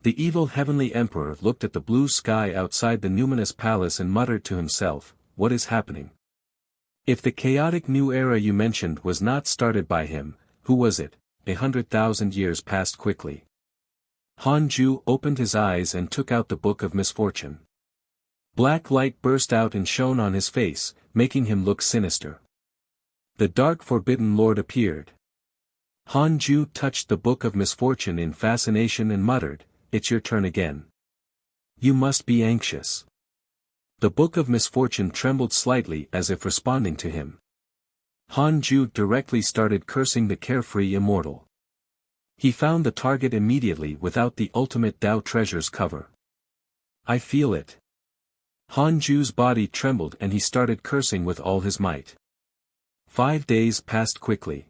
The evil heavenly emperor looked at the blue sky outside the numinous palace and muttered to himself, "What is happening? If the chaotic new era you mentioned was not started by him, who was it? 100,000 years passed quickly." Hanju opened his eyes and took out the Book of Misfortune. Black light burst out and shone on his face, making him look sinister. The dark forbidden lord appeared. Hanju touched the Book of Misfortune in fascination and muttered, "It's your turn again. You must be anxious." The Book of Misfortune trembled slightly as if responding to him. Hanju directly started cursing the carefree immortal. He found the target immediately without the ultimate Tao treasure's cover. "I feel it." Hanju's body trembled and he started cursing with all his might. 5 days passed quickly.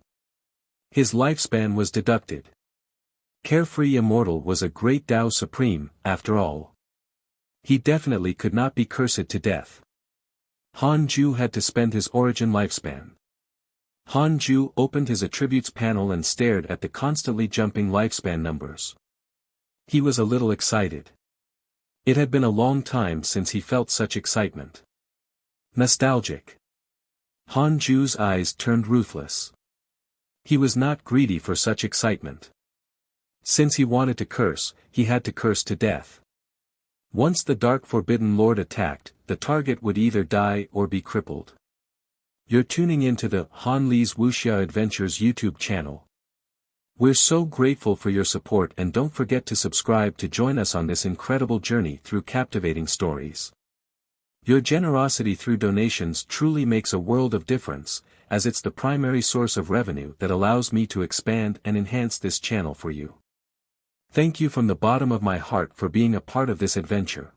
His lifespan was deducted. Carefree Immortal was a great Tao Supreme, after all. He definitely could not be cursed to death. Hanju had to spend his origin lifespan. Hanju opened his attributes panel and stared at the constantly jumping lifespan numbers. He was a little excited. It had been a long time since he felt such excitement. Nostalgic. Hanju's eyes turned ruthless. He was not greedy for such excitement. Since he wanted to curse, he had to curse to death. Once the Dark Forbidden Lord attacked, the target would either die or be crippled. You're tuning into the Han Li's Wuxia Adventures YouTube channel. We're so grateful for your support and don't forget to subscribe to join us on this incredible journey through captivating stories. Your generosity through donations truly makes a world of difference, as it's the primary source of revenue that allows me to expand and enhance this channel for you. Thank you from the bottom of my heart for being a part of this adventure.